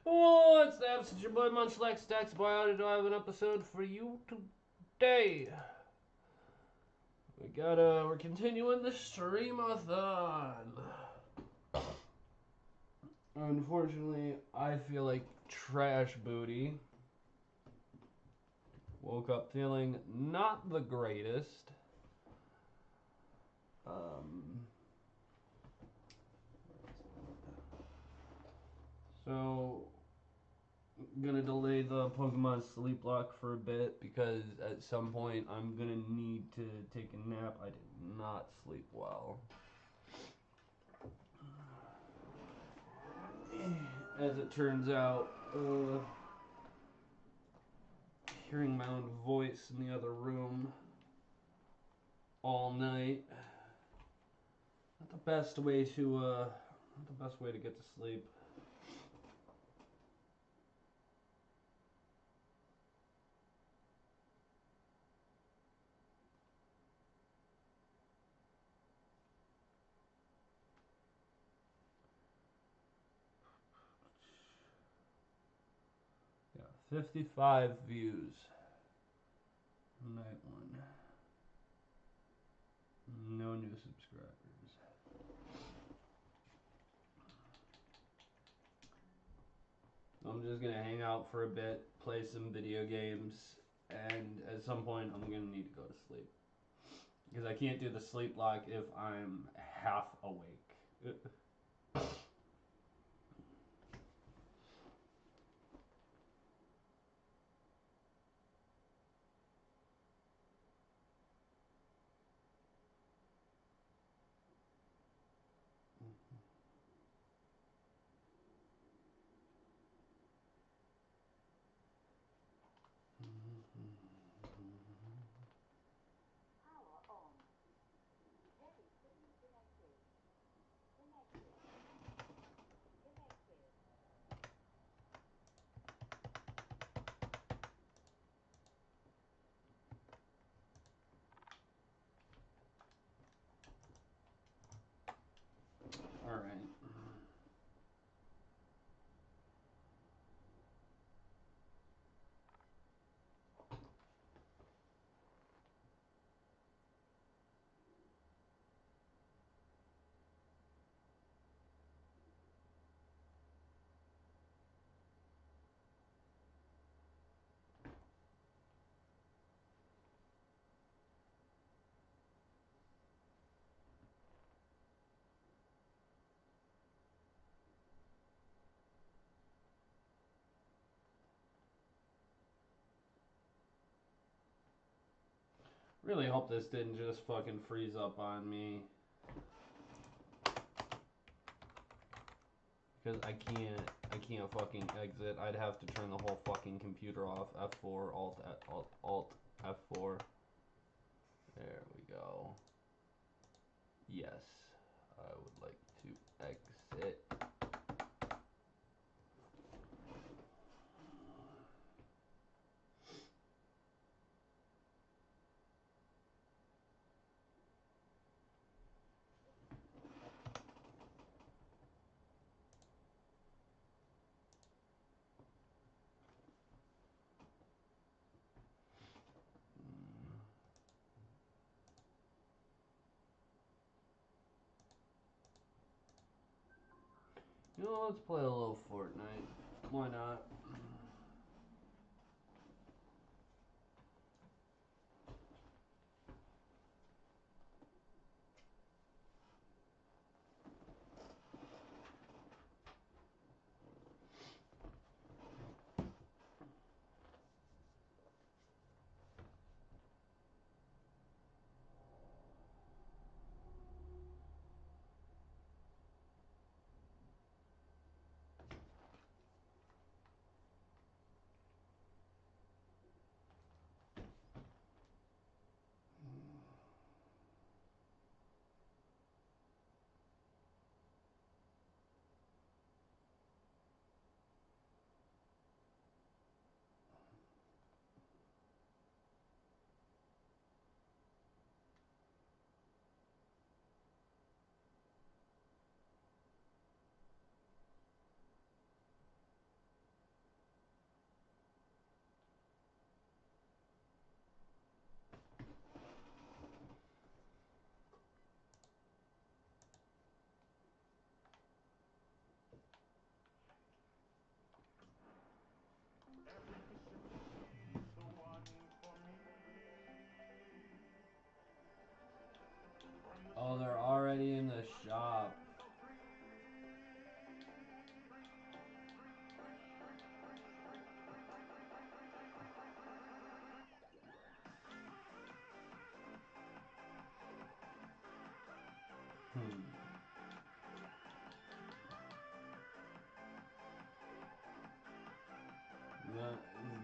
What's up? It's your boy Munchlax Stacks Bio. Do I have an episode for you today? We're continuing the Streamathon. Unfortunately, I feel like trash booty. Woke up feeling not the greatest. So I'm gonna delay the Pokemon Sleep Lock for a bit because at some point I'm gonna need to take a nap. I did not sleep well. As it turns out, hearing my own voice in the other room all night, not the best way to get to sleep. Yeah, 55 views. Night one. No new subscribers. I'm just gonna hang out for a bit, play some video games, and at some point I'm gonna need to go to sleep. Because I can't do the sleep lock if I'm half awake. Alright. Really hope this didn't just fucking freeze up on me. Because I can't fucking exit. I'd have to turn the whole fucking computer off. F4, Alt, F4. There we go. Yes, I would like to exit. You know, let's play a little Fortnite. Why not?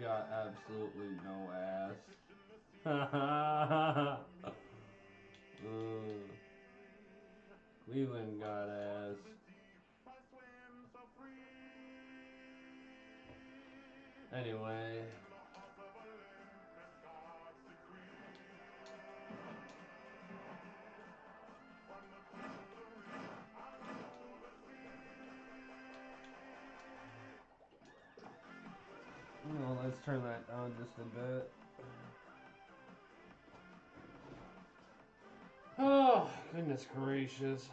got absolutely no ass. Cleveland got ass. Anyway. Well, let's turn that down just a bit. Oh, goodness gracious.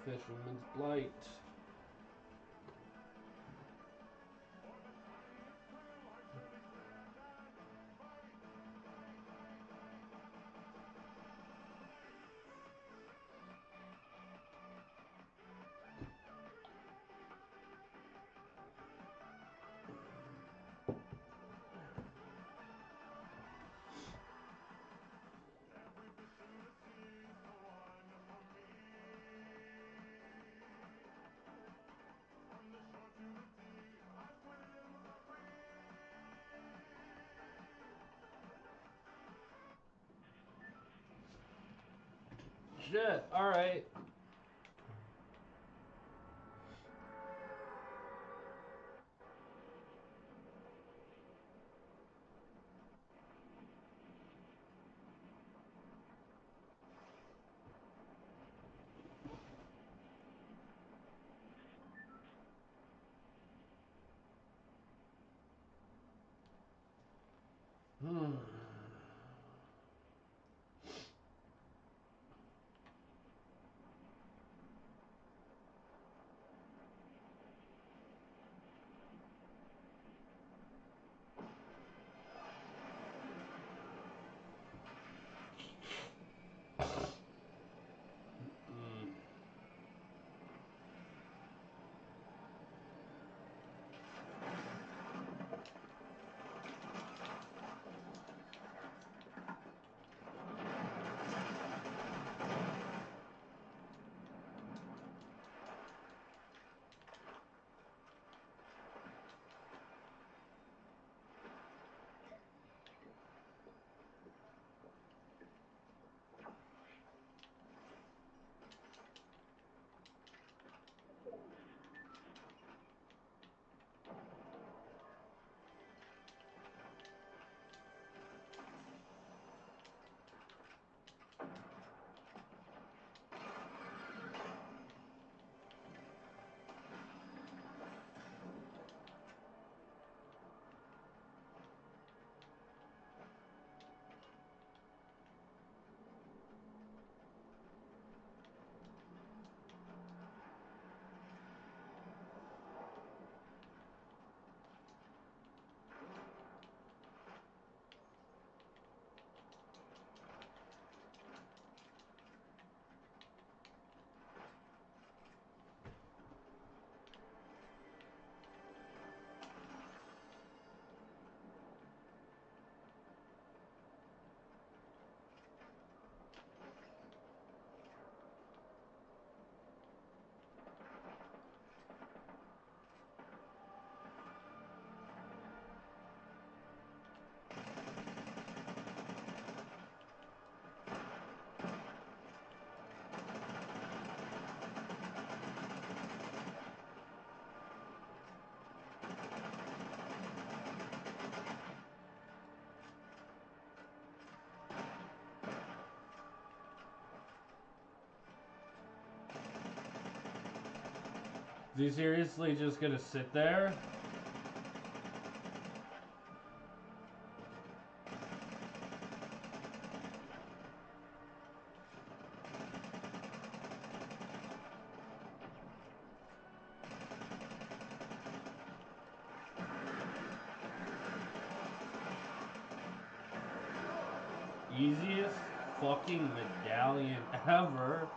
The Fisherman's Blight. Shit, alright. Is he seriously just gonna sit there? Easiest fucking medallion ever.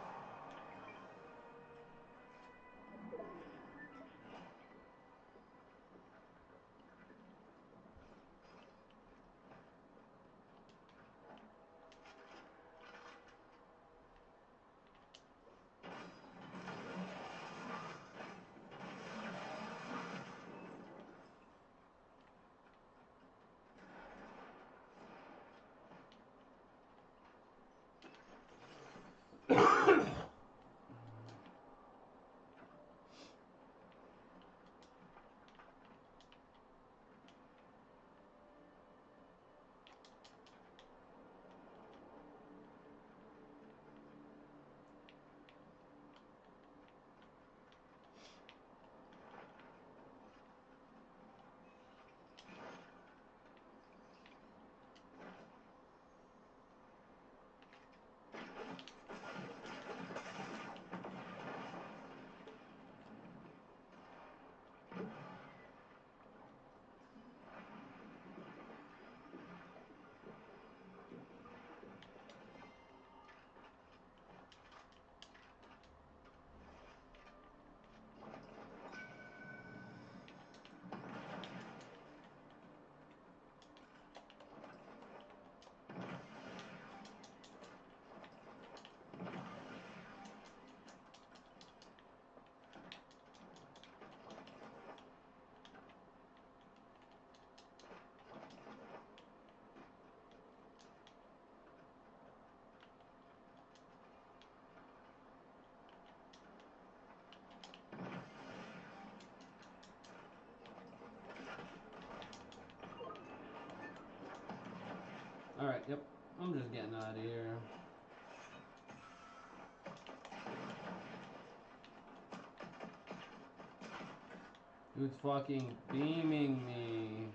Alright, yep. I'm just getting out of here. Dude's fucking beaming me.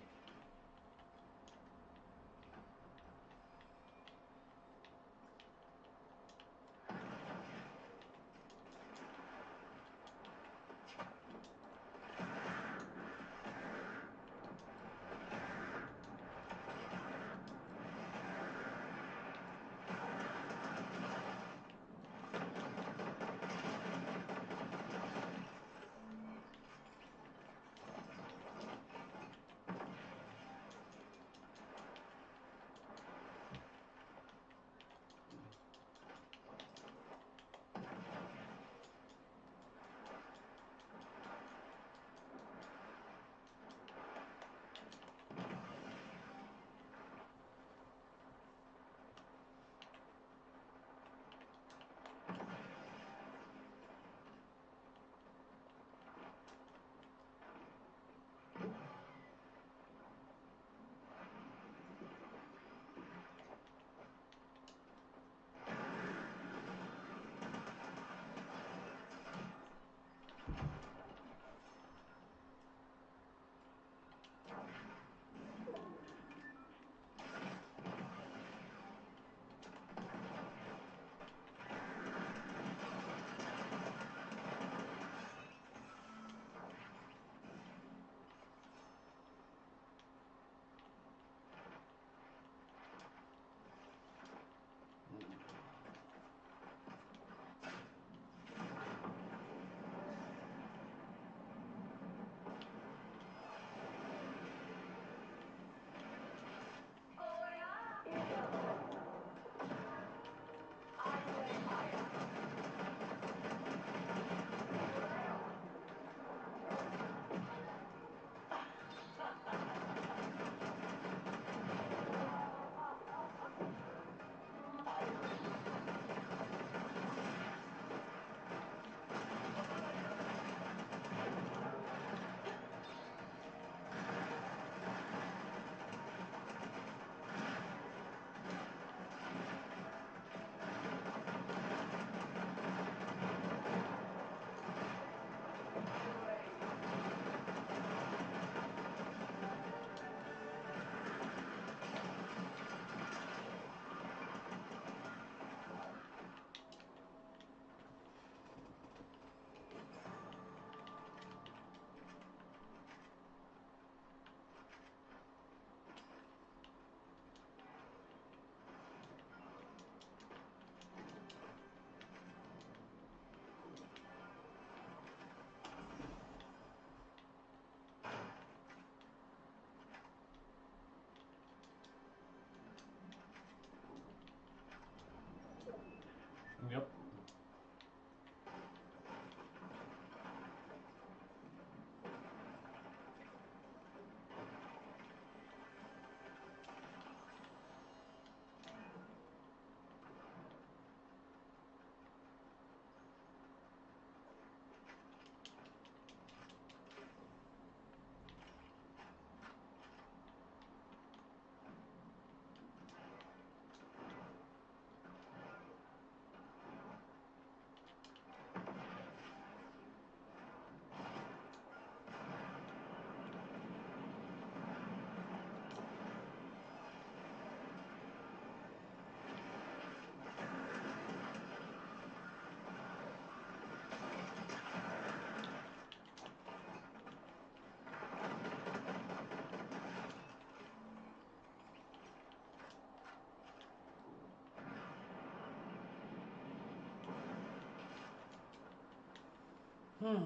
No,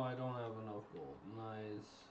I don't have enough gold. Nice.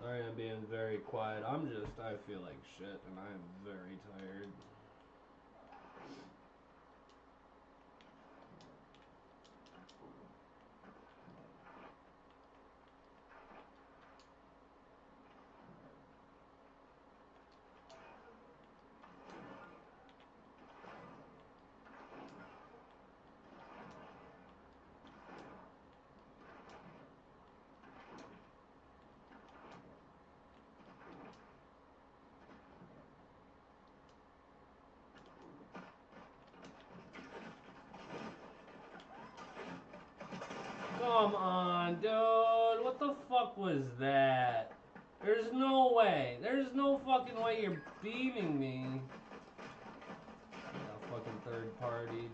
Sorry, I'm being very quiet. I feel like shit, and I am very tired. Come on, dude. What the fuck was that? There's no way. There's no fucking way you're beaming me. Yeah, fucking third party.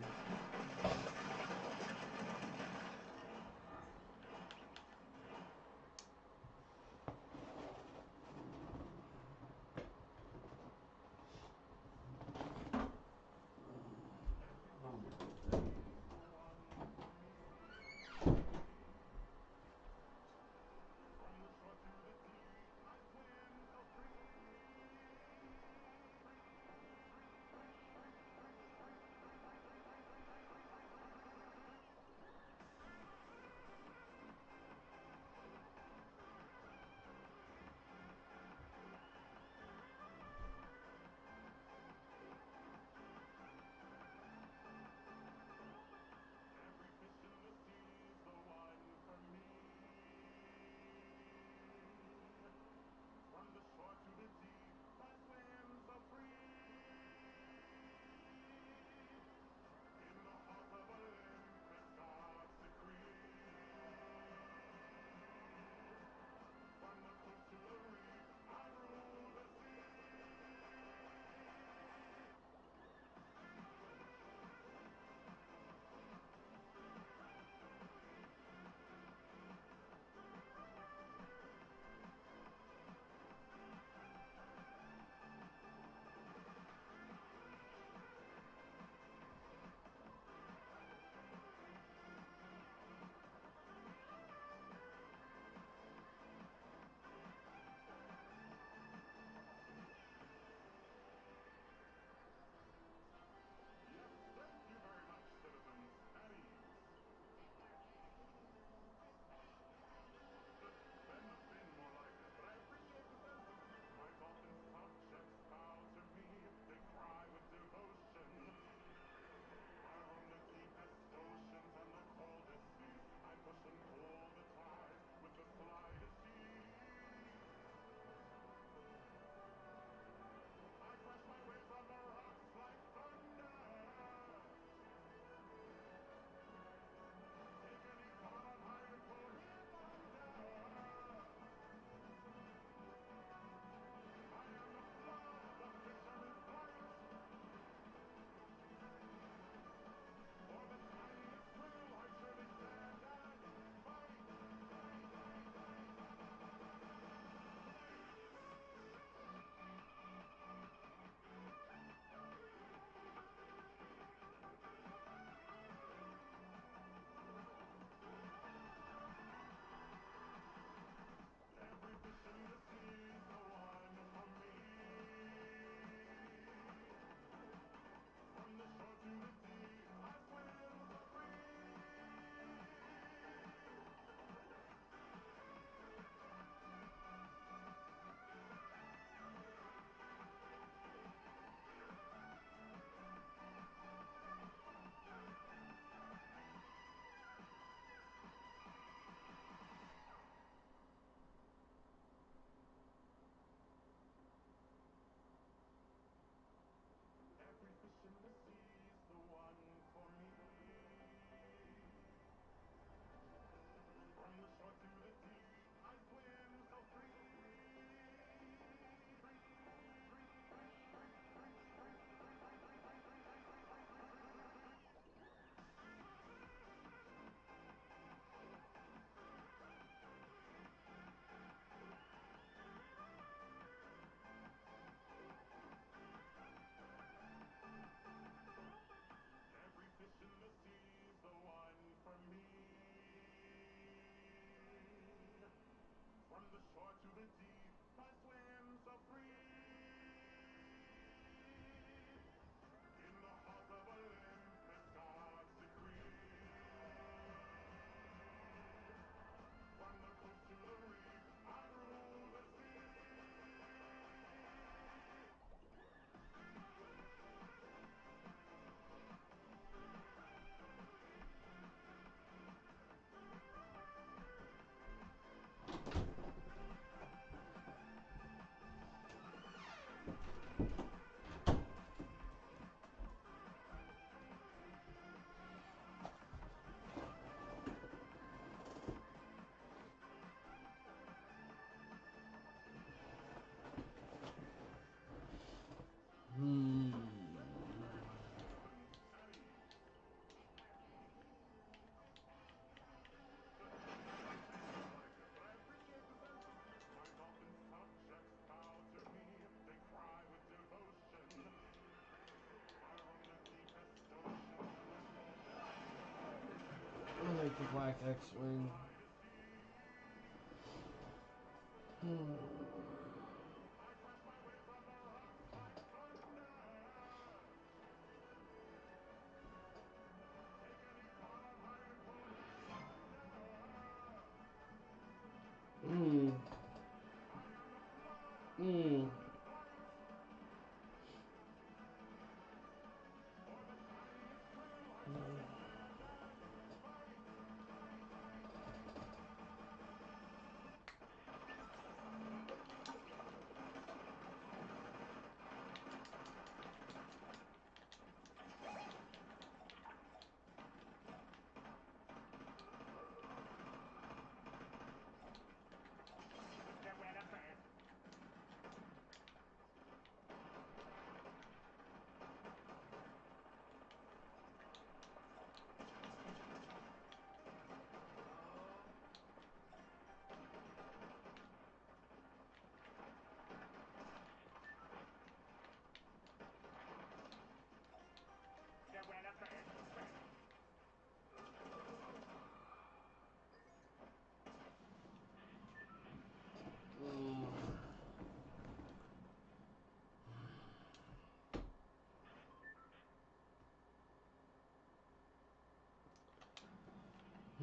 back X-Wing.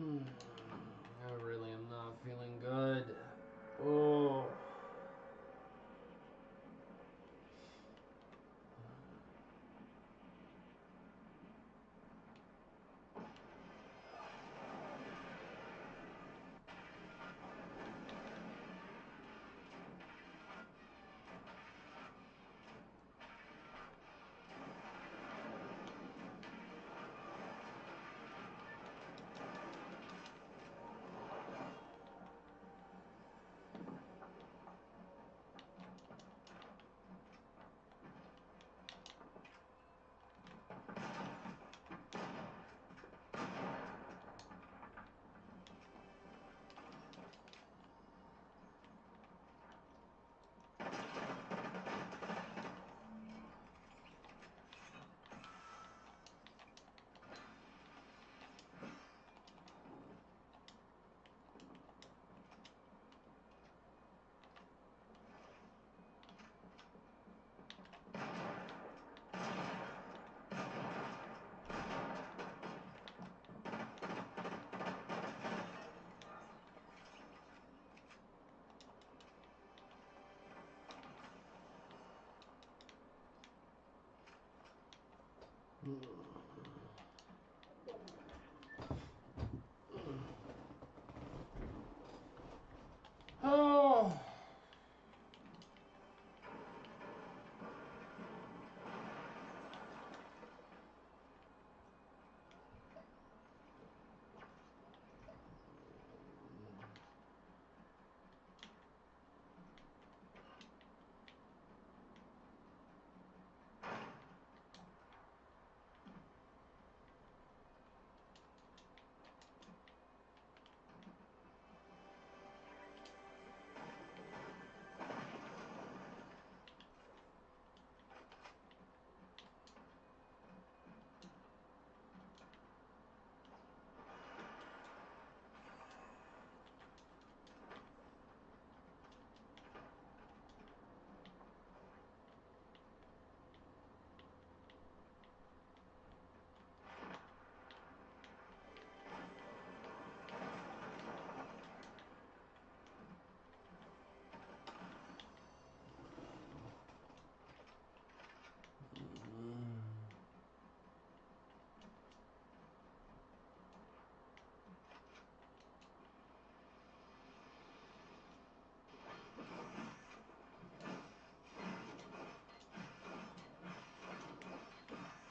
I really am not feeling good. Oh. Oh.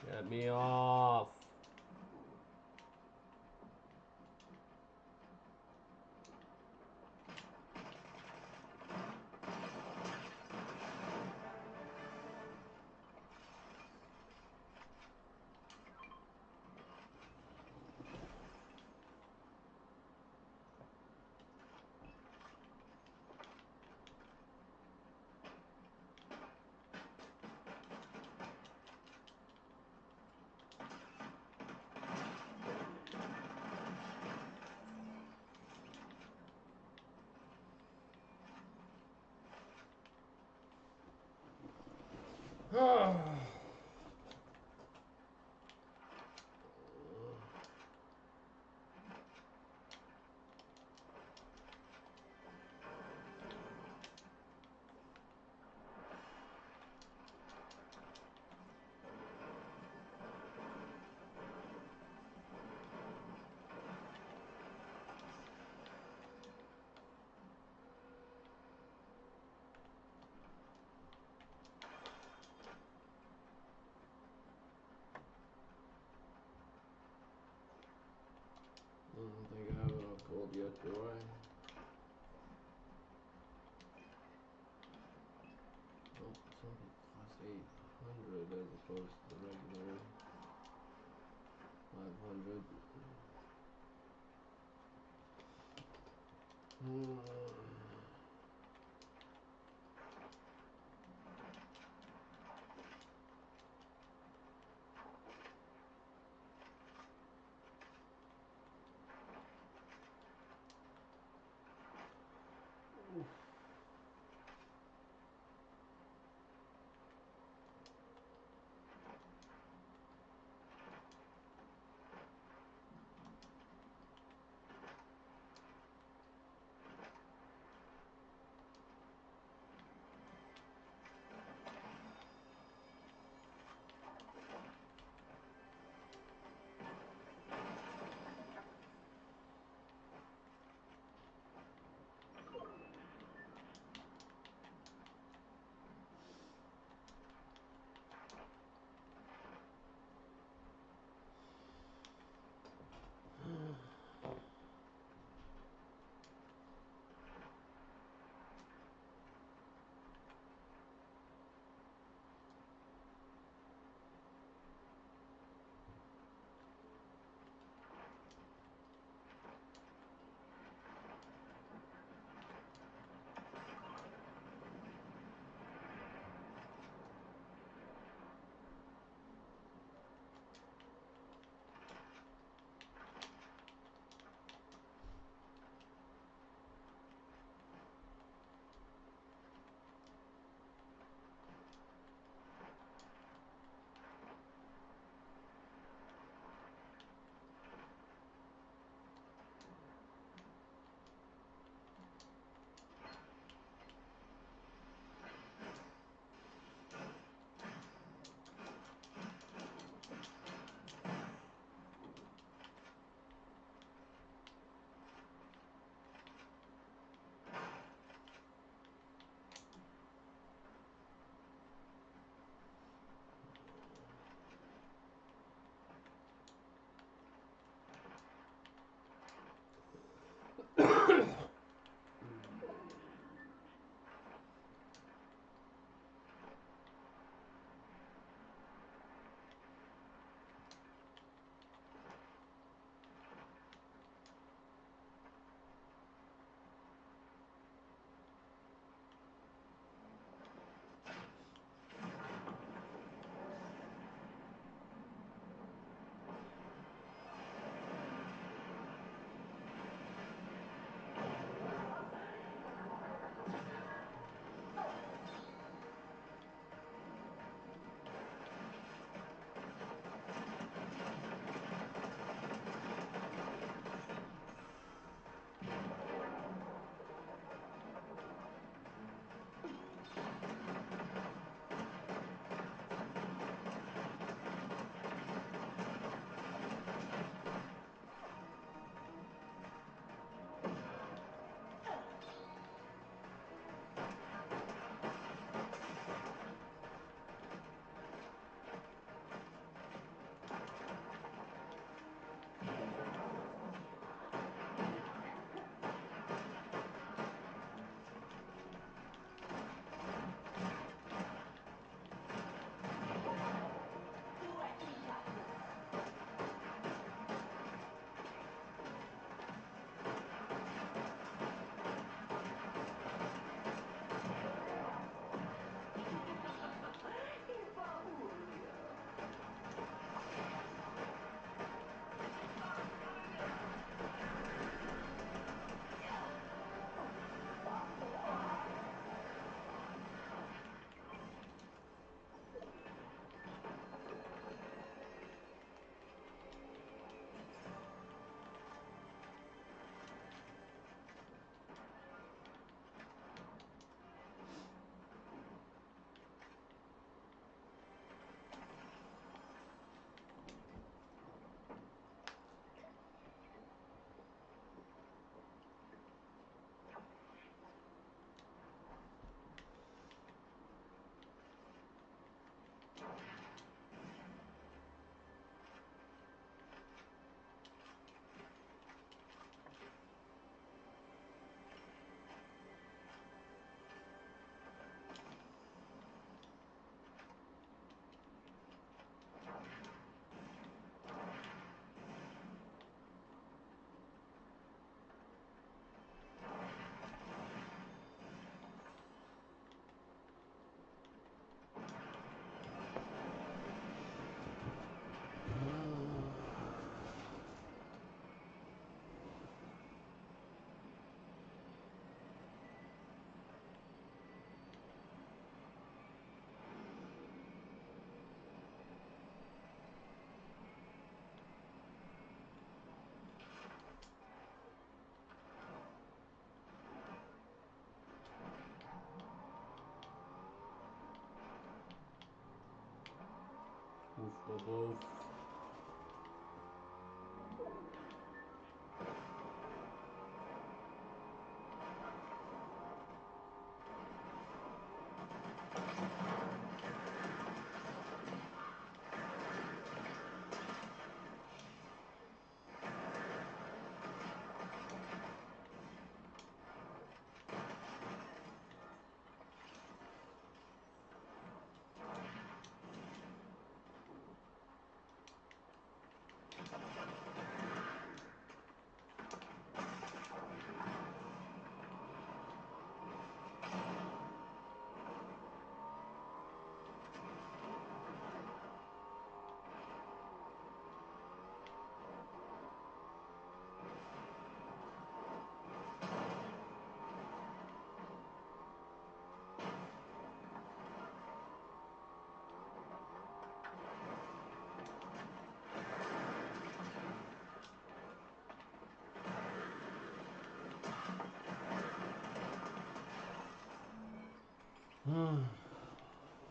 Get me off. do I? Oh, some cost 800 as opposed to the regular 500. Boof.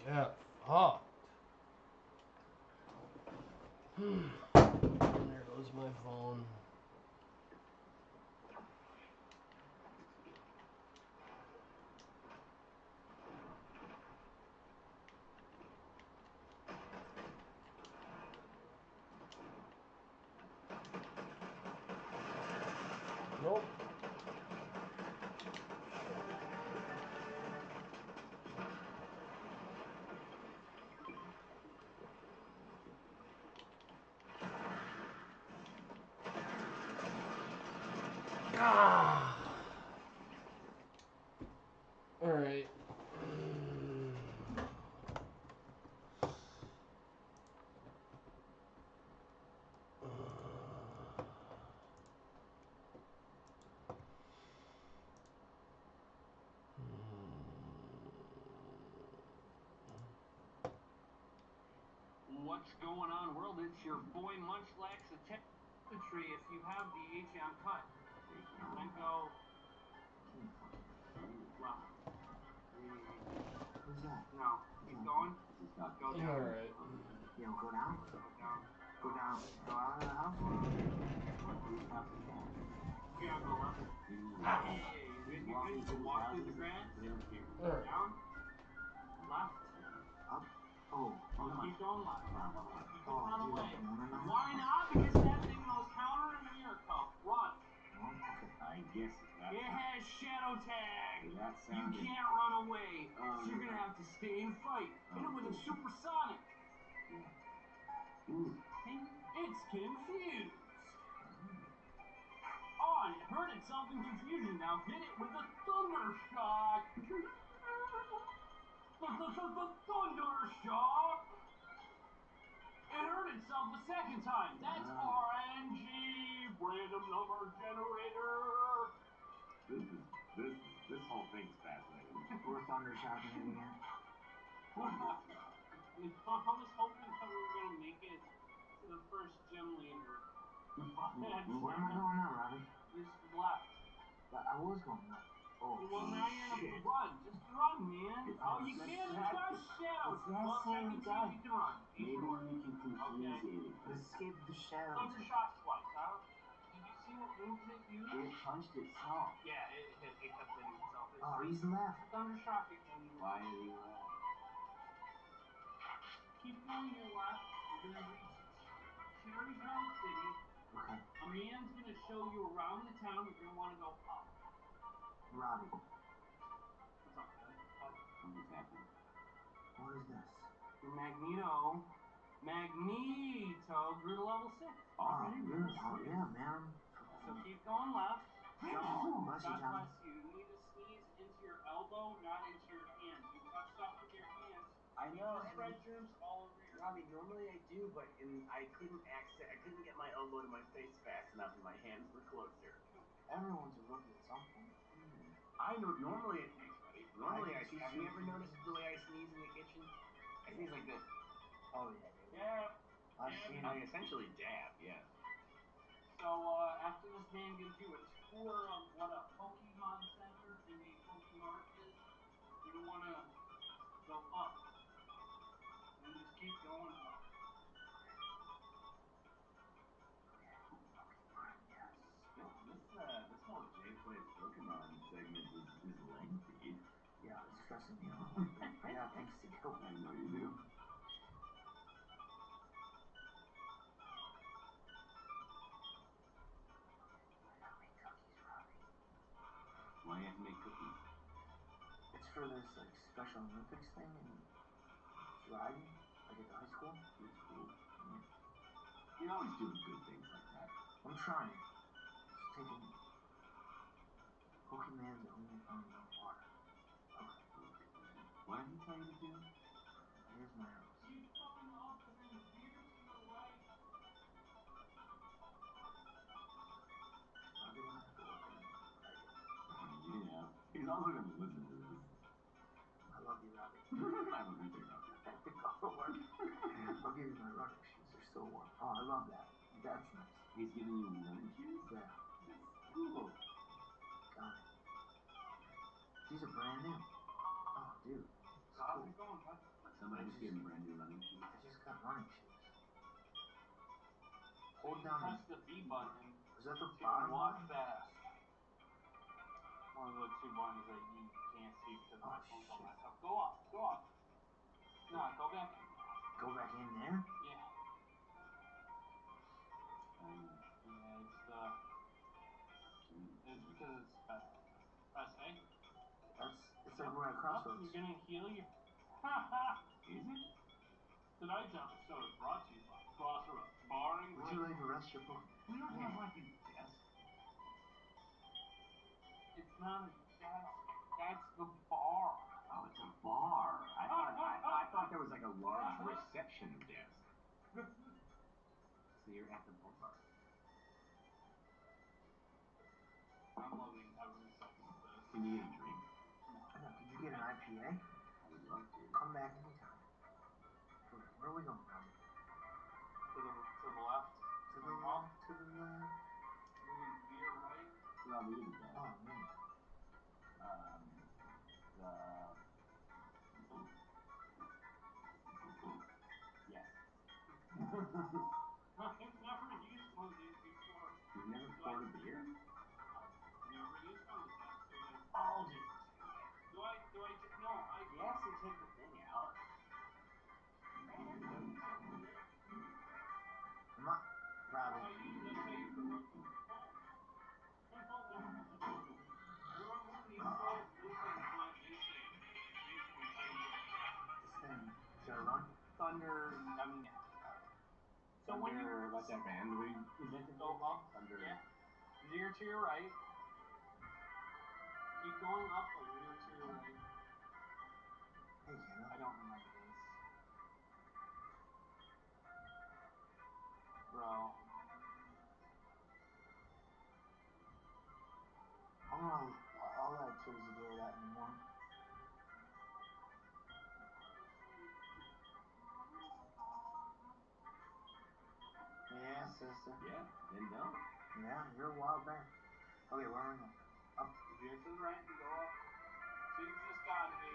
Yeah, fucked. There goes my phone. Nope. Ah. All right. What's going on, world? It's your boy Munchlax attack the tree if you have the Acheon cut. Then go left. Who's that? No, keep going. Go down. All right. Yo, go down. Go down. Go down. Go out of the house. Who's passing down? You gotta go left. Yeah, you good. You walk through the grass. All right. Down. Left. Up. Oh, Oh, come on. keep going left. You can Oh, run dude, away. no. Why not? Because that thing knows counter and miracle. Run. No? Okay. I guess that it has shadow tag. That You sounded... can't run away, so you're gonna have to stay and fight. Hit it with a supersonic. Yeah. Ooh. It's confused. Oh, and it heard itself in confusion. Now hit it with a thunder shock. The thunder shock. It hurt itself a second time. That's RNG, random number generator. This whole thing's fascinating. We're thunder shocking it again. I was hoping that we were gonna make it to the first gym leader. Where am I going now, Robbie? Just left. But I was going left. Oh, Well, now you're gonna run. Just run, man. Oh, you can't. You got shadows. It's that Well, same second guy. you can run. Maybe we can confuse Okay. anything. Escape the shadows. Thunder shock twice, huh? Did you see what moves it used? It punched itself. Yeah, it kept hitting itself. Oh, he's left. Thunder shock again. Why did he laugh? Keep going to your left. You're gonna reach Cherry Ground City. Okay. A man's gonna show you around the town. You're gonna want to go up. Robbie, What's up, man? Something's happening. what is this? Your Magneto grew to level 6. Oh, really? Oh, yeah, man. So keep going left. Bless you, God Johnny. bless you. You need to sneeze into your elbow, not into your hands. You touch stuff with your hands. I know, You spread germs all over your Robbie, normally I do, but I couldn't get my elbow to my face fast enough, and my hands were closer. Everyone's a rookie at some point. I know. Normally, Thanks, buddy. have you ever noticed the way I sneeze in the kitchen? I sneeze like this. Oh, yeah, dude. Yeah. I've seen I it. essentially jab, yeah. So after this man gives you a tour of what a Pokemon Center and a Pokemon is, you're gonna wanna go up. And just keep going up. stressing me out. I got things to do. I know you do. Why do you have to make cookies? It's for this like Special Olympics thing in driving, like at the high school. That's cool. Yeah. You're always doing good things like that. I'm trying. Just taking Pokemans that only found on water. Okay. What did he tell you to do? Here's my house. Keep going up and then veer to the right. Robbie doesn't have to work anymore. Yeah. He's also gonna listen to this. I love you, Robbie. I love you too, Robbie. I have to go to work. I'll give you my running shoes. They're still warm. Oh, I love that. That's nice. He's giving you running shoes? Yeah. That's cool. Got it. These are brand new. Oh, dude. It's How's cool. it going, bud? Somebody just gave him brand new running shoes. I just got running shoes. Hold down Press the... the B button Was that the to bottom walk button? fast. One of the two buttons that you can't see because Oh, my phone's on shit. myself. Go up, go up. No, go back in. Go back in there? Yeah. Yeah, it's because it's press A. It's like we're at Crossroads. You're gonna heal your. Haha! Is it? Tonight's episode is brought to you by Crossroads Bar and Would you Grill. like to rest your Pokemon? We don't Yeah. have like a desk. It's not a desk. That's the bar. Oh, it's a bar. I thought there was like a large reception desk. So you're at the bar. I'm loving every second of this. Can you get a drink? No, could you get an IPA? I would love to. Come back anytime. Where are we going, Robbie? To the left. To the left, to the left. Veer right. Well, we didn't go. Oh, man. Yes. I've never used one of these before. You've never poured a beer? I've never used one of that. So like, I'll just no, I Yes, and take the thing out. Come on, Robbie. that's how you promote the phone. Remember when you saw Luke on Instinct? This thing, should I run? Thunder, I mean, so when you're like that band we invented. go up, Thunder. yeah, veer to your right. Keep going up, but veer to your right. Hey, Jenna. I don't remember this. Bro. I'll let Tuesday do that in the morning. Yeah, sister. Yeah, didn't know. Yeah, you're a wild man. Okay, where are we going? Up. Veer to the right and go up. So you just got a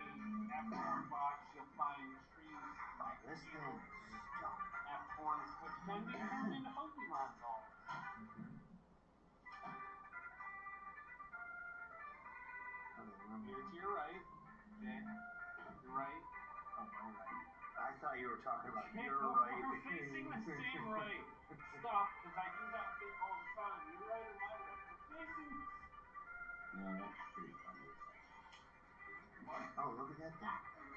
F1 box, you'll find trees. Oh, this thing is just dumb. F1s, which can be turned into Pokemon dolls. Okay, where am I? Veer to your right. Okay. Your right. Oh, my right. I thought you were talking about Okay, your well, right. we're facing the same right. Stop, because I do that bit all the time. Your right or my right? We're facing. No, that's pretty funny. Oh, look at that thing.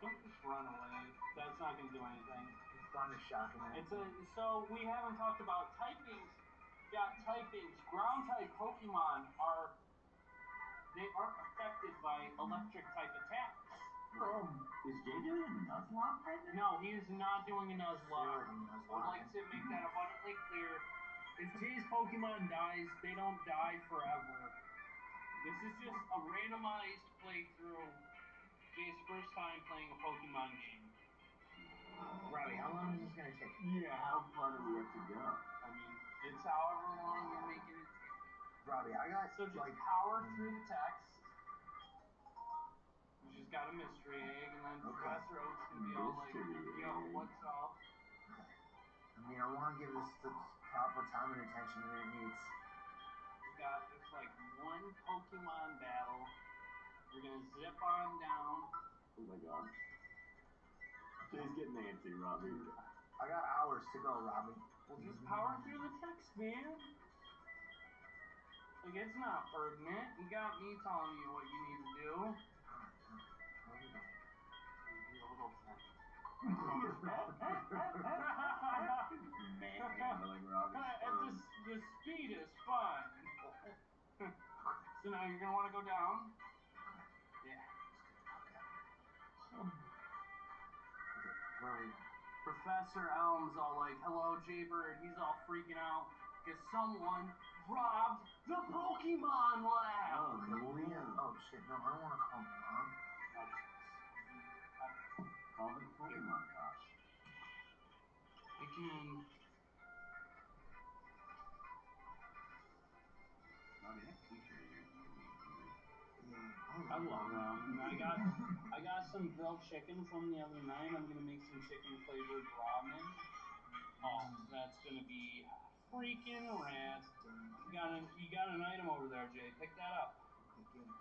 Don't just run away. That's not going to do anything. It's fun to shock in that. So we haven't talked about typings. Got typings. Ground type Pokemon they aren't affected by electric type attacks. Is Jay doing a Nuzlocke right now? No, he is not doing a Nuzlocke. Serious I would like to make that abundantly clear. If Jay's Pokemon dies, they don't die forever. This is just a randomized playthrough. Jay's first time playing a Pokemon game. Robbie, how long is this going to take? Yeah, how far do we have to go? I mean, it's however long you're making it take. Robbie, I got So just like power through the text. You just got a mystery egg, and then Professor Oak's gonna be all like, yo, what's up? I mean, I want to give this the proper time and attention that it needs. You got just like 1 one Pokemon battle. We're gonna zip on down. Oh my god. Jay's getting antsy, Robbie. I got hours to go, Robbie. Well, just power through the text, man. Like, it's not pertinent. You got me telling you what you need to do. Be a little Manhandling Robbie. the speed is fine. So now you're gonna want to go down. Yeah. Where are we? Professor Elm's all like, "Hello, Jaybird." He's all freaking out because someone robbed the Pokemon lab. Oh, no. Oh shit! No, I don't want to call my mom. Call the Pokemon cops. I can. Robbie, that teacher of yours is gonna be hungry. Yeah, I love them. I got some grilled chicken from the other night. I'm gonna make some chicken flavored ramen. Oh, that's gonna be freaking rad. You got an item over there, Jay. Pick that up. Okay, get it.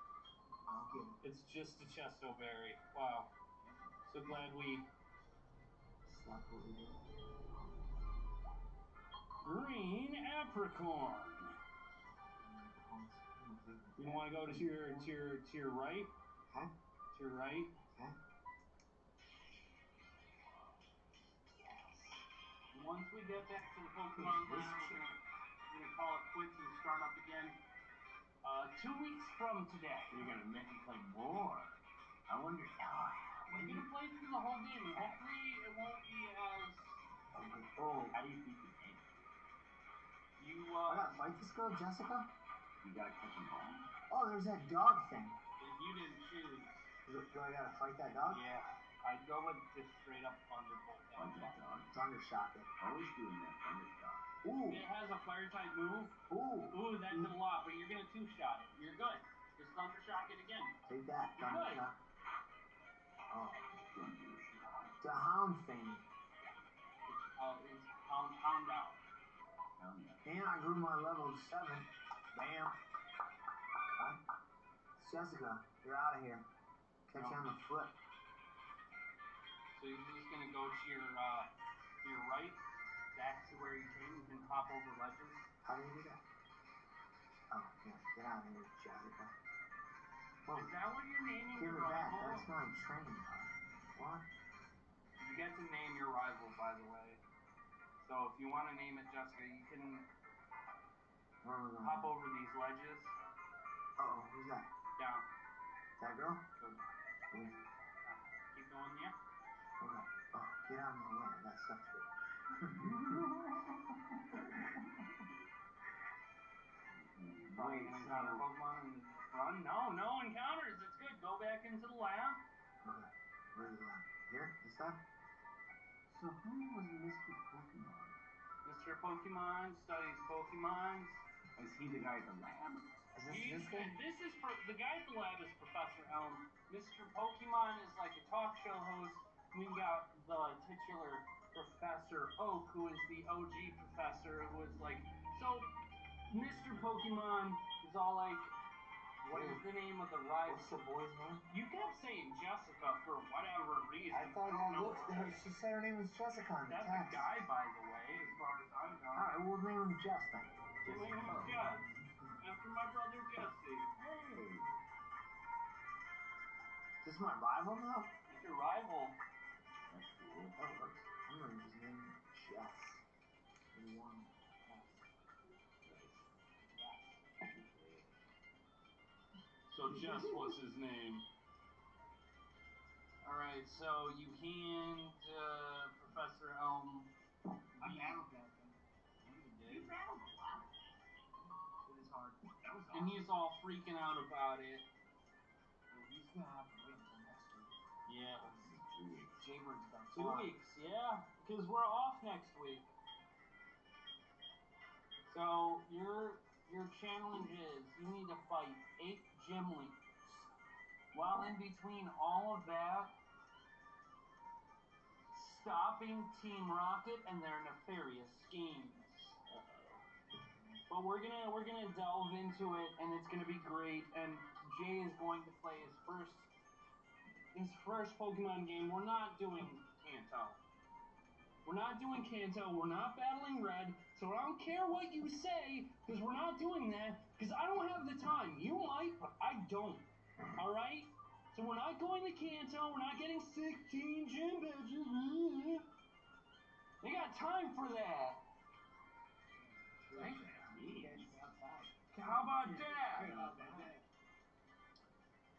I'll get it. It's just a chesto berry. Wow. So glad we. Slap what we do. Green apricot. You want to go to your right? Okay. To your right. Okay. Once we get back to the Pokemon lab, we're gonna call it quits and start up again. 2 weeks from today. You're gonna make me play more. I wonder. We're gonna play through the whole game, and hopefully it won't be as. Okay. Oh, How do you beat the game? You I gotta fight this girl, Jessica. You gotta catch them all. Oh, there's that dog thing. If you didn't choose. Do I gotta fight that dog? Yeah. I'd go with just straight up Thunderbolt. Fight that dog. Thunder shock it. Always doing that thunder shock. Ooh. It has a fire type move. Ooh. That did a lot, but you're gonna two-shot it. You're good. Just thunder shock it again. Take that, You're thunder good. shock. Oh. Thunder shock. The hound thing. It's hound out. Found that. And I grew my level to 7. Bam. Right. Jessica, you're out of here. Catch you on the flip. So you're just gonna go to your right, back to where you came. You can hop over ledges. How do you do that? Oh, yeah. Get out of here, Jessica. Whoa. Is that what you're naming Give your it back. rival? That's my training card. What? You get to name your rival, by the way. So if you want to name it Jessica, you can Where are we going? hop over these ledges. Uh-oh, who's that? Down. That girl? Good. Yeah. Keep going, yeah. Okay. Oh, get out of my way. I got stuff to do. Probably gonna encounter Pokemon and just run. No encounters. It's good. Go back into the lab. Okay. Where's the lab? Here? This side? So who was Mr. Pokemon? Mr. Pokemon studies Pokemons. Is he the guy at the lab? Is this guy? The guy at the lab is Professor Elm. Mr. Pokemon is like a talk show host. We got the titular Professor Oak, who is the OG professor, who is like, so Mr. Pokemon is all like, what is the name of the rival? What's the boy's name? You kept saying Jessica for whatever reason. I thought don't I know looked why. at her. She said her name was Jessica on the That's text. a guy, by the way, as far as I know. Alright, we'll name him Jess then. We'll name him Jess. After my brother Jesse. Hey. This is my rival now? He's your rival. That's cool. That works. I'm gonna just name him Jess. With one S. So Jess was his name. Alright, so you hand Professor Elm. I battled that thing. Yeah, you You did. battled a lot. It is hard. That was And awesome. he's all freaking out about it. Well, he's gonna have to wait until next week. Yeah. 2 weeks. Jaybird's been 2 far. weeks, yeah. Because we're off next week. So your challenge is you need to fight 8 gym leaders. While in between all of that, stopping Team Rocket and their nefarious schemes. But we're gonna delve into it, and it's gonna be great. And Jay is going to play his first Pokemon game. We're not doing Kanto. We're not doing Kanto. We're not battling Red. So I don't care what you say, because we're not doing that. Because I don't have the time. You might, but I don't. All right. So we're not going to Kanto. We're not getting 16 gym badges. They got time for that. Right? How about that?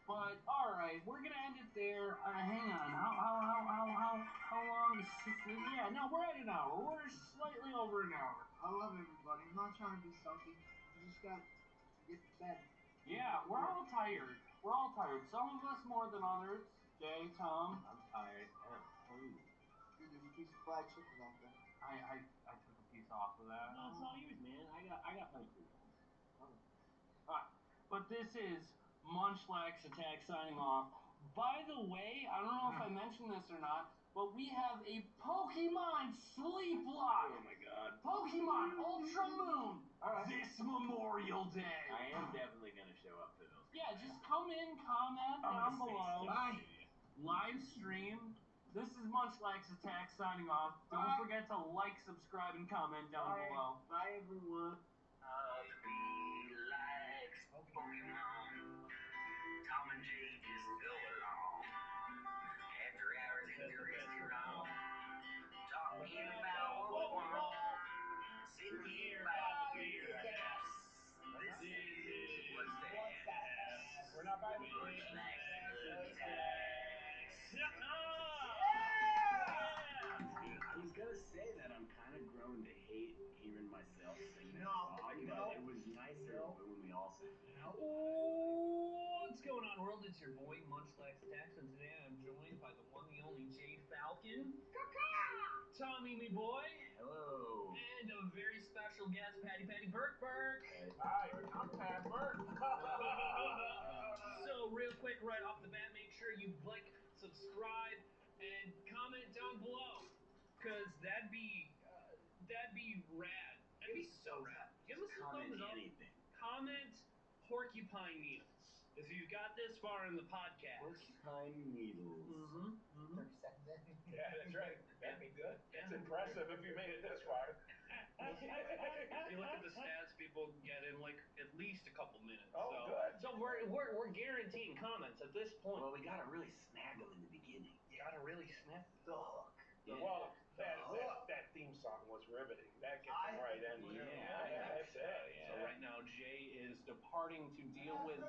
But all right, we're gonna end it there. Hang on. How long is? Yeah, no, we're at an hour. We're slightly over an hour. I love everybody. I'm not trying to be selfish. I just got to get to bed. Yeah, we're all tired. We're all tired. Some of us more than others. Jay, Tom. I'm tired. I'm hungry. Dude, there's a piece of fried chicken back there. I took a piece off of that. No, it's all yours, man. I got plenty of food. Alright, but this is Munchlax Attack signing off. By the way, I don't know if I mentioned this or not, but we have a Pokemon Sleep Lock! Oh my god. Pokemon Ultra Moon! Alright. This Memorial Day! I am definitely gonna show up for those. Yeah, just come in, comment down below. Bye. Live stream. This is Munchlax Attack signing off. Don't forget to like, subscribe, and comment down below. Bye, everyone. Likes Pokemon. Tom and Jay just go along. After hours in the restaurant, talking about what we want. Sitting here by the beer house. This is what's that? We're not by the Munchlax attacks. I was gonna say that I'm kind of grown to hate hearing myself sing that song, but it was nicer when we all sang it. What's going on, world? It's your boy Munchlax Attacks, and today I'm joined by the one, the only Jade Falcon, Tommy, me boy, Hello. and a very special guest, Patty Burke. Hi, I'm Pat Burke. So, real quick, right off the bat, make sure you like, subscribe, and comment down below, cause that'd be rad. That'd be so rad. Give us a Comment thumbs up. anything. Comment porcupine needles if you've got this far in the podcast. Porcupine needles. 30 seconds in. Yeah, that's right. That'd be good. That's impressive if you made it this far. If you look at the stats, people get in like at least a couple minutes. Oh, so, good. So we're guaranteeing comments at this point. Well, we gotta really snag them in the beginning. You gotta really sniff the hook. Yeah. Well, that theme song was riveting. That gets them right in. That's it. So right now Jay is departing to deal with.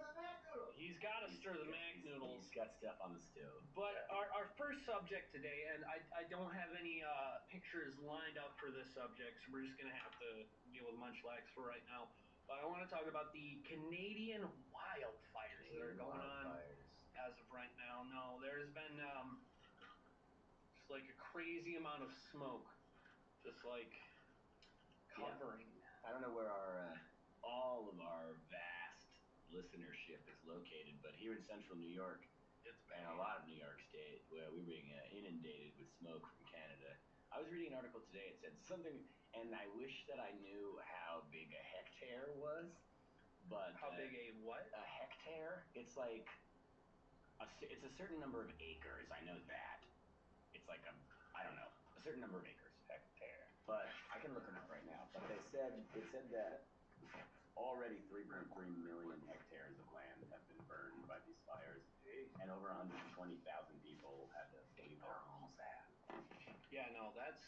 He's got to stir the Mac noodles. He's got stuff on the stove. But our first subject today, and I don't have any pictures lined up for this subject, so we're just gonna have to deal with Munchlax for right now. But I want to talk about the Canadian wildfires that are going on as of right now. No, there's been just like a crazy amount of smoke, just like covering. I don't know where all of our vast listenership is located, but here in central New York, It's and bad. a lot of New York State, where we're being inundated with smoke from Canada. I was reading an article today. It said something, and I wish that I knew how big a hectare was. But How big a what? a hectare? It's like it's a certain number of acres. I know that. It's like I don't know, a certain number of acres. Hectare. But I can look it up right now. But it said that already 3.3 million hectares of land have been burned by these fires, and over 120,000 people had to leave their homes. Yeah, no, that's.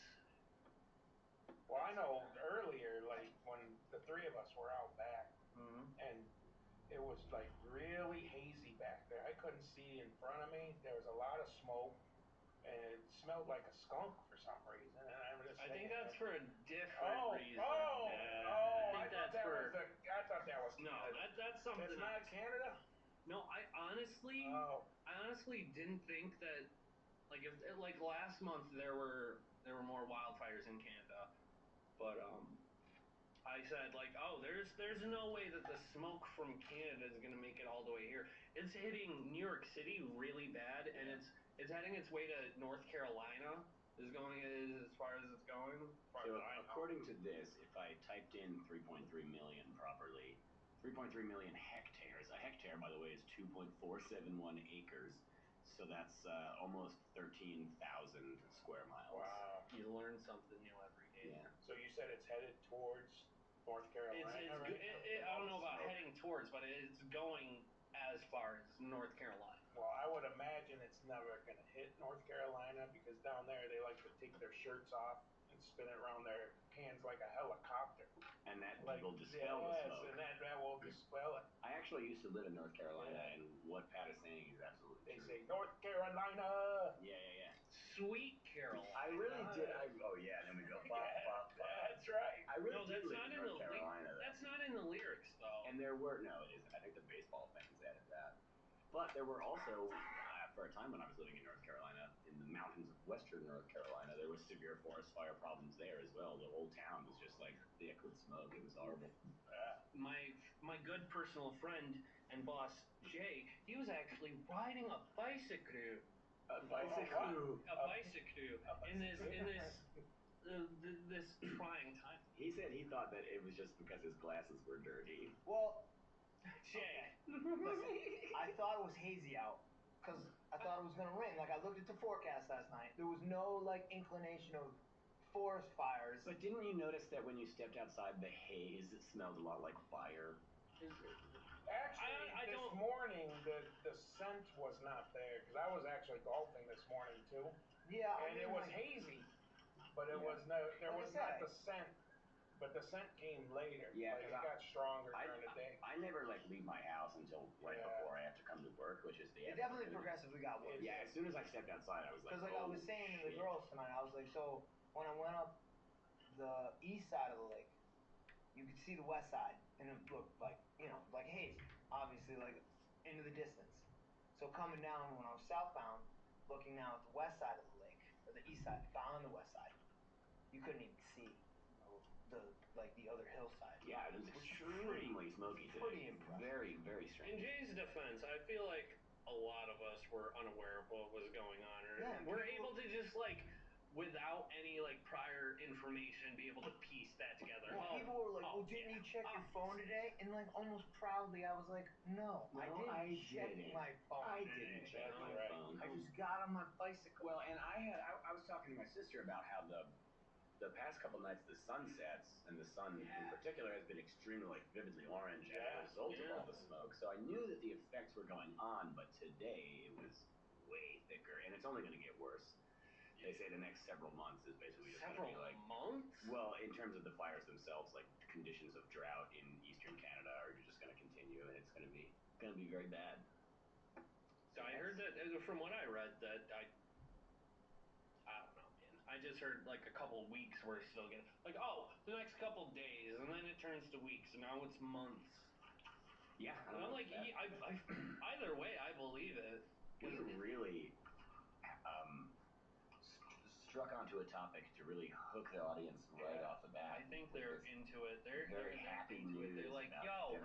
Well, I know earlier, like when the three of us were out back, and it was like really hazy back there. I couldn't see in front of me. There was a lot of smoke, and it smelled like a skunk for some reason. And I think that's for a different reason. I thought that was No, Canada. that's something. It's not else. Canada? No, I honestly didn't think that. Like last month there were more wildfires in Canada, but I said like, oh, there's no way that the smoke from Canada is gonna make it all the way here. It's hitting New York City really bad, and it's heading its way to North Carolina. Is going as far as it's going, as far far So as I know. according to this, if I typed in 3.3 million properly, 3.3 million hectares. A hectare, by the way, is 2.471 acres. So that's almost 13,000 square miles. Wow. You learn something new every day. Yeah. So you said it's headed towards North Carolina, right? I don't know about heading towards, but it's going as far as North Carolina. Well, I would imagine it's never going to hit North Carolina because down there they like to take their shirts off and spin it around their hands like a helicopter. And that Like, will dispel the smoke. and that will dispel it. I actually used to live in North Carolina, and what Pat is saying is absolutely They true. say North Carolina. Yeah. Sweet Carolina. I really did. Oh yeah, and then we go. That's right. I really No, did that's live not in in North the Carolina. that's not in the lyrics though. And there were no, it isn't. I think the baseball fans added that. But there were also, for a time when I was living in North Carolina, in the mountains of western North Carolina, there was severe forest fire problems there as well. The whole town was just like thick with smoke. It was horrible. My good personal friend and boss Jay, he was actually riding a bicycle. A bicycle. In this trying time. He said he thought that it was just because his glasses were dirty. Well, Jay. listen, I thought it was hazy out because I thought it was gonna rain. Like I looked at the forecast last night. There was no like inclination of forest fires. But didn't you notice that when you stepped outside, the haze, it smelled a lot like fire? Actually, this morning the scent was not there because I was actually golfing this morning too. Yeah, and it was hazy, but it was no. There was not the scent, but the scent came later. Yeah, like, it got stronger during the day. I never like leave my house until right before I have to come to work, which is the. It definitely progressively got worse. Yeah, as soon as I stepped outside, I was like, because like I was saying to the girls tonight, I was like, so when I went up the east side of the lake, you could see the west side, and it looked like like haze, obviously like into the distance. So coming down when I was southbound, looking now at the west side of the lake or the east side, on the west side, you couldn't even see the other hillside. Yeah, it was extremely smoky today. Pretty impressive. Very, very strange. In Jay's defense, I feel like a lot of us were unaware of what was going on, or we're able to just like, without any like prior information, be able to piece that together. Well, people were like, "Well, didn't you check your phone today?" And like almost proudly, I was like, "No, I didn't check my phone. I didn't check my phone. I just got on my bicycle." Well, and I was talking to my sister about how the past couple nights the sun sets, and the sun in particular has been extremely like vividly orange as a result of all the smoke. So I knew that the effects were going on, but today it was way thicker, and it's only going to get worse. They say the next several months is basically just going to be like months. Well, in terms of the fires themselves, like conditions of drought in eastern Canada are just going to continue, and it's going to be very bad. So I heard that from what I read that I don't know, man. I just heard like a couple of weeks we're still gonna like the next couple of days, and then it turns to weeks, and now it's months. Yeah, and I'm like, I either way, I believe it. We really struck onto a topic to really hook the audience right off the bat. I think they're into it. They're very happy news. They're like, yo,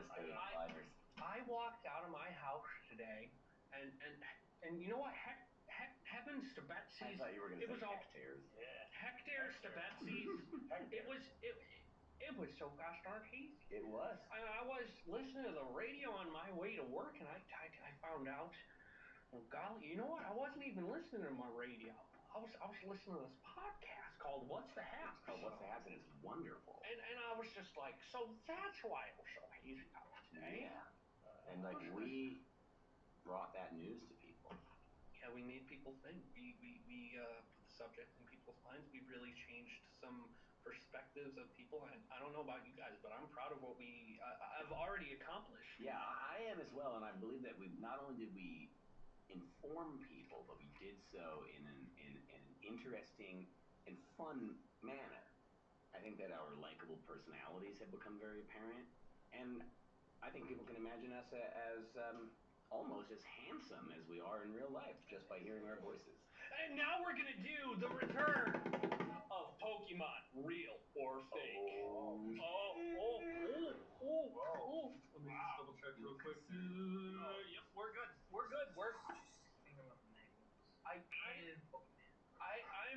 I walked out of my house today, and you know what? Heavens to Betsy's. I thought you were going to say hectares. Hectares to Betsy's. It was so gosh darn hazy. It was. I was listening to the radio on my way to work, and I found out. Well, golly, you know what? I wasn't even listening to my radio. I was listening to this podcast called What's the Haps? It's called What's the Haps, and it's wonderful. And I was just like, so that's why it was so hazy out today. Yeah. And like we brought that news to people. Yeah, we made people think. We put the subject in people's minds. We really changed some perspectives of people. And I don't know about you guys, but I'm proud of what I've already accomplished. Yeah, I am as well, and I believe that we not only did we inform people, but we did so in an interesting and fun manner. I think that our likable personalities have become very apparent, and I think people can imagine us as almost as handsome as we are in real life just by hearing our voices. And now we're gonna do the return of Pokemon, real or fake. Let me just double check real quick. Yep, we're good.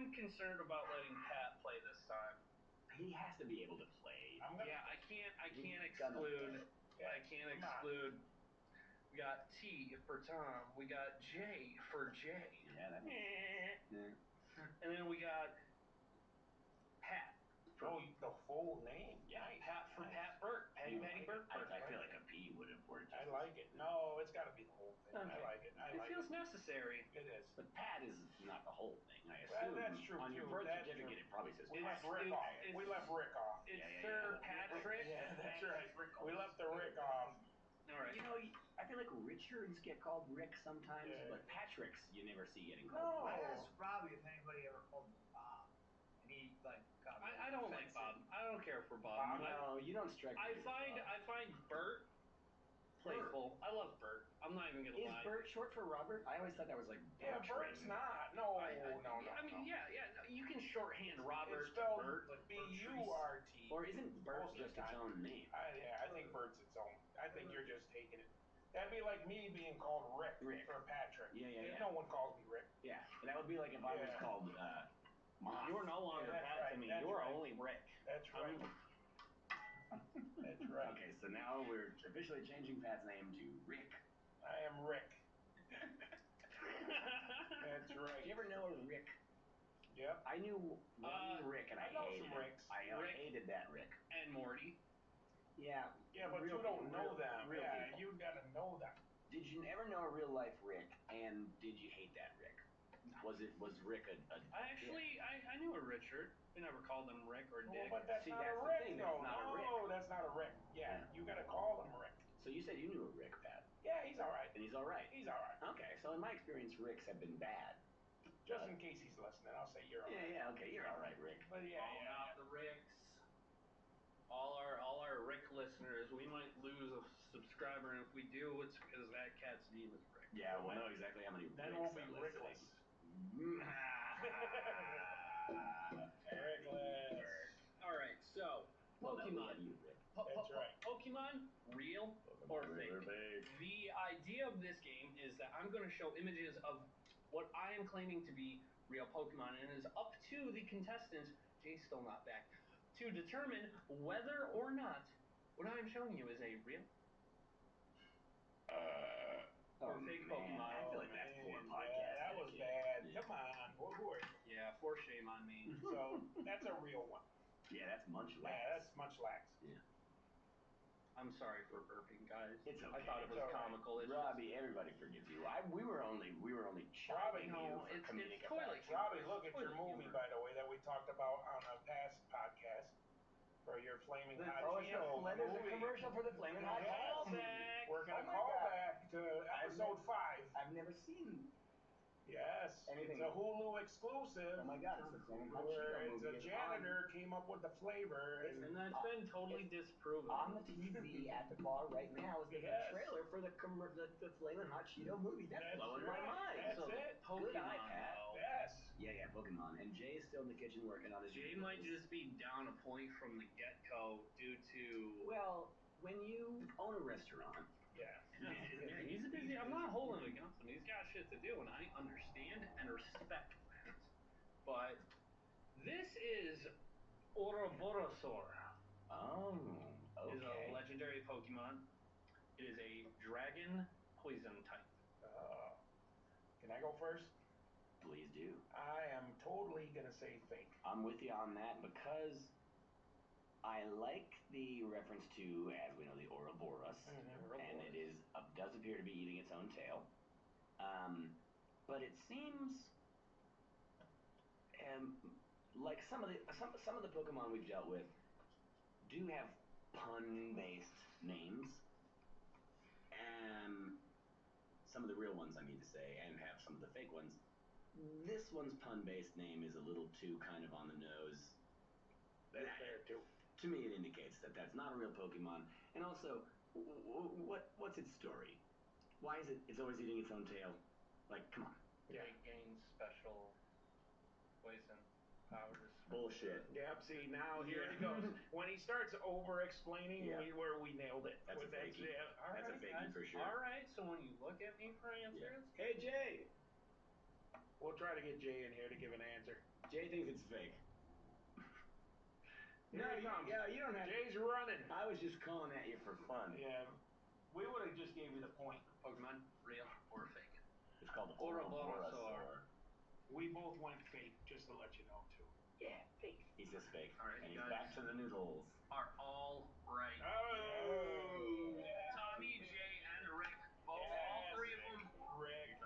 I'm concerned about letting Pat play this time. he has to be able to play. Yeah, I can't You've exclude. Yeah, I can't come on. exclude. We got T for Tom. We got J for Jay. Yeah, that yeah. And then we got Pat. Oh, the full name. Yeah. Nice. Pat for Nice. Pat Burt. Patty Burt. I feel like a P would have worked. I like it. No, it's got to be the whole thing. Okay. I like it. I It like feels it. necessary. It is. But Pat is not the whole thing, I Well, assume. that's true, On your too. birth That's certificate, true. it probably says We left Patrick. Rick off. it's- We left Rick off. It's Yeah. Sir Patrick. Yeah, that's right. We left the Rick off. All right. You know, I feel like Richards get called Rick sometimes, Yeah. but Patricks you never see getting called. No. I asked Robbie if anybody ever called him Bob, and he like got really I don't like offensive. Bob. I don't care for Bob. Bob? No, you don't strike I me as find Bob. Bert playful. I love Bert. I'm not even gonna Is lie. Bert short for Robert? I always thought that was like Yeah, Bertram. Bert's not. No, I no. mean, yeah. No, you can shorthand Robert It's spelled to Bert. B-U-R-T. Or isn't Bert Most of the just its time. own name? I think Bert's its own. I think you're just taking it. That'd be like me being called Rick, Rick. for Patrick. Yeah. No one calls me Rick. Yeah, that would be like if I was Yeah. called Moth. You're no longer that's Pat to right, me. that's You are right. only Rick. That's right. That's right. Okay, so now we're officially changing Pat's name to Rick. I am Rick. That's right. Did you ever know a Rick? Yep. I knew one Rick and I I know hated some him. Ricks. I Rick. hated that Rick. And Morty. Yeah. Yeah, but real you don't people, know real- them. real Yeah, people. you gotta know them. Did you ever know a real life Rick? And did you hate that Rick? Was Rick a I knew a Richard. We never called him Rick or Well, Dick. but that's See, not that's a the Rick, thing, though. that's not a Rick. No, that's not a Rick. Yeah, you gotta call him Rick. So you said you knew a Rick, Pat. Yeah, he's alright. And he's alright. He's alright. Okay, so in my experience, Ricks have been bad. Just in case he's listening, I'll say you're alright. Yeah, okay, you're alright, Rick. But yeah, Calling yeah. out the Ricks. All our Rick listeners, we might lose a subscriber, and if we do, it's because that cat's name is Rick. Yeah, we'll know exactly how many Then Ricks we'll be are listening. Rickless. All right, so Well, no, we Pokemon. have you, Rick. That's right. Pokemon, real or fake? Fake. The idea of this game is that I'm going to show images of what I am claiming to be real Pokemon, and it is up to the contestants, Jay's still not back, to determine whether or not what I am showing you is a real or fake man, Pokemon. I feel like that's poor Man, podcast. yeah, that was bad. Come on. Who are you? Yeah, for shame on me. So, that's a real one. Yeah, that's Munchlax. Yeah, that's much lax. I'm sorry for burping, guys. It's okay. I thought it was It's all right. comical. It's Robbie, everybody forgives you. We were only Robbie, chopping no, you for it's comedic toilet effect. humor. Robbie, look at your Toilet movie, humor. by the way, that we talked about on a past podcast for your Flaming Hot Oh, it's Cheeto there's a movie. commercial for the Flaming Hot Yes. Callback. We're gonna Oh my call God. back to episode 5. I've never seen. Yes, Anything. it's a Hulu exclusive. Oh my God, it's the Flaming Hot Where Cheeto it's movie. a It's janitor came up with the flavor. And that's been totally disproven. on the TV at the bar right now is the Yes. trailer for the Flaming Hot Cheeto movie. That's blowing my right. mind. That's So it. Pokemon, Good eye, Pat. though. Yes. Yeah, Pokemon. And Jay is still in the kitchen working on his Jay videos. might just be down a point from the get-go due to... Well, when you own a restaurant, Yeah. Yeah, he's busy. I'm not holding it against him. He's got shit to do, and I understand and respect that. But this is Ouroboros. oh, It is a okay. legendary Pokemon. It is a dragon poison type. Can I go first? Please do. I am totally gonna say fake. I'm with you on that because I like the reference to, as we know, the Ouroboros, and it does appear to be eating its own tail. But it seems like some of the Pokemon we've dealt with do have pun-based names. Some of the real ones, I mean to say, and have some of the fake ones. This one's pun-based name is a little too kind of on the nose. That's fair too. To me, it indicates that that's not a real Pokemon. And also, what's its story? Why is it? It's always eating its own tail. Like, come on. Yeah. It gains special poison powers. Bullshit. Yep. See, now here it goes. When he starts over-explaining, Yeah. we nailed it. That's a fakie. All That's a right. fakie for sure. All right, so when you look at me for answers, Hey, Jay. We'll try to get Jay in here to give an answer. Jay thinks it's fake. Here he comes. Yeah, you don't have. Jay's running. I was just calling at you for fun. Yeah. We would have just gave you the point. Pokemon, real or fake? It's called Ouroboros. We both went fake, just to let you know, too. Yeah, fake. He says fake. All right, and you he's guys back to the noodles. are all right. Oh! Tommy, Jay, and Rick, both, all three of them. Rick,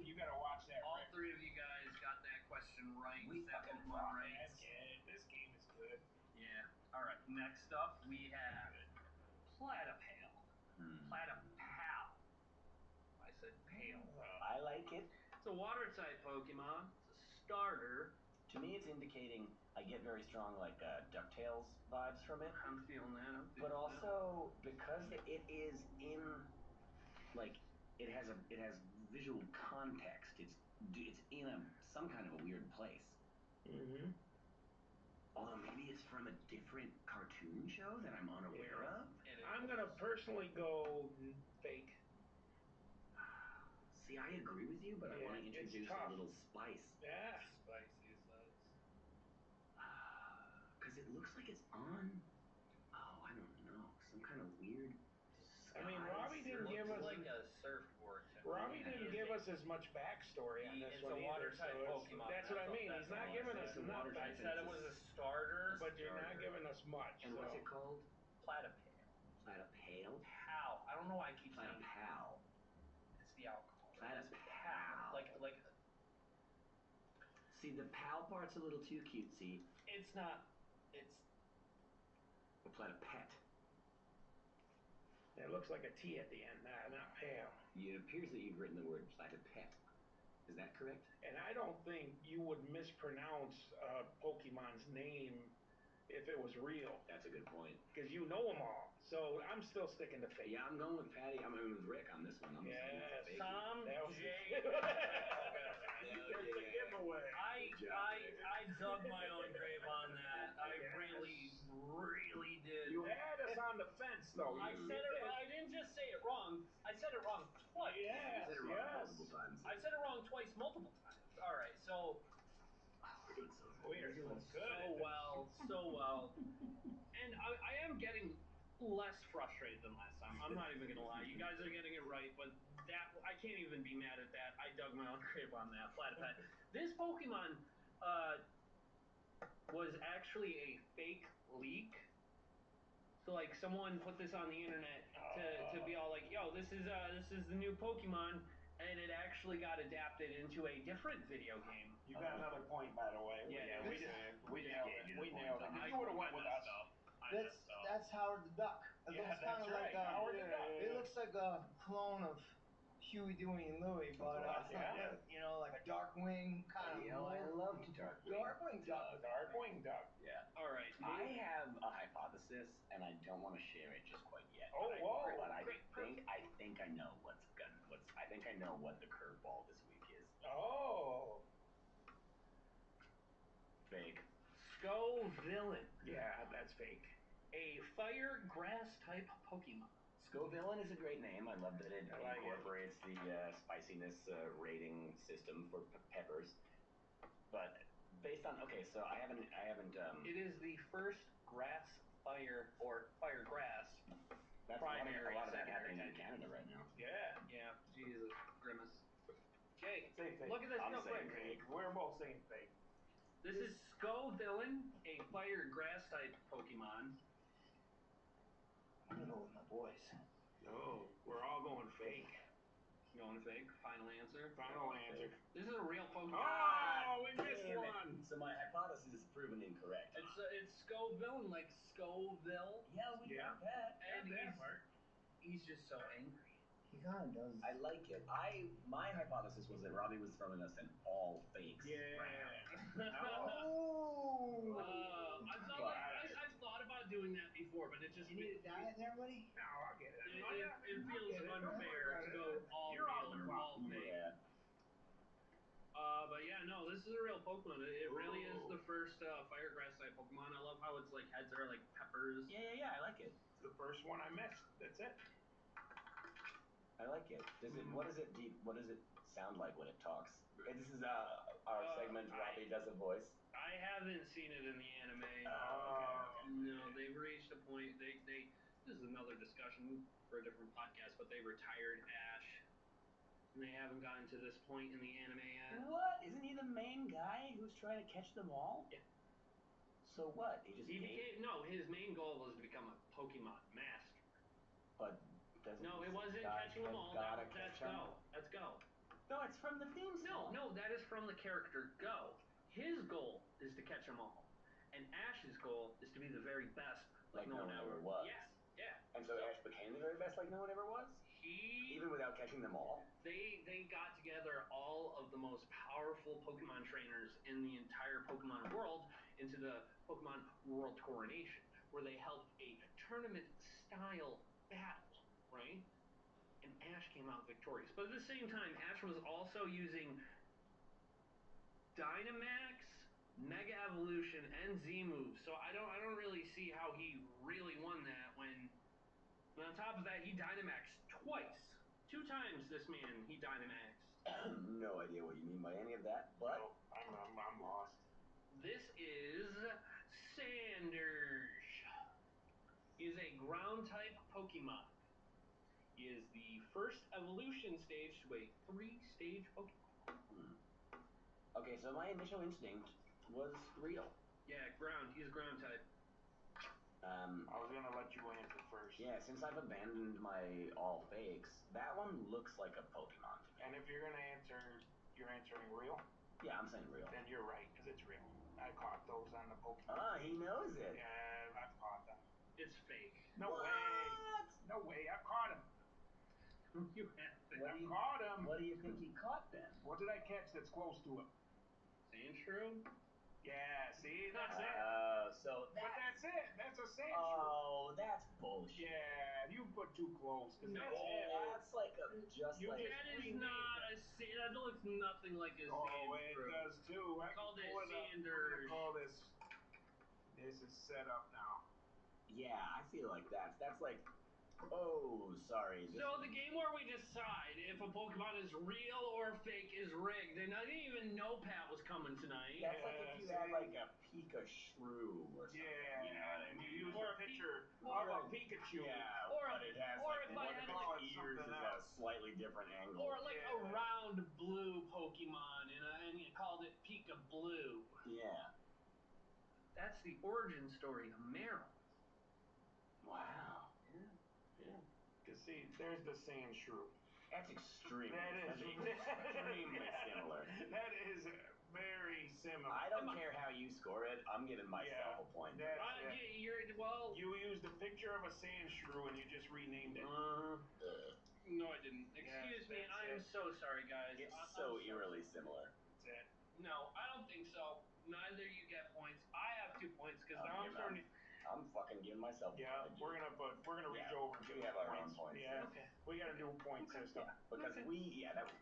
you gotta watch that, All Rick. three of you guys got that question right. We Second fucking one rock, right. That's good. This game is good. Yeah. All right. Next up, we have Platypale. Platypal. I said pale. I like it. It's a water type Pokemon. It's a starter. To me, it's indicating I get very strong like DuckTales vibes from it. I'm feeling that. But also because it is in like it has visual context. It's in some kind of a weird place. Mm-hmm. Although maybe it's from a different cartoon show that I'm unaware of. I'm gonna personally go fake. See, I agree with you, but I want to it's introduce a tough. little spice. Yeah. Spicy says. Because it looks like it's on. Oh, I don't know. Some kind of weird. I mean, Robbie didn't Looks give us like a surfboard. To me. Robbie didn't give us as much backstory on this It's one a water either. type So Pokemon. that's what I mean. He's not giving us enough. I said it was a starter. But you're not giving us much. And what's it called? Platypale. Platypale? Pal. I don't know why I keep saying Platypal. it's the alcohol. Platypal. Like. See, the pal part's a little too cutesy. It's not. It's. A platypet. It looks like a T at the end, not pale. It appears that you've written the word platypet. Is that correct? And I don't think you would mispronounce Pokemon's name if it was real. That's a good point. Because you know them all. So I'm still sticking to fake. Yeah, I'm going with Patty. I'm going with Rick on this one. I'm Yes. Tom, That was Jay. That's the giveaway. I dug my own grave on that. I really did. You had us on the fence, though. I said it. I didn't just say it wrong. I said it wrong twice. Yes, You said it wrong multiple times. I said it wrong twice, multiple times. All right, so We're doing so good. We're doing good. so well. And I am getting less frustrated than last time. I'm not even gonna lie. You guys are getting it right, but that I can't even be mad at that. I dug my own grave on that. Platypet. This Pokemon was actually a fake leak. So like someone put this on the internet to be all like, yo, this is the new Pokemon, and it actually got adapted into a different video game. You got another point, by the way. Yeah, we nailed it. We nailed it. You would have went with us. That's Howard the Duck. It looks kind of like Howard the Duck. It looks like a clone of Huey, Dewey, and Louie, but you know, like a Darkwing kind of. I loved Darkwing Duck. Darkwing Duck. Yeah. All right. I have a hypothesis, and I don't want to share it just quite yet. Oh, whoa! But I think I know I think I know what the curveball this week is. Oh. Fake. Scovillain. Yeah, that's fake. A fire grass type Pokemon. Scovillain is a great name. I love that it I like it. incorporates the spiciness rating system for peppers. But based on so I haven't. It is the first grass fire or fire grass. That's primary, a lot of that secondary happening in type. Canada right now. Yeah. Jesus, grimace. Jay, Say fake. look at this I'm real saying quick. Fake. We're both saying fake. This is Scovillain, a fire grass type Pokemon. I'm gonna go with my boys. No, we're all going fake. Going fake. Final answer. Final answer. This is a real Pokemon. Oh, we missed Damn it. one. So my hypothesis is proven incorrect. It's Scovillain, like Scoville, Yeah, we got that. and he's just so angry. He kind of does. I like it. My hypothesis was that Robbie was throwing us an all fakes round. Oh. I've thought about doing that before, but it just You need a diet there, buddy? No, I'll get it. it feels unfair to go all You're real off the or clock. all fake. Yeah. But yeah, no, this is a real Pokemon. It really is the first fire grass type Pokemon. I love how its like heads are like peppers. Yeah, I like it. It's the first one I missed. That's it. I like it. What does it sound like when it talks? This is our segment. Robbie does a voice. I haven't seen it in the anime. Okay. No, they've reached a point. This is another discussion for a different podcast, but they retired Ash, and they haven't gotten to this point in the anime yet. What? Isn't he the main guy who's trying to catch them all? Yeah. So what? He just his main goal was to become a Pokemon master. But doesn't No, it this wasn't guy catching them all. gotta That's catch 'em? Go. That's Go. No, it's from the theme song. No, that is from the character Go. His goal is to catch them all, and Ash's goal is to be the very best, like no one ever was. Yes, yeah. And so Ash became the very best, like no one ever was. Even without catching them all. They got together all of the most powerful Pokemon trainers in the entire Pokemon world into the Pokemon World Coronation, where they held a tournament-style battle, right? And Ash came out victorious. But at the same time, Ash was also using Dynamax, Mega Evolution, and Z moves. So I don't really see how he really won that when on top of that he Dynamaxed twice. 2 times this man he Dynamaxed. No idea what you mean by any of that, but I'm lost. This is Sanders. He is a ground type Pokemon. He is the first evolution stage to a 3-stage Pokemon. Okay, so my initial instinct was real. Yeah, ground. He's ground type. I was gonna let you answer first. Yeah, since I've abandoned my all fakes, that one looks like a Pokemon to me. And if you're gonna answer, you're answering real? Yeah, I'm saying real. Then you're right, because it's real. I caught those on the Pokemon. Ah, he knows it. Yeah, I've caught them. It's fake. No What? way. No way, I've caught him. You have to. I've caught him. What do you think he caught then? What did I catch that's close to him? Sandshrew? Yeah, see, that's it. But that's it. That's a Sandshrew. Oh, that's bullshit. Yeah, you put too close, because No. that's it. That's like a just You like. just- That is not a that looks nothing like a Oh, Sandshrew. it does too. I Called can it pull up. I'm Sanders. gonna call this. This is set up now. Yeah, I feel like that's like. Oh, sorry. So the game where we decide if a Pokemon is real or fake is rigged, and I didn't even know Pat was coming tonight. That's like if you Yeah, had see? like a Pikachu or something. Yeah, You know what I and mean? you use Or a a picture or of a a- Pikachu. Yeah, Or but it has or like if I one had of like its ears is something at a else. slightly different angle. or like a Yeah. round blue Pokemon, and you called it Pika Blue. Yeah. That's the origin story of Meryl. Wow. Cause see, there's the Sandshrew. That's extreme. That is That's extremely similar. That is very similar. I don't care how you score it. I'm giving myself a point. That's Right? it. You're well. You used a picture of a Sandshrew and you just renamed it. No, I didn't. Excuse me. that's I'm it. so sorry, guys. It's I'm so sorry. eerily similar. That's it. No, I don't think so. Neither you get points. I have 2 points because now I'm starting. I'm fucking giving myself a Yeah, point. we're gonna reach Yeah, over and we give have our own points. points. Yeah, Okay. we got a new point system. Yeah, because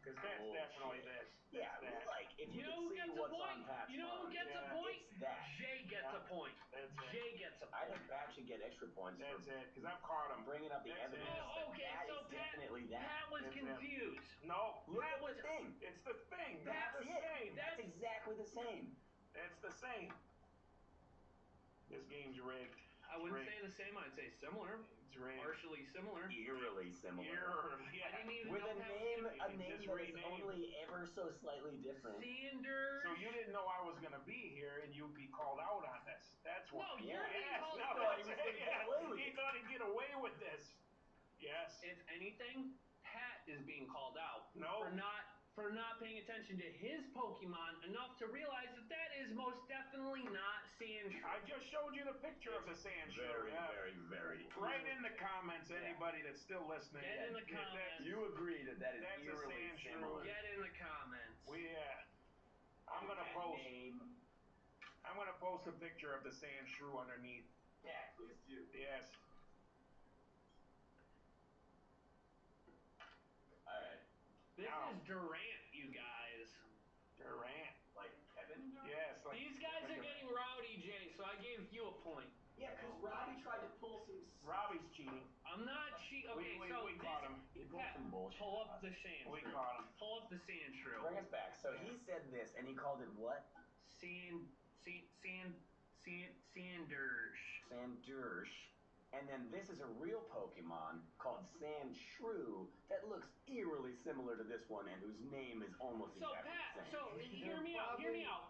Because that's definitely this. Yeah, That's that. like if you You know could who see gets a what's point? on Pat's You know who phone, gets a Yeah. point? it's that. Jay gets a point. That's it. Jay gets a I point. think Pat should get extra points That's for it. Because I've caught him. bringing up the That's evidence. it. Oh, okay. That So is definitely that. Pat was That's it. confused. No, Look Pat at was- the thing. it's the thing. That's That's the it. same. That's exactly the same. That's the same. This game's rigged. I wouldn't Rigged. say the same. I'd say similar. It's rigged. Partially similar. Eerily similar. I didn't even With know a Pat name, was a gonna be. name Just that is rename. only ever so slightly different. Sanders. So you didn't know I was gonna be here and you'd be called out on this. That's why. No, you're being Yes, called no, out. thought he that's was it, gonna get yes. away with He it. thought he'd get away with this. Yes. If anything, Pat is being called out No. for not paying attention to his Pokemon enough to realize that that is most definitely not Sandshrew. I just showed you the picture of the Sandshrew. Very, Yeah. very. Write in the comments, anybody that's still listening. Get in the If that- comments. You agree that that is That's a eerily Sandshrew. similar. Get in the comments. I'm gonna That post. name. I'm gonna post a picture of the Sandshrew underneath. Yeah, please do. Yes. All right. This Now. is Durant, you guys. Durant. Like Kevin? Yes. Like These guys are Durant. getting rowdy, Jay, so I gave you a point. Yeah, because Robbie tried to pull some. Robbie's cheating. I'm not Okay, we so caught this. him. He pulled Pat, some bullshit. pull up on the us. Sandshrew. We caught him. Pull up the Sandshrew. Bring us back. So he said this, and he called it what? Sandurge. Sandurge. And then this is a real Pokemon called Sandshrew that looks eerily similar to this one and whose name is almost So exactly Pat, the same. so hear me out.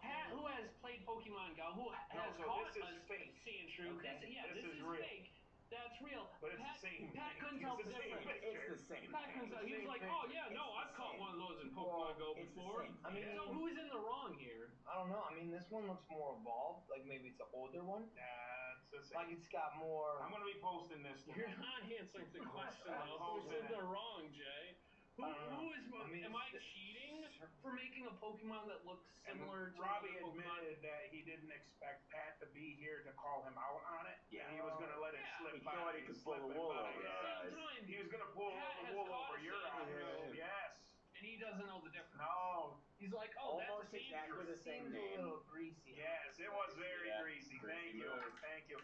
Pat, who has played Pokemon Go, who has so caught this a is fake. Sandshrew. Okay. This is real. fake. That's real. But it's Pat, the same Pat thing. couldn't It's tell the the same difference. picture. It's the same Pat couldn't tell. He was like, oh yeah, no, I've caught one of those in Pokemon Go it's the before. same. I mean, So who's in the wrong here? I don't know. I mean, this one looks more evolved. Like maybe it's an older one. Nah, it's the Like same. it's got more. I'm gonna be posting this You're tonight. not answering the question I'm though. Who's posting in it. the wrong, Jay? Who is? I mean, am I cheating for making a Pokemon that looks And similar to Robbie other Pokemon? admitted that he didn't expect Pat to be here to call him out on it. Yeah. And he was gonna let it Yeah. slip He by. thought he could pull the wool over At our the eyes. same time, He was gonna pull Pat the has wool caught over a your eyes. Sandshrew. Yes. and he doesn't know the difference. No. He's like, oh, Almost that's a exactly Sandshrew. the same Seems a name. little greasy. Yes, it was very Yeah, greasy. greasy Thank you. move. Thank you.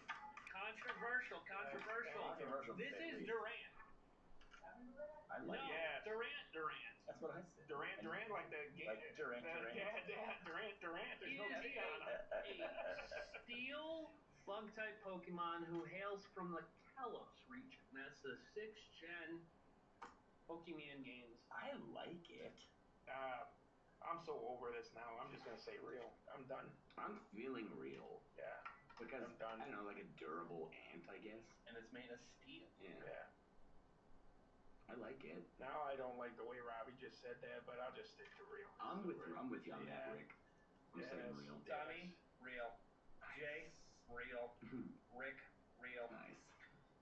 Controversial. Controversial. This is Durant. I like No, it. Yes. Durant. That's what I said. Durant, like the Like Durant. Durant. There's He no is T on him. a steel bug-type Pokemon who hails from the Kalos region. That's the 6th gen Pokemon games. I like it. I'm so over this now. I'm just gonna say real. I'm done. I'm feeling real. Yeah. Because, I'm done. I don't know, like a durable ant, I guess. And it's made of steel. Yeah. Yeah. I like it. Now I don't like the way Robbie just said that, but I'll just stick to real. I'm with you on that, Yeah. Rick. I'm saying real. Tommy, real. Jay, real. Rick, real. Nice.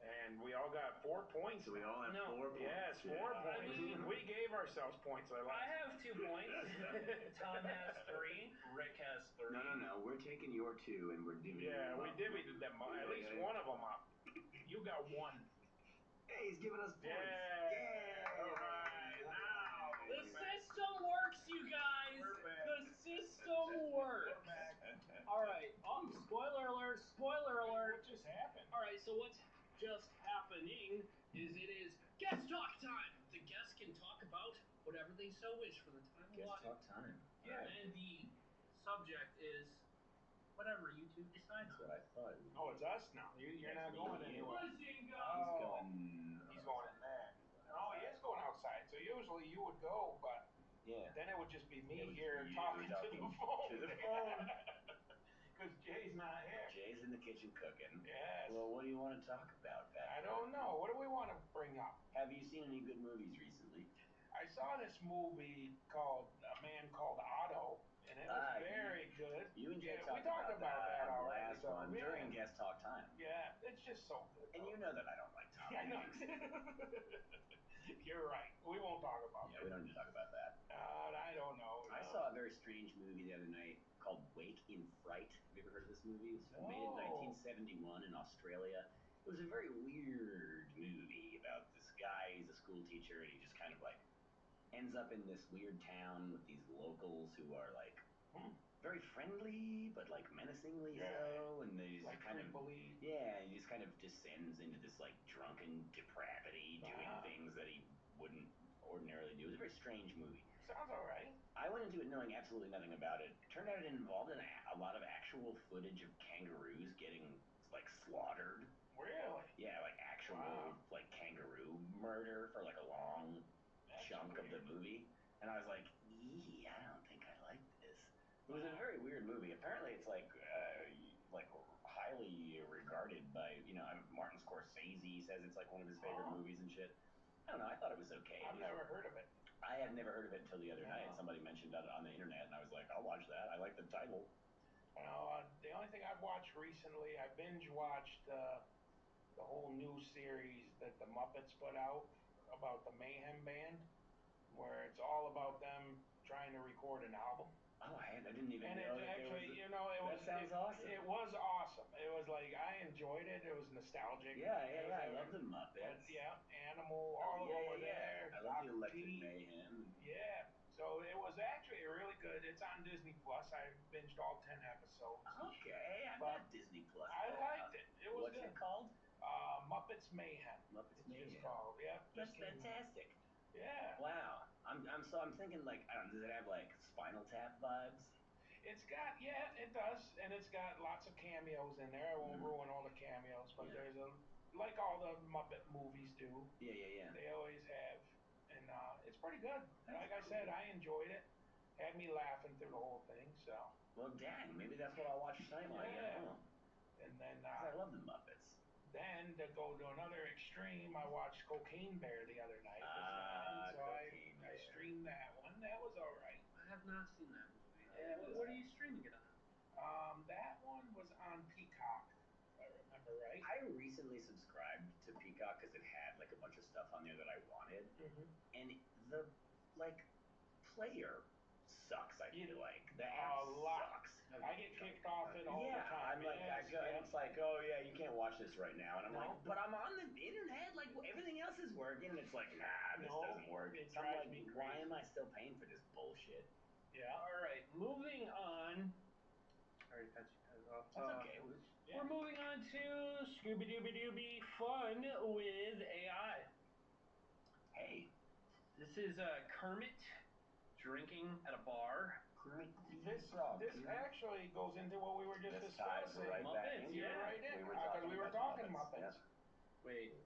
And we all got 4 points. So we all have No. 4 points. Yes, 4 Yeah. points. I mean- We gave ourselves points. I have 2 points. Tom has 3. Rick has 3. No. We're taking your 2 and we're divvying Yeah, them we up. divvied them up. At least one of them up. You got 1. Hey, he's giving us points. Yeah. All right. Now. The system works, you guys. We're back. The system works. We're back. All right. Oh, spoiler alert! Spoiler alert! What just happened? All right. So what's just happening is it is guest talk time. The guests can talk about whatever they so wish for the time Guess allotted. talk time. Yeah. And the subject is whatever you two decide That's on. what I thought. Oh, it's us now. You're not going anywhere. Bazinga! Oh. He's going in there. No, he is going outside. So usually you would go, but Yeah. then it would just be me It would here be you talking to talking the phone. to the phone. Because Jay's not here. Jay's in the kitchen cooking. Yes. Well, what do you want to talk about, Pat? I don't know. What do we want to bring up? Have you seen any good movies recently? I saw this movie called A Man Called Otto, and it was very good. You and Jay Yeah, we talked talked about that on the already, last so, one yeah. during guest talk time. Yeah, it's just so good. And you know that I don't like Tom I know. Hanks. You're right. We won't talk about Yeah, it. we don't need to talk about that. I don't know. I saw a very strange movie the other night called Wake in Fright. Have you ever heard of this movie? It was made in No. 1971 in Australia. It was a very weird movie about this guy. He's a school teacher, and he just kind of like ends up in this weird town with these locals who are like very friendly, but like menacingly so, and they just Like kind of creepily. yeah, he just kind of descends into this like drunken depravity, doing things that he wouldn't ordinarily do. It was a very strange movie. Sounds alright. I went into it knowing absolutely nothing about it. Turned out it involved a lot of actual footage of kangaroos getting like slaughtered. Really? Yeah, like actual like kangaroo murder for like a long chunk of the movie. And I was like, I don't think I like this. It was a very weird movie. Apparently, it's like highly regarded by Martin Scorsese says it's like one of his favorite movies and shit. I don't know. I thought it was okay. I've never heard of it. I had never heard of it until the other night. Somebody mentioned it on the internet, and I was like, I'll watch that. I like the title. The only thing I've watched recently, I binge watched the whole new series that the Muppets put out about the Mayhem Band, where it's all about them trying to record an album. Oh, I didn't even And know it that actually, there was it sounds awesome. It was awesome. It was like, I enjoyed it. It was nostalgic. Yeah, I love the Muppets. Yeah, Animal, all of them were there. I love the Dr. Electric Pete. Mayhem. Yeah, so it was actually really good. It's on Disney Plus. I binged all 10 episodes. Okay, I've But got Disney Plus. I liked it. It was What's good. it called? Muppets Mayhem. Muppets It's Mayhem. just called. Yeah. That's just came out. fantastic. Yeah. Wow. I'm thinking like, I don't know, does it have like Spinal Tap vibes? It's got, yeah, it does, and it's got lots of cameos in there. I won't ruin all the cameos, but there's like all the Muppet movies do. Yeah. They always have, and it's pretty good. Like I said, I enjoyed it. Had me laughing through the whole thing. So. Well, dang, maybe that's what I'll watch tonight when I get home. And then. 'Cause I love the Muppets. Then to go to another extreme, I watched Cocaine Bear the other night. So I streamed that one. That was all right. I have not seen that movie. Yeah, what are you streaming it on? That one was on Peacock, if I remember right. I recently subscribed to Peacock because it had like a bunch of stuff on there that I wanted, and the player sucks. I feel like the app sucks. I get kicked off it all the time. I'm like, it's like, oh yeah, you can't watch this right now, and I'm like, but I'm on the internet, like everything else is working, and it's like, nah, this doesn't work. It so I'm drives like, me why crazy. am I still paying for this bullshit? Yeah. All right, moving on. Sorry to cut you guys off. That's okay. We're moving on to Scooby Dooby Dooby Fun with AI. Hey. This is Kermit drinking at a bar. This actually goes into what we were just discussing. Right Muppets, Right in, because we were talking Muppets. Wait.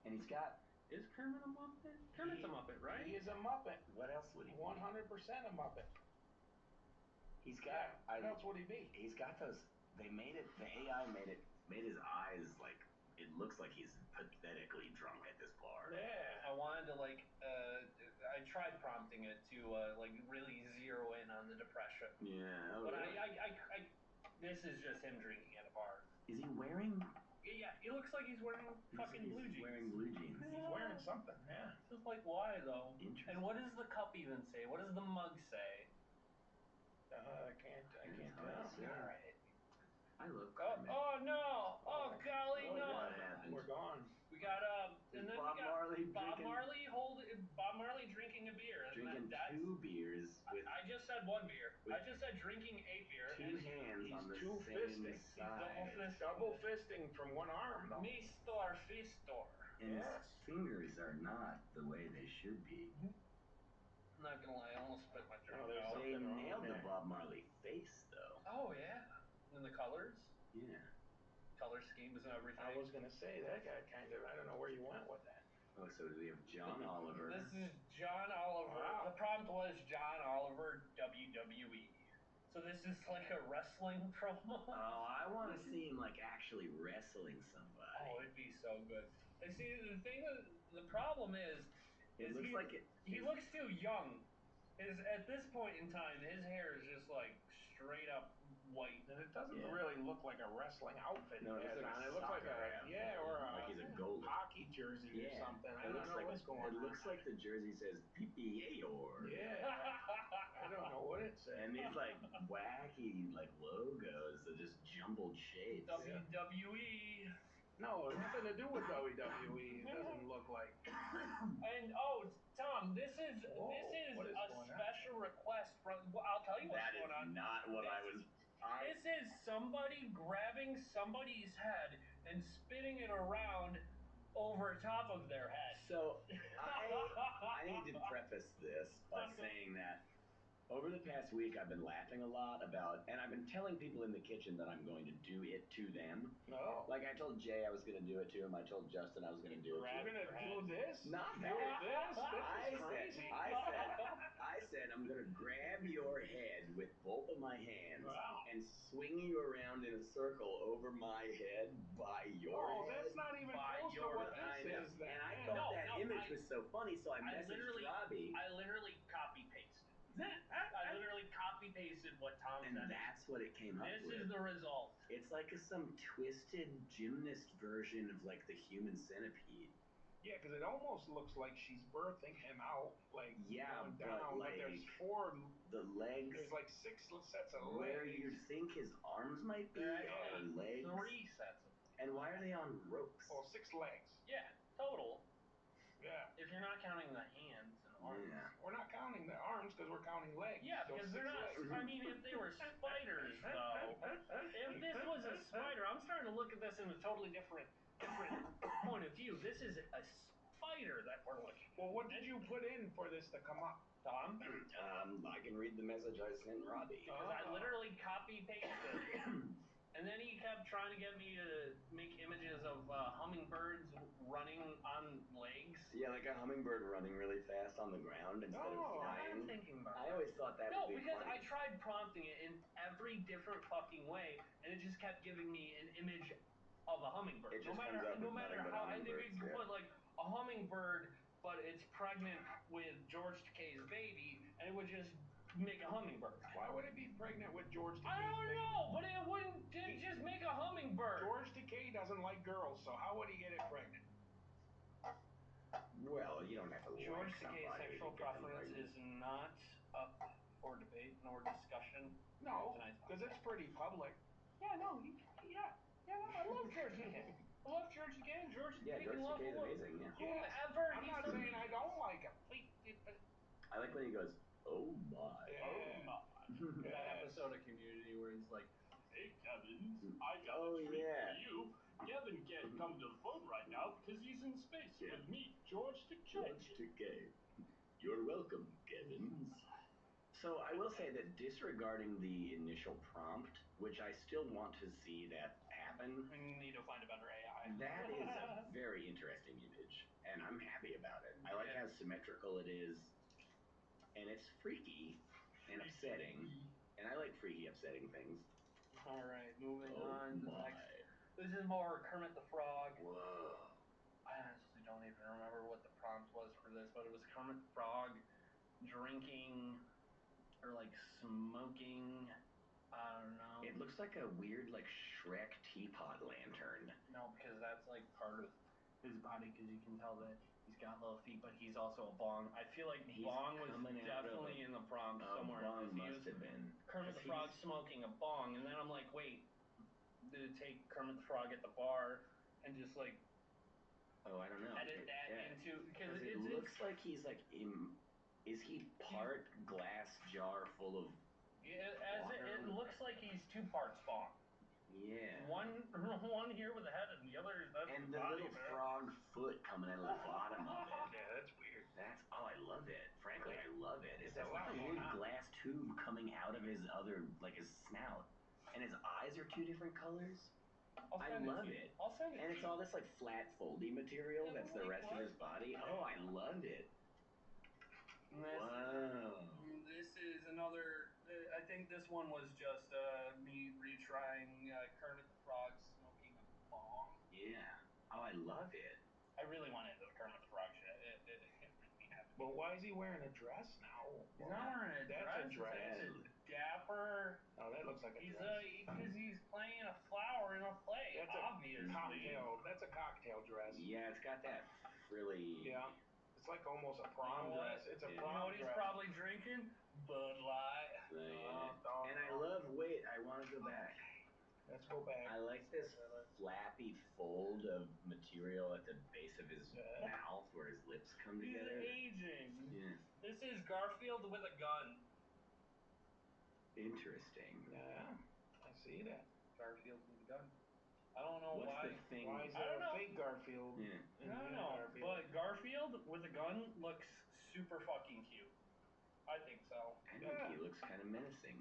And he's got. Is Kermit a Muppet? Kermit's a Muppet, right? He is a Muppet. What else would he be? 100% a Muppet. He's got. What else would he be? He's got those. They made it. The AI made his eyes like. It looks like he's pathetically drunk at this bar. Yeah. I wanted to I tried prompting it to really zero in on the depression. Yeah. But I this is just him drinking at a bar. Is he wearing? Yeah, he looks like he's wearing fucking blue jeans. Wearing blue jeans. He's wearing something. Yeah. Just like why though? Interesting. And what does the cup even say? What does the mug say? I can't tell. All right. I love Kermit. Oh no! Oh golly, no! What happened? We're gone. We got and then Bob we got Marley Bob Marley drinking a beer. Drinking 2 beers with. I just said 1 beer. I just said drinking a beer. 2 hands on the two same fisting. side. Double fisting from one arm, though. Mr. Fistor. And his fingers are not the way they should be. I'm not gonna lie, I almost spit my drink out. They nailed the Bob Marley face, though. Oh yeah. And the colors. Yeah. Color schemes and everything. I was gonna say that got kind of. I don't know where you went with that. Oh, so we have John Oliver. This is John Oliver. Wow. The prompt was John Oliver WWE. So this is like a wrestling promo. Oh, I want to see him actually wrestling somebody. Oh, it'd be so good. And see, the problem is It looks like it. He looks too young. At this point in time, his hair is just straight up white. And it doesn't really look like a wrestling outfit. No, he has on. It looks like or a he's a goalie. hockey jersey or something. I don't know what's going on. It looks like the jersey says PPA or. Yeah. I don't know what it says. And these wacky logos that just jumbled shapes. WWE. No, nothing to do with WWE. It doesn't look like. And Tom, this is a special request from. Well, I'll tell you what's going on. That is not what I was. This is somebody grabbing somebody's head and spinning it around over top of their head. So I need to preface this by saying that over the past week I've been laughing a lot about, and I've been telling people in the kitchen that I'm going to do it to them. No. Like I told Jay I was going to do it to him. I told Justin I was going to do it to him. You're going to do this? Not do that. This is crazy. I said I'm going to grab your head with both of my hands and swing you around in a circle over my head by your head. That's not even close to what this is. And I thought that image was so funny, so I messaged Robbie. I literally copy-pasted. I literally copy-pasted what Tom said. And that's what it came up with. This is the result. It's like some twisted gymnast version of the human centipede. Yeah, because it almost looks like she's birthing him out, going down. But there's 4. The legs. There's 6 sets of legs. Where you'd think his arms might be are legs. 3 sets of them. And why are they on ropes? Well, 6 legs. Yeah, total. Yeah. If you're not counting the hands and arms. Yeah. We're not counting the arms because we're counting legs. Yeah, because they're not. I mean, if they were spiders, though. If this was a spider, I'm starting to look at this in a totally different point of view. This is a spider. spider that we're looking at. Well, what did you put in for this to come up, Tom? I can read the message I sent Robbie. Because I literally copy-pasted. And then he kept trying to get me to make images of hummingbirds running on legs. Yeah, like a hummingbird running really fast on the ground instead of flying. I'm thinking about I always thought that would be because funny. I tried prompting it in every different fucking way, and it just kept giving me an image of a hummingbird. It just comes up with nothing but how I think hummingbirds, you could yeah. put like a hummingbird, but it's pregnant with George Takei's baby, and it would just make a hummingbird. Why would it be pregnant with George Takei's I don't baby? know, but it wouldn't just make a hummingbird. George Takei doesn't like girls, so how would he get it pregnant? Well, you don't have to George like Takei's somebody sexual to get them preference pregnant. is not up for debate nor discussion. No, tonight's because it's pretty public. Yeah, no, I love George Takei. I love George Takei, and George Takei George can love Takei's amazing, yeah. whoever I'm he's not saying I don't like him. I like when he goes, oh my. Yeah. Oh my. That episode of Community where he's like, hey Kevin, I got Oh, a treat yeah. for you. Kevin can't come to the phone right now because he's in space Yeah. with me, George Takei. George Takei. You're welcome, Kevin. So I will say that disregarding the initial prompt, which I still want to see that happen, We need to find a better AI. that is a very interesting image, and I'm happy about it. I like how symmetrical it is, and it's freaky and upsetting, and I like freaky, upsetting things. Alright, moving Oh on. my. This is more Kermit the Frog. Whoa. I honestly don't even remember what the prompt was for this, but it was Kermit the Frog drinking or like smoking. I don't know. It looks like a weird, like, Shrek teapot lantern. No, because that's like part of his body, because you can tell that he's got little feet, but he's also a bong. I feel like He's bong was coming out of definitely in the prompt somewhere. Bong because he must was have been. Kermit the 'Cause Frog he's- smoking a bong, and then I'm like, wait, did it take Kermit the Frog at the bar and just like Oh, I don't know. edit that into, because it looks like he's like is he part glass jar full of it looks like he's two parts bong. yeah. One here with a head, and the other that's And the the body. little frog foot coming out of the bottom of it. Yeah, that's weird. I love it. Frankly, I love it. It's It's a like lot a going big on. glass tube coming out of his other, like his snout. And his eyes are two different colors. I love it. I'll send it. And it's all this like flat foldy material Yeah, that's the like rest of what? his body. Oh, I love it. Wow. This is another. I think this one was just me retrying Kermit the Frog smoking a bong. Yeah. Oh, I love it. I really wanted the Kermit the Frog shit. It really had to be. But why is he wearing a dress now? He's not wearing a That's dress. a dress. It's a dapper. Oh, that looks like a He's dress. because he's playing a flower in a play. That's a obviously. cocktail. That's a cocktail dress. Yeah, it's got that frilly. Yeah. It's like almost a prom You know what? dress. It's a Yeah. You know prom what he's dress. probably drinking? Bud Light. And I love. Wait, I want to go back. Let's go back. I like this flappy fold of material at the base of his mouth where his lips come He's together. aging. Yeah. This is Garfield with a gun. Interesting. Yeah, I see that. Garfield with a gun. I don't know What's why. the thing? Why is I there don't know. a fake Garfield? Yeah. in I don't the know, Garfield? but Garfield with a gun looks super fucking cute. I think so. I think he looks kind of menacing.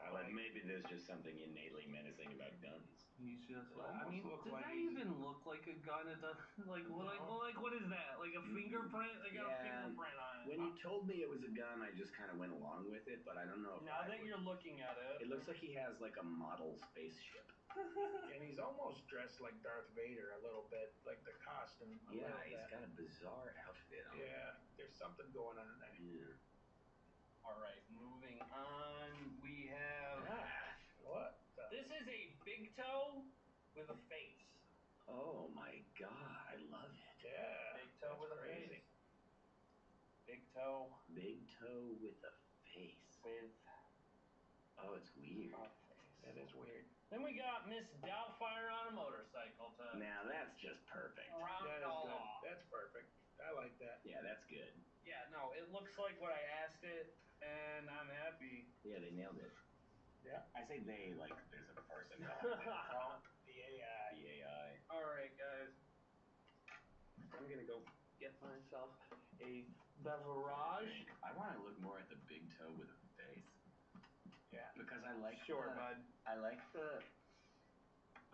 But maybe there's just something innately menacing about guns. He's just. It I mean, almost looks does like that he's- even look like a gun? It does. Like what is that? Like a fingerprint? They got a Yeah. fingerprint on it. When you told me it was a gun, I just kind of went along with it, but I don't know if Now I that would. you're looking at it, It looks like he has like a model spaceship. And he's almost dressed like Darth Vader a little bit, like the costume. a Yeah, little he's bit. got a bizarre outfit on. Yeah, there's something going on there. Yeah. all right, moving on. We have. What? This is a big toe with a face. Oh my god, I love it. Yeah. Big toe that's with a crazy. face. Big toe Big toe with a face. with Oh, it's weird. a face. That is weird. Then we got Miss Doubtfire on a motorcycle to Now that's just perfect. round That it is all good. off. That's perfect. I like that. Yeah, that's good. Yeah, no, it looks like what I asked it, and I'm happy. Yeah, they nailed it. Yeah. I say they like there's a person behind it. Oh, the AI. The AI. All right, guys. I'm gonna go myself a beverage. I want to look more at the big toe with a face. Yeah. Because I like Sure, bud. I like the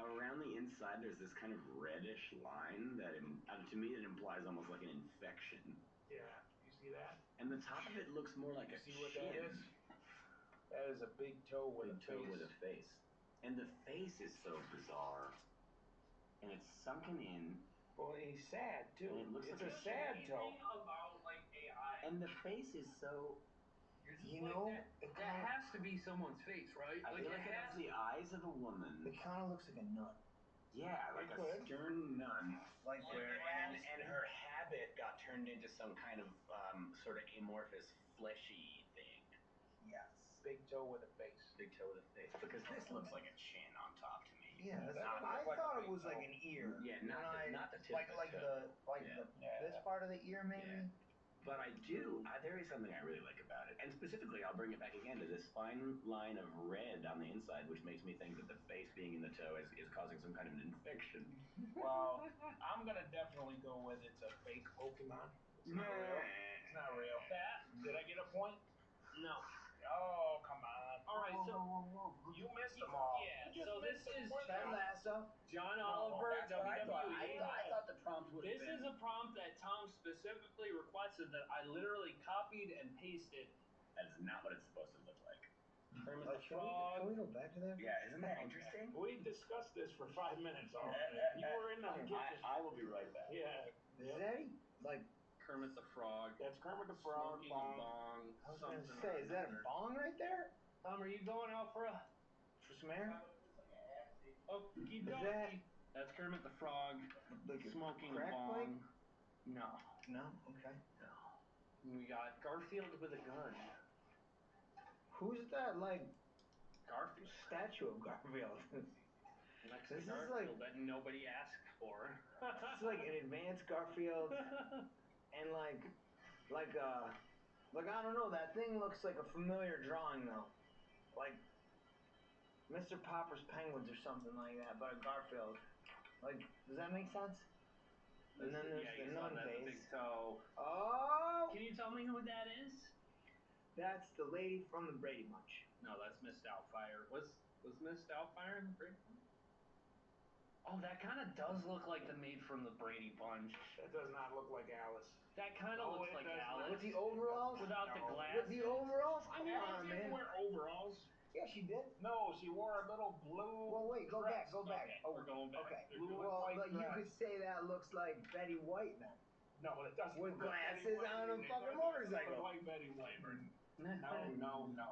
around the inside. There's this kind of reddish line that, to me, it implies almost like an infection. Yeah. You see that? And the top of it looks more like You a see what chin. that is? That is a big toe with Big a toe face. with a face. And the face is so bizarre. And it's sunken in. Well, he's sad too. And it looks it's like a sad toe. About like AI. And the face is so. You know, that has to be someone's face, right? I feel like it has the eyes of a woman. it kind of looks like a nut. Yeah, like It a could. stern nun. Like And her habit got turned into some kind of sort of amorphous, fleshy thing. Yes. Big toe with a face. Big toe with a face. Because this looks like a chin on top to me. Yeah, That I looks like thought a it was big like toe. an ear. Yeah, When not the tip like of like the toe. this part of the ear maybe. Yeah. But I do. There is something I really like about it. And specifically, I'll bring it back again to this fine line of red on the inside, which makes me think that the face being in the toe is causing some kind of an infection. Well, I'm gonna definitely go with it's a fake Pokemon. It's not real. It's not real. That? Did I get a point? No. Oh, come on. All right, so Whoa. You missed them all. yeah, You just so this missed them is one Ted time. Lasso. John No, Oliver, that's what I thought. WWE. I thought the prompt would have This been. is a prompt that Tom specifically requested that I literally copied and pasted. That is not what it's supposed to look like. Kermit the Can Frog. we go back to that? Yeah, isn't that interesting? We discussed this for 5 minutes already. You were in the kitchen. I will be right back. Yeah. Is that like? Kermit the Frog. That's Kermit the Frog. Smoking a Bong. bong. I was gonna something say, or is that a another. bong right there? Tom, are you going out for some air? Okie Is dokie. That's Kermit the Frog. Like a Smoking a crack bong. pipe? No. No. Okay. We got Garfield with a gun. Who's that like Garfield. statue of Garfield? Next This to is Garfield that nobody asked for. It's like an advanced Garfield, and like I don't know. That thing looks like a familiar drawing though, like Mr. Popper's Penguins or something like that, but a Garfield. Like, does that make sense? And then there's yeah, the you saw nun that, the face. big toe. Oh, Can you tell me who that is? that's the lady from the Brady Bunch. No, that's Miss Doubtfire. Was Miss Doubtfire in the Brady Bunch? Oh, that kind of does look like the maid from the Brady Bunch. That does not look like Alice. That kind of No, looks it like does not. Alice. With the overalls? Without the No. glasses. With the overalls? Come Alice on, didn't man. wear overalls. Yeah, she did. No, she wore a little blue. Well, wait, go dress. back, go back. Okay, Oh, we're going back. okay. Blue and Well, white but you dress. could say that looks like Betty White then. No, it doesn't. With look like glasses Betty White. on a It fucking doesn't motorcycle. Look like Betty White. No.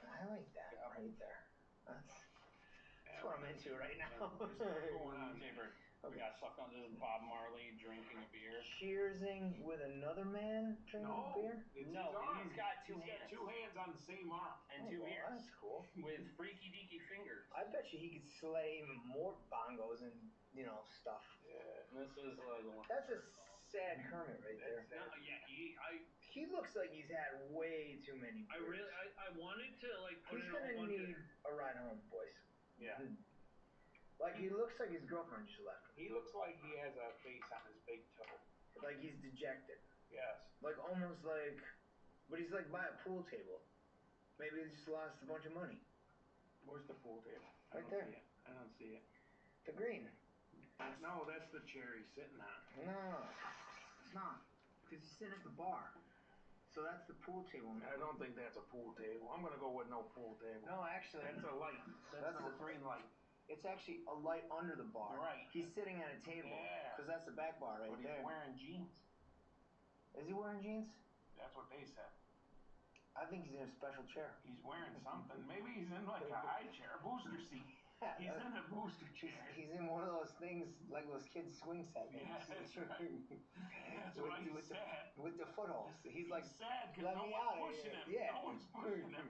I like that right there. That's what I'm into right now. What's going on, Jaybird. We Okay. got sucked on. This is Bob Marley drinking a beer. Cheersing with another man drinking No, beer? it's No, his arm. he's got two He's hands. got 2 hands on the same arm. And Oh, 2 well, ears. that's cool. With freaky deaky fingers. I bet you he could slay even more bongos and, stuff. Yeah. This is the one. That's a sad Kermit right there. No, yeah, He looks like he's had way too many I beers. really, I wanted to like put He's in a gonna whole bunch need a ride home, boys. Yeah. Like, he looks like his girlfriend just left him. He looks like he has a face on his big toe. Like he's dejected. Yes. Like, almost like... But he's like by a pool table. Maybe he just lost a bunch of money. Where's the pool table? Right there. I don't see it. The green. No, that's the chair he's sitting on. No, it's not. Because he's sitting at the bar. So that's the pool table. I don't think that's a pool table. I'm gonna go with no pool table. No, actually... That's a light. That's no a- green light. It's actually a light under the bar. Right. He's sitting at a table. Yeah. Because that's the back bar right But he's there. wearing jeans. Is he wearing jeans? That's what they said. I think he's in a special chair. He's wearing something. Maybe he's in like a high chair, a booster seat. He's in a booster chair. He's in one of those things, like those kids swing set things. Yeah, that's right. That's why he's sad. With the footholds. He's like, sad because let no me one's out of pushing here. him. Yeah. No one's pushing him.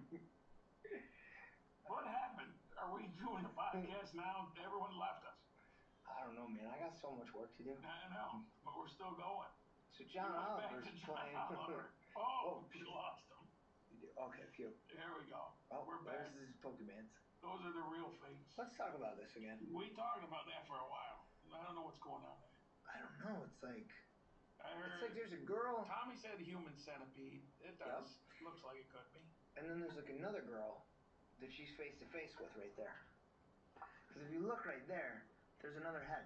What happened? Are we doing the podcast now? Everyone left us. I don't know, man. I got so much work to do. I know, but we're still going. So John We went back Oliver's to John playing. Oliver. Oh, we lost him. Okay, phew. There we go. Oh, We're back. This is Pokemans. Those are the real fates. Let's talk about this again. We talked about that for a while. I don't know what's going on there. I don't know. It's like I it's heard like there's a girl, Tommy said human centipede. It does. Looks like it could be. and then there's like another girl that she's face to face with right there. Because if you look right there, there's another head.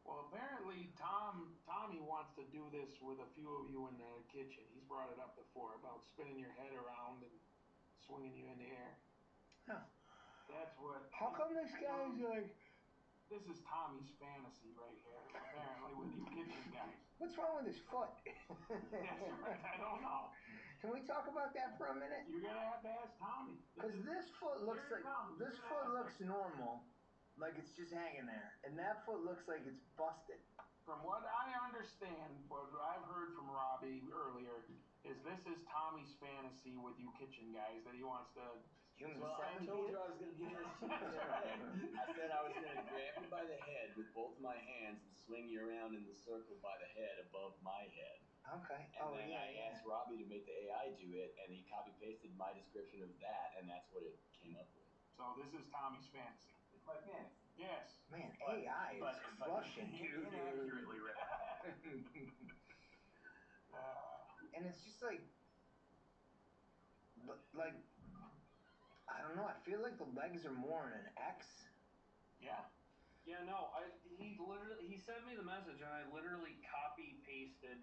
Well, apparently Tommy wants to do this with a few of you in the kitchen. He's brought it up before about spinning your head around and swinging you in the air. Huh. That's what. How come this guy's like? This is Tommy's fantasy right here. Apparently, with you kitchen guys. What's wrong with his foot? That's right. I don't know. Can we talk about that for a minute? You're gonna have to ask Tommy. Because this foot looks Here it like comes. this You're foot gonna looks normal, like it's just hanging there, and that foot looks like it's busted. From what I understand, what I've heard from Robbie earlier, is this is Tommy's fantasy with you kitchen guys that he wants to. Human Well, I centipede. told you I was going to do this to you the other day. I said I was going to grab you by the head with both my hands and swing you around in the circle by the head above my head. Okay. And then I asked Robbie to make the AI do it, and he copy-pasted my description of that, and that's what it came up with. So this is Tommy's fantasy. It's my fantasy. Yes. Man, AI is crushing, dude. Inaccurately written. And it's just like, I don't know. I feel like the legs are more in an X. Yeah. Yeah, no, he sent me the message and I literally copy pasted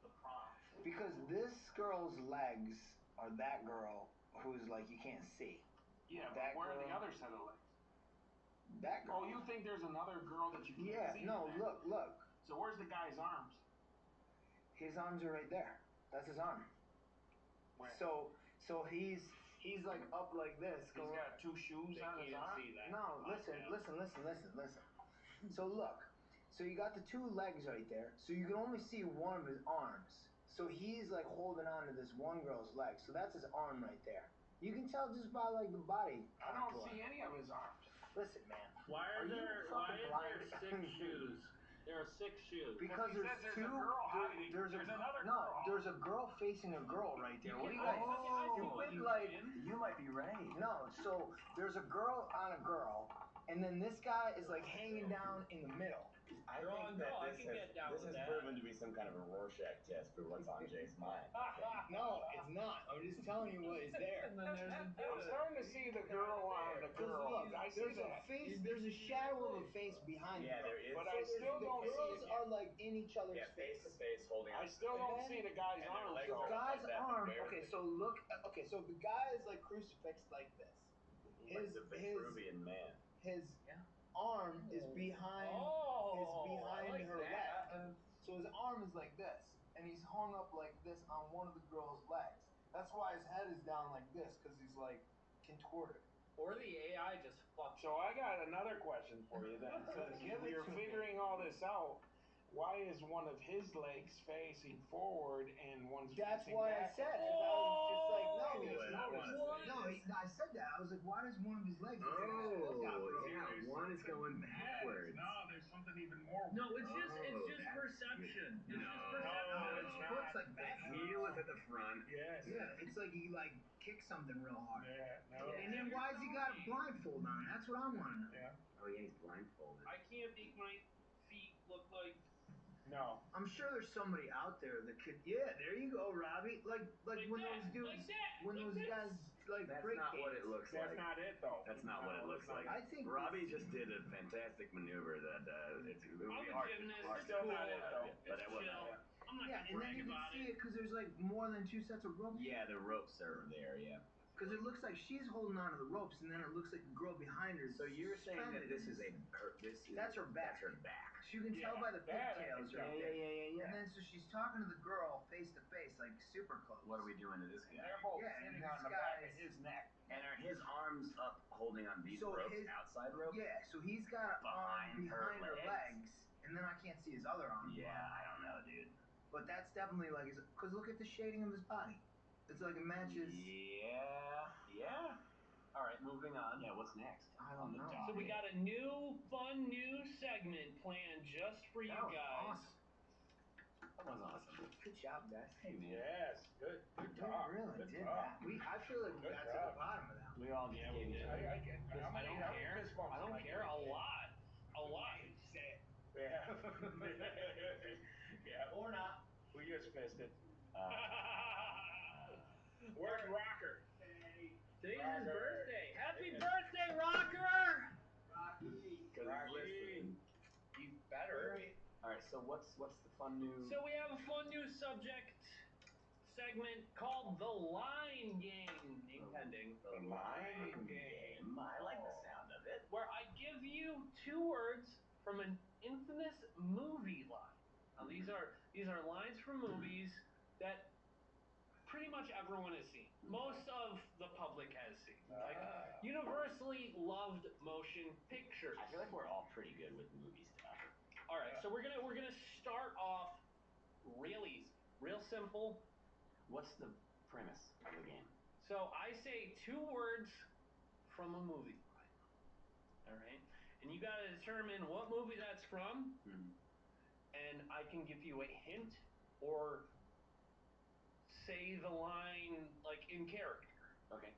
the prompt. Because this girl's legs are that girl who's like you can't see. Yeah, That but where are the girl- other set of legs? That girl. Oh, you think there's another girl that you can't Yeah. see? No. in there. Look. So where's the guy's arms? His arms are right there. That's his arm. Where? So he's like up like this. He's got two shoes They on his can't arm. see that. No, listen. So look, so you got the two legs right there, so you can only see one of his arms. So he's like holding on to this one girl's leg, so that's his arm right there. You can tell just by like the body. I don't contour. see any of his arms. Listen, man. Why Are is you there fucking blind? 6 shoes? There are 6 shoes. Because He there's says two. there's a girl hiding. There's another no, girl. there's a girl facing a girl right there. What do you guys? I see You what could you like. mean. You might be right. No, so there's a girl on a girl, and then this guy is like hanging down in the middle. I Girl think on that girl, I this can get down has with that. proven to be some kind of a Rorschach test for what's on Jay's mind. No, it's not. I'm just telling you what is there. And then there's the I'm starting to see the girl on the girl. I see There's a that. face. There's a shadow of a face behind Yeah, the girl. there is. But I still The don't see girls it yet. are like in each other's Yeah, face to face, holding I on. still don't see the guy's And their arms legs though. are guy's like that, arm. barely. Okay, so look. Okay, so the guy is like crucifixed like this. Like the Vitruvian man. His arm is behind. I like her that. leg. So his arm is like this, and he's hung up like this on one of the girl's legs. That's why his head is down like this, because he's like contorted. Or the AI just fucked. So I got another question for you then. Because Give it you're to me. figuring all this out. Why is one of his legs facing forward and one's That's facing why I backwards? said it. 'Cause I was just like, no, Oh, there's that no. one. No, I said that. I was like, why does one of his legs? One is going backwards. No, there's something even more. No, it's just that's perception. It's just No, perception. it's not. Foot's like backwards. Heel is at the front. Yes. Yeah, it's like he like kicked something real hard. Yeah. No. And then why's he got a blindfold on? That's what I want to know. Yeah. Oh yeah, he's blindfolded. I can't make my feet look like. No. I'm sure there's somebody out there that could. Yeah, there you go, Robbie. Like when that, those dudes, like that, when like those this. guys like That's break not what dance. it looks That's like. not it though. That's not what it looks like. I think Robbie just did a fantastic maneuver that it would I'm be a hard gymnast. hard It's still cool. not it, though. But It's it wasn't chill. it. I'm not Yeah, gonna and then brag you can about see it. it because there's like more than 2 sets of ropes. Yeah, the ropes are there. Yeah. Because it looks like she's holding on to the ropes, and then it looks like the girl behind her. So you're saying that suspended. this is That's her back. That's her back. You can tell Yeah, by the that I pigtails can right tell. there. And then so she's talking to the girl face to face, like super close. What are we doing to this And guy? they're both Yeah, sitting and on this the back of guy's- his neck. And are his arms up holding on these So ropes, his- outside ropes? Yeah, so he's got an arm Behind her behind her legs, and then I can't see his other arm. Yeah, I don't know, dude. But that's definitely like, because look at the shading of his body. It's like it matches. Yeah. All right, moving on. Yeah, what's next? I don't On the know. So we docket. got a new, fun, new segment planned just for you That was guys. awesome. That was awesome. Good job, guys. Hey, man. Yes. Good We talk. really Good did talk. that. I feel like we Good got to job. the bottom of that. We all gave each other. I get. I don't care. I don't care. A lot. Say it. Yeah. Yeah. Or not. We just missed it. Uh, Where's Rocker? Today's his Rocker. birthday. Happy birthday, Rocker! Rocky. Because he's listening. You better. All right, so what's the fun new? So we have a fun new subject segment called The Line Game, name pending, The line game. I like the sound of it. where I give you 2 words from an infamous movie line. Now these are lines from movies that pretty much everyone has seen. Most of the public has seen. Like universally loved motion pictures. I feel like we're all pretty good with movie stuff. All right, so we're gonna start off real easy, real simple. What's the premise of the game? So I say 2 words from a movie line. All right, and you gotta determine what movie that's from, and I can give you a hint or say the line like in character. Okay,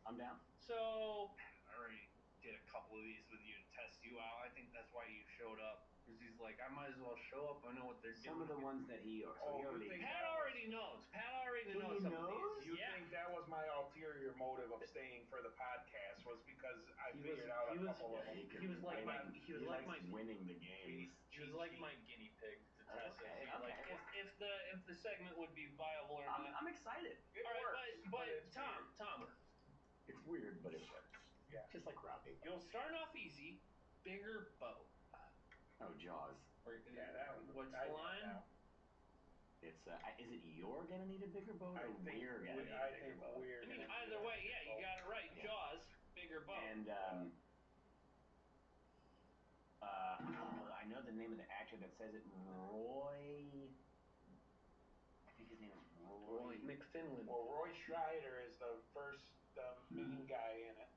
I'm down. So I already did a couple of these with you to test you out. I think that's why you showed up. Because he's like, I might as well show up. I know what they're doing. Some of the ones that he already. Pat already knows. Pat already knows some of these. You think that was my ulterior motive of staying for the podcast was because I figured out a couple of them. He was like my winning the games. He was like my guinea pig to test it. Like if the segment would be viable or not. I'm excited. It All right, works, but it's Tom. It's weird, but it works. Yeah. Just like Robbie. You'll start off easy. Bigger boat. Oh, Jaws. Yeah, that one. What's the line? It's is it you're gonna need a bigger boat or we're gonna need a bigger boat? I mean, either way, yeah, you got it right. Yeah. Jaws, bigger boat. And I know the name of the actor that says it. Roy. I think his name is Roy McFinlan. Well, Roy Scheider is the first mean guy in it,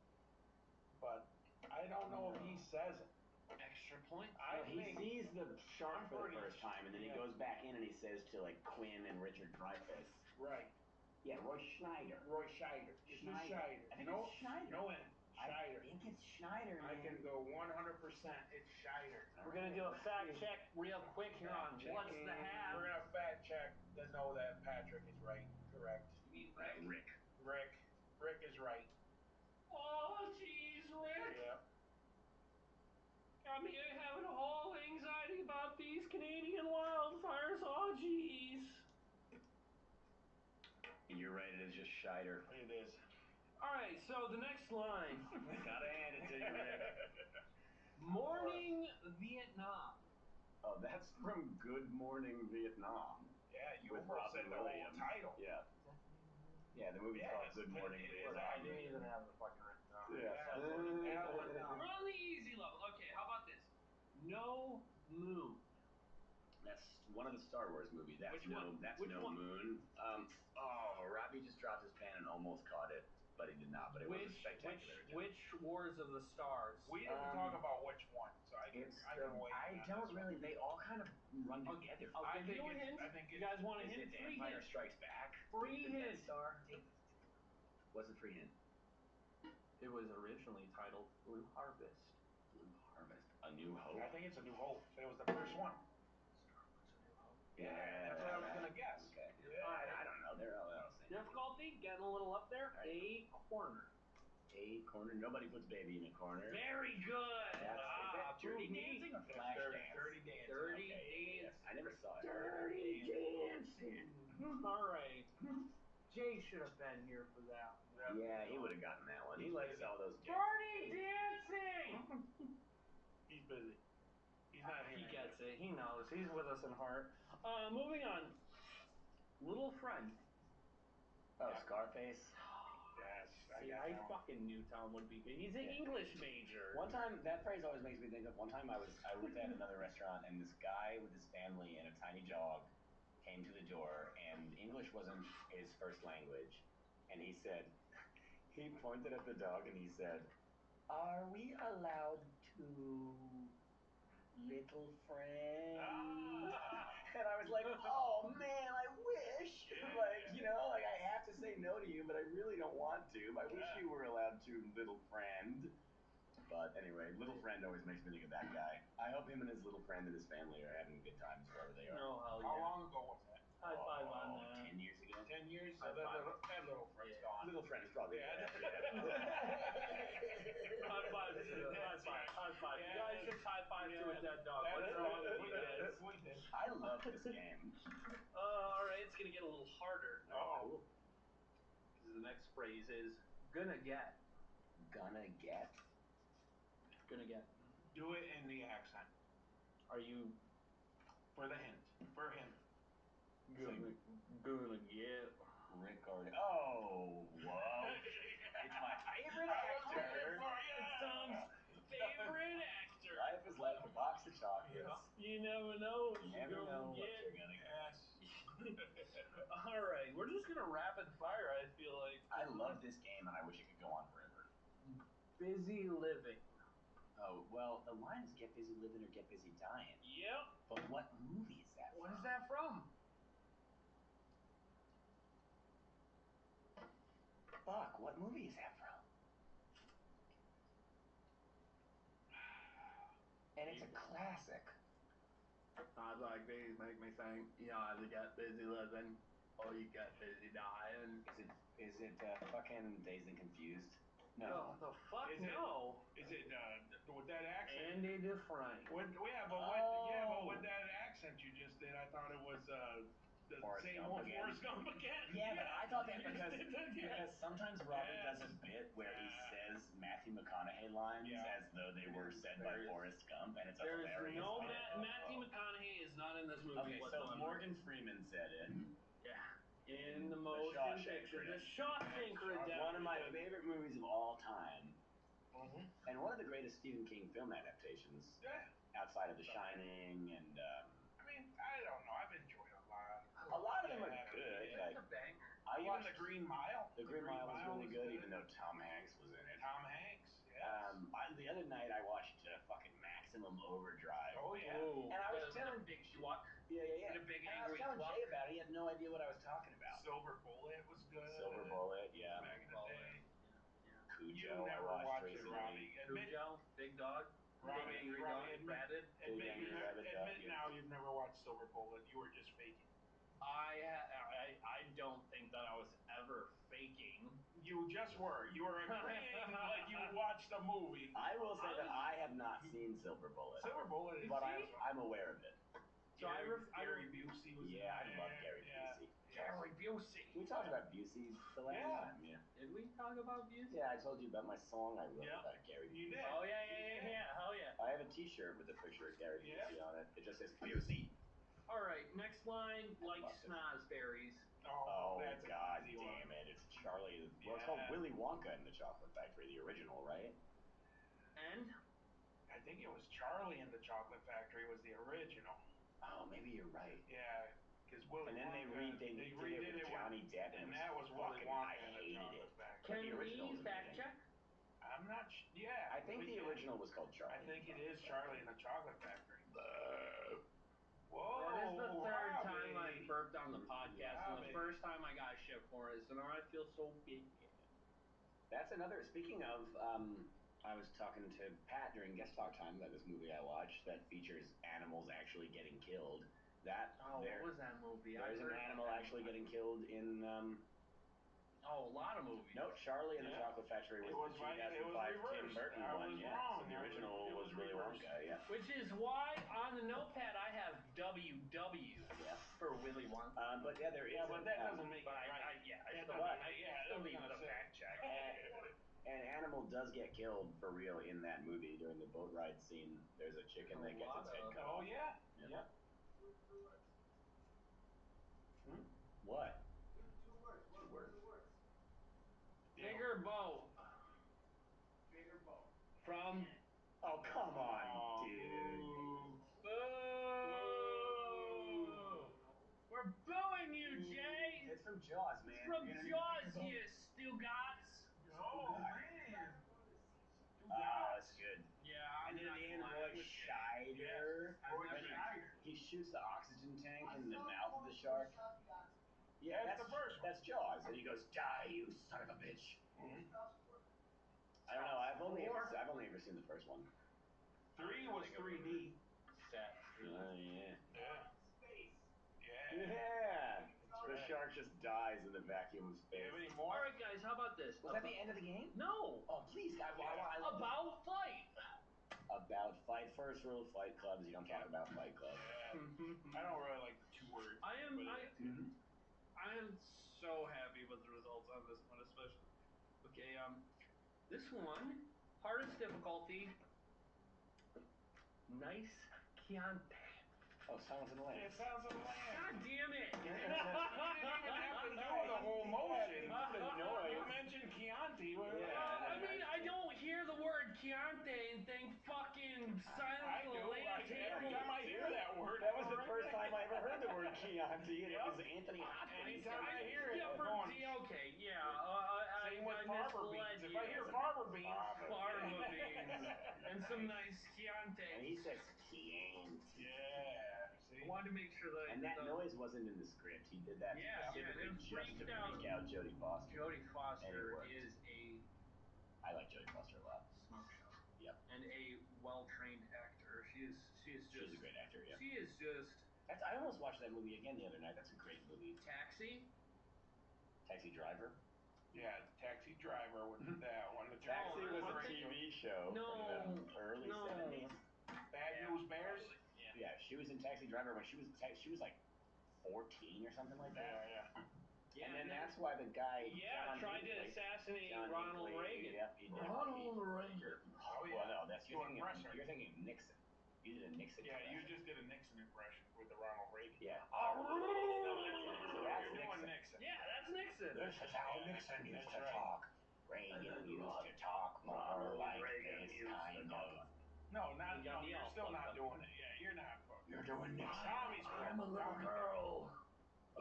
but I don't know if he says it. Extra point. He sees the shark for the first time, and then he goes back in and he says to like Quinn and Richard Dreyfuss. Right. Yeah, Roy Schneider. Roy Scheider. It's Scheider. I think it's Schneider. No N. Scheider. I think it's Schneider, man. I can go 100%. It's Scheider. We're gonna do a fact check real quick here on what's the have. We're gonna fact check to know that Patrick is right. Correct. You mean Rick. Rick is right. Oh, jeez, Rick. Yep. Got me having a whole anxiety about these Canadian wildfires. Oh, jeez. You're right. It is just Scheider. It is. All right. So the next line. Gotta hand it to you, Rick. Morning Vietnam. Oh, that's from Good Morning Vietnam. Yeah, you With almost said Robin the whole Williams. title. Yeah. Yeah, the movie's called Good Morning Vietnam. I didn't even have the fucking written down. Yeah. We're on the easy level. Okay, how about this? No moon. That's one of the Star Wars movies. That's Which one? Which no one? moon. Robbie just dropped his pen and almost caught it, but he did not. But it was a spectacular attempt. Which Wars of the Stars? We didn't talk about which one, so I can wait. I don't really. They all kind of run together. I'll give you a hint. I think You guys want a Is hint? it Free Empire hint. Strikes Back? Free The hint. Death Star? What's the free hint? It was originally titled Blue Harvest. Blue Harvest. A New Hope. I think it's A New Hope. It was the first one. Yeah, that's what I was gonna guess. Okay. Yeah. I don't know. They're all the same. Difficulty getting a little up there. A corner. A corner. Nobody puts baby in a corner. Very good. Is that Dirty prove me. Dancing or Flash Dance? Dirty Dancing. Dirty Okay, Dancing. I never saw it. Dirty Dancing. All right. Jay should have been here for that one. Yeah, he would have gotten that one. He likes all those jokes. Dirty Dancing. He's busy. He's not here. He gets it. He knows. He's with us in heart. Moving on. Little Friend. Oh, Scarface. Yes, See, I fucking knew Tom would be good. He's an English major. One time, that phrase always makes me think of. One time, I worked at another restaurant, and this guy with his family and a tiny dog came to the door, and English wasn't his first language, and he said, he pointed at the dog and he said, "Are we allowed to, little friend?" And I was like, "Oh man, I wish, like I have to say no to you, but I really don't want to. I wish you were allowed to, little friend." But anyway, little friend always makes me think of that guy. I hope him and his little friend and his family are having good times wherever they are. No, hell How yeah. long ago was that? High five on that. 10 years ago? 10 years? So High that five. little friend's Yeah. gone. Little friend is probably Yeah. dead. High five to the high five. High five. You guys just high five to a dead dog. What's wrong with you guys? We did. I love this game. Alright, it's gonna get a little harder. Oh, cool. Because the next phrase is gonna get. Gonna get. Gonna get. Do it in the accent. Are you For the hint. For hint. gonna get? Rick already. Oh, whoa. It's my favorite actor. It's Tom's favorite actor. Life is like a box of chocolates. You never know what You you're never know gonna what get. you're gonna get. Yes. Alright, we're just gonna rapid fire, I feel like. I love this game and I wish it could go on forever. Busy living. Oh, well, the line is get busy living or get busy dying. Yep. But what movie is that What from? is that from? Fuck, what movie is that from? And it's a classic. Times like these make me think you either get busy living or you get busy dying. Is it fucking Dazed and Confused? No, No. the fuck Is it- no. Is it with that accent? Andy Dufresne. Oh. With that accent you just did, I thought it was the Forrest same Gump old again. Forrest Gump again. Yeah, but I thought that because Yeah. sometimes Robert Yes. does a bit where he says Matthew McConaughey lines Yeah. as though they were said by Forrest Gump, and it's a There's hilarious no bit. Matthew McConaughey is not in this movie Okay, so whatsoever. Morgan Freeman said it. Yeah. In the The motion Shawshank picture. The Redemption. Shawshank Redemption. One of my favorite movies of all time, Mhm. and one of the greatest Stephen King film adaptations Yeah. outside of The Shining and I mean, I don't know. I've enjoyed a lot. a lot of them are Yeah, good. yeah. Like It's a banger. I Even watched The Green Mile. The Green Mile was really good, even though Tom Hanks was in it. Tom Hanks. Yes. The other night I watched fucking Maximum Overdrive. Oh yeah. Ooh, And I was with telling- a big schluck. Yeah. And a big And I was angry telling schluck. Jay about it. He had no idea what I was talking about. Silver Bullet was good. Silver Bullet, yeah. Back in the day. Cujo, You I never watched watched it, recently. Robbie. Admit, Cujo, big dog, Robbie, big angry Robbie, dog, admit- ratted. admit, Big you Angry never, Rabbit dog, admit yeah. now you've never watched Silver Bullet. You were just faking. I don't think that I was ever faking. You just were. You were agreeing like you watched a movie. I will say that I have not seen Silver Bullet, Silver Bullet is but awesome. I'm aware of it. So Gary Busey was Yeah, I in love there. Gary Busey. Gary Busey. We talked about Busey the last Yeah. time, yeah. Did we talk about Busey? Yeah, I told you about my song I wrote Yeah. about Gary You Busey. did. Oh yeah. Hell yeah. I have a T-shirt with a picture of Gary Yeah. Busey on it. It just says Busey. All right, next line, like Love it. snozberries. Oh, that's god an easy damn one. it! It's Charlie. Well, it's called Yeah. Willy Wonka in the Chocolate Factory, the original, right? And I think it was Charlie and the Chocolate Factory was the original. Oh, maybe you're right. Yeah, because Willy And then Wonka, they redid it with Johnny Depp, and it that was Willy fucking, Wonka I and the hated Chocolate it. Factory. can the original we was fact amazing. check? I'm not. Yeah, I think we the can. original was called Charlie. I think it is Charlie and the Chocolate Factory. Whoa! That is the third time I Robbie. burped on the podcast, and Robbie. the first time I got shit for it, so now I feel so big. That's another. Speaking of, I was talking to Pat during guest talk time about this movie I watched that features animals actually getting killed. That What was that movie? There's an animal actually getting killed in. A lot of movies. No, Charlie and the Yeah. Chocolate Factory was It was the right- it was 2005 Tim reversed. Burton I one. was Yeah, wrong. so the It original was was Willy reversed. Wonka. Yeah. Which is why on the notepad I have WW Yeah. for Willy Wonka. But yeah, there is. Yeah, but that doesn't make it But right. I That still, doesn't- I yeah, still I was need gonna the say. fact check. An animal does get killed for real in that movie during the boat ride scene. There's a chicken that gets its head cut Oh off. yeah. Yeah. Yeah. What? Two words. Two words. Bigger boat Bigger boat. from Oh, come on, Oh, dude. Boo! We're booing you, Jay! It's from Jaws, man. It's from You're gonna need Jaws, to pick you Stugatz! Oh man. Oh, that's good. Yeah, And then at the end, Roy Scheider, Roy when Scheider. he shoots the oxygen tank in the mouth of the shark. Yeah, That's the first one. That's Jaws, and he goes, "Die, you son of a bitch." Mhm. I don't know. I've only ever seen the first one. 3 was 3D. Sad. Yeah. Yeah. Space. Yeah. Yeah. The right. shark just dies in the vacuum of Do you space. have any All more? right, guys. How about this? Was that the end of the game? No. Oh, please, God. About fight. About fight. First rule of Fight Club is you don't talk about Fight Club. Yeah. I don't really like the 2 words. I am so happy with the results on this one, especially. Okay, this one, hardest difficulty, nice Chianti. Oh, Silence of the Yeah, Lambs. Sounds of the Land. God damn it! You didn't even have to do the whole motion. The noise. You mentioned Chianti. Yeah. I mean, I don't hear the word Chianti and think fucking Silence I of do. the Lambs. Every time I hear that word, That was the right first there. time I ever heard the word Chianti, and it Yep. was Anthony Hopkins. Anytime I hear it, Yeah, I'm for going. okay, yeah. Same with I farmer misled beans. If you. I hear farmer beans, Farmer beans and some nice Chianti. And he says Chianti. yeah. I See. wanted to make sure that And that noise wasn't in the script. He did that Yeah, specifically and it just to freaked out. freak out Jodie Foster. Jodie Foster And it worked. is a I like Jodie Foster a lot. smoke show. Yep. And a well-trained actor. She is just. She's a great actor. Yeah. She is just. I almost watched that movie again the other night. That's a great movie. Taxi. Taxi Driver. Yeah, Taxi Driver with that one. The Taxi was a but TV show No, from the early no. 70s. Bad News Bears. Yeah. Yeah, she was in Taxi Driver when she was like 14 or something like that. Yeah. And then that's why the guy John tried to Hinckley- assassinate John Ronald Hinckley, Reagan. Yep, he did. Ronald Reagan. Oh, yeah. Well, no, that's To impress her. you're thinking of Nixon. You did a Nixon. Yeah, you impression. just did a Nixon impression with the Ronald Reagan. Yeah. You're doing Nixon. Yeah, that's Nixon. This is how Nixon used to talk. Reagan used to talk more like this kind of. No, not. You got No, me you're all still fucked not up. doing it. Yeah, you're not. You're doing Nixon. Tommy's I'm a little girl.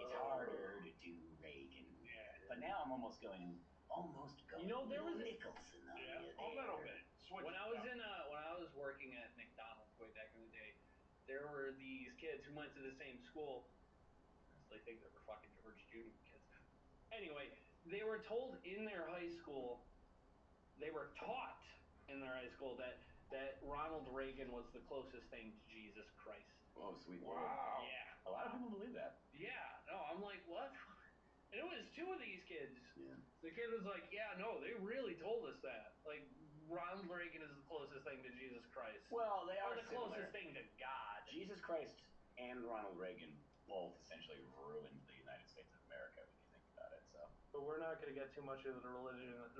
It's harder to do Reagan. Yeah. But now I'm almost going. You know, there was Nicholson on Yeah, you a little bit. Switch when it I was up. when I was working at McDonald's way back in the day, there were these kids who went to the same school. I think they were fucking George Judy kids. Anyway, they were told in their high school, they were taught in their high school that Ronald Reagan was the closest thing to Jesus Christ. Oh, sweet Lord. Wow. Yeah. A lot of people believe that. Yeah. No, I'm like, what? And it was 2 of these kids. Yeah. The kid was like, yeah, no, they really told us that. Like, Ronald Reagan is the closest thing to Jesus Christ. Well, they Or are the similar. closest thing to God. Jesus Christ and Ronald Reagan both essentially ruined the United States of America when you think about it. So. But we're not going to get too much into the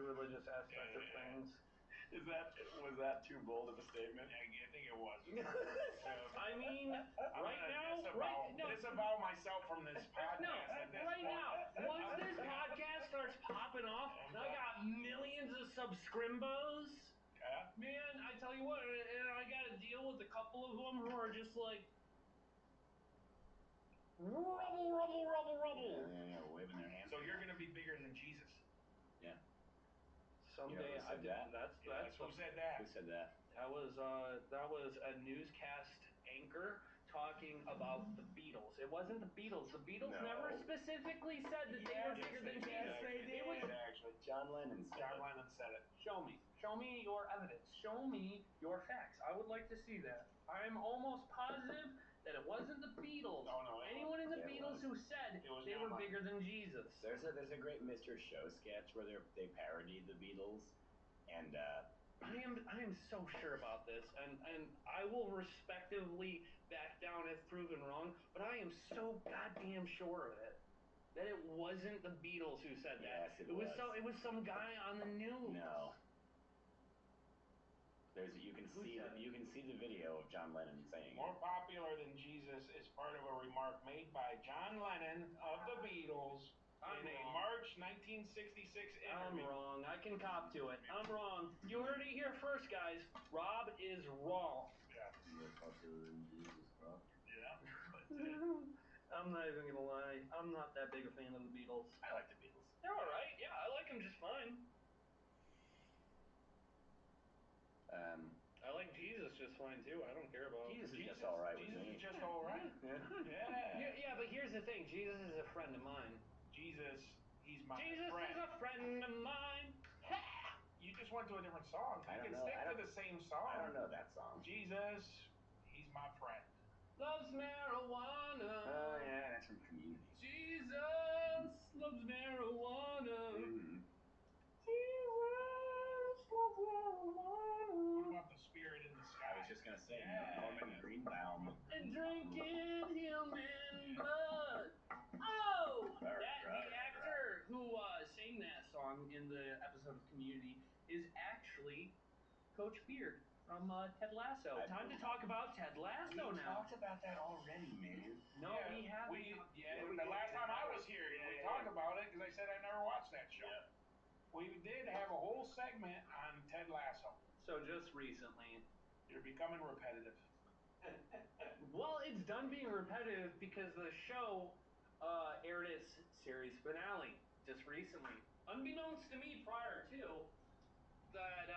religious aspect of things. Was that too bold of a statement? I think it was. I mean, disavow myself from this podcast. No, at this right point. now. Once this podcast starts popping off, and I got millions of subscribers. Yeah. Man, I tell you what, and I got to deal with a couple of them who are just like, rubble. Yeah, waving their hands. So you're gonna be bigger than Jesus. Yeah. Someday who said that? That's Who said that? Who said that? That was a newscast anchor talking about the Beatles. It wasn't the Beatles. The Beatles No. never specifically said that they were bigger than Jesus. It was actually. John Lennon said John it. Lennon said it. Show me your evidence. Show me your facts. I would like to see that. I'm almost positive that it wasn't the Beatles. Oh, no, Anyone in the it Beatles was. who said It was they John were Lennon. bigger than Jesus. There's a great Mr. Show sketch where they parodied the Beatles, and I am so sure about this, and I will respectively back down if proven wrong, but I am so goddamn sure of it. That it wasn't the Beatles who said that. Yes, it was. It was some guy on the news. no. You can see the video of John Lennon saying More it. popular than Jesus is part of a remark made by John Lennon of the Beatles in a March 1966 I'm interview. wrong. I can cop to it. I'm wrong. You heard it here first, guys. Rob is wrong. More popular than Jesus, bro. Yeah. I'm not even gonna lie. I'm not that big a fan of the Beatles. I like the Beatles. They're alright. Yeah, I like them just fine. I like Jesus just fine too. I don't care about Jesus is just all right with Jesus me. is just all right. Yeah, but here's the thing. Jesus is a friend of mine. Jesus, he's my Jesus friend. is a friend of mine. You just went to a different song. I You don't can know. stick to the same song. I don't know that song. Jesus, he's my friend. Loves marijuana. Oh yeah, that's from Community. Jesus loves marijuana. Mm-hmm. Jesus loves marijuana. What about the spirit in the sky? I was just gonna say Yeah. Norman Greenbaum. And drinking human blood. Oh, the actor who sang that song in the episode of Community is actually Coach Beard from Ted Lasso. Time to talk about Ted Lasso We now. talked about that already, man. No, Yeah, we haven't. The last time I was here, we talked about it because I said I never watched that show. Yeah. We did have a whole segment on Ted Lasso. So just recently. You're becoming repetitive. Well, it's done being repetitive because the show aired its series finale just recently. Unbeknownst to me prior to, that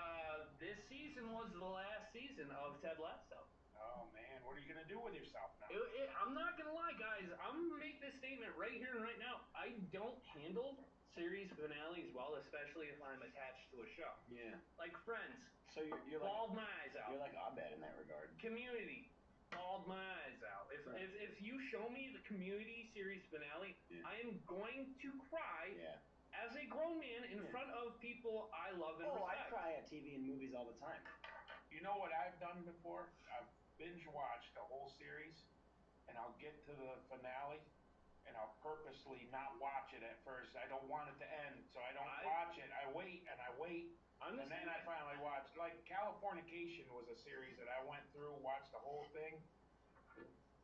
this season was the last season of Ted Lasso. Oh man, what are you gonna do with yourself now? I'm not gonna lie, guys. I'm gonna make this statement right here and right now. I don't handle series finales well, especially if I'm attached to a show. Yeah. Like Friends. So you're bawled like my eyes out. You're like Abed in that regard. Community. Bawled my eyes out. If you show me the Community series finale, I am going to cry as a grown man in front of people I love and respect. I cry at TV and movies all the time. You know what I've done before? I've binge watched the whole series, and I'll get to the finale, and I'll purposely not watch it at first. I don't want it to end, so I don't watch it. I wait and I wait, and then I finally watch. Like Californication was a series that I went through, watched the whole thing,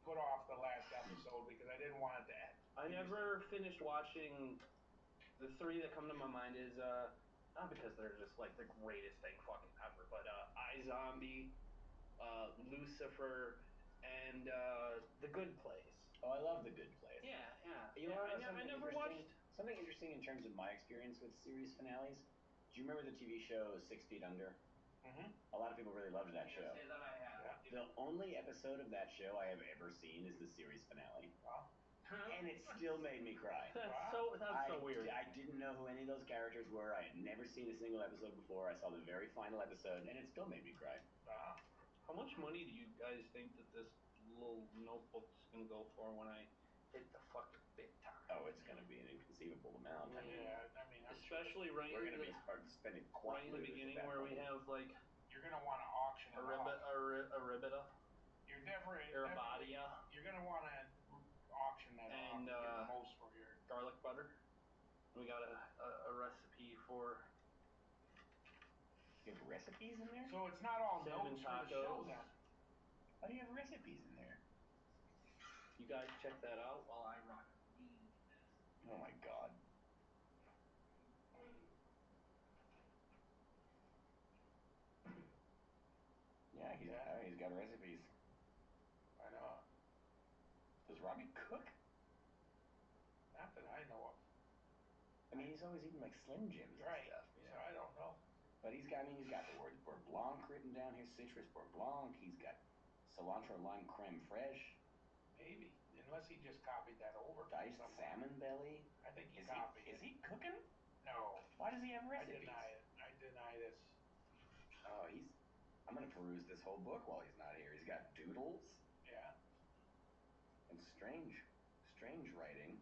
put off the last episode because I didn't want it to end. I never finished watching. The three that come to my mind is not because they're just like the greatest thing fucking ever, but iZombie, Lucifer, and The Good Place. Oh, I love The Good Place. Yeah. You know, I never watched. Something interesting in terms of my experience with series finales. Do you remember the TV show 6 Feet Under? Mm-hmm. A lot of people really loved that show. Say that I have. The only episode of that show I have ever seen is the series finale. Wow. And it still made me cry. That's so weird. I didn't know who any of those characters were. I had never seen a single episode before. I saw the very final episode, and it still made me cry. Wow. How much money do you guys think that this little notebook's gonna go for when I hit the fucking big time? Oh, it's gonna be an inconceivable amount. Yeah, I mean, especially right we're in gonna be spending right in the beginning where we have like you're gonna want to auction it off. a ribita. You're definitely Arabadia. You're gonna want to auction that off. And get the most for your garlic butter. We got a recipe for. You have recipes in there? So it's not all salmon notes for the show tacos. then. Why do you have recipes in there? You guys check that out while I rock. Oh my god. Yeah, he's got recipes. I know. Does Robbie cook? Not that I know of. I mean, he's always eating like Slim Jims and stuff. So I don't know. But he's got the word Beurre Blanc written down here, citrus Beurre Blanc. He's got cilantro lime creme fraiche. Maybe, unless he just copied that over. Diced salmon belly. I think he copied it. Is he cooking? No. Why does he have recipes? I deny this. Oh, I'm gonna peruse this whole book while he's not here. He's got doodles. Yeah. And strange writing.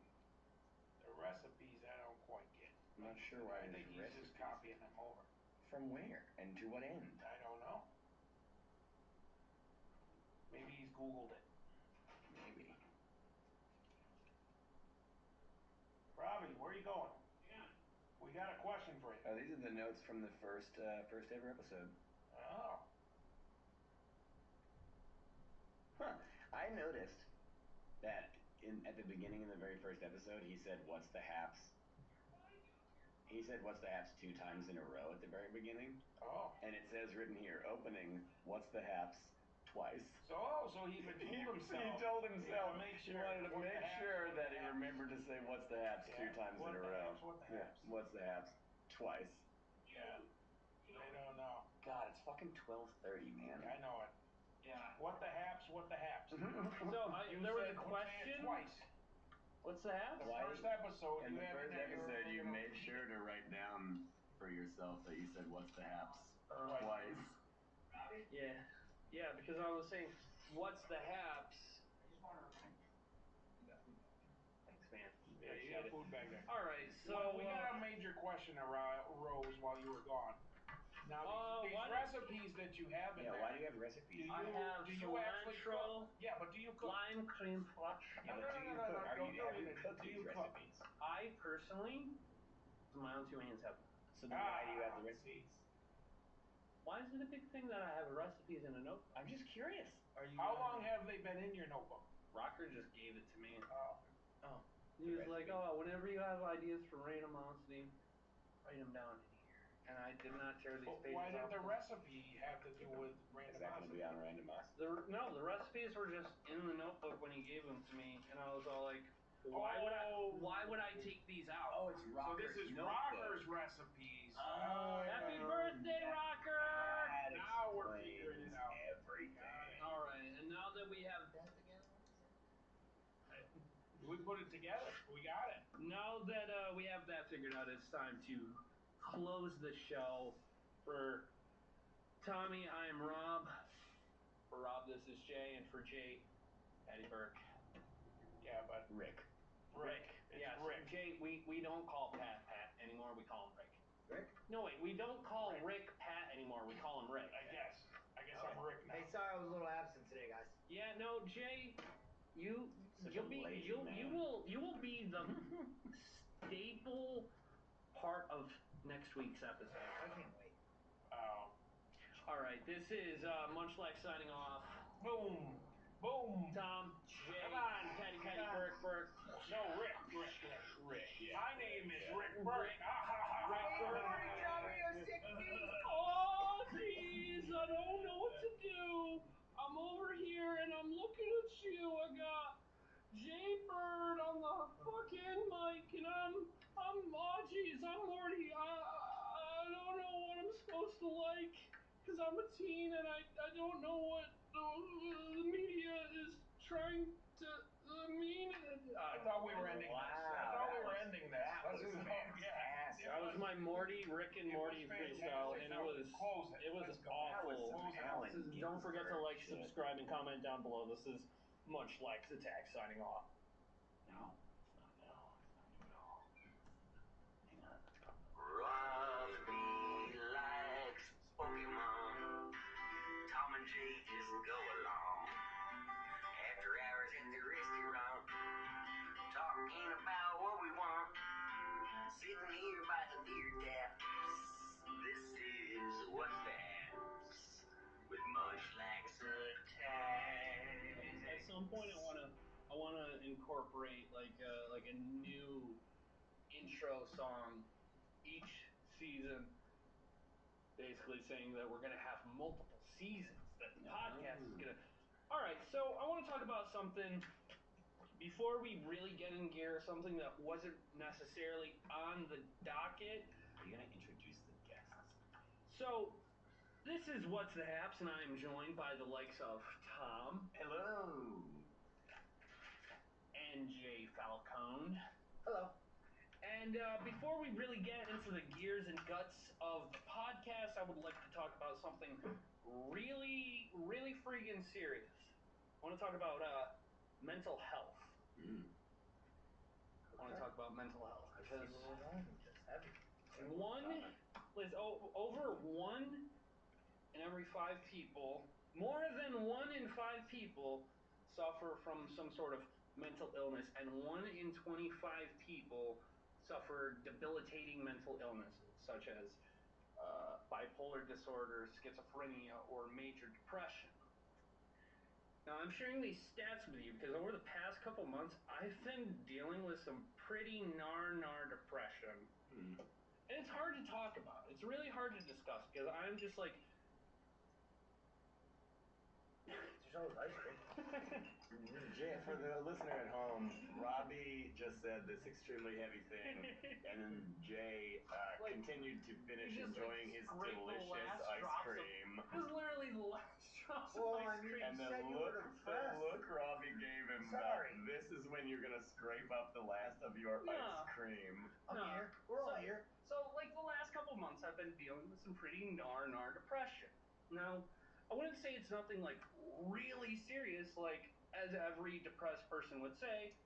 The recipes I don't quite get. I'm not sure why. I think he's just copying them over. From where and to what end? I don't know. Maybe he's Googled it. Maybe. Robbie, where are you going? Yeah. We got a question for you. Oh, these are the notes from the first ever episode. Oh. Huh. I noticed that at the beginning of the very first episode, he said, "What's the haps?" He said, "What's the haps?" 2 times in a row at the very beginning. Oh. And it says written here, opening, "What's the haps?" twice. So he even fooled himself. He told himself he wanted to make sure that he remembered to say "What's the haps?" 2 times in a row. What the haps? What's the haps? Twice. Yeah. I don't know. God, it's fucking 12:30, man. I know it. Yeah. What the haps? What the haps? So You there was a said question. twice. What's the haps? The first episode. In the you had first that you were episode, you looking made up- sure to write down for yourself that you said "What's the haps" Twice. Yeah, because I was saying, what's the haps? Thanks, man. Yeah, you got Appreciate it. food back there. All right, so we got a major question arose while you were gone. Now these recipes that you have in there. Why do you have recipes? I have do you actually cilantro, cook? Yeah, but do you cook? lime cream flush. Yeah, but do you cook? Have you cooked these recipes? I personally, with my own two hands, have. So then why do you have the recipes? Why is it a big thing that I have recipes in a notebook? I'm just curious. How long have they been in your notebook? Rocker just gave it to me. Oh. He was like, whenever you have ideas for randomosity, write them down in here. And I did not tear these pages Why did off. the recipe have to do with Is that going to be randomosity? on randomosity? No, the recipes were just in the notebook when he gave them to me, and I was all like, why would I take these out? Oh, it's So Rocker's this is notebook. Rocker's recipes. Happy birthday, Rocker! That Now we're explains figuring it out. everything. All right, and now that we have that together, We put it together. We got it. now that we have that figured out, it's time to close the show. For Tommy, I am Rob. For Rob, this is Jay, and for Jay, Patty Burke. Yeah, but Rick. It's Yes. Rick. Jay, we don't call Pat anymore. We call him Rick. Rick? No, wait. We don't call Rick Pat anymore. We call him Rick. I guess I'm Rick now. Hey, sorry I was a little absent today, guys. Yeah. No, Jay. You'll be man. you will be the staple part of next week's episode. I can't wait. All right. This is Munchlack signing off. Boom. Tom, Jay, Come on. Patty, Burke. No, Rick. Yeah. My name is Rick Burke. Oh, jeez, I don't know what to do. I'm over here and I'm looking at you. I got Jay Bird on the fucking mic, and I'm Morty. I don't know what I'm supposed to like, because I'm a teen and I don't know what the media is trying to mean. I thought we were ending this. That was fantastic. That was my Rick and Morty freestyle, and it was awful. Don't forget to like, subscribe, and comment down below. This is Munchlack's Attack signing off. No, it's not at all. Hang on. Robbie likes Pokemon. Tom and Jay just go along. After hours in the restaurant, talking about what we want. Sitting here by the beer taps. This is What's the Haps with Munchlack's Attack. At some point, I wanna incorporate like a new intro song each season, basically saying that we're gonna have multiple seasons. That the podcast is gonna. All right, so I want to talk about something before we really get in gear. Something that wasn't necessarily on the docket. Are you going to introduce the guests? So, this is What's the Haps, and I am joined by the likes of Tom. Hello. And Jay Falcone. Hello. And before we really get into the gears and guts of the podcast, I would like to talk about something really, really freaking serious. I want to talk about mental health. I want to talk about mental health because over 1 in every 5 people, more than 1 in 5 people suffer from some sort of mental illness, and 1 in 25 people suffer debilitating mental illnesses such as bipolar disorder, schizophrenia, or major depression. Now, I'm sharing these stats with you because over the past couple months, I've been dealing with some pretty gnar depression. And it's hard to talk about. It's really hard to discuss because I'm just like... There's always ice cream. Jay, for the listener at home, Robbie just said this extremely heavy thing, and then Jay continued to finish enjoying his delicious ice cream. This is literally the last drop Well, of I ice mean, cream. And the look Robbie gave him, Sorry. this is when you're going to scrape up the last of your ice cream. I'm here. We're all here. So, like, the last couple couple months, I've been dealing with some pretty gnar depression. Now, I wouldn't say it's nothing like really serious, like as every depressed person would say.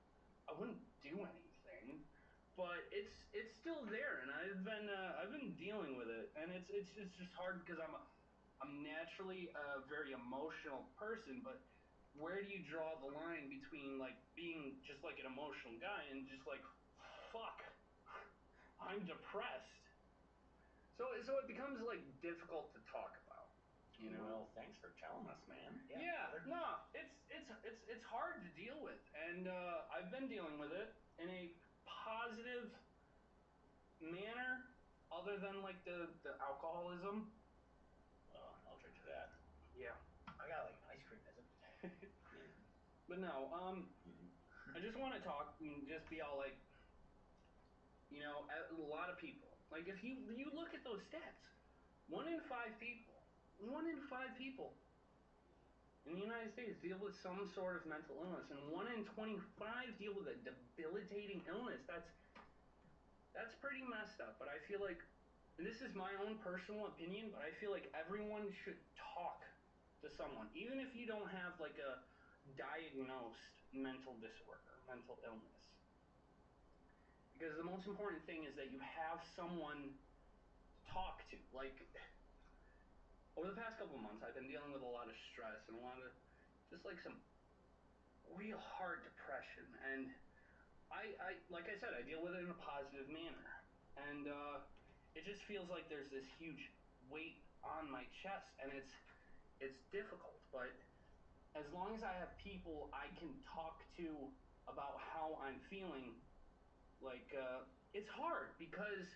I wouldn't do anything, but it's still there, and I've been dealing with it, and it's just hard because I'm naturally a very emotional person, but where do you draw the line between like being just like an emotional guy and just like, fuck, I'm depressed. So it becomes like difficult to talk about, you know. Well, thanks for telling us, man. Yeah, no, it's hard to deal with, and I've been dealing with it in a positive manner, other than like the alcoholism. Well, I'll drink to that. Yeah. I got like an ice cream, isn't it? But no, I just want to talk and just be all like, you know, a lot of people. Like if you look at those stats, 1 in 5 people in the United States deal with some sort of mental illness, and 1 in 25 deal with a debilitating illness. That's pretty messed up. But I feel like, and this is my own personal opinion, but I feel like everyone should talk to someone, even if you don't have like a diagnosed mental disorder, mental illness. Because the most important thing is that you have someone to talk to. Like, over the past couple months, I've been dealing with a lot of stress and a lot of just like some real hard depression. And I like I said, I deal with it in a positive manner. And it just feels like there's this huge weight on my chest, and it's difficult. But as long as I have people I can talk to about how I'm feeling, like it's hard because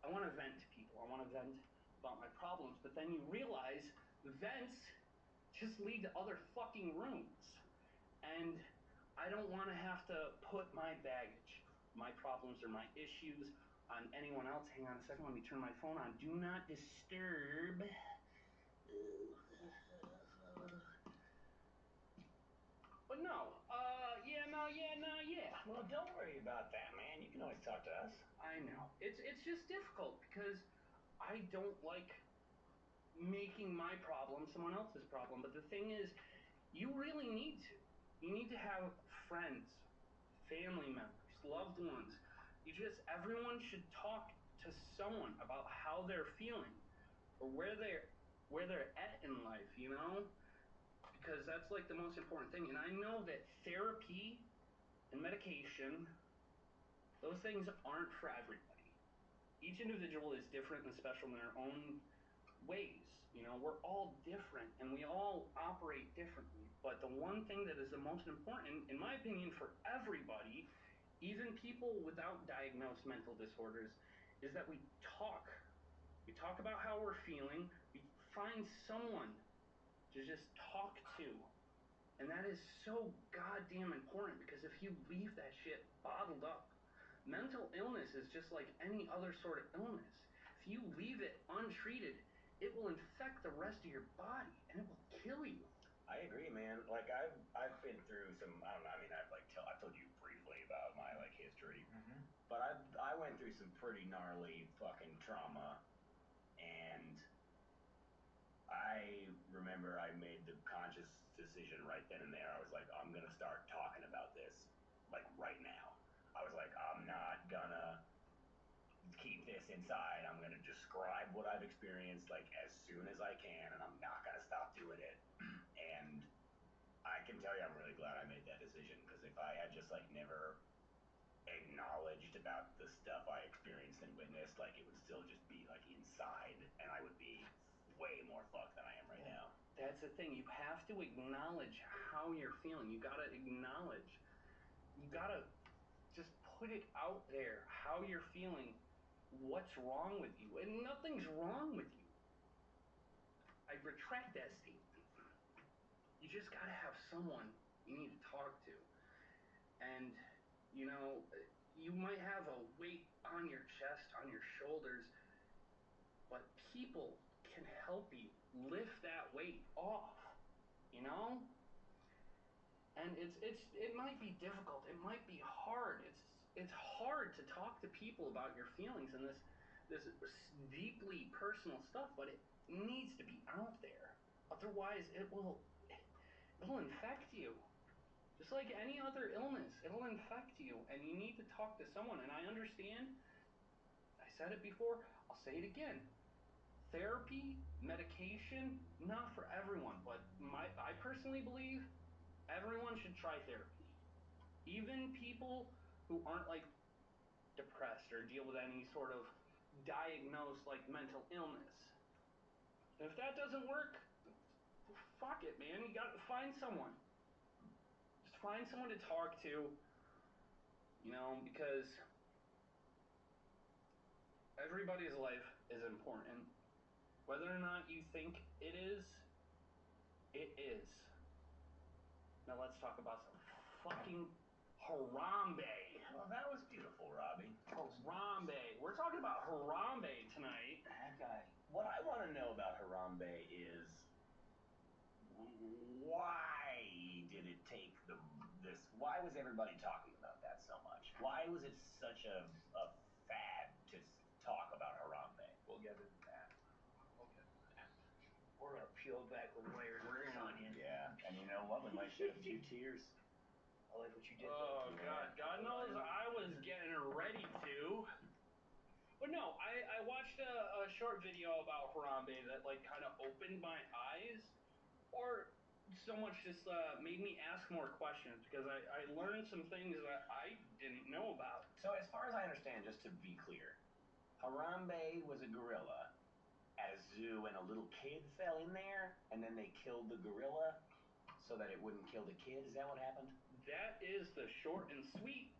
I want to vent to people. I want to vent about my problems, but then you realize the vents just lead to other fucking rooms, and I don't want to have to put my baggage, my problems, or my issues on anyone else. Hang on a second, let me turn my phone on. Do not disturb. But no, yeah. Well, don't worry about that, man. You can always talk to us. I know. It's just difficult because I don't like making my problem someone else's problem. But the thing is, you really need to. You need to have friends, family members, loved ones. Everyone should talk to someone about how they're feeling or where they're at in life, you know? Because that's like the most important thing. And I know that therapy and medication, those things aren't for everybody. Each individual is different and special in their own ways. You know, we're all different and we all operate differently. But the one thing that is the most important, in my opinion, for everybody, even people without diagnosed mental disorders, is that we talk. We talk about how we're feeling. We find someone to just talk to. And that is so goddamn important, because if you leave that shit bottled up, mental illness is just like any other sort of illness. If you leave it untreated, it will infect the rest of your body and it will kill you. I agree, man. Like I've been through some. I don't know. I mean, I've told you briefly about my like history, but I went through some pretty gnarly fucking trauma, and I remember I made the conscious decision right then and there. I was like, I'm gonna start talking about this, like right now. I was like, I'm not gonna keep this inside. I'm gonna describe what I've experienced like as soon as I can, and I'm not gonna stop doing it. And I can tell you, I'm really glad I made that decision, because if I had just like never acknowledged about the stuff I experienced and witnessed, like it would still just be like inside, and I would be way more fucked than I am right now. That's the thing. You have to acknowledge how you're feeling. You gotta acknowledge. You gotta just put it out there, how you're feeling, what's wrong with you. And nothing's wrong with you. I retract that statement. You just gotta have someone you need to talk to. And, you know, you might have a weight on your chest, on your shoulders, but people can help you lift that weight off, you know? And it might be difficult. It might be hard. It's hard to talk to people about your feelings in this this deeply personal stuff, but it needs to be out there. Otherwise, it'll infect you. Just like any other illness, it'll infect you, and you need to talk to someone. And I understand, I said it before, I'll say it again. Therapy, medication, not for everyone, but I personally believe everyone should try therapy. Even people who aren't like depressed or deal with any sort of diagnosed like mental illness. And if that doesn't work, fuck it, man. You gotta find someone. Find someone to talk to, you know, because everybody's life is important. Whether or not you think it is, it is. Now let's talk about some fucking Harambe. Well, that was beautiful, Robbie. Harambe. We're talking about Harambe tonight. That guy. What I want to know about Harambe is why did it take this? Why was everybody talking about that so much? Why was it such a fad to talk about Harambe? We'll get into that. We're gonna peel back the layers of this onion. Yeah, and you know what? We might shed a few tears. I like what you did. Oh God, God knows I was getting ready to. But no, I watched a short video about Harambe that like kind of opened my eyes, or so much just made me ask more questions because I learned some things that I didn't know about. So as far as I understand, just to be clear, Harambe was a gorilla at a zoo and a little kid fell in there and then they killed the gorilla so that it wouldn't kill the kid. Is that what happened? That is the short and sweet,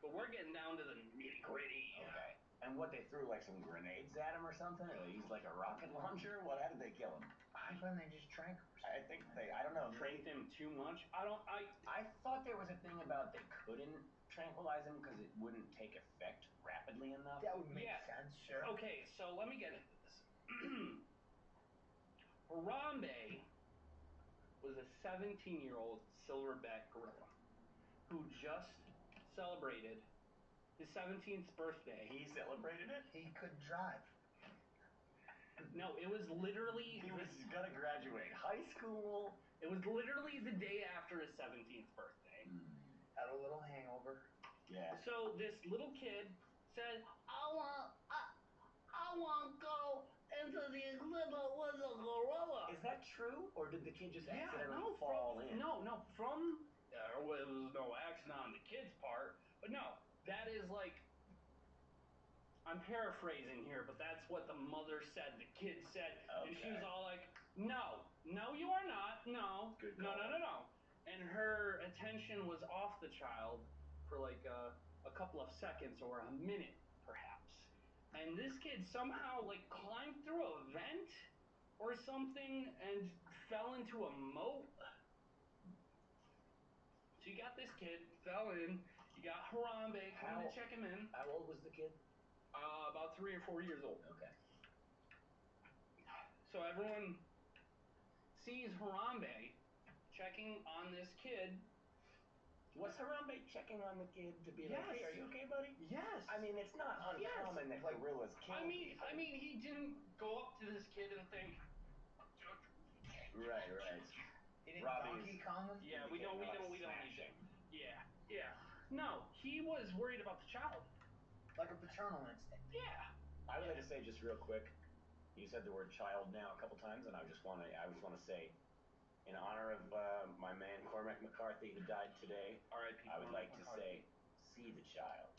but we're getting down to the nitty gritty. Okay. And what, they threw like some grenades at him or something? Or they used like a rocket launcher? How did they kill him? I thought they just drank. I think I don't know. Trained him too much? I thought there was a thing about they couldn't tranquilize him because it wouldn't take effect rapidly enough. That would make sense, sure. Okay, so let me get into this. Harambe was a 17-year-old silverback gorilla who just celebrated his 17th birthday. He celebrated it? He couldn't drive. No, it was literally... He was gonna graduate high school. It was literally the day after his 17th birthday. Had a little hangover. Yeah. So this little kid said, I want to go into the exhibit with a gorilla. Is that true? Or did the kid just accidentally fall in? No, there was no accident on the kid's part. But no, that is like... I'm paraphrasing here, but that's what the mother said, the kid said. Okay. And she was all like, no, you are not, no. Good No. call. And her attention was off the child for like a couple of seconds or a minute, perhaps. And this kid somehow like climbed through a vent or something and fell into a moat. So you got this kid, fell in, you got Harambe coming to check him in. How old was the kid? About 3 or 4 years old. Okay. So everyone sees Harambe checking on this kid. Was Harambe checking on the kid to be like, hey, are you okay, buddy? Yes. I mean, it's not uncommon that gorillas kill people. I mean, he didn't go up to this kid and think. Right. He didn't Donkey Kong him? Yeah, we don't need him. Yeah. No, he was worried about the child. Like a paternal instinct. Yeah. I would like to say just real quick, you said the word child now a couple times, and I just want to say, in honor of my man Cormac McCarthy who died today, R.I.P. I would like to say, "See the Child,"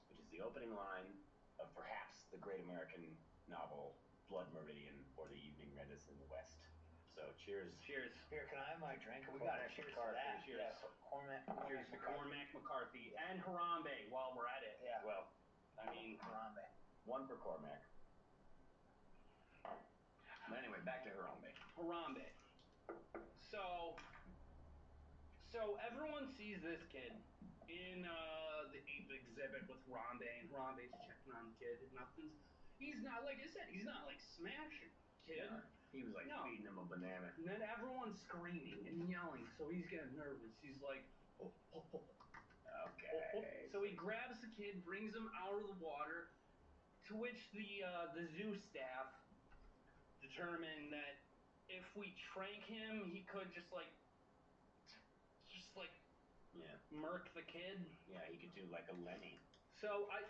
which is the opening line of perhaps the great American novel Blood Meridian or The Evening Menace in the West. So cheers. Cheers. Here, can I have my drink? We gotta cheers to that. Cheers. Yeah, Cormac McCarthy and Harambe while we're at it. Yeah. Well, I mean, Harambe. one for Cormac. But anyway, back to Harambe. Harambe. So everyone sees this kid in the exhibit with Harambe, and Harambe's checking on the kid. He's not, like I said, he's not like smashing the kid. He was like feeding him a banana. And then everyone's screaming and yelling, so he's getting nervous. He's like, oh. Okay. So he grabs the kid, brings him out of the water To which the zoo staff determined that if we trank him, he could just like Yeah. murk the kid. Yeah, he could do like a Lenny. So I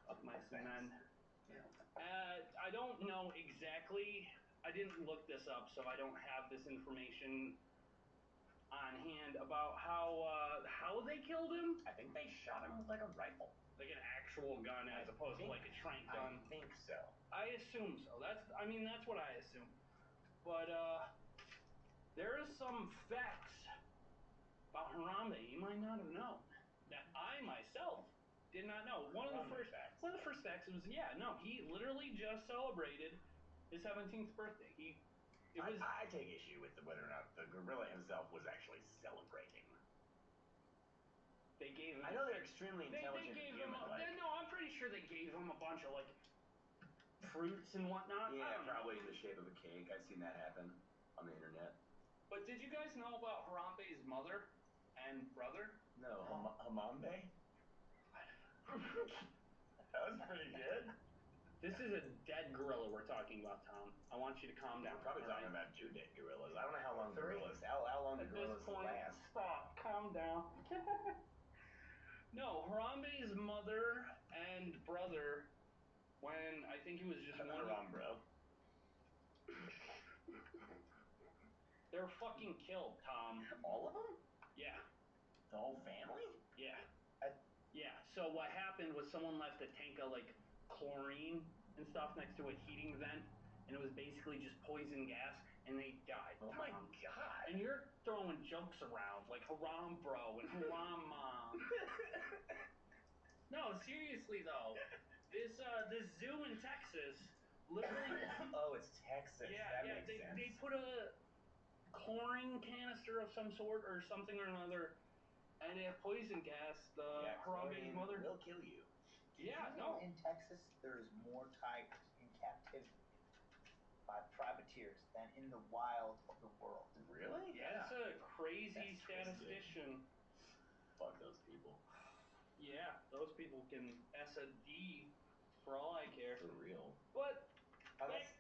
fuck my man. Yeah. I don't know exactly. I didn't look this up, so I don't have this information on hand about how they killed him. I think they shot him with like a rifle. Like an actual gun as opposed to like a trank gun. I think so. I assume so. That's what I assume. But there is some facts about Harambe you might not have known that I myself did not know. One of the first facts was he literally just celebrated his 17th birthday. I take issue with whether or not the gorilla himself was actually celebrating. They gave him. I know they're extremely intelligent they gave human. No, I'm pretty sure they gave him a bunch of like fruits and whatnot. Yeah, probably in the shape of a cake. I've seen that happen on the internet. But did you guys know about Harambe's mother and brother? No, Harambe? That was pretty good. This is a dead gorilla we're talking about, Tom. I want you to calm down. We're probably talking about 2 dead gorillas. I don't know how long gorillas. How long do gorillas last? Stop. Calm down. No, Harambe's mother and brother, when I think he was just one. Harambe. They were fucking killed, Tom. All of them? Yeah. The whole family? Yeah. Yeah. So what happened was someone left a tank of like chlorine and stuff next to a heating vent, and it was basically just poison gas, and they died. Oh my god. And you're throwing jokes around like Haram bro and Haram mom. No, seriously though, this zoo in Texas literally. Oh, it's Texas. Yeah, That makes sense. They put a chlorine canister of some sort or something or another, and they have poison gas. Harambe's mother will kill you. Yeah, In Texas, there's more tigers in captivity by privateers than in the wild of the world. Really? Yeah. That's a crazy statistician. Fuck those people. Yeah, those people can S a D for all I care. For real. But unless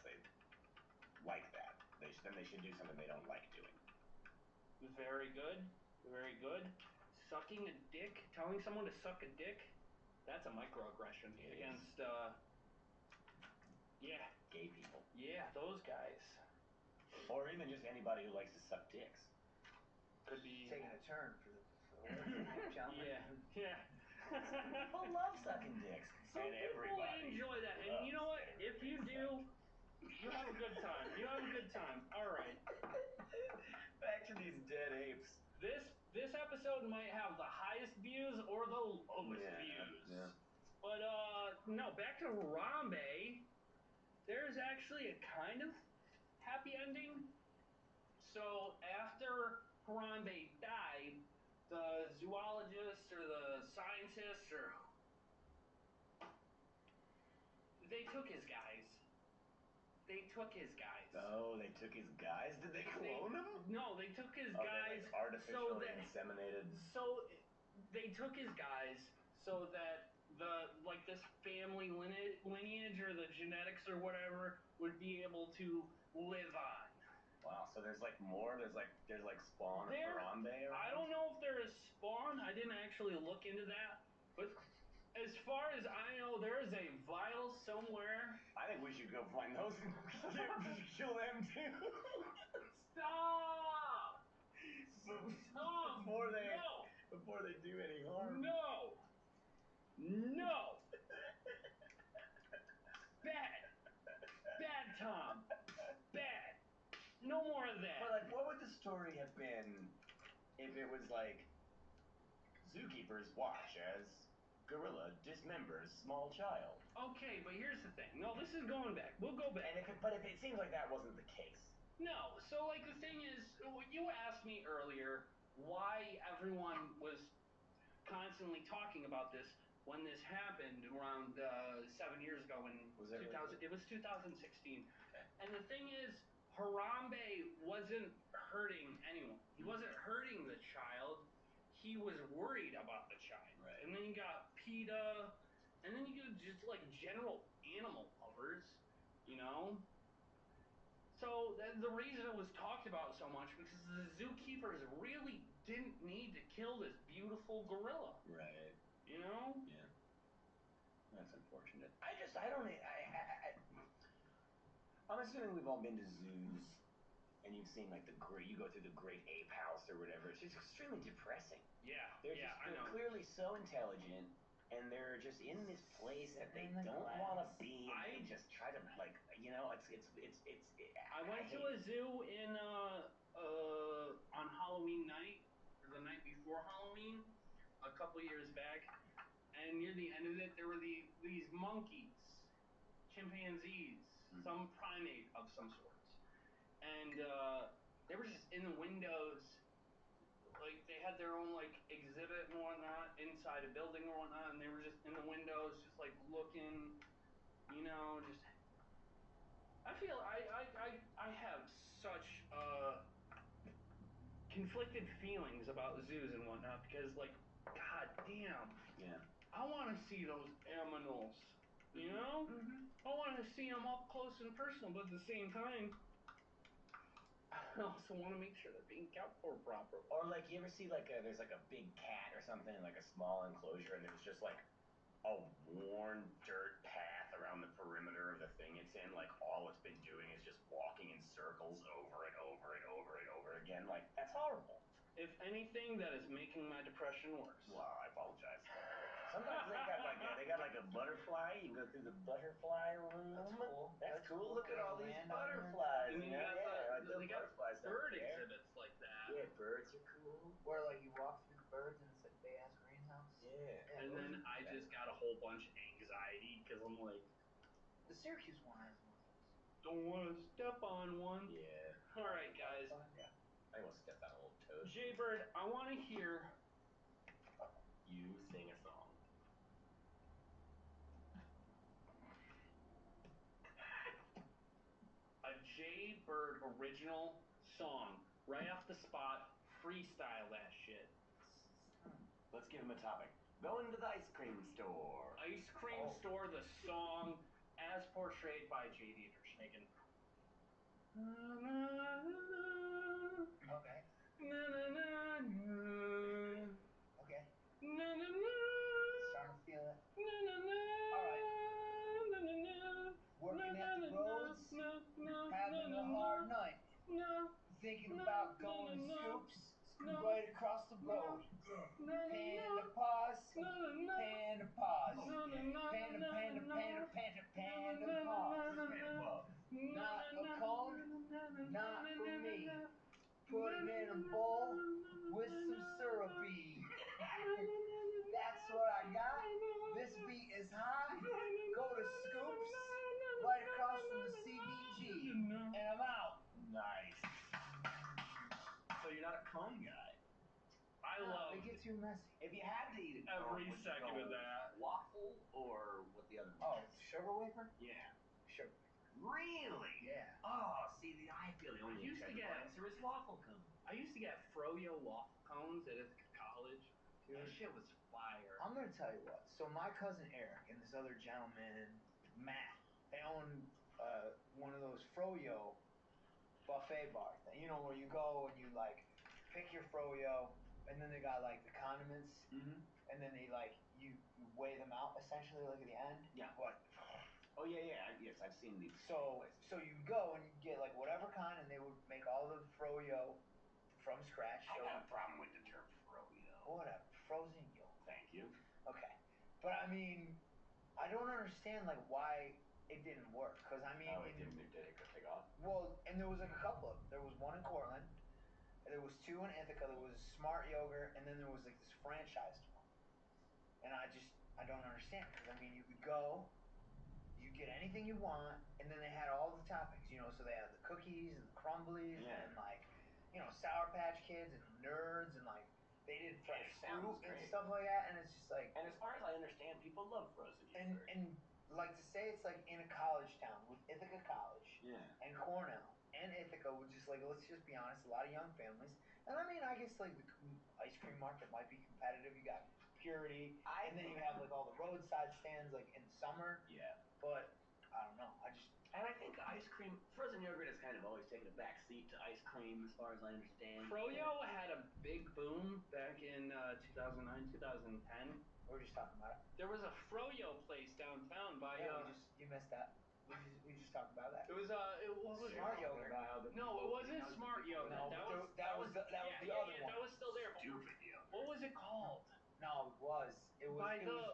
they like that, then they should do something they don't like doing. Very good. Very good. Sucking a dick, telling someone to suck a dick, that's a microaggression against gay people. Yeah, those guys. Or even just anybody who likes to suck dicks. Could be taking a turn for the gentleman. Yeah. People love sucking dicks. Some people enjoy that, and you know what? If you do, you have a good time. You have a good time. All right. Back to these dead apes. This episode might have the highest views or the lowest views. Yeah. But no, back to Harambe. There's actually a kind of happy ending. So after Harambe died, the zoologists or the scientists they took his guys. Oh, they took his guys? Did they clone him? No, they took his guys. Like artificially inseminated. So they took his guys so that this family lineage or the genetics or whatever would be able to live on. Wow, so there's like more? There's like spawn of Harambe around? I don't know if there is spawn. I didn't actually look into that. But as far as I know, there is a vial somewhere. I think we should go find those and kill them too. Stop! Stop! Before they do any harm. No! Bad, Tom. Bad. No more of that. But like, what would the story have been if it was like zookeepers watch as gorilla dismembers small child? Okay, but here's the thing. No, this is going back. We'll go back. But if it seems like that wasn't the case. No. So like the thing is, you asked me earlier why everyone was constantly talking about this when this happened around 7 years ago in 2000. It was 2016. Okay. And the thing is, Harambe wasn't hurting anyone. He wasn't hurting the child. He was worried about the child. Right. And then you got PETA And then you get just like general animal lovers, you know? So the reason it was talked about so much because the zookeepers really didn't need to kill this beautiful gorilla. Right. You know? Yeah. That's unfortunate. I'm assuming we've all been to zoos, and you've seen like you go through the great ape house or whatever. It's just extremely depressing. Yeah, They're I know. clearly so intelligent, and they're just in this place that they don't want to be. And they just try to like, you know, it's. I went to a zoo on Halloween night, or the night before Halloween, a couple years back, and near the end of it, there were these monkeys, chimpanzees, some primate of some sorts, and they were just in the windows, like they had their own like exhibit and whatnot inside a building or whatnot, and they were just in the windows, just like looking, you know, just. I feel I have such conflicted feelings about zoos and whatnot because like, god damn, yeah, I want to see those aminals. You know? I want to see them up close and personal, but at the same time, I also want to make sure they're being cared for properly. Or like, you ever see like there's like a big cat or something in like a small enclosure, and there's just like a worn dirt path around the perimeter of the thing it's in. Like all it's been doing is just walking in circles over and over and over and over again. Like that's horrible. If anything, that is making my depression worse. Well, I apologize. Sometimes they got like a butterfly. You can go through the butterfly room. That's cool. That's cool. Look at all these Land butterflies. And then you got they got butterflies bird exhibits like that. Yeah, birds are cool. where like you walk through the birds and it's like a big ass greenhouse. Yeah. And then I just got a whole bunch of anxiety because I'm like, The Syracuse one has one of those. don't want to step on one. Yeah. All right, guys. Yeah. I almost stepped on a little toad. Jaybird, I want to hear You sing a song. a Jaybird original song right off the spot. Freestyle that shit. Let's give him a topic. Going to the ice cream store. Ice Cream Store, the song as portrayed by J. Dieter Schneigen. Okay. Okay. Starting to feel it. Alright. Working at the roads, having a hard night. Thinking about going to Scoops, scoop right across the road. Panda pause, panda pause. Panda, panda, panda, panda, panda pause. Not a cone, not for me. Put it in a bowl with some syrupy. That's what I got. This beat is hot. Go to Scoops, right across from the CBG, and I'm out. Nice. So you're not a cone guy. I love They get too messy. If you had to eat a cone, every would you second go of that. waffle or what the other Oh, one is? sugar wafer? Yeah. Sugar. Really? Yeah. Oh, see, I feel the only I used to acceptable get- answer is waffle cone. I used to get Froyo waffle cones at Ithaca College. That shit was fire. I'm gonna tell you what. So my cousin Eric and this other gentleman, Matt, they own one of those Froyo buffet bars. You know, where you go and you like pick your Froyo, and then they got like the condiments, and then they like you weigh them out essentially like at the end. Yeah. But Oh yeah. Yes, I've seen these. so you go and you get like whatever kind, and they would make all the Froyo from scratch. I So got a problem with the term froyo. whatever, frozen yolk. Thank you. Okay, but I mean, I don't understand like why it didn't work. Cause I mean, Did it take off? well, and there was like a couple of them. There was one in Cortland, and there was two in Ithaca. There was Smart Yogurt, and then there was like this franchised one. And I don't understand. Cause I mean, you could go, you get anything you want, and then they had all the toppings. You know, so they had the cookies and the crumblies and like, you know, Sour Patch Kids and Nerds and like they did fresh fruit and stuff like that. And it's just like. And as far as I understand, people love frozen yogurt. And like to say it's like in a college town with Ithaca College and Cornell and Ithaca, which is like, let's just be honest, a lot of young families. And I mean, I guess like the ice cream market might be competitive. You got security, and then you have like all the roadside stands like in summer. Yeah. But I don't know. And I think ice cream, frozen yogurt has kind of always taken a back seat to ice cream, as far as I understand. Froyo had a big boom back in 2009, 2010. We were just talking about it. There was a Froyo place downtown by. You missed that. We just talked about that. It was what was Smart it? yogurt. No, it wasn't Smart Yogurt. No, that but was that was the other one. That was still there. Stupid yogurt. What was it called? No, it was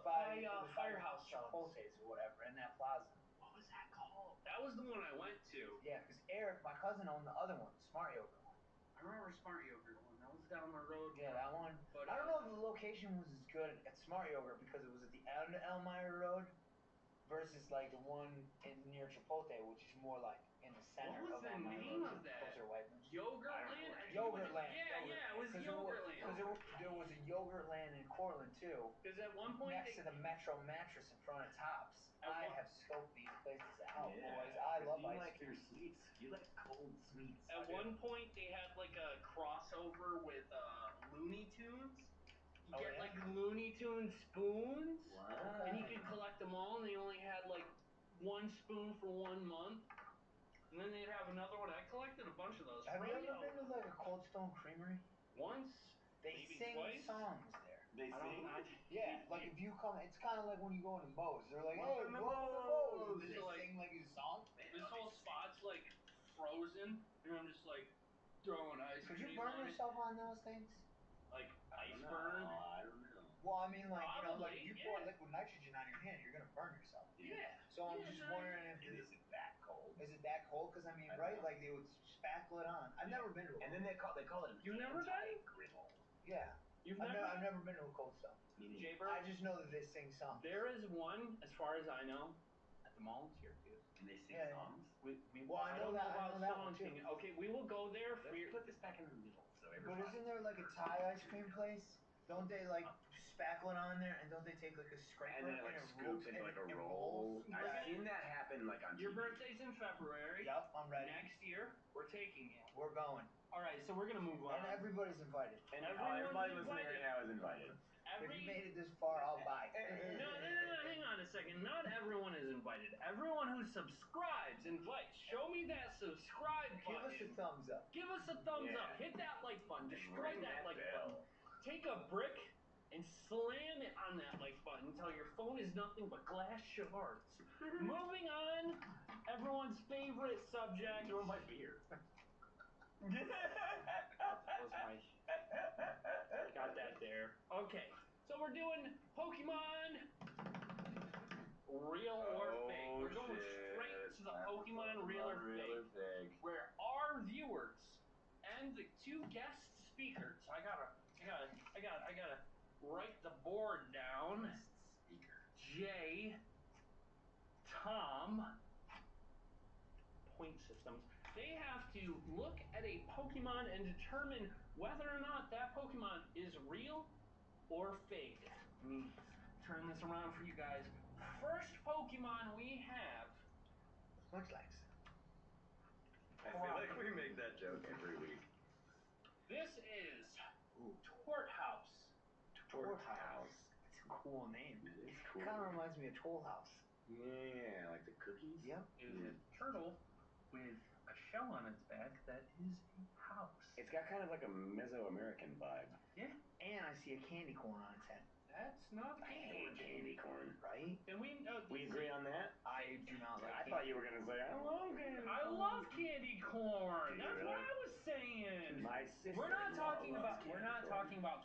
by Firehouse Chipotle's or whatever in that plaza. What was that called? That was the one I went to. Yeah, because Eric, my cousin, owned the other one, Smart Yogurt one. I remember Smart Yogurt one. That was down the road. Yeah, that one. But, I don't know if the location was as good at Smart Yogurt because it was at the end of Elmira Road versus like the one near Chipotle, which is more like in the center what was of the Elmira name Road. of that? Those are Wegmans. Yogurtland? Yogurtland. Yeah, it was Yogurtland. Because there was a Yogurtland in Cortland too. Because at one point next to the Metro Mattress in front of Tops. I have scoped these places out, Yeah, boys. I love you ice like cream. your sweets. You like cold sweets. At one point, they had like a crossover with Looney Tunes. You get like Looney Tunes spoons, Wow. and you could collect them all, and they only had like one spoon for 1 month. And then they'd have another one. I collected a bunch of those. Have you ever been to like a Cold Stone Creamery? Once. They maybe sing twice. songs there. They sing? Yeah, like if you come, it's kind of like when you go into Moe's. They're like, hey, Welcome to welcome to Moe's. Moe's. They So, like, sing like a song. This whole spot's like frozen, and I'm just like throwing ice Could cream you burn on yourself on those things? Like ice I burn. I don't know. Well, I mean, like, you know, like Probably, if you pour liquid nitrogen on your hand, you're gonna burn yourself. Yeah. So I'm just wondering if Is it that cold? is it that cold? Because I mean, I don't right? know. Like they would spackle it on. I've never been to a. And then they call it an You've never been? griddle. Yeah. You've I've never been to a Cold Stone. Jaybird? I just know that they sing songs. There is one, as far as I know, at the mall in Syracuse. And they sing Yeah. songs. Well, I know don't that- I about know that one song too. singing. Okay, we will go there for Let's your. put this back in the middle, so But everybody. isn't there like a Thai ice cream place? Don't they like spackle it on there and don't they take like a scraper And then it like scoops into like a roll. rolls? I've Yeah. seen that happen like on Your TV. birthday's in February. Yep, I'm ready. Next year, we're taking you. We're going. All right, so we're gonna move on. And everybody's invited. And Everyone's everybody listening invited. right now is invited. If you made it this far, I'll buy. No, hang on a second. Not everyone is invited. Everyone who subscribes invites. Show me that subscribe Give button. us a thumbs up. Give us a thumbs Yeah. up. Hit that like button. Destroy Ring that that like bell. button. Take a brick and slam it on that like button until your phone is nothing but glass shards. Moving on, everyone's favorite subject. Doing my beer. That was my. Got that there. Okay, so we're doing Pokemon Real or Fake. We're going straight to the Pokemon Real or Fake, where our viewers and the two guest speakers. I gotta write the board down. Jay, Tom, point systems. They have to look at a Pokemon and determine whether or not that Pokemon is real or fake. Let me turn this around for you guys. First Pokemon we have. Munchlax. I feel like we make that joke every week. This is Torthouse. Torthouse. It's a cool name. It is cool. Kind of reminds me of Toll House. Yeah, like the cookies. Yep. Is a turtle with a shell on its back that is a house. It's got kind of like a Mesoamerican vibe. Yeah, And I see a candy corn on its head. that's not I hate candy corn. Right? And we We agree on that? I do not like I thought you were gonna say I love candy corn. I love candy corn. Do you That's really? what I was saying. My sister. We're not talking about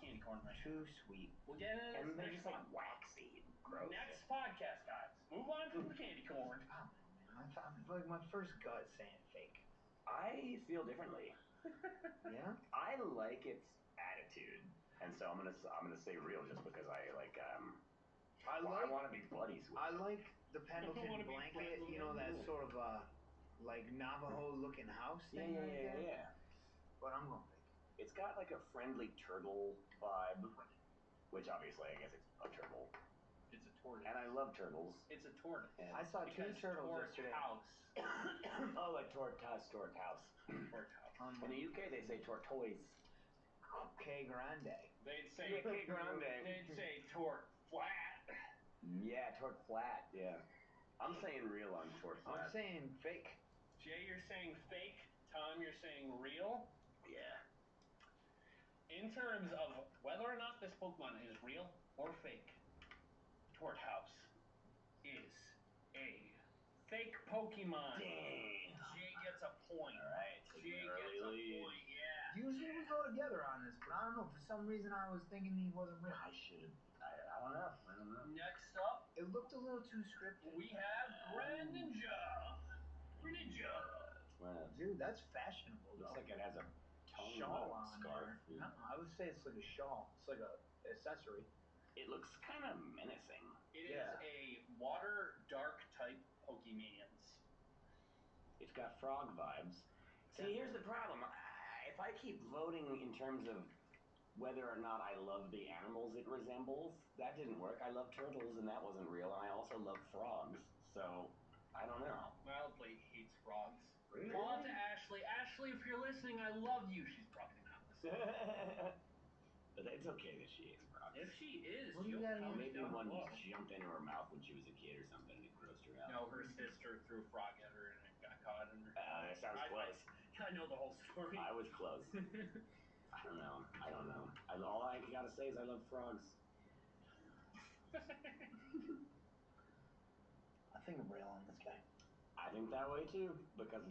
candy corn right now. Too sweet. We'll get into And this they're next just like one. waxy and gross. Next podcast, guys. Move on from candy corn. I don't know, man. I'm like my first gut saying fake. I feel differently. Yeah? I like its attitude, and so I'm gonna say real just because I like I I want to be buddies with. I like the Pendleton wanna be blanket, friends you know, with that you. sort of like Navajo looking house thing. Yeah. But I'm going fake. It's got like a friendly turtle vibe, which obviously I guess it's a turtle, It's a tortoise. and I love turtles. It's a tortoise. And I saw two Because turtles yesterday. House. oh, like tortoise. Tortoise. In the UK, they say tortoise. K Grande. They'd say Yeah, K Grande. They'd say torque flat. Yeah, torque flat. Yeah. I'm saying real on torque I'm flat. saying fake. Jay, you're saying fake. Tom, you're saying real. Yeah. In terms of whether or not this Pokemon is real or fake, Torthouse is a fake Pokemon. Dang. Jay gets a point. All right. Jay gets a point. Yeah. Usually we go together on this, but I don't know. For some reason, I was thinking he wasn't real. I should have. I don't know. I don't know. Next up, It looked a little too scripted. we have Greninja. Greninja. Well, Dude, that's fashionable. looks though. like it has a tongue Shawl on scarf. there. No, I would say it's like a shawl. It's like a accessory. It looks kind of menacing. It is a water dark type Pokemans. It's got frog vibes. See, here's the problem. If I keep voting in terms of whether or not I love the animals it resembles, that didn't work. I love turtles, and that wasn't real, and I also love frogs. So, I don't know. Mildly hates frogs. Really? Call out to Ashley. Ashley, if you're listening, I love you. She's probably not listening. But it's okay that she hates frogs. If she is, What do you she'll got comment Maybe down one below. jumped into her mouth when she was a kid or something, and it grossed her out. No, her sister threw a frog at her and it got caught in her. That sounds close. I know the whole story. I was close. I don't know. All I gotta say is I love frogs. I think I'm real on this guy. I think that way too, because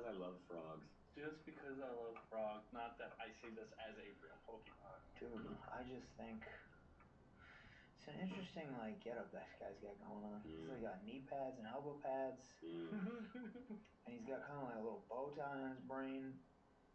I love frogs. Just because I love frogs, not that I see this as a real Pokemon. Dude, I just think it's an interesting getup that guy's got going on. He's got knee pads and elbow pads, and he's got kind of like a little bow tie on his brain.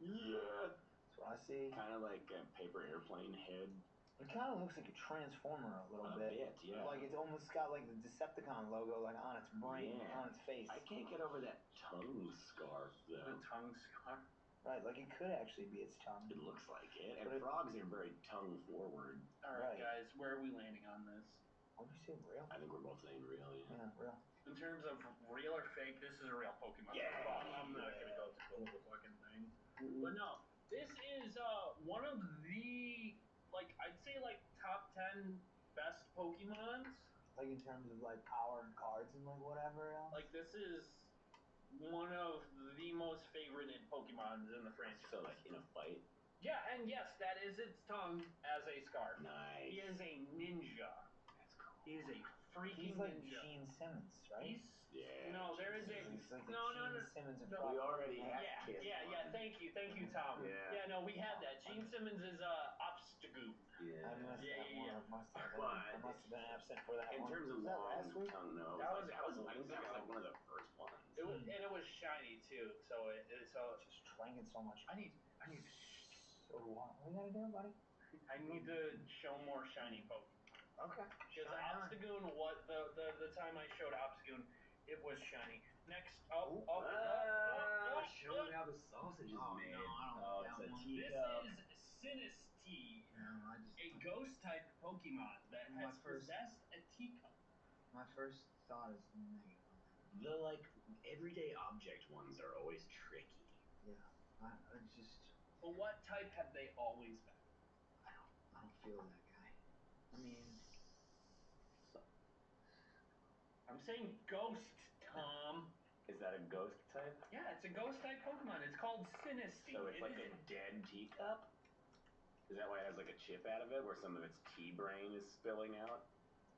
Yeah. That's what I see. Kind of like a paper airplane head. It kind of looks like a Transformer a little A bit. bit, yeah. Like it's almost got like the Decepticon logo like on its brain, Yeah. on its face. I can't get over that tongue scarf The though. tongue scar. Right, like it could actually be its tongue. It looks like it. And But frogs are very tongue forward. Alright, Right. guys, where are we landing on this? What did you say, real? I think we're both saying real, yeah. Yeah, real. In terms of real or fake, this is a real Pokemon. Yeah. I'm not gonna go through the whole fucking thing. But no, this is one of the I'd say top 10 best Pokemons. Like in terms of like power and cards and like whatever else. Like this is one of the most favorited Pokemons in the franchise. So like in a fight. Yeah, and yes, that is its tongue as a scarf. Nice. He is a ninja. That's cool. He is a freaking He's like ninja. Gene Simmons, right? Yeah. No, there is a He's like the no. Gene Simmons of No. We Frog. already have kissed Yeah. one. Thank you, Tom. Yeah. No, we had that. Gene Simmons is Obstagoon. Yeah. I missed Yeah, that yeah, one. I But must have been absent for that In one. terms of Was that long last week? tongue, no. That was a I couple think weeks that was ago. like one of the first ones. It was, and it was shiny too. So Just drinking so much. I need So what we gotta do, buddy? I need to show more shiny Pokemon. Okay. Because Shine on. Obstagoon, the time I showed Obstagoon, it was shiny. Next up, Show me how the sausage is made. No, I don't Oh, want it's that a one. teacup. This is Sinistea, No, I just a ghost type Pokemon that My has first- possessed a teacup. my first thought is negative. The everyday object ones are always tricky. Yeah. I just But what type have they always been? I don't feel that guy. I mean, I'm saying ghost, Tom. Is that a ghost type? Yeah, it's a ghost type Pokemon. It's called Sinistea. So it's like a dead teacup? Is that why it has like a chip out of it where some of its tea brain is spilling out?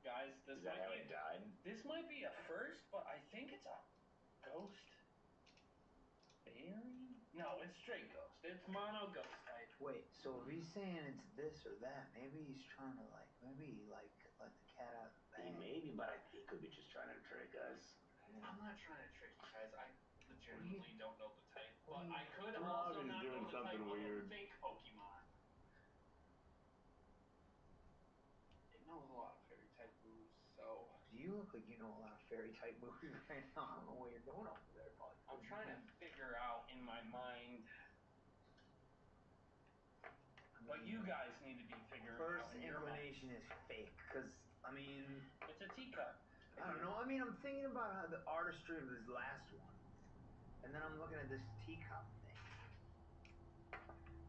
Guys, Is that how it died? This might be a first, but I think it's a ghost fairy? No, it's straight ghost. It's mono ghost type. wait. So if he's saying it's this or that, maybe he's trying to maybe let the cat out of the bag. Maybe, but I think he could be just trying to trick us. I'm not trying to trick you guys. I legitimately don't know the type, but do you- I could Rob also is not doing know the type something of weird. a fake Pokemon. It knows a lot of fairy type moves, so You look like you know a lot of fairy type moves right now. I don't know what you're doing over there, buddy. I'm trying to figure out in my mind. But you guys need to be figuring First out in your mind. inclination is fake, because I mean, It's a teacup. I don't know. I mean, I'm thinking about how the artistry of this last one, and then I'm looking at this teacup thing,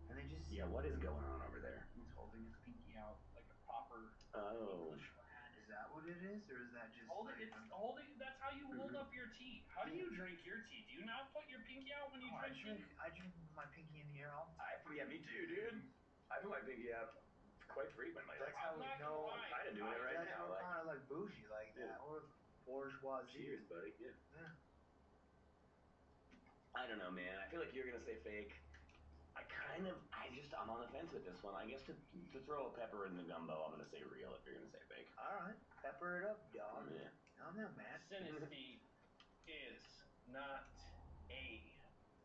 and they just seem Yeah, what is going on over there? He's holding his pinky out like a proper Oh. English lad. Is that what it is, or is that just Hold it. like It's holding. That's how you hold up your tea. How do you drink your tea? Do you not put your pinky out when you I drink tea? drink my pinky in the air all the time. Yeah, me too, dude. I put my pinky out quite frequently. That's Like, how I'm we not know. gonna lie. I'm kind of doing it right That's now. we're Like, kind of like bougie like Yeah. that. We're bourgeoisie. cheers, buddy. Yeah. Yeah. I don't know, man. I feel like you're gonna say fake. I'm on the fence with this one. I guess to throw a pepper in the gumbo, I'm gonna say real if you're gonna say fake. All right, pepper it up, dog. Yeah. I'm not mad. Sinisty is not a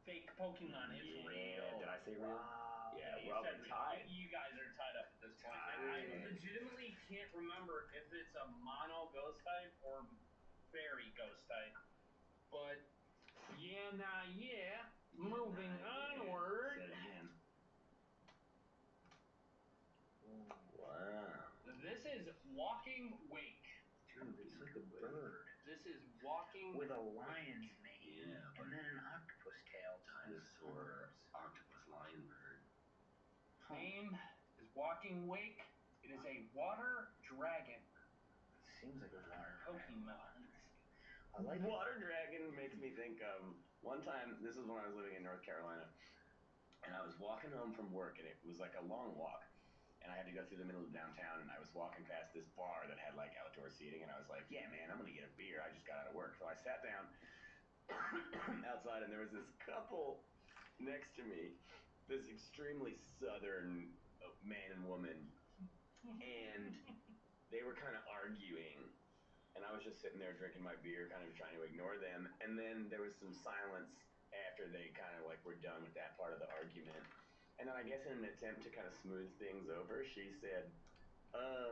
fake Pokemon. It's Yeah, real. did I say real? Wow. Yeah, You we're said already real. tied. You guys are tied up at this point. And I Tied. legitimately can't remember if it's a mono ghost type or fairy ghost type. But yeah, moving onward. Say it again. Wow. This is Walking Wake. Dude, it's like a bird This is Walking with a lion's mane Yeah, and then an octopus tail. Dinosaur, octopus, lion bird. Name is Walking Wake. It is a water dragon Seems like a water Pokemon. I like Water dragon makes me think of one time. This is when I was living in North Carolina, and I was walking home from work, and it was like a long walk, and I had to go through the middle of downtown, and I was walking past this bar that had like outdoor seating, and I was like, yeah, man, I'm gonna get a beer. I just got out of work, so I sat down outside, and there was this couple next to me, this extremely southern man and woman, and they were kind of arguing, and I was just sitting there drinking my beer, kind of trying to ignore them, and then there was some silence after they kind of like were done with that part of the argument, and then I guess in an attempt to kind of smooth things over, she said,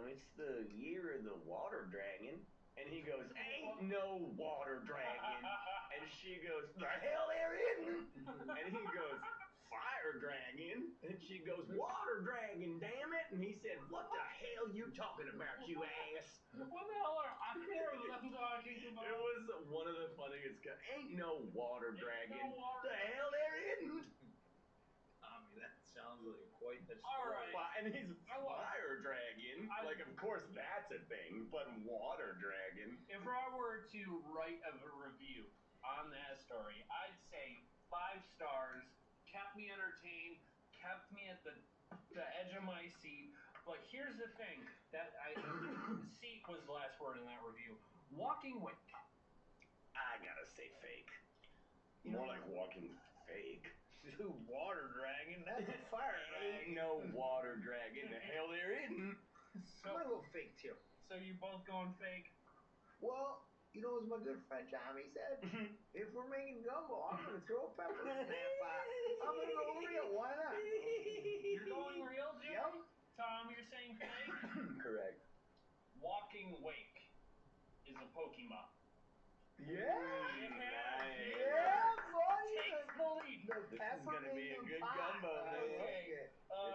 it's the year of the water dragon, and he goes, ain't no water dragon, and she goes, the hell there isn't, and he goes, fire dragon, and she goes, water dragon, damn it, and he said, what the hell you talking about, you ass? What the hell are either of them talking about? It was one of the funniest guys. Ain't no water dragon. no water- The hell there isn't. Tommy, that sounds like quite the All right. And he's fire dragon. Like, of course that's a thing, but water dragon. If I were to write a review on that story, I'd say 5 stars, kept me entertained, kept me at the edge of my seat. But here's the thing, seat was the last word in that review. Walking Wake. I gotta say fake. You More know- like walking fake. Dude, water dragon. That's a fire Ain't dragon. no water dragon. The hell there isn't. I'm gonna go fake too. So you both going fake? Well, you know, as my good friend Tommy said, if we're making gumbo, I'm gonna throw a pepper in that pot. I'm gonna go real. Why not? You're going real, Jim? Yep. Tom, you're saying fake? Correct. Walking Wake is a Pokemon. Yeah. Nice. Yeah, buddy. Takes the lead. The This is pepper gonna be in a the good pot. gumbo, I man. like it.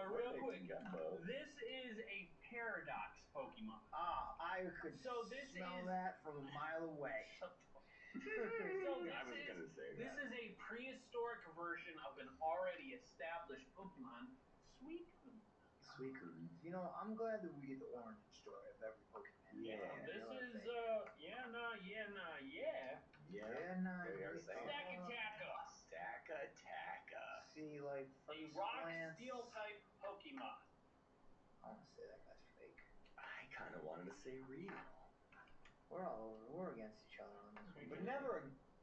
Real It quick, makes gumbo. this is a Paradox Pokemon. I could So this smell is- that from a mile away. So I was gonna say this that. is a prehistoric version of an already established Pokemon, Suicune. Suicune. You know, I'm glad that we get the origin story of every Pokemon. Yeah. This You know what I'm is saying? Yeah. Yeah, nah. There you are it's, saying. Stakataka, Stakataka. See, like, a from rock plants, steel type Pokemon. I want to say that guy's fake. I kind of wanted to say real. We're against each other on this one, but Okay. never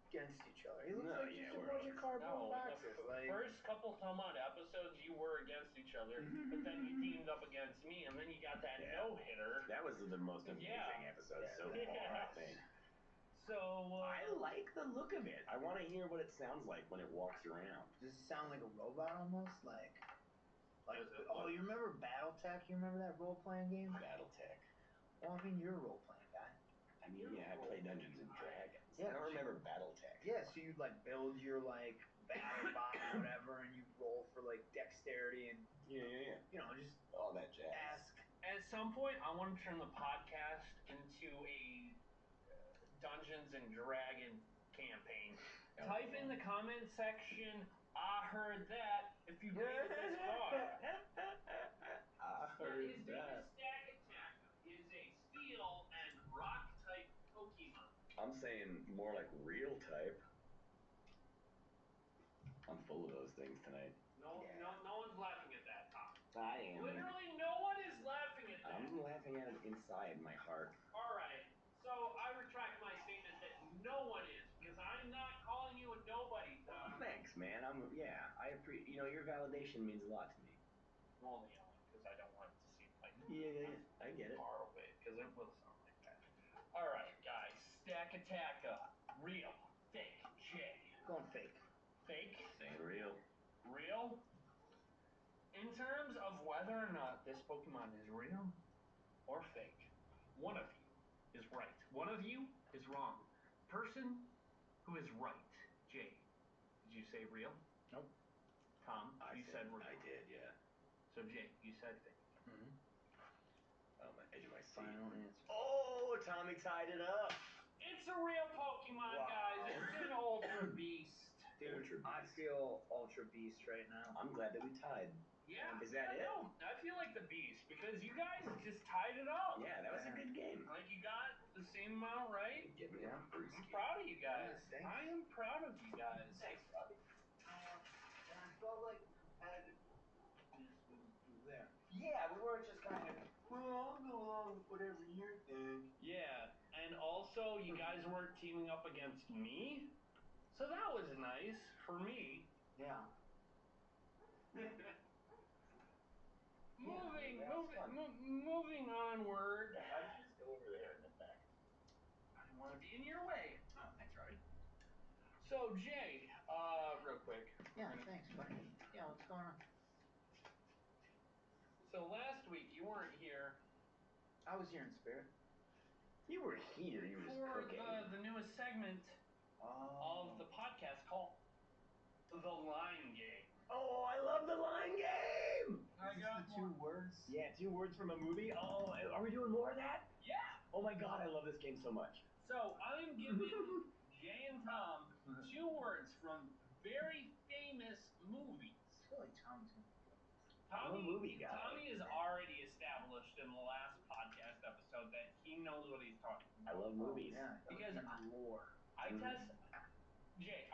against each other. He looks No, like yeah, just a we're bunch of cardboard No, boxes. the Like, first couple some odd episodes you were against each other, but then you teamed up against me, and then you got that Yeah. no-hitter. That was the most amazing Yeah. episode so Yeah. far, I think. So, I like the look of it. I want to hear what it sounds like when it walks around. does it sound like a robot almost? Like, Does it oh, look- you remember BattleTech? You remember that role-playing game? Battletech. Well, I mean, you're a role-playing guy. I mean, yeah, I play Dungeons and Dragons. Yeah, I don't but you- remember Battletech. Yeah, so you'd like build your like battle bot or whatever, and you roll for like dexterity and Yeah. you know just All that jazz. ask. At some point, I want to turn the podcast into a Dungeons and Dragon campaign. Type in the comment section I heard that. If you made it this far. I heard His name is Stakataka. He is a steel and rock type Pokemon. I'm saying more like real type. I'm full of those things tonight. No one's laughing at that, Tom. I am. Literally no one is laughing at that. I'm laughing at it inside my heart. Alright, so I retract my statement that no one is, because I'm not calling you a nobody, Tom. Thanks, man. I appreciate, your validation means a lot to me. I'm only yelling because I don't want it to seem like Yeah, I get it. far away, because it will sound like that. Alright, guys, Stakataka. Real, fake, J. Going fake. Fake? Saying real. Real? In terms of whether or not this Pokemon is real or fake, one of you is right. One of you is wrong. Person who is right, Jay, did you say real? Nope. Tom, you said real. I did, yeah. So Jay, you said fake. Mm-hmm. Oh, my edge of my seat. Final answer. Oh, Tommy tied it up. It's a real Pokemon, guys. It's an Ultra Beast. Dude, Ultra I Beast. feel Ultra Beast right now. I'm glad that we tied. Yeah. Is that it? No, I feel like the Beast because you guys just tied it up. Yeah, that was a good game. Like you got the same amount right. Give me a I'm brewski. proud of you guys. Yeah, thanks. I am proud of you guys. Thanks, buddy. And I felt like the competitiveness was there. Yeah, we weren't just kind of, well, I'll go along with whatever you think. Yeah, and also you guys weren't teaming up against me, so that was nice for me. Yeah. Moving onward. How did you just go over there and then back? I didn't want to be in your way. Oh, thanks, Robbie. So Jay, real quick. Yeah, thanks, buddy. Yeah, what's going on? So last week you weren't here. I was here in spirit. You were here. You were just For cooking. the newest segment of the podcast called The Line Game. Oh, I love the line game. I got the 2 words. Yeah, 2 words from a movie. Oh, are we doing more of that? Yeah. Oh my God, I love this game so much. So I'm giving Jay and Tom 2 words from very famous movies. I feel like Tom's gonna be good. I'm a movie guy. Tommy is already established in the last podcast episode that he knows what he's talking I about. love movies. Yeah, Because lore.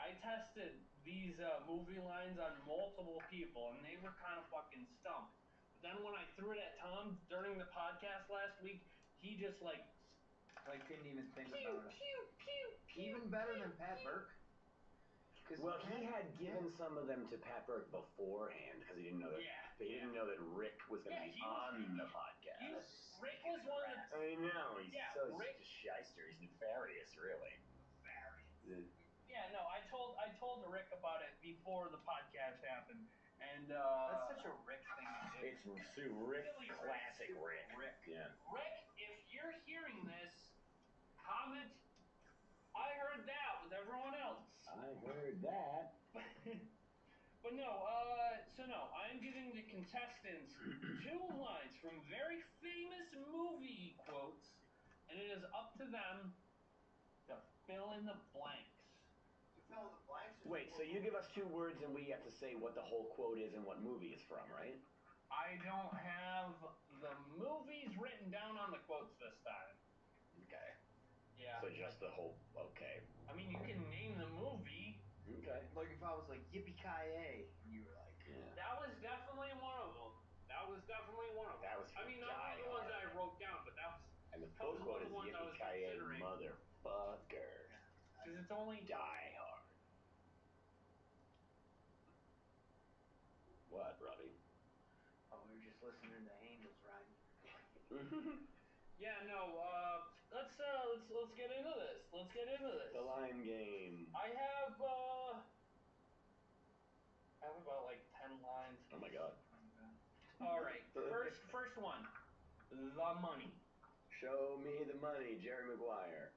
I tested these movie lines on multiple people, and they were kind of fucking stumped. But then when I threw it at Tom during the podcast last week, he just like didn't even think pew, about it. pew, pew, pew, Even better pew, than Pat pew. Burke. Well, he had given some of them to Pat Burke beforehand because he didn't know that. Yeah. He didn't know that Rick was going to be on the podcast. Rick was one of the. I know. He's Rick. just shyster. He's nefarious, really. Yeah, no, I told Rick about it before the podcast happened, and That's such a Rick thing to do. It's Rick, Really classic Rick. Yeah. Rick, if you're hearing this, comment. I heard that with everyone else. I heard that. But no, I'm giving the contestants 2 lines from very famous movie quotes, and it is up to them to fill in the blanks. To fill in the blanks. Wait, so you give us 2 words and we have to say what the whole quote is and what movie it's from, right? I don't have the movies written down on the quotes this time. Okay. Yeah. So just the whole, okay. I mean, you can name the movie. Okay. Like if I was like yippee-ki-yay, and you were like, Yeah. That was definitely one of them. That was I mean, not one of the ones that I wrote down, but that was. And the full quote is one of the ones I was yippee-ki-yay, considering. motherfucker. Because it's only. Die hard. What, Robbie? oh, we were just listening to Angels riding. Yeah, no. Let's get into this. The line game. I have about like 10 lines. Oh my God. All right. First one. The money. Show me the money, Jerry Maguire.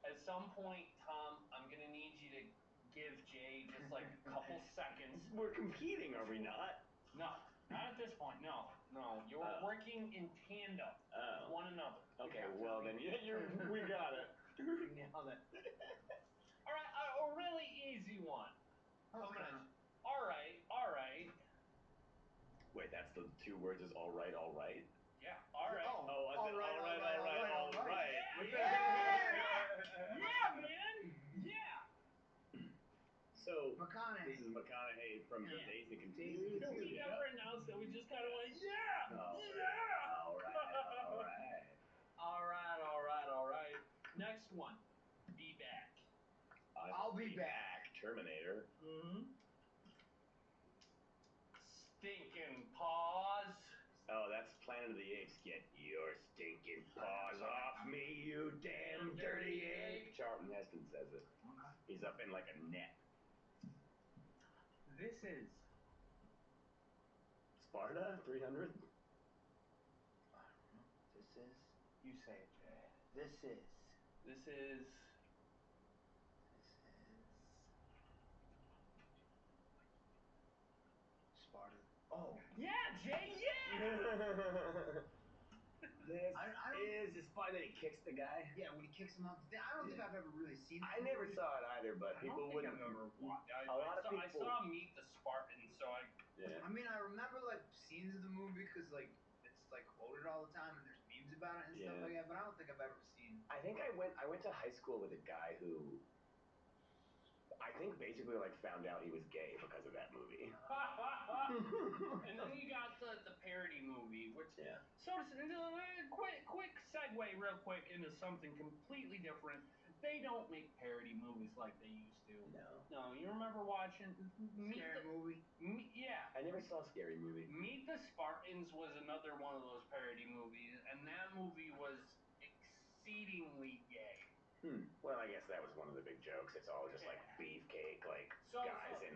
At some point, Tom, I'm gonna need you to give Jay just like a couple seconds. We're competing, are we not? No, not at this point. No. You're working in tandem with one another. Okay, well then, we got it. You nailed it. All right, a really easy one. Coming at you. All right. Wait, that's the 2 words is all right, all right? Yeah, all right. Oh, was all it right, all right, all right, all right? Yeah, man. Yeah. So, McConaughey. this is McConaughey from Yeah. Days to Confuse. We never announced it. We just kind of went, yeah. All right. All right. Next one. Be back. I'll be back. Terminator. Mm-hmm. Stinking paws. Oh, that's Planet of the Apes. Get your stinking paws off me, you damn dirty ape. Charlton Heston says it. He's up in like a net. This is Sparta 300. This is. You say it, Jay. This is. Sparta. Oh. Yeah, Jay. Yeah. This is fun that he kicks the guy. Yeah, when he kicks him off. I don't think I've ever really seen that. I never saw it either, but I people don't think wouldn't. I've ever watched. A lot of people. I saw Meet the Spartans, so I. Yeah. I mean, I remember like scenes of the movie because like it's like quoted all the time and there's memes about it and stuff like that. But I don't think I've ever seen. I think I went to high school with a guy who I think basically like found out he was gay because of that movie. And then you got the parody movie, which quick segue real quick into something completely different. They don't make parody movies like they used to. No, you remember watching Scary Movie? Yeah. I never saw Scary Movie. Meet the Spartans was another one of those parody movies, and that movie was exceedingly gay. Well, I guess that was one of the big jokes. It's all just like beefcake, like guys in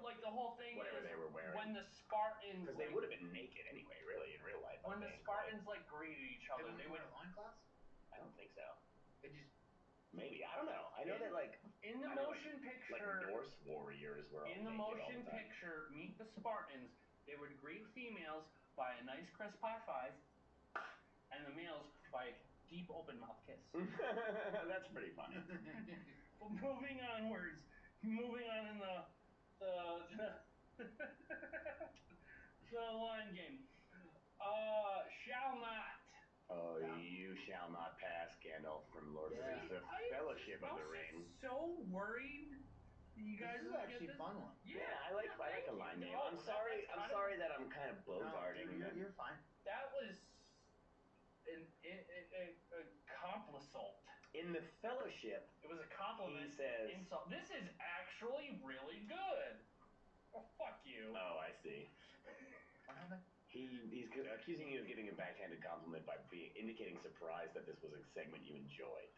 like the whole thing whatever is they were wearing. when the Spartans, because they would have been naked anyway, really, in real life. When the Spartans like greeted each other, they would. Loincloths? I don't think so. They just. Maybe, I don't know. I know that like in the motion picture, like Norse warriors were all in the naked motion all the time. picture, Meet the Spartans, they would greet females by a nice crisp high five, and the males by deep open mouth kiss. That's pretty funny. But moving on in the line game. Shall not. Oh, you shall not pass, Gandalf from Lord of the Rings, the Fellowship of the Ring. So worried. You guys this is actually a fun one. Yeah, I like a line name. I'm sorry that I'm kind of bogarting. No, you're fine. That was a compliment. In the Fellowship, it was a compliment. He says, insult. This is actually really good. Oh, fuck you. Oh, I see. He's accusing you of giving a backhanded compliment by indicating surprise that this was a segment you enjoyed.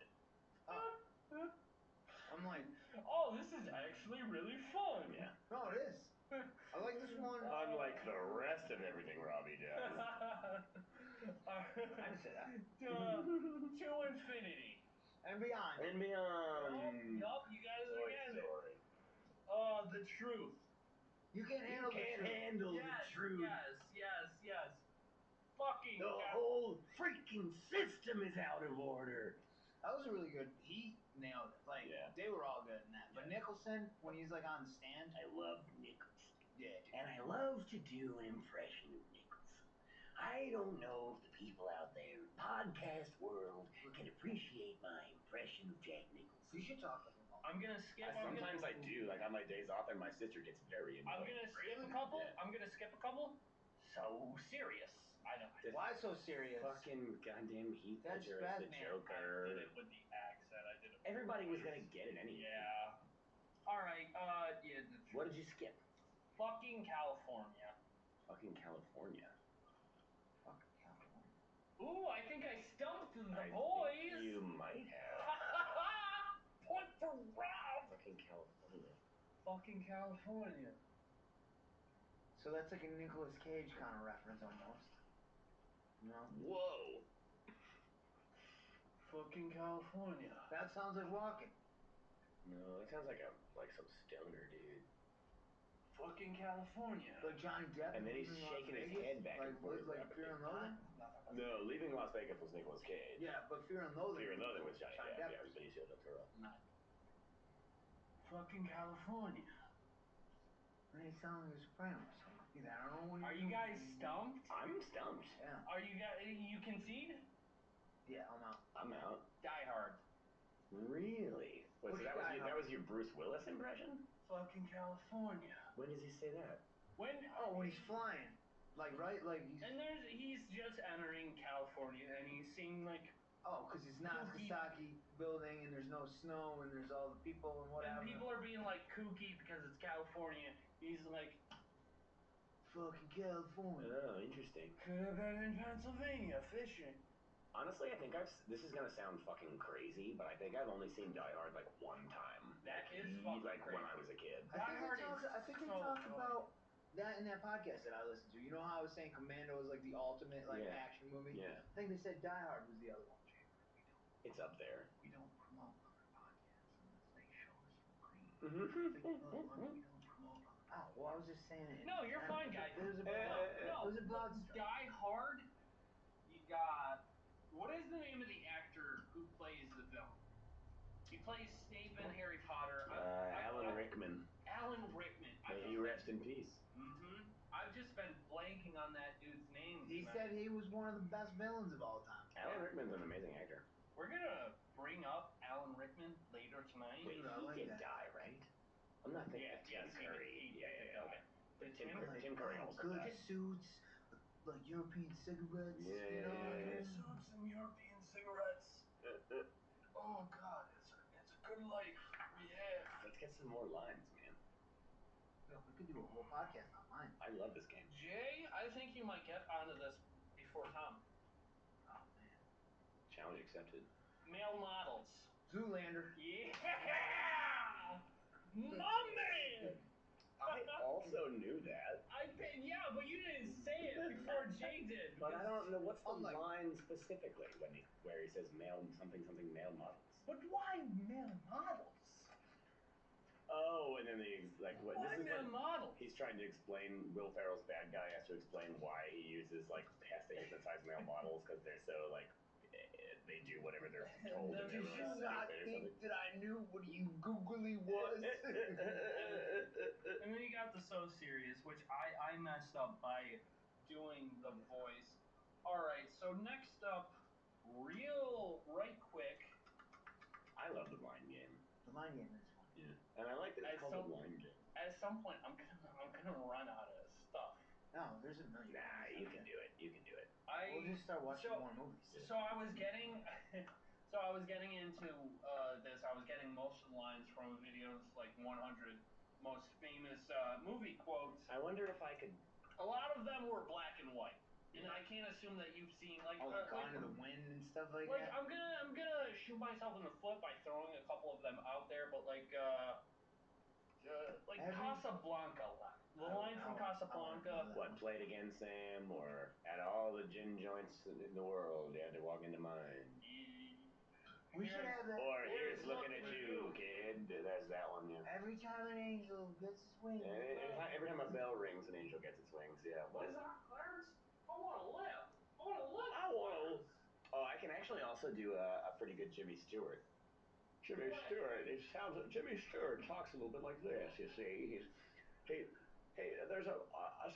I'm like, oh, this is actually really fun. Yeah. No, it is. I like this one. Unlike the rest of everything Robbie does. I didn't say that. To infinity. And beyond. And beyond. Yup, you guys are getting it. The truth. You can't handle the truth. Yes. Fucking the whole freaking system is out of order. That was really good. He nailed it. Like, they were all good in that. But Nicholson, when he's like on the stand. I love Nicholson. Yeah, dude. And I love to do an impression of Nicholson. I don't know if the people out there in the podcast world can appreciate my impression of Jack Nicholson. You should talk to him. I'm gonna skip. Sometimes I do. Like on my days off, and my sister gets very annoyed. I'm gonna skip a couple. So serious. I know. Why so serious? Fucking goddamn Heath Ledger as the Joker. I did it with the accent. I did it. Everybody was gonna get it anyway. Yeah. All right. What did you skip? Fucking California. Fucking California. Ooh, I think I stumped the boys. You might have. Point for Rob. Fucking California. So that's like a Nicolas Cage kind of reference almost. No. Whoa. Fucking California. That sounds like walking. No, that sounds like some stoner dude. Fucking California. Like Johnny Depp. And then he's shaking his head back and forth. Like Fear and Loathing? No, Leaving Las Vegas was Nicolas Cage. Yeah, but Fear and Loathing. Fear and Loathing was Johnny Depp. Yeah, it was Benicio del Toro. Fucking California. And he's telling you Sopranos. So either I don't know what Are you guys stumped? I'm stumped. Yeah. Are you guys? You concede? Yeah, I'm out. I'm out. Die Hard. Really? Wait, so that was your Bruce Willis impression? Fucking California. When does he say that? When? Oh, when he's flying. Like, right? Like, he's... And he's just entering California, and he's seeing like. Oh, because it's Nagasaki building, and there's no snow, and there's all the people and whatever. And people are being like kooky because it's California. He's like, fucking California. Oh, interesting. could have been in Pennsylvania fishing. Honestly, I think this is gonna sound fucking crazy, but I think I've only seen Die Hard like one time. That is fucking like crazy. when I was a kid. I think they so talked good. about that in that podcast that I listened to. You know how I was saying Commando was like the ultimate like Yeah. action movie? Yeah. I think they said Die Hard was the other one. It's up there. We don't promote other podcasts unless they show us some green. Mm-hmm. We don't promote other. Oh, well, I was just saying it. No, you're fine, guys. It was a No, it was a broad stroke. Die Hard. You got. What is the name of the actor who plays the villain? He plays Snape in Harry Potter. Alan Rickman. Alan Rickman. May he rest in peace. Mm-hmm. I've just been blanking on that dude's name. He said he was one of the best villains of all time. Alan Rickman's an amazing actor. We're gonna bring up Alan Rickman later tonight. Wait, he did die, right? I'm not thinking of Tim Curry. Yeah. Okay. But Tim Curry also good died. suits, like European cigarettes. Yeah, you know? yeah. Suits and European cigarettes. Oh God, it's a good life. Yeah. Let's get some more lines, man. Yo, we could do a whole podcast on mine. I love this game. Jay, I think you might get onto this before Tom. Oh man. Challenge accepted. Male models. Zoolander. Yeah! My man! I also knew that. Yeah, but you didn't say it before Jay did. But I don't know what's the Unlike- line specifically where he says male something male models. But why male models? Oh, and then he's like, what? Why This is male like models? he's trying to explain. Will Ferrell's bad guy has to explain why he uses has to hypnotize male models because they're so like they do whatever they're told and they're really Do not stupid or think something. that I knew what you googly was. And then you got the So Serious, which I messed up by doing the voice. Alright, so next up, right quick. I love the blind game. The mind game is fun. Yeah, and I like that it's called a blind game. At some point, I'm gonna run out of stuff. No, there's a million. Nah, you can do it. You can do it. We'll just start watching more movies. So I was getting, into this. I was getting most of the lines from videos like 100 most famous movie quotes. I wonder if I could. A lot of them were black and white, and I can't assume that you've seen like. Gone to the Wind and stuff like Like that. I'm gonna shoot myself in the foot by throwing a couple of them out there, but like Casablanca. The line from Casablanca. What, Play It Again, Sam, or at all the gin joints in the world, you had to walk into mine. We should have that. Or here's looking at you, kid. There's that one, yeah. Every time an angel gets his wings. Every time a bell rings, an angel gets its wings, yeah. What is that, Clarence? I want to live. Oh, I can actually also do a pretty good Jimmy Stewart. Jimmy Stewart talks a little bit like this, you see. There's a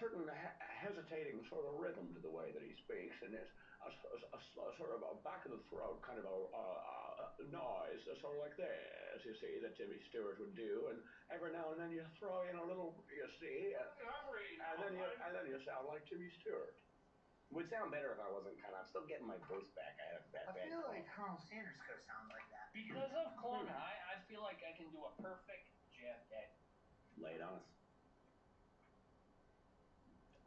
certain hesitating sort of rhythm to the way that he speaks, and there's a sort of a back of the throat kind of a noise, sort of like this, you see, that Jimmy Stewart would do, and every now and then you throw in a little, you see, and then you sound like Jimmy Stewart. Would sound better if I wasn't I'm still getting my voice back. I have that I bad. feel like Colonel Sanders could have sounded like that. Because of Clone High, I feel like I can do a perfect JFK. Lay it on us.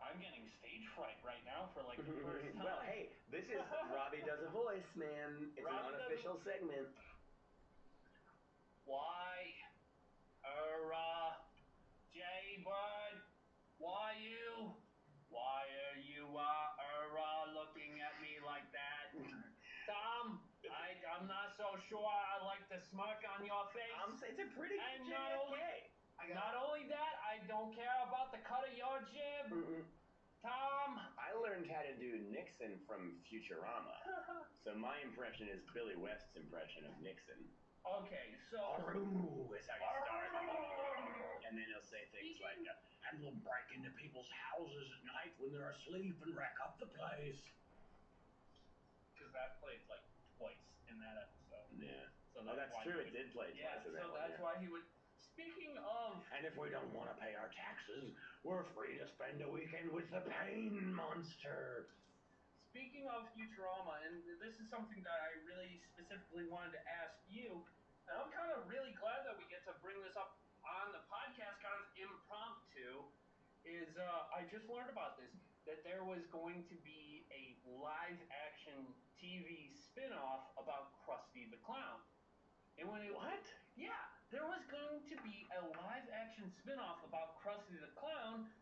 I'm getting stage fright right now for like the first time. Well, hey, this is Robbie Does a Voice, man. It's an unofficial segment. Why, Jay Bud, why are you looking at me like that? Tom, I'm not so sure I like the smirk on your face. It's a pretty And good not only that, I don't care about the cut of your jib. Tom. I learned how to do Nixon from Futurama. So my impression is Billy West's impression of Nixon. Okay, so. That's how you start. And then he'll say things like, and we'll break into people's houses at night when they're asleep and wreck up the place. Because that played like twice in that episode. Yeah. So that's true. It did play twice in that so one. That's why he would. Speaking of. And if we don't want to pay our taxes, we're free to spend a weekend with the Pain Monster. Speaking of Futurama, and this is something that I really specifically wanted to ask you, and I'm kind of really glad that we get to bring this up on the podcast, kind of impromptu, is I just learned about this, that there was going to be a live-action TV spin-off about Krusty the Clown. And when What? Yeah, there was going to be a live-action spin-off about Krusty the Clown.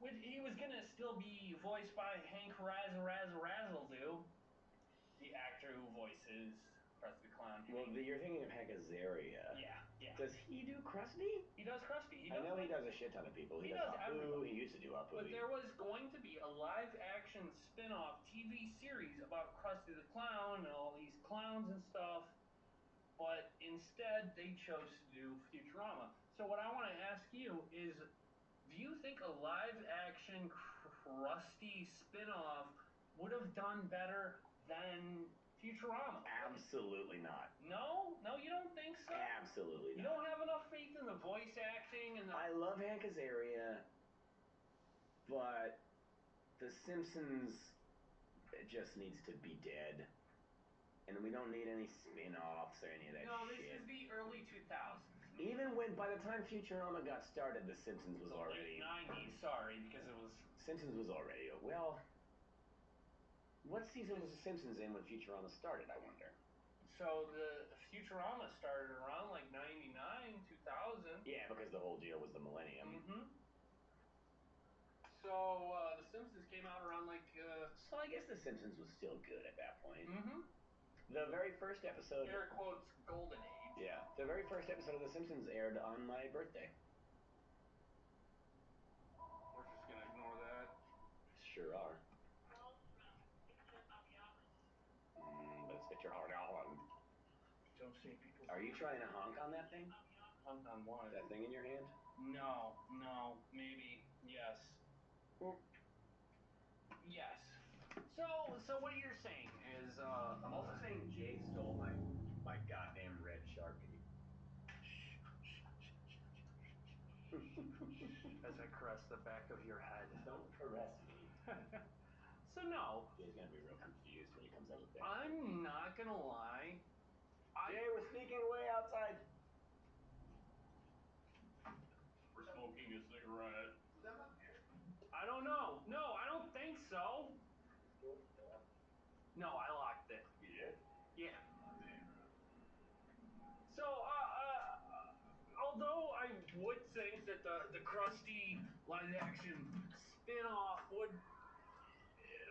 He was going to still be voiced by Hank Razzle-Dazzle-Razzle-Do, the actor who voices Krusty the Clown. Well, you're thinking of Hank Azaria. Yeah. Does he do Krusty? He does Krusty. I know he does a shit ton of people. He does Apu. He used to do Apu. But there was going to be a live-action spin-off TV series about Krusty the Clown and all these clowns and stuff. But instead, they chose to do Futurama. So what I want to ask you is, do you think a live-action Krusty spin-off would have done better than Futurama? Absolutely not. No, you don't think so? Absolutely not. You don't have enough faith in the voice acting and the... I love Hank Azaria, but The Simpsons just needs to be dead. And we don't need any spin-offs or any of that shit. No, this is the early 2000s. Even when, by the time Futurama got started, The Simpsons was already... Late 90s, sorry, because it was... Simpsons was already... Well... What season was The Simpsons in when Futurama started, I wonder? So the Futurama started around like 99, 2000. Yeah, because the whole deal was the millennium. Mm-hmm. So The Simpsons came out around like... So I guess The Simpsons was still good at that point. Mm-hmm. The very first episode... Air quotes, golden age. Yeah. The very first episode of The Simpsons aired on my birthday. We're just gonna ignore that. Sure are. Let's get your heart out. Don't say people. Are you trying to honk on that thing? Honk on what? That thing in your hand? No, maybe, yes. Yes. So what you're saying is, I'm also saying Jay stole my goddamn red Sharpie. as I caress the back of your head. Don't caress me. So no. Jay's gonna be real confused when he comes out with that. I'm not gonna lie. Jay, we're sneaking away outside. We're smoking a cigarette. I don't know. No, I don't think so. No, I locked it. You did? Yeah. So, although I would think that the Krusty live-action spin-off would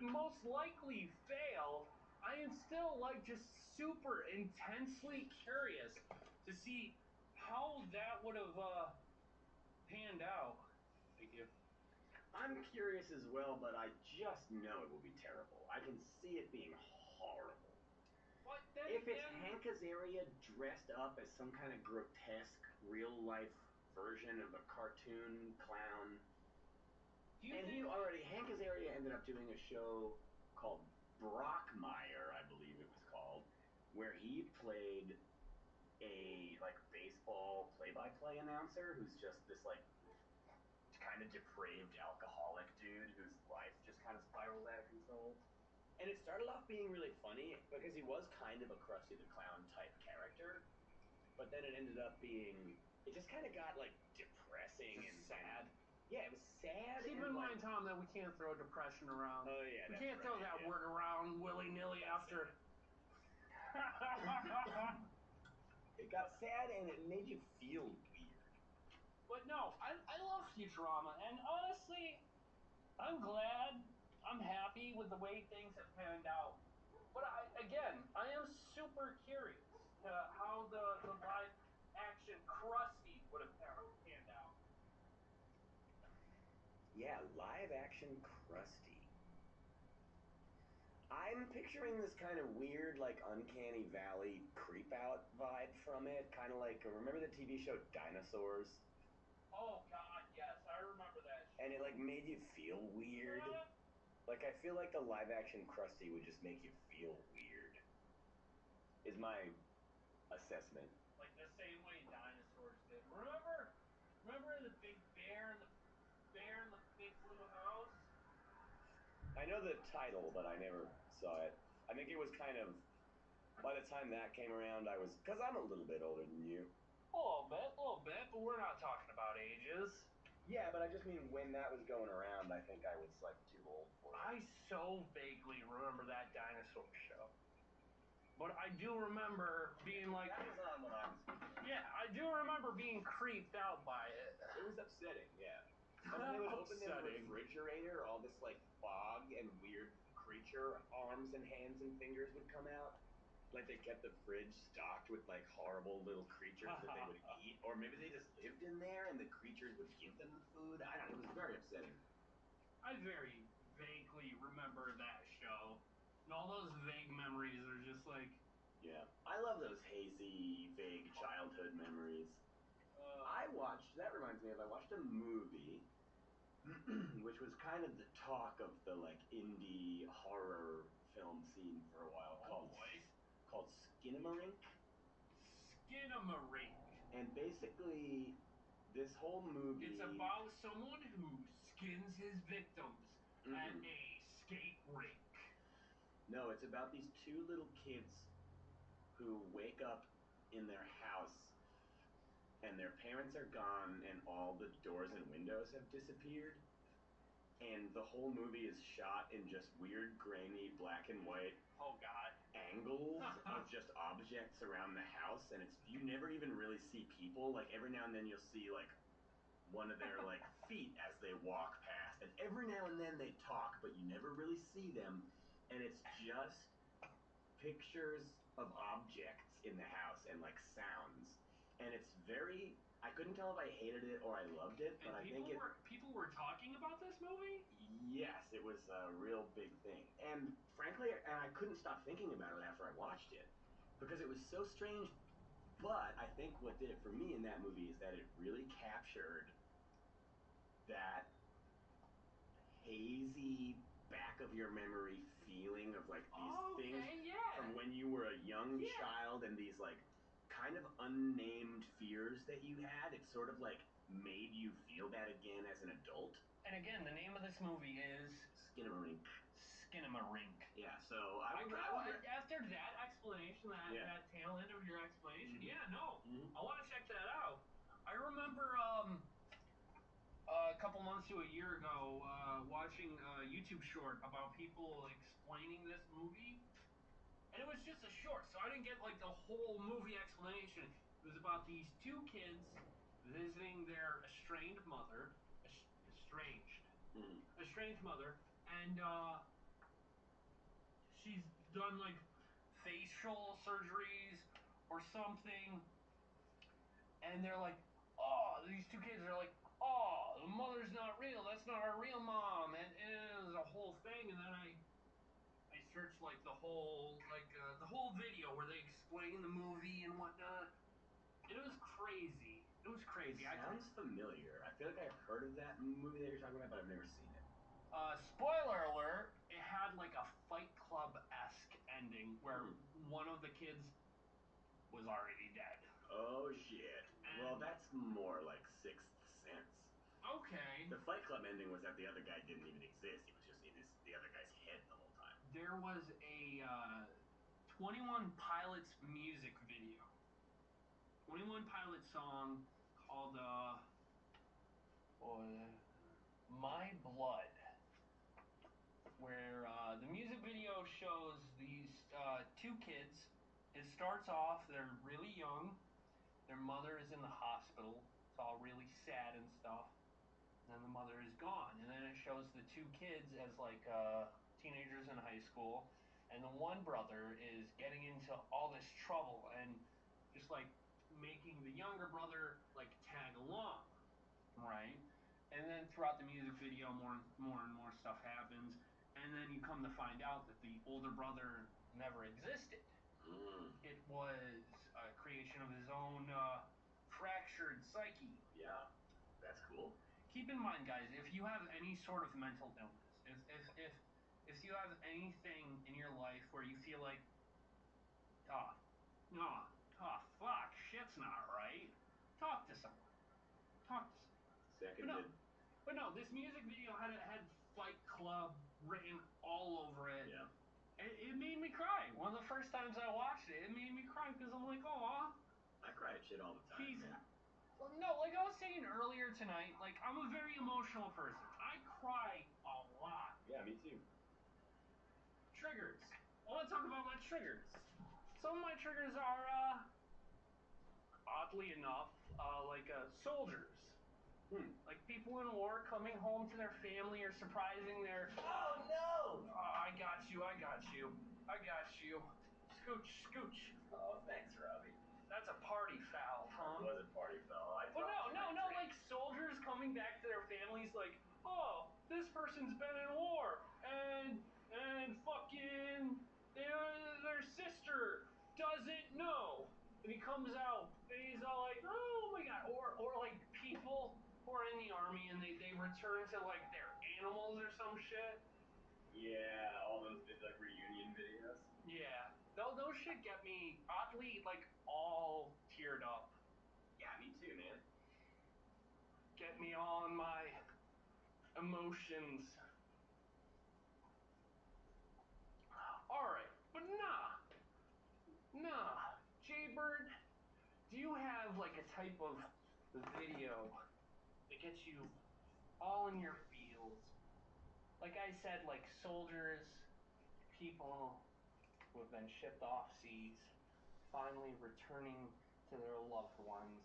most likely fail, I am still just super intensely curious to see how that would have panned out. Thank you. I'm curious as well, but I just know it will be terrible. I can see it being horrible. But then if again, it's Hank Azaria dressed up as some kind of grotesque, real-life version of a cartoon clown... Hank Azaria ended up doing a show called Brockmire, I believe it was called, where he played a baseball play-by-play announcer who's just this kind of depraved alcoholic dude whose life just kind of spiraled out of control. And it started off being really funny because he was kind of a Krusty the Clown type character, but then it ended up being, it just kind of got depressing and sad. Yeah, it was sad. Keep in mind, Tom, that we can't throw depression around. Oh yeah, we can't throw that word around willy-nilly after. It got sad and it made you feel weird. But no, I love Futurama, and honestly, I'm glad, I'm happy with the way things have panned out. But I am super curious to how the live-action Krusty would have panned out. Yeah, live-action Krusty. I'm picturing this kind of weird, Uncanny Valley creep-out vibe from it. Kind of remember the TV show Dinosaurs? Oh God, yes, I remember that. And it like made you feel weird. Like I feel like the live action Krusty would just make you feel weird. Is my assessment. Like the same way dinosaurs did. Remember the big bear and the big blue house? I know the title, but I never saw it. I think it was kind of, by the time that came around, I was, because I'm a little bit older than you. A little bit, but we're not talking about ages. Yeah, but I just mean when that was going around, I think I was like too old for it. I so vaguely remember that dinosaur show. But I do remember being like... That was on when I was... Yeah, I do remember being creeped out by it. It was upsetting, yeah. And when they would open the refrigerator, all this like fog and weird creature arms and hands and fingers would come out. Like they kept the fridge stocked with like horrible little creatures that they would eat. Or maybe they just lived in there and the creatures would give them the food. I don't know, it was very upsetting. I very vaguely remember that show. And all those vague memories are just like... Yeah. I love those hazy, vague childhood memories. That reminds me of, I watched a movie, which was kind of the talk of the like indie horror film scene for a while, called Skinamarink. Skinamarink. And basically, this whole movie... It's about someone who skins his victims at a skate rink. No, it's about these two little kids who wake up in their house and their parents are gone and all the doors and windows have disappeared. And the whole movie is shot in just weird, grainy, black and white angles of just objects around the house. And it's, you never even really see people. Like every now and then you'll see like one of their like feet as they walk past. And every now and then they talk, but you never really see them. And it's just pictures of objects in the house and like sounds. And it's very, I couldn't tell if I hated it or I loved it, but I think people were talking about this movie? Yes, it was a real big thing. And frankly, I couldn't stop thinking about it after I watched it because it was so strange. But I think what did it for me in that movie is that it really captured that hazy back of your memory feeling of like these things from when you were a young child and these like kind of unnamed fears that you had. It sort of like made you feel that again as an adult. And again, the name of this movie is Skinamarink. Skinamarink. Yeah, so after that explanation, that tail end of your explanation, I want to check that out. I remember a couple months to a year ago watching a YouTube short about people explaining this movie. And it was just a short, so I didn't get like the whole movie explanation. It was about these two kids visiting their estranged mother, and she's done like facial surgeries or something, and they're like, oh, these two kids are like, oh, the mother's not real, that's not our real mom, and it was a whole thing, and then I searched like the whole video where they explain the movie and whatnot. And it was crazy. It sounds familiar. I feel like I've heard of that movie that you're talking about, but I've never seen it. Spoiler alert, it had like a Fight Club-esque ending where one of the kids was already dead. Oh shit. Well, that's more like Sixth Sense. Okay. The Fight Club ending was that the other guy didn't even exist. He was just in the other guy's head the whole time. There was a 21 Pilots music video. 21 Pilots song called My Blood, where the music video shows these two kids. It starts off, they're really young. Their mother is in the hospital. It's all really sad and stuff. And then the mother is gone. And then it shows the two kids as like teenagers in high school. And the one brother is getting into all this trouble and just like making the younger brother like tag along, right? And then throughout the music video, more and more stuff happens, and then you come to find out that the older brother never existed. It was a creation of his own fractured psyche. Yeah, that's cool. Keep in mind, guys, if you have any sort of mental illness, if you have anything in your life where you feel like, oh, oh, oh, fuck, shit's not right, talk to someone. Talk to someone. Seconded. But no, this music video had Fight Club written all over it. Yeah. It made me cry. One of the first times I watched it, it made me cry because I'm like, oh, I cry at shit all the time, man. Well, no, like I was saying earlier tonight, like I'm a very emotional person. I cry a lot. Yeah, me too. Triggers. I want to talk about my triggers. Some of my triggers are, oddly enough, soldiers. Like people in war coming home to their family or surprising their. Oh no! I got you. I got you. I got you. Scooch, scooch. Oh, thanks, Robbie. That's a party foul, huh? It was a party foul. But no, like soldiers coming back to their families, like, oh, this person's been in war, and fucking their sister doesn't know, and he comes out and he's all like, oh my god, or like people who are in the army and they return to like their animals or some shit. Yeah, all those like reunion videos. Yeah, those shit get me oddly like all teared up. Yeah, me too, man. Get me all in my emotions. Alright, but nah. Jaybird, do you have like a type of video that gets you all in your feels? Like I said, like soldiers, people who have been shipped off seas, finally returning to their loved ones.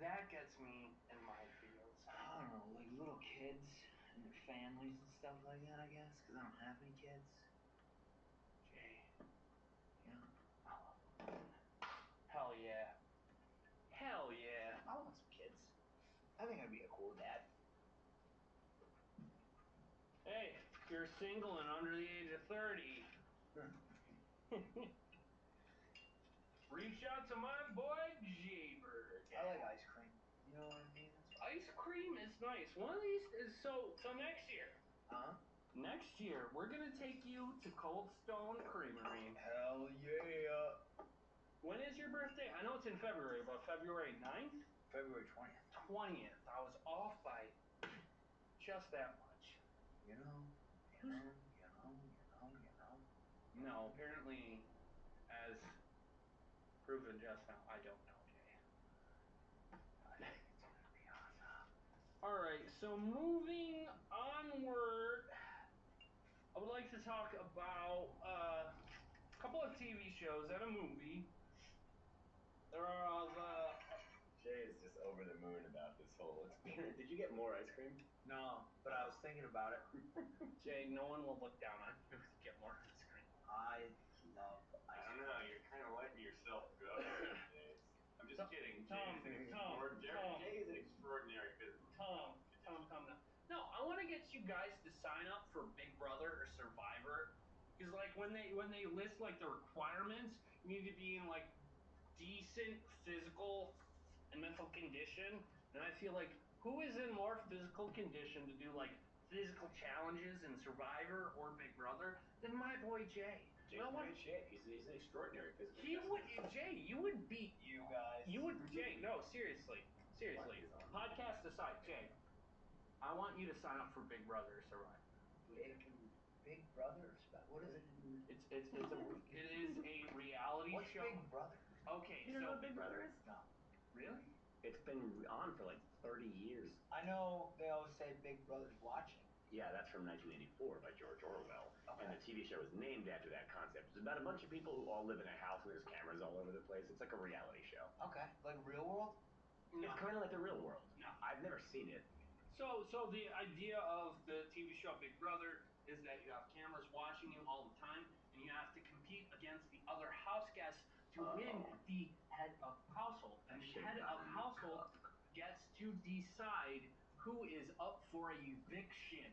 That gets me in my feels. I don't know, like little kids and their families and stuff like that, I guess, because I don't have any kids. Jay. Yeah. Hell yeah. Hell yeah. I want some kids. I think I'd be a cool dad. Hey, you're single and under the age of 30. Reach out to my boy Jaybird. I like ice cream. You know what I mean? Ice cream is nice. One of these is so next year. Huh? Next year we're gonna take you to Cold Stone Creamery. Hell yeah. When is your birthday? I know it's in February, but February 9th? February 20th. 20th. I was off by just that much. You know. No, apparently, as proven just now, I don't know, Jay. It's gonna be awesome. Alright, so moving onward, I would like to talk about a couple of TV shows and a movie. There are Jay is just over the moon about this whole experience. Did you get more ice cream? No, but I was thinking about it. Jay, no one will look down on you to get more ice cream. I love I ice don't cream. know, you're kind of letting yourself go these days. I'm just kidding. Tom, Jay is an extraordinary business. Tom, now. No, I want to get you guys to sign up for Big Brother or Survivor, because like when they list like the requirements, you need to be in like decent physical and mental condition, and I feel like who is in more physical condition to do like physical challenges in Survivor or Big Brother than my boy Jay. Jay's in great shape. He's an extraordinary physical. He would, Jay. You would beat You guys. You would, Jay. No, seriously. Podcast aside, Jay. I want you to sign up for Big Brother or Survivor. Big Brother? What is it? It is a reality What's show. Big Brother? Okay, You don't know what Big Brother is? No. Really? It's been on for like 30 years. I know they always say Big Brother's watching. Yeah, that's from 1984 by George Orwell. Okay. And the TV show is named after that concept. It's about a bunch of people who all live in a house and there's cameras all over the place. It's like a reality show. Okay. Like real world? No. It's kind of like the real world. No. I've never seen it. So the idea of the TV show Big Brother is that you have cameras watching you all the time, and you have to compete against the other house guests to win the head of household. And the head of household gets to decide who is up for eviction.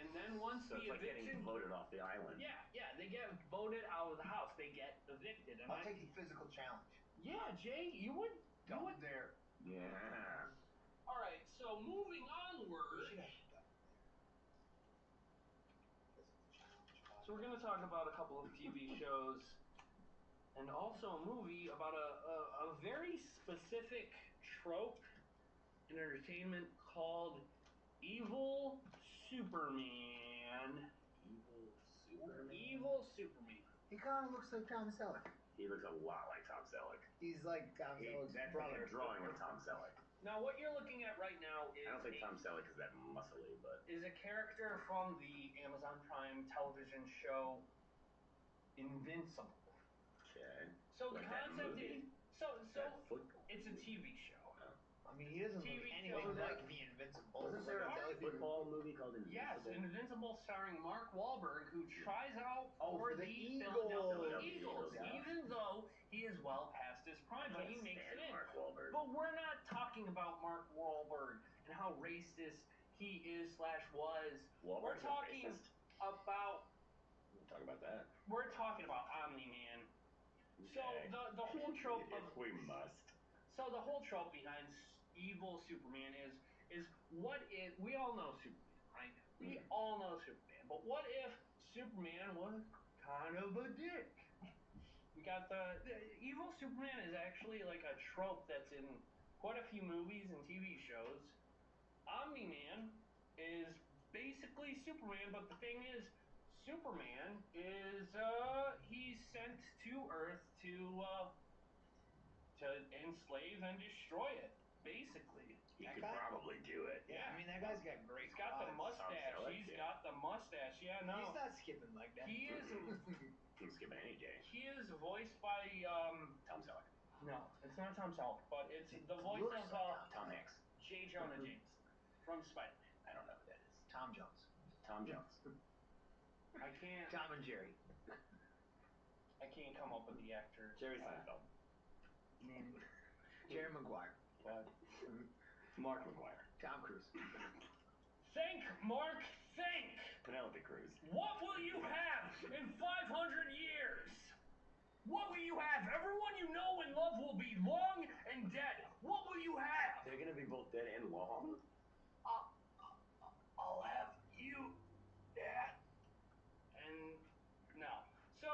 And then once So the it's like eviction, getting voted off the island. yeah, they get voted out of the house. They get evicted. And I'll take the physical challenge. Yeah, Jay, you would. Don't dare. Yeah. All right, So moving We onward, should have done. so we're gonna talk about a couple of TV shows and also a movie about a very specific trope in entertainment called Evil Superman. Evil Superman. He kind of looks like Tom Selleck. He looks a lot like Tom Selleck. He's like Tom Selleck's That's brother. like a drawing of Tom Selleck. Now, what you're looking at right now is I don't think Tom Selleck is that muscly, but is a character from the Amazon Prime television show Invincible. okay. So the Like that concept movie? is so That football. it's a TV show. I mean, he doesn't TV look show. anything like the Invincible. Wasn't there a football movie called Yes, Invincible? Invincible starring Mark Wahlberg, who tries out for for the the Eagles. Philadelphia Eagles, Eagles, yeah. even though he is well past his prime, but he Can't makes stand it in. Mark Wahlberg. But we're not talking about Mark Wahlberg and how racist he is / was. We're Wahlberg's a talking racist. about We'll talk about that. we're talking about Omni-Man. So Okay. the whole trope of If we must. so the whole trope behind Evil Superman is what if we all know Superman, right? We all know Superman, but what if Superman was kind of a dick? We got the Evil Superman is actually like a trope that's in quite a few movies and TV shows. Omni-Man is basically Superman, but the thing is, Superman is he's sent to Earth to enslave and destroy it, basically. He That could guy? probably do it. Yeah, I mean, that guy's got great He's got the quads. mustache. Selleck, He's yeah. got the mustache. Yeah, no. He's not skipping like that. He is Can skip any day. he is voiced by Tom Selleck. no, it's not Tom Selleck, but it's the voice Looks of like Tom Hanks. J. Jonah Jameson from Spider-Man. I don't know who that is. Tom Jones. Tom Jones. I can't Tom and Jerry. come up with the actor. Jerry Seinfeld. Name Jerry Maguire. Mark McGuire. Tom Cruise. Think, Mark, think! Penelope Cruz. What will you have in 500 years? What will you have? Everyone you know and love will be long and dead. What will you have? They're gonna be both dead and long. I'll have you, Dad. And no. So,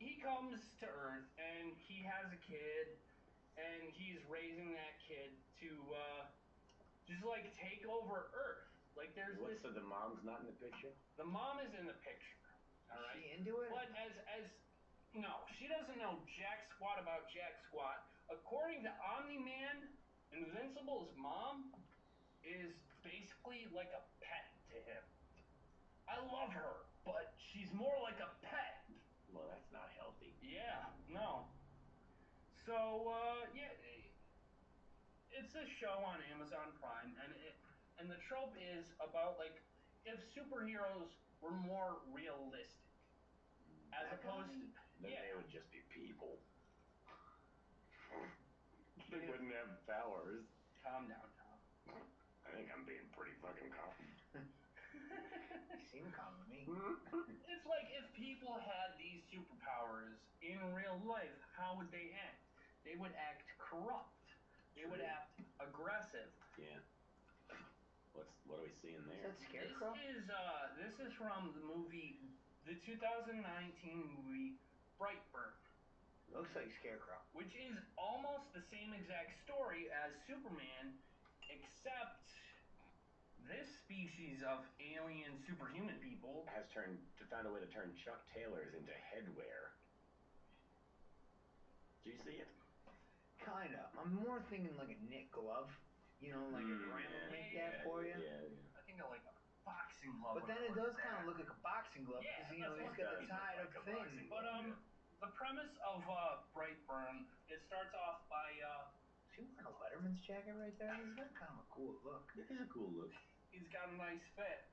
he comes to Earth and he has a kid and he's raising that kid to, just like take over Earth. Like there's What, this, so the mom's not in the picture? the mom is in the picture. Is Alright? she into it? But no, she doesn't know jack squat about jack squat. According to Omni-Man, Invincible's mom is basically like a pet to him. I love her, but she's more like a pet. Well, that's not healthy. Yeah, no. So, yeah, it's a show on Amazon Prime, and the trope is about like if superheroes were more realistic, as opposed to Then yeah. they would just be people. They wouldn't have powers. Calm down, Tom. I think I'm being pretty fucking calm. You seem calm to me. It's like if people had these superpowers in real life, how would they act? They would act corrupt. They would act aggressive. Yeah. What are we seeing Is there? that Scarecrow? This is from the movie, the 2019 movie Brightburn, Looks like Scarecrow. which is almost the same exact story as Superman, except this species of alien superhuman people Has found a way to turn Chuck Taylors into headwear. Do you see it? Kinda. I'm more thinking like a knit glove. You know, like a grandma make that for you. Yeah. I think of like a boxing glove. But then it does kind of look like a boxing glove Yeah, because you know that's he's what got the it does tied up look like, a thing. boxing But glove. the premise of Brightburn, it starts off by Is he wearing a Letterman's jacket right there? He's got kind of a cool look. It is a cool look. he's got a nice fit.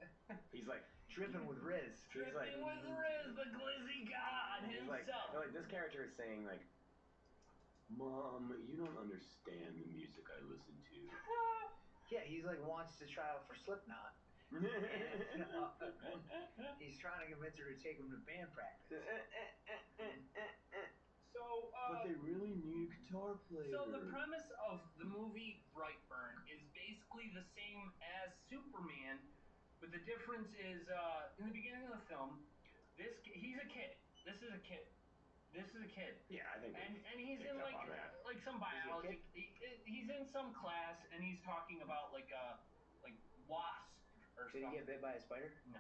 He's like, Dripping with Riz. He's like- Dripping with Riz, the glizzy god he's like, himself. no, like this character is saying like, Mom, you don't understand the music I listen to. Yeah, he's like wants to try out for Slipknot. He's trying to convince her to take him to band practice. So But they really need a guitar player. So the premise of the movie Brightburn is basically the same as Superman, but the difference is in the beginning of the film, he's a kid. This is a kid. Yeah, I think. And he's in like some biology. He's in some class and he's talking about like wasps or Did he something. get bit by a spider? No,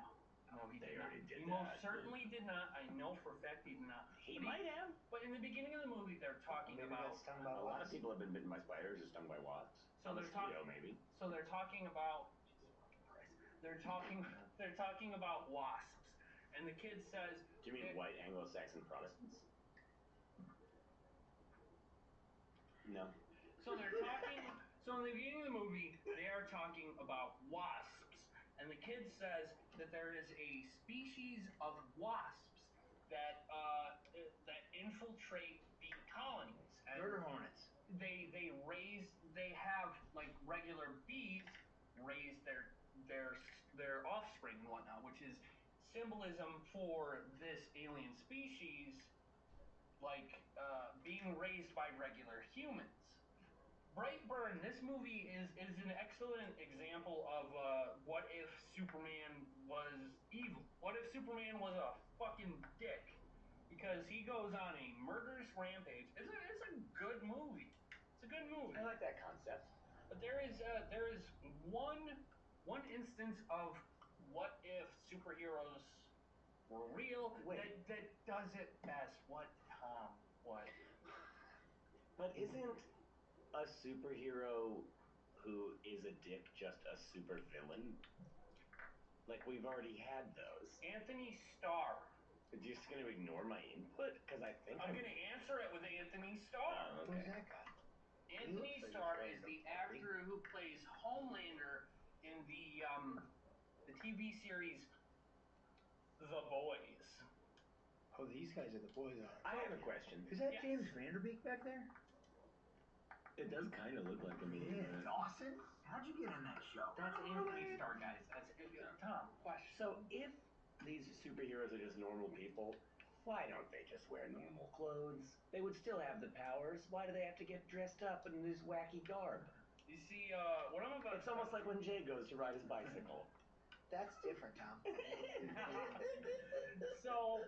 he They did not. already did He that. most certainly did not. I know for a fact he did not. He might have. But in the beginning of the movie, they're talking Maybe about. that's stung by A lot of wasps. people have been bitten by spiders or stung by wasps. So A they're mosquito, maybe. So they're talking about. They're talking about wasps, and the kid says. Do you mean white Anglo-Saxon Protestants? No. So they're talking. So in the beginning of the movie, they are talking about wasps, and the kid says that there is a species of wasps that infiltrate bee colonies. And Murder hornets. They have like regular bees raise their offspring and whatnot, which is symbolism for this alien species, like being raised by regular humans. Brightburn, this movie is an excellent example of what if Superman was evil? What if Superman was a fucking dick? Because he goes on a murderous rampage. It's a good movie. It's a good movie. I like that concept. But there is one instance of what if superheroes were real that does it best. What, Tom? What? But isn't a superhero who is a dick just a super villain? Like, we've already had those. Anthony Starr. Are you just gonna ignore my input? Because I think I'm gonna answer it with Anthony Starr. Oh, okay. Who's that guy? Anthony Starr is the actor who plays Homelander in the TV series The Boys. Oh, these guys are the boys. I have a question. Is that Yes. James Vanderbeek back there? It does kind of look like him. Yeah, Dawson. How'd you get on that show? That's Anthony Starr, guys. That's Tom. Question. So if these superheroes are just normal people, why don't they just wear normal clothes? They would still have the powers. Why do they have to get dressed up in this wacky garb? You see, what I'm about It's almost like when Jay goes to ride his bicycle. That's different, Tom. So,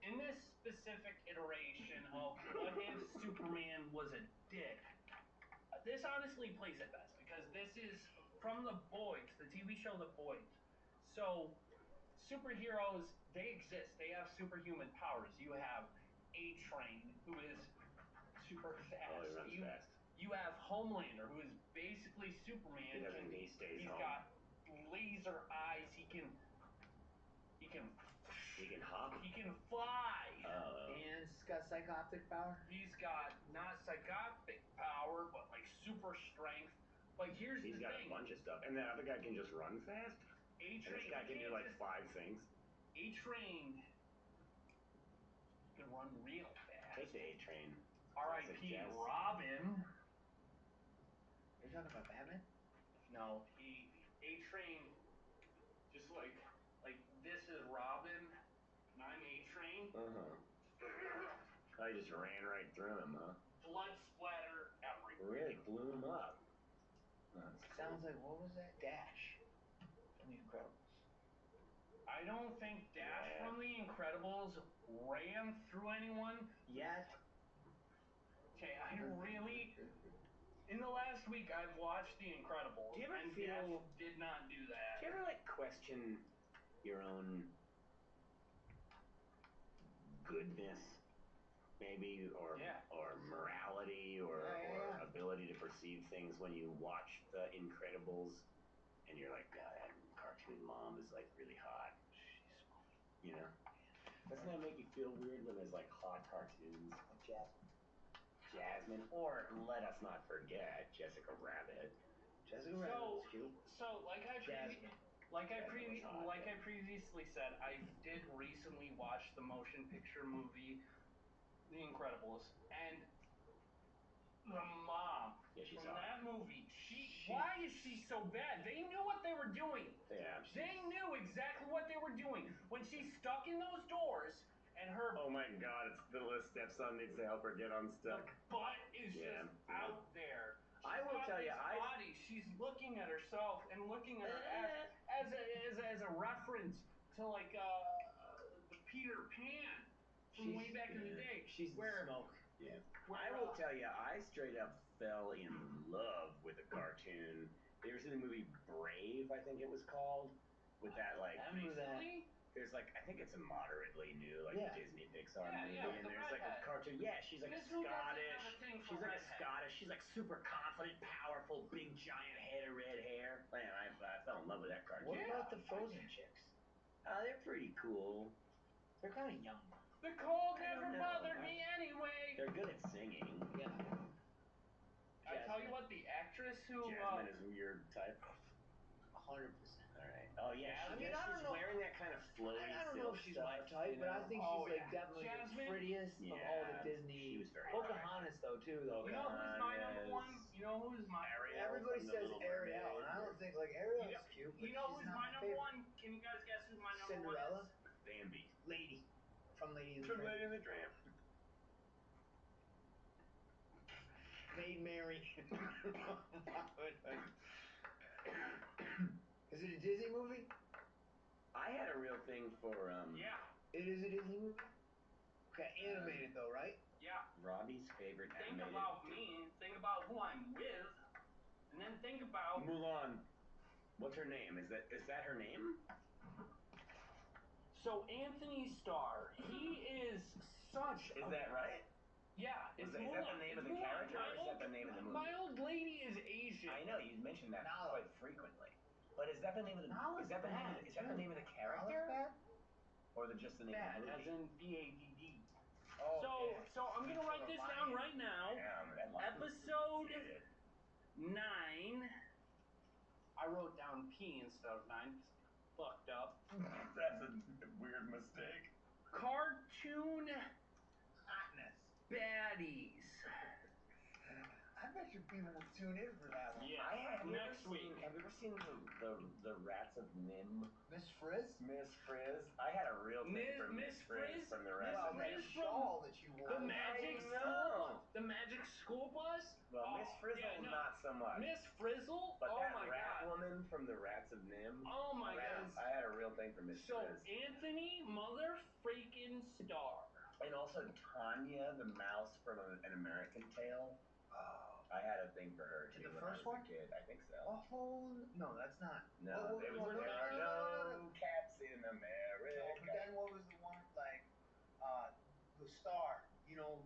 in this specific iteration of what if Superman was a dick, this honestly plays it best because this is from The Boys, the TV show The Boys. So, superheroes, they exist. They have superhuman powers. You have A-Train, who is super fast. Oh, he runs fast. You have Homelander, who is basically Superman. He doesn't. He stays He's home. got laser eyes. He can hop. He can fly. And he's got psychoptic power. He's got not psychotic power, but like super strength. But here's He's the got thing. a bunch of stuff. And that other guy can just run fast? And this guy can do like 5 things? A-Train can run real fast. Take the A-Train. R.I.P. Robin. You're talking about Batman? No, A-Train, just like this is Robin, and I'm A-Train. I just ran right through him, huh? Blood splatter everywhere. Really blew him up. Sounds like, what was that? Dash from The Incredibles. I don't think Dash from The Incredibles ran through anyone. Yet. Okay, in the last week, I've watched The Incredibles, Do you ever and feel... Dash did not do that. Do you ever, like, question your own goodness, maybe, or morality, or ability to perceive things when you watch The Incredibles, and you're like, God, that cartoon mom is, like, really hot. You know? Doesn't that make you feel weird when there's, like, hot cartoons? Like Jasmine, or let us not forget Jessica Rabbit. Jessica Rabbit's cute. So like I previously said, I did recently watch the motion picture movie The Incredibles, and the mom from that movie, why is she so bad? They knew what they were doing. Yeah. They knew exactly what they were doing. When she's stuck in those doors, and and her Oh my God! It's the little stepson needs to help her get unstuck. butt is just out there. I will tell you, body. She's looking at herself and looking at her ass as a reference to like the Peter Pan from way back in the day. She's where smoke. Yeah. Where, I will tell you, I straight up fell in love with a cartoon. You ever seen the movie Brave? I think it was called, with that like. I remember that. There's like, I think it's a moderately new like Disney Pixar movie, yeah, and the there's like a redhead. cartoon. Yeah, she's like Guess who doesn't have Scottish. a thing for She's like a redhead? Scottish. She's like super confident, powerful, big giant head of red hair. Man, I fell in love with that cartoon. What about the Frozen chicks? They're pretty cool. They're kind of young. The cold I never don't know. bothered me anyway. They're good at singing. Yeah. I tell you what, the actress who Jasmine is your type. 100%. All right. Oh yeah. I mean, I don't know. Wearing that kind of flowy. I don't know if she's my stuff, type, you but I know? think Oh, she's like yeah. definitely Jasmine? the prettiest of all the Yeah, Disney. she was very Pocahontas though too though. You know who's my number Pocahontas. one? You know who's my Ariel Everybody from The says Little Ariel, Mermaid. and I don't think like Ariel's cute. But You know she's who's not my number favorite. one? Can you guys guess who my number Cinderella, one is? Bambi. Lady from Lady and the From Tramp. Lady and the Tramp. Maid Mary. Is it a Disney movie? I had a real thing for Yeah, It is a Disney movie. Okay, animated though, right? yeah. Robbie's favorite Think animated. about me. Think about who I'm with, and then think about. Mulan. What's her name? Is that her name? So Anthony Starr, he is such. Is that right? Yeah, Is it's that Mulan. the name of It's the Mulan. character, or is that the name of the movie? My old lady is Asian. I know you mentioned that Nala. quite frequently. But is that the name of the Nala's is that the name of bad, the, is that the too. name of the Nala's character? bad? Or just the name Bad, of the as movie? in BADD. Oh, So, yeah. so I'm gonna write this down right now. Damn, that line was Episode good. 9. I wrote down P instead of 9 because I fucked up. That's a weird mistake. Cartoon Hotness. baddies. I bet you people will tune in for that one. Yeah. Have you Next ever week. seen, have you ever seen the Rats of Nim? Miss Frizz? Miss Frizz? I had a real thing for Miss Frizz from the Rats Well, of that Nim. shawl that you wore. The magic I school know. bus. The magic school bus. Well, Miss Frizzle, yeah, no. not so much. Miss Frizzle. But Oh that my rat god. woman from the Rats of Nim. Oh my god. I had a real thing for Miss So Frizz. Anthony mother freaking Starr. And also Tanya, the mouse from An American Tail. Oh. I had a thing for her too The when first I was one? a kid. I think so. A whole. No, that's not. No, What it was was the one? there are No. no cats in America. No, but then what was the one like? The star. You know,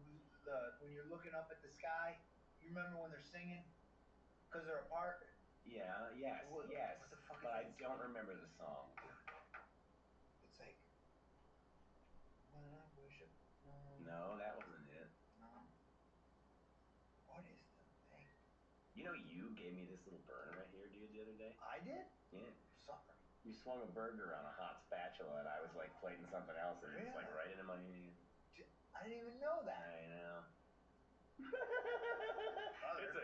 when you're looking up at the sky. You remember when they're singing? Because they're apart. Yeah, yes, yes. What the fuck But I is it? don't remember the song. It's like. When I worship. No, that wasn't it. No. What is the thing? You know, you gave me this little burner right here, dude, the other day. I did? Yeah. Sucker. You swung a burger on a hot spatula, and I was like plating something else, and it's like Yeah. right into my hand. I didn't even know that. I know.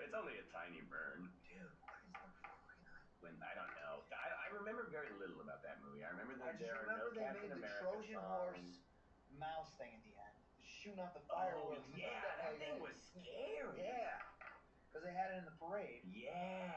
It's only a tiny burn. Dude, what is the fucking When I don't know. I remember very little about that movie. I remember I that just there are remember no they Cats in made the America Trojan horse songs. mouse thing at the end, shooting out the Oh fireworks. and yeah, stuff that like thing was scary. Yeah, because they had it in the parade. Yeah.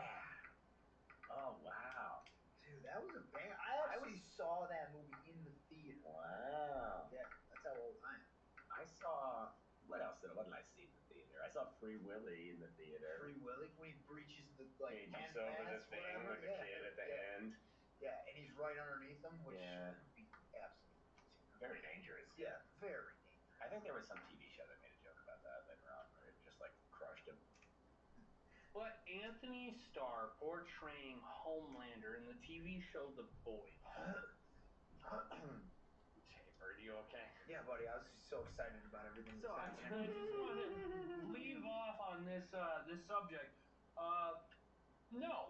Oh wow. Dude, that was a banger. I actually saw that movie in the theater. Wow. Yeah, that's how old I am. I saw. What else did I see in the theater? I saw Free Willy in the theater. Free Willy when he breaches the He hand jumps over the pass, thing whatever. with the kid at the end. Yeah, and he's right underneath him, which Yeah. would be absolutely Very dangerous. Yeah, very dangerous. I think there was some TV show that made a joke about that later on, where it just like crushed him. But Anthony Starr portraying Homelander in the TV show The Boys. Taper, are you okay? Yeah, buddy, I was just so excited about everything. So I that's just happening. want to leave off on this this subject. No,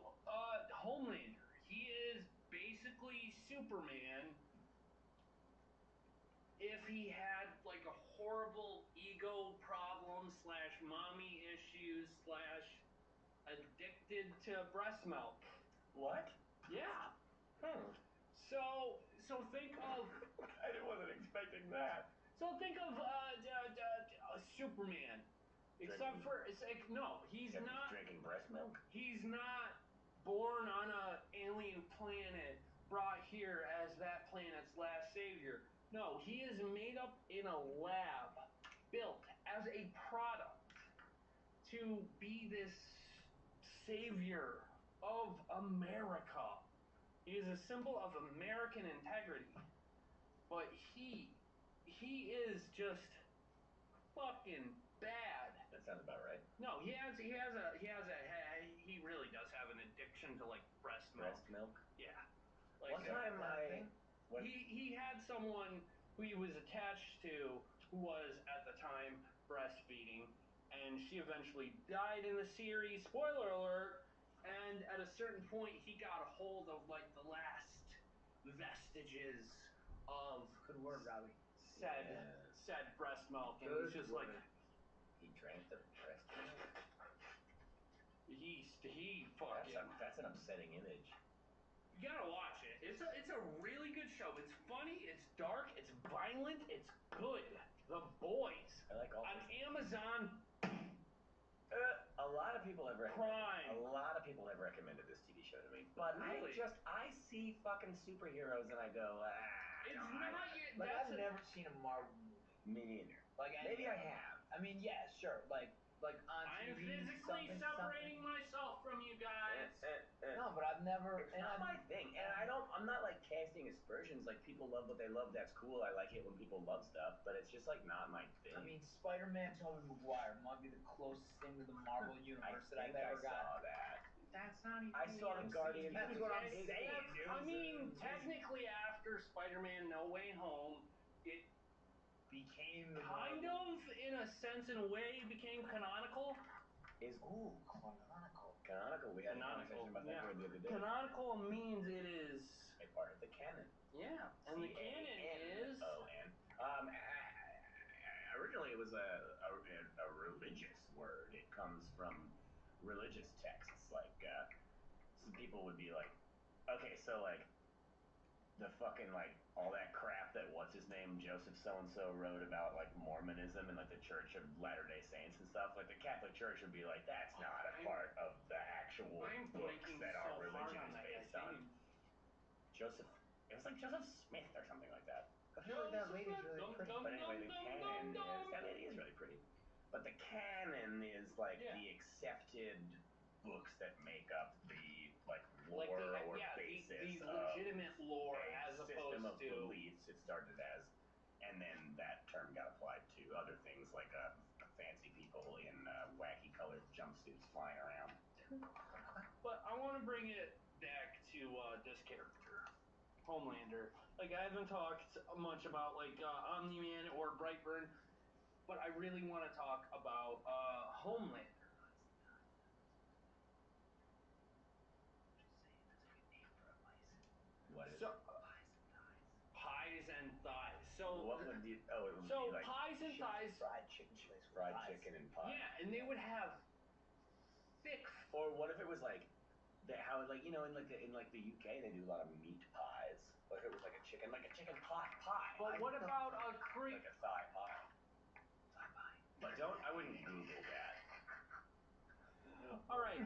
Homelander. He is basically Superman if he had like a horrible ego problem / mommy issues / addicted to breast milk. What? Yeah. Hmm. So think of I wasn't expecting that. So think of Superman. Except for it's like no, he's Except not drinking breast milk. He's not born on a alien planet, brought here as that planet's last savior. No, he is made up in a lab, built as a product to be this savior of America. He is a symbol of American integrity. But he is just fucking bad. That sounds about right. No, he really does have an addiction to like breast milk. Breast milk. Yeah. Like One time he had someone who he was attached to who was at the time breastfeeding, and she eventually died in the series. Spoiler alert. And at a certain point, he got a hold of like the last vestiges of Good word, Robbie. said breast milk, and Good he's just word. like he drank the breast milk. he fucking. That's an upsetting image. You gotta watch it. It's a really good show. It's funny. It's dark. It's violent. It's good. The Boys I like all on this. Amazon A lot of people have Prime. A lot of people have recommended this TV show to me, but Really? I see fucking superheroes and I go, It's no, not yet. Like, That's I've never seen a Marvel movie. me neither. Like, Maybe I have. I mean, yeah, sure. Like on I'm TV, physically separating myself from you guys. No, but I've never. It's not my thing, and I'm not like casting aspersions. Like people love what they love. That's cool. I like it when people love stuff, but it's just like not my thing. I mean, Spider-Man, Tobey Maguire might be the closest thing to the Marvel universe that I've ever saw got. that. That's not even. I saw the Guardians. That's what I'm saying, dude. I mean, technically, after Spider-Man: No Way Home, it Became the kind Marvel. of, in a sense, in a way, became canonical. Canonical. We had a Canonical, conversation about that yeah. here the other day. Canonical means it is. A part of the canon. Yeah, and the canon is. Originally, it was a religious word. It comes from religious texts. Like, some people would be like, okay, so like, the fucking like all that crap that what's his name Joseph so and so wrote about like Mormonism and like the Church of Latter-day Saints and stuff. Like the Catholic Church would be like, that's not a part of the actual books that our religion is based on. Joseph, it was like Joseph Smith or something like that. I feel like that lady's really pretty. But anyway, the canon is that lady is really pretty. But the canon is like the accepted books that make up the like lore or basis the of legitimate lore a as system opposed of to beliefs. It started as, and then that term got applied to other things like fancy people in wacky colored jumpsuits flying around. But I want to bring it back to this character, Homelander. Like I haven't talked much about like Omni-Man or Brightburn, but I really want to talk about Homelander. What is So, it? Pies and thighs. So What would the it would so be like pies and thighs. Fried chicken place. fried chicken and pie. Yeah, and they would have thick. Or what if it was like how like in like the UK they do a lot of meat pies. What if it was like a chicken pot pie? But what about a Like a thigh pie. Thigh pie. But I wouldn't Google that. All right.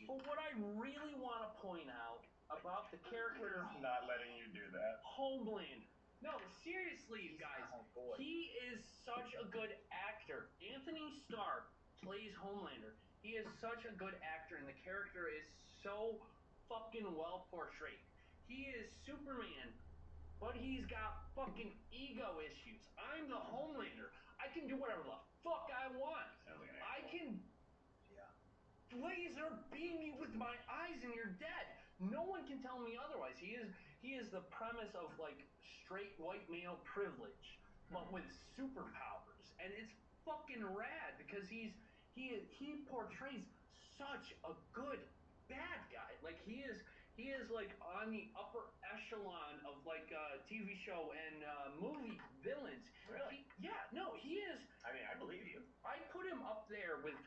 But what I really want to point out about the character Not letting you do that. Homelander. No, seriously, you guys. He is such a good actor. Anthony Starr plays Homelander. He is such a good actor, and the character is so fucking well portrayed. He is Superman, but he's got fucking ego issues. I'm the Homelander. I can do whatever the fuck I want. Sounds like an I can laser beam you with my eyes and you're dead. No one can tell me otherwise. He is the premise of like straight white male privilege, but with superpowers, and it's fucking rad because he portrays such a good bad guy. Like he is like on the upper echelon of like TV show and movie villains. Really? He is. I mean, I believe you. I put him up there with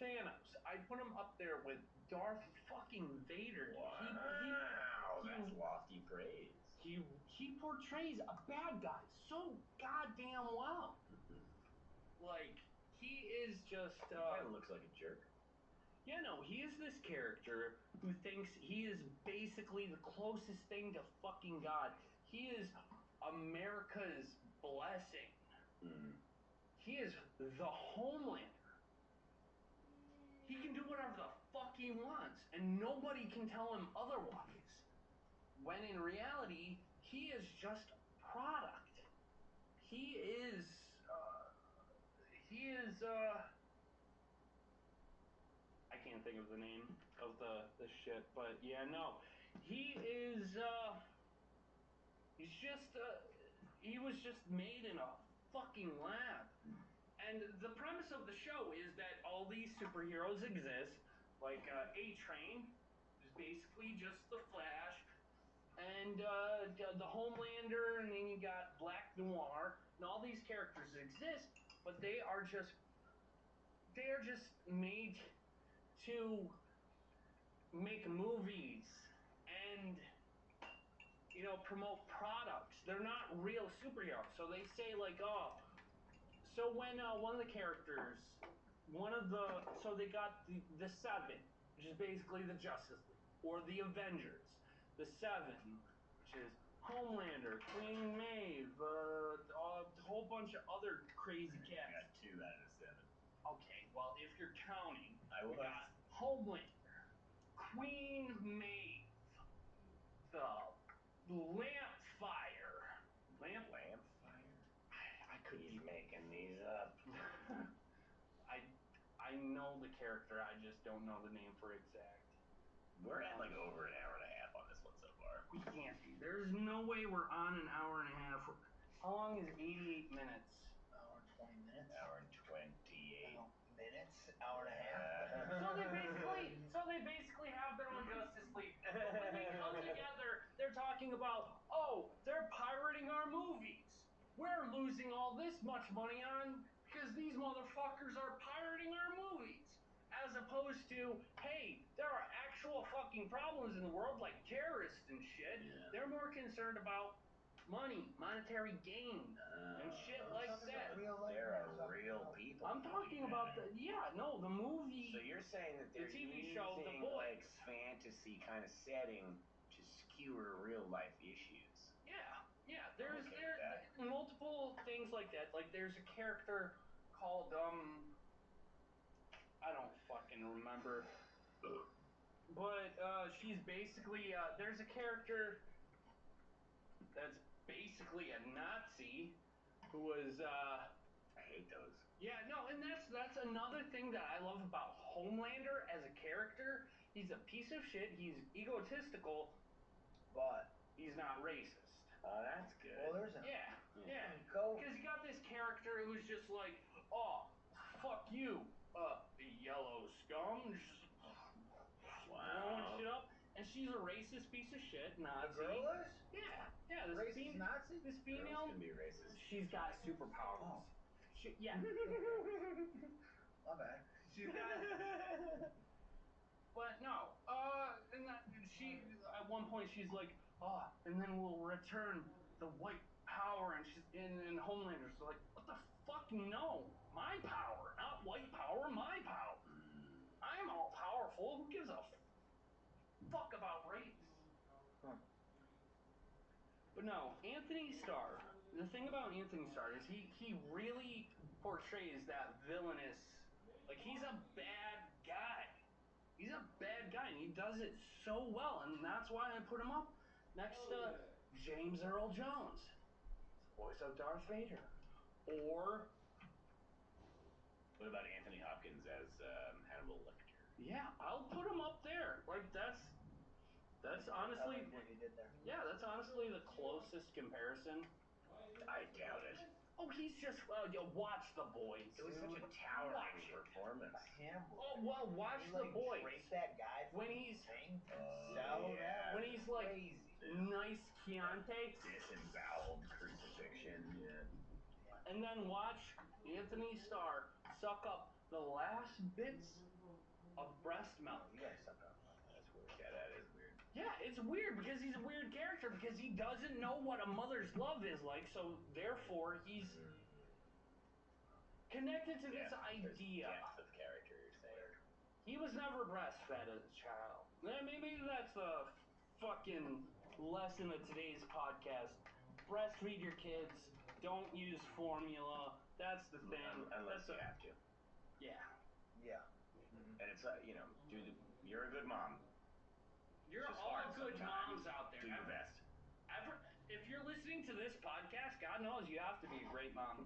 Thanos. I put him up there with Darth fucking Vader. Wow, that's lofty praise. he portrays a bad guy so goddamn well. Like, he is just He kind of looks like a jerk. yeah, no, he is this character who thinks he is basically the closest thing to fucking God. He is America's blessing. He is the Homelander. He can do whatever the fuck he wants, and nobody can tell him otherwise. When in reality, he is just a product. He is I can't think of the name of the shit, but yeah, no. He is he was just made in a fucking lab. And the premise of the show is that all these superheroes exist, like A-Train is basically just the Flash, and the Homelander, and then you got Black Noir, and all these characters exist, but they are just made to make movies and promote products. They're not real superheroes. So they say like, oh, so when one of the characters, so they got the Seven, which is basically the Justice League, or the Avengers, the Seven, which is Homelander, Queen Maeve, a whole bunch of other crazy cats. I got 2 out of 7. Okay, well, if you're counting, I was. we got Homelander, Queen Maeve, the Lampfire. Lampfire? I could He's be making these up. I know the character, I just don't know the name for exact. We're at like over an hour and a half on this one so far. We can't be. There's no way we're on an hour and a half. How long is 88 minutes? Hour and 20 minutes. Hour and 28. Minutes? Hour and a half. So they basically have their own Justice League. But when they come together, they're talking about, oh, they're pirating our movies. We're losing all this much money on because these motherfuckers are pirating our movies. As opposed to, hey, there are actual fucking problems in the world like terrorists and shit. Yeah. They're more concerned about money, monetary gain, and shit like that. There are real people. I'm talking about the movie. So you're saying that they're the TV using show, The Boys. like fantasy kind of setting to skewer real life issues. Yeah. There's okay with that. multiple things like that. Like there's a character called I don't fucking remember. But she's basically there's a character that's basically a Nazi who was I hate those. yeah, no, and that's another thing that I love about Homelander as a character. He's a piece of shit, he's egotistical, But he's not racist. Oh, that's good. well, there's a Yeah. go. Because you got this character who's just like, oh, fuck you, yellow scum, just throwing shit up. And she's a racist piece of shit, Nazi. The girl is? Yeah, this Racist Nazi? this Girls female, can be racist. she's got superpowers. Oh. Yeah. My bad. She's got. But no, and she at one point she's like, oh, and then we'll return the white power, and she's in Homelander's like, what the fuck? No, my power, not white power, my power. I'm all powerful. Who gives a fuck about race? But no, Anthony Starr. The thing about Anthony Starr is he really portrays that villainous. Like he's a bad guy. He's a bad guy, and he does it so well, and that's why I put him up next to James Earl Jones, voice of Darth Vader, or what about Anthony Hopkins as Hannibal Lecter? Yeah, I'll put him up there. Like that's honestly I like what he did there. Yeah, that's honestly the closest comparison. I doubt it. Oh, he's just watch The Boys. It was such a towering performance. Hannibal. Oh well, watch The Boys. Drape that guy When he's sell yeah. that. when he's like crazy. nice Chianti, Disemboweled crucifixion. Yeah. and then watch Anthony Starr suck up the last bits of breast milk. You guys suck up. That's weird. Yeah, that is weird. Yeah, it's weird because he's a weird character because he doesn't know what a mother's love is like, so therefore he's connected to this idea. Depth of character, you're saying. He was never breastfed as a child. Maybe that's the fucking lesson of today's podcast. Breastfeed your kids. Don't use formula. That's the thing. Unless you have to. Yeah. Yeah. And it's you're a good mom. You're It's just all hard good sometimes. moms out there. Do your best. If you're listening to this podcast, God knows you have to be a great mom.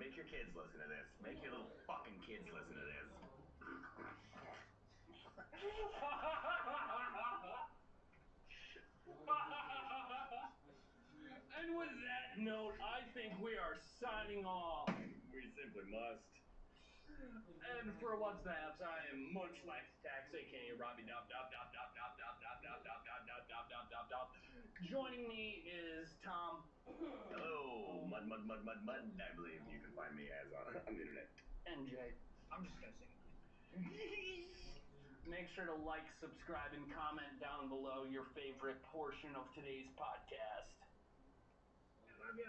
Make your kids listen to this. Make your little fucking kids listen to this. And with that note, I think we are signing off. We simply must. And for What's the Haps, I am Munchlax Tax, aka Robbie Dop Dop Dop Dop Dop Dop Dop Dop Dop Dop Dop Dop Dop Dop Dop. Joining me is Tom. Hello, Mud. I believe you can find me as on the internet. And Jay. I'm just gonna sing. Make sure to like, subscribe, and comment down below your favorite portion of today's podcast. I love ya.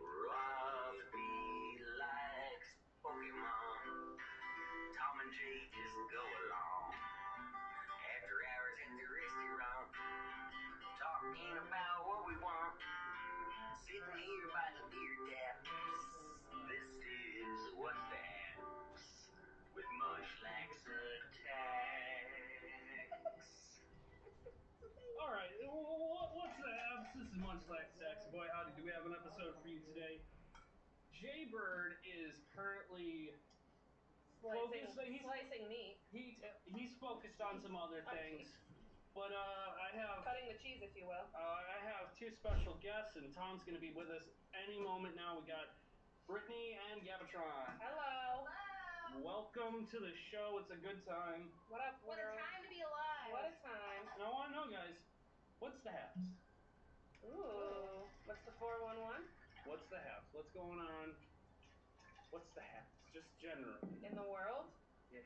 Robbie likes Pokemon. Tom and Jay just go along. After hours in the restaurant, talking about what we want. Sitting here by the beer taps. This is What's the Haps with Munchlax Attacks. Alright, what's the haps? This is Munchlax Tax. Boy, howdy, do we have an episode for you today? Jaybird is currently slicing meat. He's focused on some other things. But I have Cutting the cheese, if you will. I have two special guests, and Tom's going to be with us any moment now. We got Brittany and Gabatron. Hello. Welcome to the show. It's a good time. What up, What a world? time to be alive. What a time. And I want to know, guys, what's the haps? Ooh. What's the 411? What's the haps? What's going on? What's the haps? Just general. In the world? Yeah.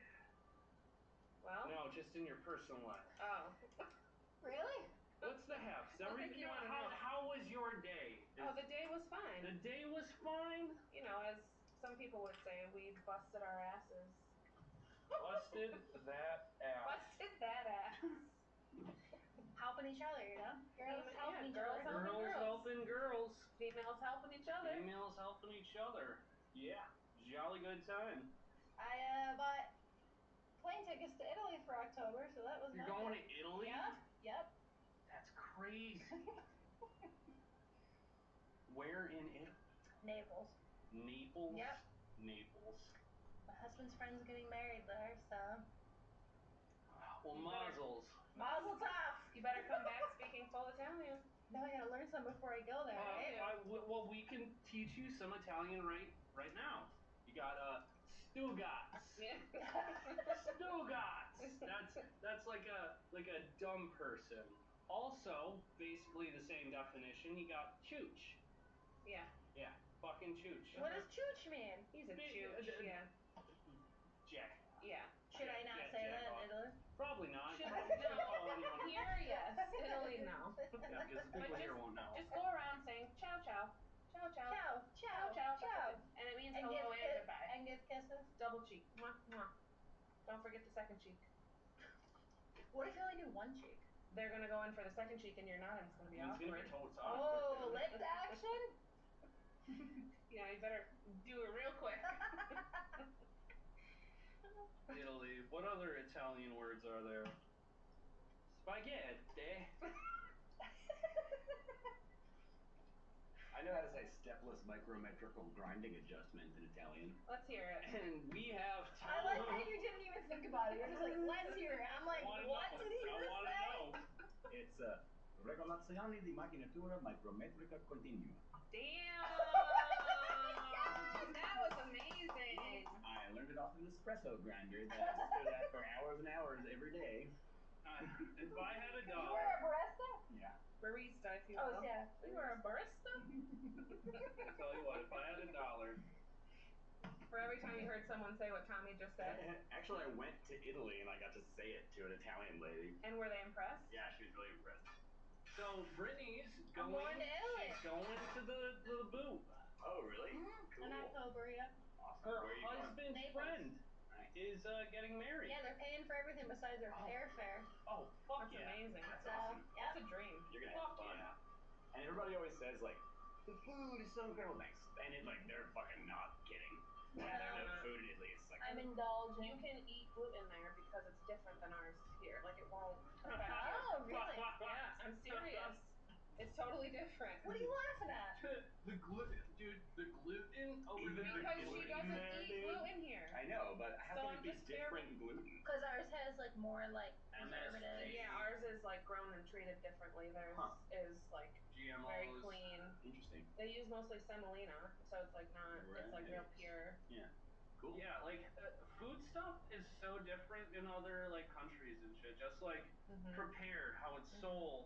Well? No, just in your personal life. Oh. Really? What's the haps? I think you wanna know. How was your day? Oh, the day was fine. The day was fine? You know, as some people would say, we busted our asses. Busted that ass. Busted that ass. Helping each other, you know? Girls Yeah, helping each girls other. helping Girls helping girls. Females helping each other. Females helping each other. Yeah. Jolly good time. I bought plane tickets to Italy for October, so that was You're not going good. to Italy? Yep. That's crazy. Where in Italy? Naples. Naples? Yep. Naples. My husband's friend's getting married there, so. Well, mazzles. Mazel tov! You better come back speaking full Italian. No, I gotta learn some before I go there, right? Well, we can teach you some Italian right now. You got Stugats. Yeah. Stugats. That's like a dumb person. Also, basically the same definition. You got chooch. Yeah. Yeah, fucking chooch. What does chooch mean? He's a chooch. Yeah. Jack. Yeah. Should I not say that in Italy? Probably not. Should I'm I? just gonna call anyone. Here, yes. Italy, no. Yeah, because the people But here won't know. Just go around saying ciao ciao. Ciao ciao. Ciao, ciao, Ciao ciao. ciao. And it means And hello give and goodbye. And give kisses. Double cheek. Mwah, mwah. Don't forget the second cheek. What if you only do one cheek? They're gonna go in for the second cheek and you're not, and it's gonna be It's gonna awkward. be totes awkward. Oh, lip action? Yeah, you better do it real quick. Italy. What other Italian words are there? Spaghetti. I know how to say stepless micrometrical grinding adjustment in Italian. Let's hear it. And we have I like how you didn't even think about it. You're just like, let's hear it. I'm like, what did he just say? It's regolazione di macchinatura micrometrica continua. Damn! That was amazing. I learned it off an espresso grinder that I stood at for hours and hours every day. If I had a You dollar. were a barista? Yeah. Barista, if you Oh, will. yeah. You were a barista? I tell you what, if I had a dollar. For For every time you heard someone say what Tommy just said. Actually, I went to Italy and I got to say it to an Italian lady. And were they impressed? Yeah, she was really impressed. So Brittany's I'm going. going to Italy. She's going to the boob. Oh, really? Mm-hmm. Cool. In October, yep. Awesome. Her Where are you going? husband's Naples. friend is getting married. Yeah, they're paying for everything besides their airfare. Oh, fuck That's yeah. amazing. That's So, awesome. yep. That's a dream. You're gonna have Fuck fun. yeah. And everybody always says like, the food is so incredible. Thanks. And it like they're fucking not kidding. Like, Yeah, they're the not. food in Italy is like. I'm indulging. You can eat gluten there because it's different than ours here. Like it won't affect you. Oh, really? Yeah, I'm serious. It's totally different. What are you laughing at? The gluten, dude. The gluten over Even here. Because gluten she doesn't there, eat dude. gluten here. I know, but how So can I'm it be just different gluten? Because ours has like more like MSG. preservatives. Yeah, ours is like grown and treated differently. Theirs is like GMOs. very clean. Interesting. They use mostly semolina, so it's like not. It's like real pure. Yeah. Cool. Yeah, like food stuff is so different in other like countries and shit. Just like prepared, how it's sold,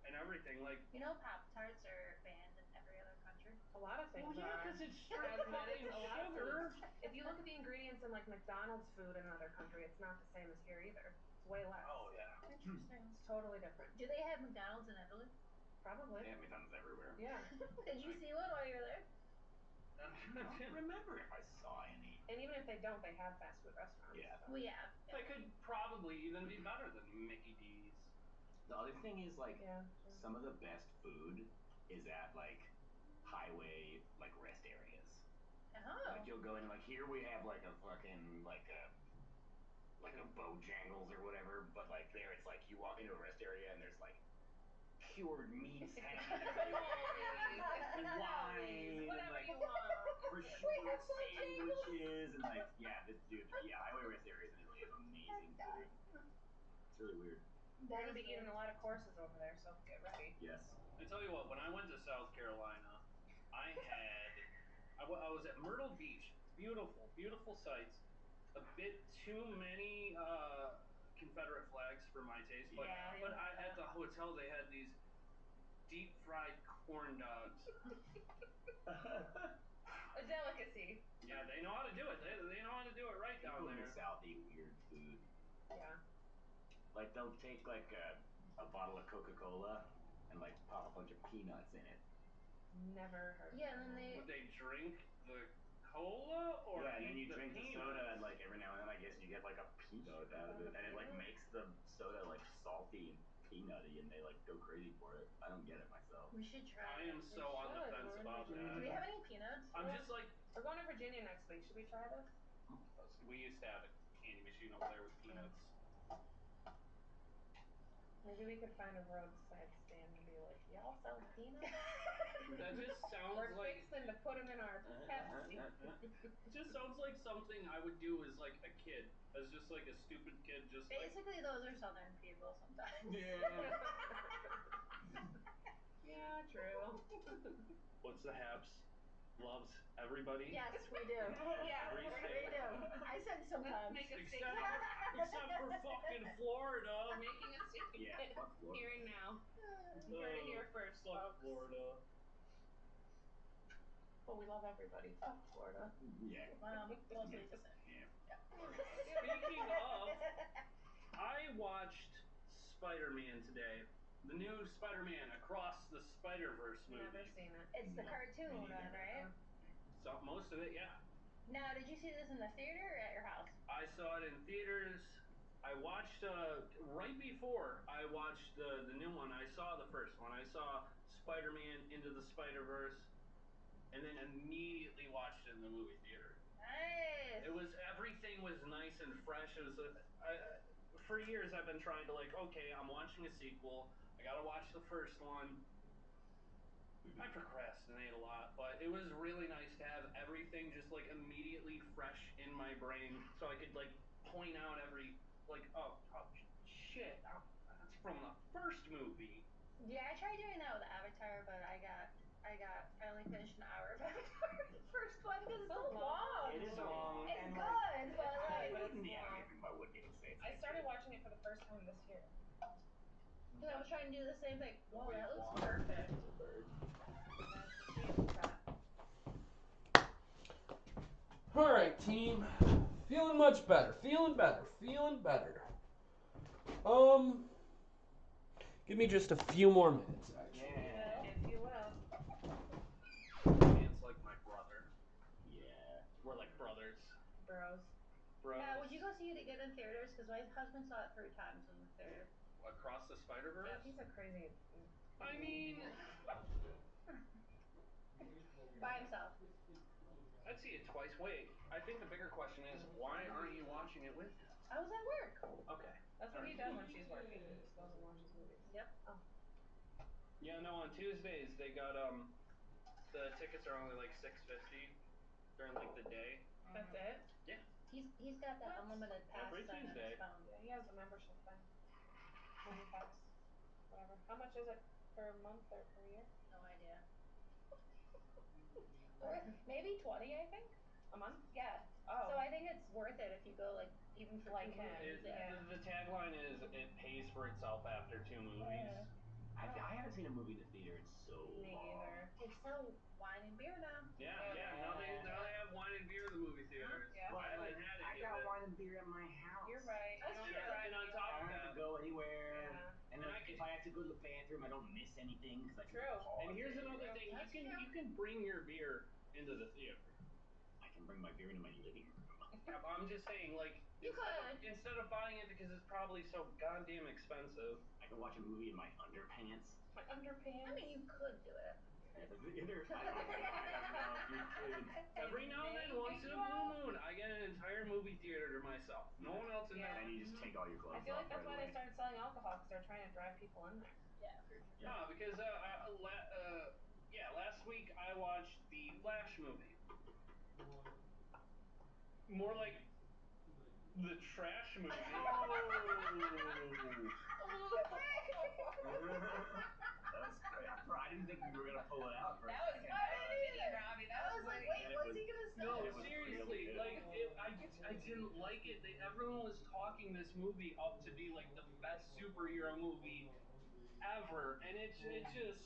and everything. Like You know, Pop-Tarts are banned in every other country. A lot of things well, yeah, are. because it's straight Cosmetics, fucking a lot of sugar. foods. If you look at the ingredients in like McDonald's food in another country, it's not the same as here either. It's way less. Oh yeah. Interesting. It's totally different. Do they have McDonald's in Italy? Probably. Yeah, McDonald's everywhere. Yeah. Did you see one while you were there? I don't remember if I saw any. And even if they don't, they have fast food restaurants. Yeah. So. Well, yeah. They could probably even be better than Mickey D's. The other thing is like Yeah. some of the best food is at like highway like rest areas. Oh. Like you'll go in and like here we have like a fucking like a Bojangles or whatever, but like there it's like you walk into a rest area and there's like cured meats happening and wine and Whatever like you want. prosciutto sandwiches and like highway rest areas in Italy have amazing food. It's really weird. We're gonna be eating a lot of courses over there, so get ready. Yes. I tell you what, when I went to South Carolina, I was at Myrtle Beach. Beautiful, beautiful sights. A bit too many Confederate flags for my taste, but at the hotel they had these deep fried corn dogs. A delicacy. Yeah, they know how to do it. They know how to do it right down People in there. the South eat weird food. Yeah. Like they'll take like a bottle of Coca-Cola and like pop a bunch of peanuts in it. Never heard. Yeah, and then they. Would they drink the cola or yeah, and then eat you drink the peanuts? soda and like every now and then I guess you get like a peanut out of it, and it like makes the soda like salty and peanutty, and they like go crazy for it. I don't get it myself. We should try. I am so on the fence about Do that. we have any peanuts? I'm just like, We're going to Virginia next week. Should we try this? we used to have a candy machine over there with peanuts. Maybe we could find a roadside stand and be like, y'all sell peanuts? That just sounds We're like fixing to put them in our Pepsi. it just sounds like something I would do as like a kid, as just like a stupid kid, just like Basically, those are Southern people sometimes. Yeah. Yeah, true. what's the Habs loves everybody. Yes, we do. Yeah, Every We state. do. I said sometimes. Make a Except, statement. except for fucking Florida. Making a statement. Yeah, fuck Florida. Here and now. You heard it here first, Fuck folks. Florida. But we love everybody. Fuck Florida. Yeah. Mostly the same. Yeah. Speaking of, I watched Spider-Man today. The new Spider-Man Across the Spider-Verse movie. Never seen it. It's the cartoon one, right? So, most of it, yeah. Now, did you see this in the theater or at your house? I saw it in theaters. I watched right before I watched the new one. I saw the first one. I saw Spider-Man Into the Spider-Verse, and then immediately watched it in the movie theater. Nice. It was everything was nice and fresh. It was for years I've been trying to like, okay, I'm watching a sequel. I gotta watch the first one. I procrastinate a lot, but it was really nice to have everything just like immediately fresh in my brain, so I could like point out every like oh shit, that's from the first movie. Yeah, I tried doing that with Avatar, but I finally finished an hour of Avatar, the first one, because it's so long. It is long. It's and good, but I like. wouldn't anything by what Gabe said. I started watching it for the first time this year. Because I was trying to do the same thing. Well, that looks perfect. The bird. That's the sweet spot. much better. Feeling better. Feeling better. Give me just a few more minutes, actually. Yeah. If you will. It's like my brother. Yeah. We're like brothers. Bros. Bros. Would you go see it again in theaters? Because my husband saw it 3 times in the theater. Across the Spider-Verse? Yeah, he's a crazy. I mean, By himself. I'd see it twice. Wait, I think the bigger question is, why aren't you watching it with him? I was at work. Okay. That's what he does when she's working. He just goes and watches movies. Yep. Oh. Yeah, no, on Tuesdays they got the tickets are only like $6.50 during like the day. That's it? Yeah. He's got that unlimited pass Every thing on Tuesday. his phone. Yeah, he has the membership thing. Movie pass. Whatever. How much is it per month or per year? No idea. Or maybe 20, I think. A month? Yeah. Oh. So I think it's worth it if you go like even for Like 2 him. movies. Yeah. The tagline is it pays for itself after 2 movies. I haven't seen a movie in the theater in so Me long. either. They sell wine and beer now. Yeah, now they have wine and beer in the movie theaters. Yeah. But I like, haven't had I any got of it. wine and beer at my house. You're right. That's You true. don't And on top I of don't have that, to go anywhere. Yeah. And And like, I if I have to go to the bathroom, I don't miss anything because I can True. pause and here's it. another thing, That's true. you can bring your beer into the theater. I can bring my beer into my living room. Yeah, but I'm just saying, like, You could. instead of buying it because it's probably so goddamn expensive. I can watch a movie in my underpants. My underpants. I mean, you could do it. At the theater. I don't know if you could. Every now and then, once in a blue moon, I get an entire movie theater to myself. No one else in Yeah. there. And you just take all your clothes I feel off like that's right why away. they started selling alcohol, because they're trying to drive people in there. Yeah, for sure. Yeah. No, because last week I watched the Flash movie. More like the trash movie. I didn't think you were gonna pull it out for That a was second. Robbie. That was like, wait, And it what's was- he gonna say? No, It was seriously, really good. like I didn't like it. Everyone was talking this movie up to be like the best superhero movie ever, and it's just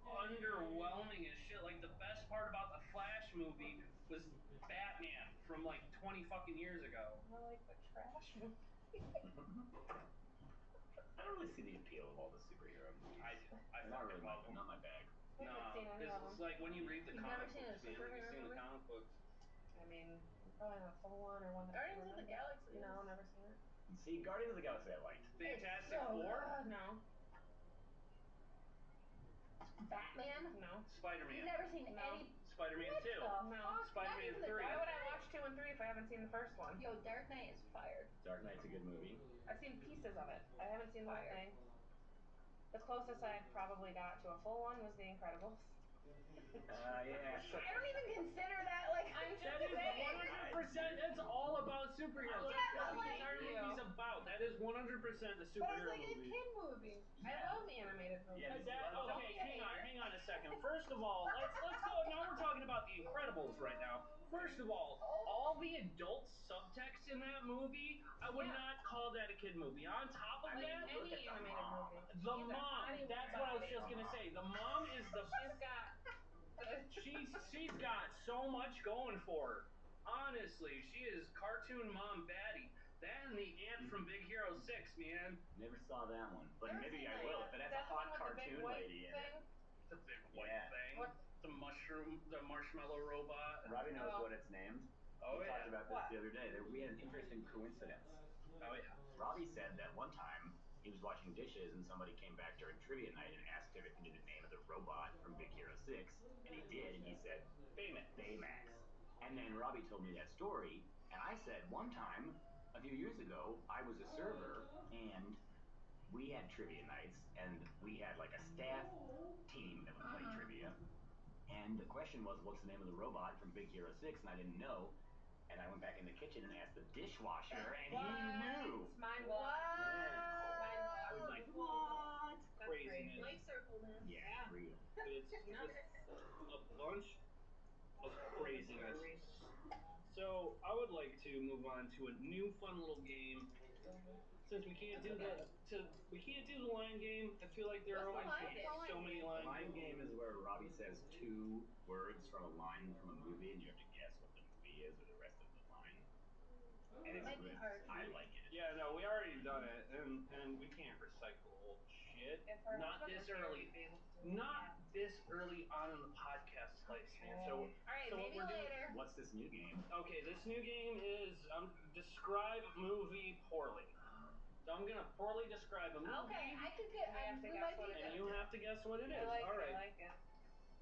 underwhelming as shit. Like the best part about the Flash movie was Batman from like 20 fucking years ago. I like the trash movie. I don't really see the appeal of all the superhero movies. I do. I They're not fucking really love them. not my bag. I haven't seen any because of it's them. like when you read the You've comic never seen books, a man, like you've superhero seen the movie? comic books. I mean, probably not a full one or one that I Guardians of the remember. Galaxy. No, never seen it. See, Guardians of the Galaxy I liked. Fantastic so Four? good. No. Batman? No. Spider-Man. You've never seen No. any. Spider-Man What 2. the No. fuck? Spider-Man Not even 3. The Why Dark would I Knight? watch 2 and 3 if I haven't seen the first one? Yo, Dark Knight is fired. Dark Knight's a good movie. I've seen pieces of it. I haven't seen the whole Fire. thing. The closest I probably got to a full one was The Incredibles. Yeah. I don't even consider that like. I'm That just is saying. 100%. That's all about superheroes. Yeah, That's but what the like- entire movie's about. That is 100% a But it's superhero like a movie. kid movie. I love animated movies. Yeah, Okay, hang on a second. First of all, let's go. Now we're talking about The Incredibles right now. First of all the adult subtext in that movie, I would Yeah. not call that a kid movie. On top of Like that, look any at the animated mom. movie. the She's a mom. Hollywood That's what I was body. just gonna say. The mom is the. She's got. She's got so much going for her. Honestly, she is cartoon mom baddie. That and the aunt from Big Hero 6, man. Never saw that one, but Never maybe seen I that will. yet. But Is that's a that the one hot with the big cartoon white lady in thing? it. The big white Yeah. thing. What? The marshmallow robot. Robbie knows Oh. what it's named. Oh We yeah. talked about this What? the other day. We had an interesting coincidence. Oh yeah. Robbie said that one time he was washing dishes and somebody came back during trivia night and asked him if he knew the name of the robot from Big Hero 6, and he did, and he said Baymax. And then Robbie told me that story, and I said one time, a few years ago, I was a server, and we had trivia nights, and we had like a staff team that would play trivia. And the question was, what's the name of the robot from Big Hero 6? And I didn't know. And I went back in the kitchen and asked the dishwasher, and he knew. It's mind blowing. Yeah. I was like, what? That's Craziness. Life circle, man. Yeah, real. It's just a bunch of craziness. So I would like to move on to a new fun little game. Since we can't do the line game, I feel like there are What's the only line game? so many The line line games. game is where Robbie says 2 words from a line from a movie, and you have to guess what the movie is or the rest of the line. And it's Might be good. hard. I like it. Yeah, no, we already done it, and we can't recycle old shit. If her Not husband this was here, early. we'd be able to do it. Not Yeah. this early on in the podcast slice, man. So, Alright, so what maybe we're doing? later. What's this new game? Okay, this new game is describe movie poorly. So I'm gonna poorly describe a movie. Okay, I could get. We have to we guess might what be it And good. you have to guess what it is. I All right. like it.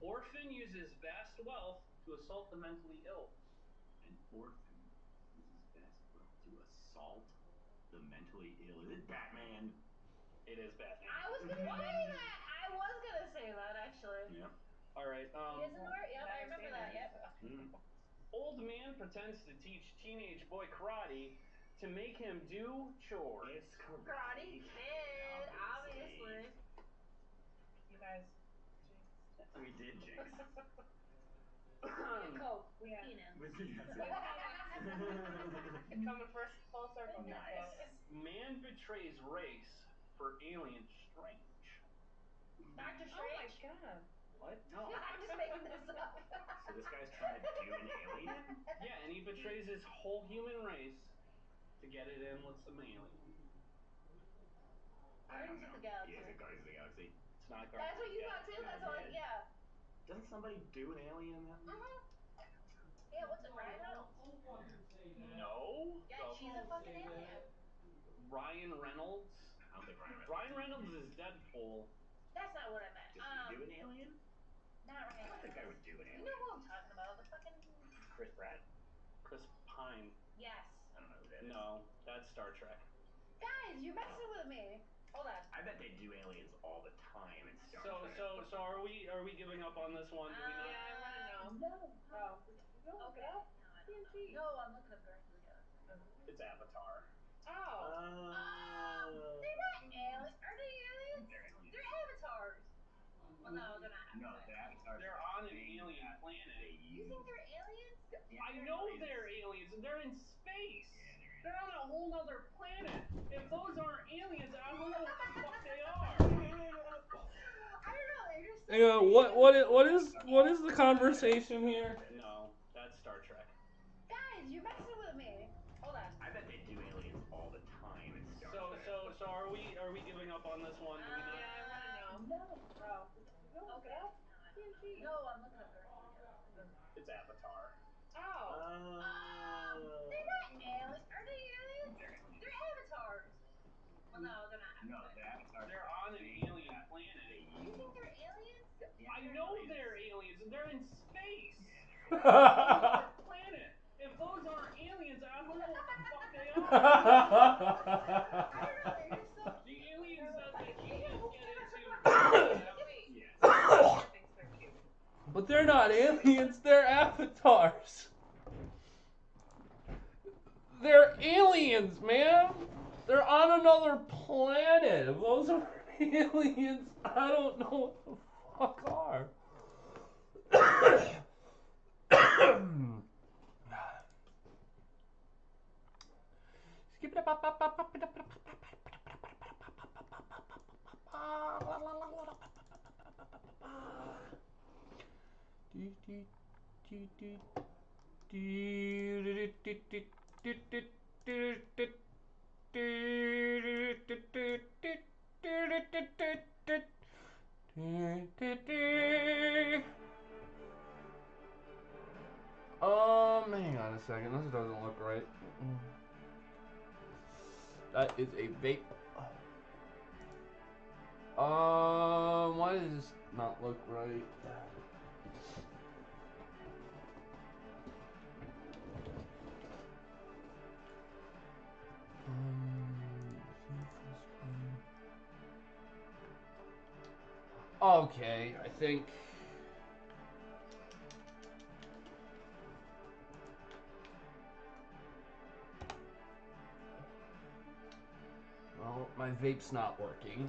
Orphan uses vast wealth to assault the mentally ill. An orphan uses vast wealth to assault the mentally ill. Is it Batman? It is Batman. I was gonna say that. I was gonna say that actually. Yep. All right. He is an orc. Yep, I remember that. Yep. Old man pretends to teach teenage boy karate to make him do chores. It's Karate Kid, obviously. You guys. We did jinx. Coke. We have. Peanuts. With peanuts. Coming first full circle here, Nice. folks. Man betrays race for alien strange. Dr. Oh my Strange? god. What? No. I'm just making this up. So this guy's trying to do an alien? Yeah, and he betrays his whole human race to get it in with some alien. Guardians of the Galaxy. Yeah, is it Guardians of the Galaxy? It's not That's what you thought too? That's all, Yeah. yeah. Doesn't somebody do an alien in that movie? Yeah, what's it, Ryan Reynolds? No. Yeah, she's a fucking alien. Ryan Reynolds. I don't think Ryan Reynolds is Deadpool. That's not what I meant. Does he do an alien? Not Ryan I don't think I Reynolds. would do an You alien. know who I'm talking about? The fucking. Chris Pratt. Chris Pine. Yes. I don't know who that is. No, that's Star Trek. Guys, you're messing with me. Hold on. I bet they do aliens all the time in Star Trek. So are we giving up on this one? Do we not? Yeah, I want to know. No. Oh. No, Okay. no. No, I don't know. TNT. No, I'm looking up Guardians of the Galaxy. It's Avatar. Oh. They're not aliens. Are they aliens? They're aliens. They're avatars. Well, no, they're not. No, the Avatars. They're on an alien planet. You think they're aliens? I know they're aliens. They're in space. Yeah, They're on a whole nother planet. If those aren't aliens, I don't know what the fuck they are. I don't know. They're just. Yeah, what is the conversation here? No, that's Star Trek. Guys, you're messing with me. Hold on. I bet they do aliens all the time in Star Trek. So are we giving up on this one? Do we not? Yeah, I want to know. No. Oh. No, Okay. no. No, I don't. TNT. No, I'm looking up Guardians of the Galaxy. It's Avatar. Oh. They're not aliens. Are they aliens? They're avatars. Well, no, they're not. No, the Avatars. They're on an alien planet. You think they're aliens? I know they're aliens. They're in space. Ha They're on ha another planet. If those aren't aliens, I don't know what the fuck they are. I don't know. They're just so. The aliens that they can't get into. Wait. Yes. Everyone thinks they're cute. But they're not aliens, they're avatars. They're aliens, man. They're on another planet. If those are aliens, I don't know what the fuck are. Hang on a second. This doesn't look right. That is a vape. Why does this not look right? Okay, I think. Well, my vape's not working.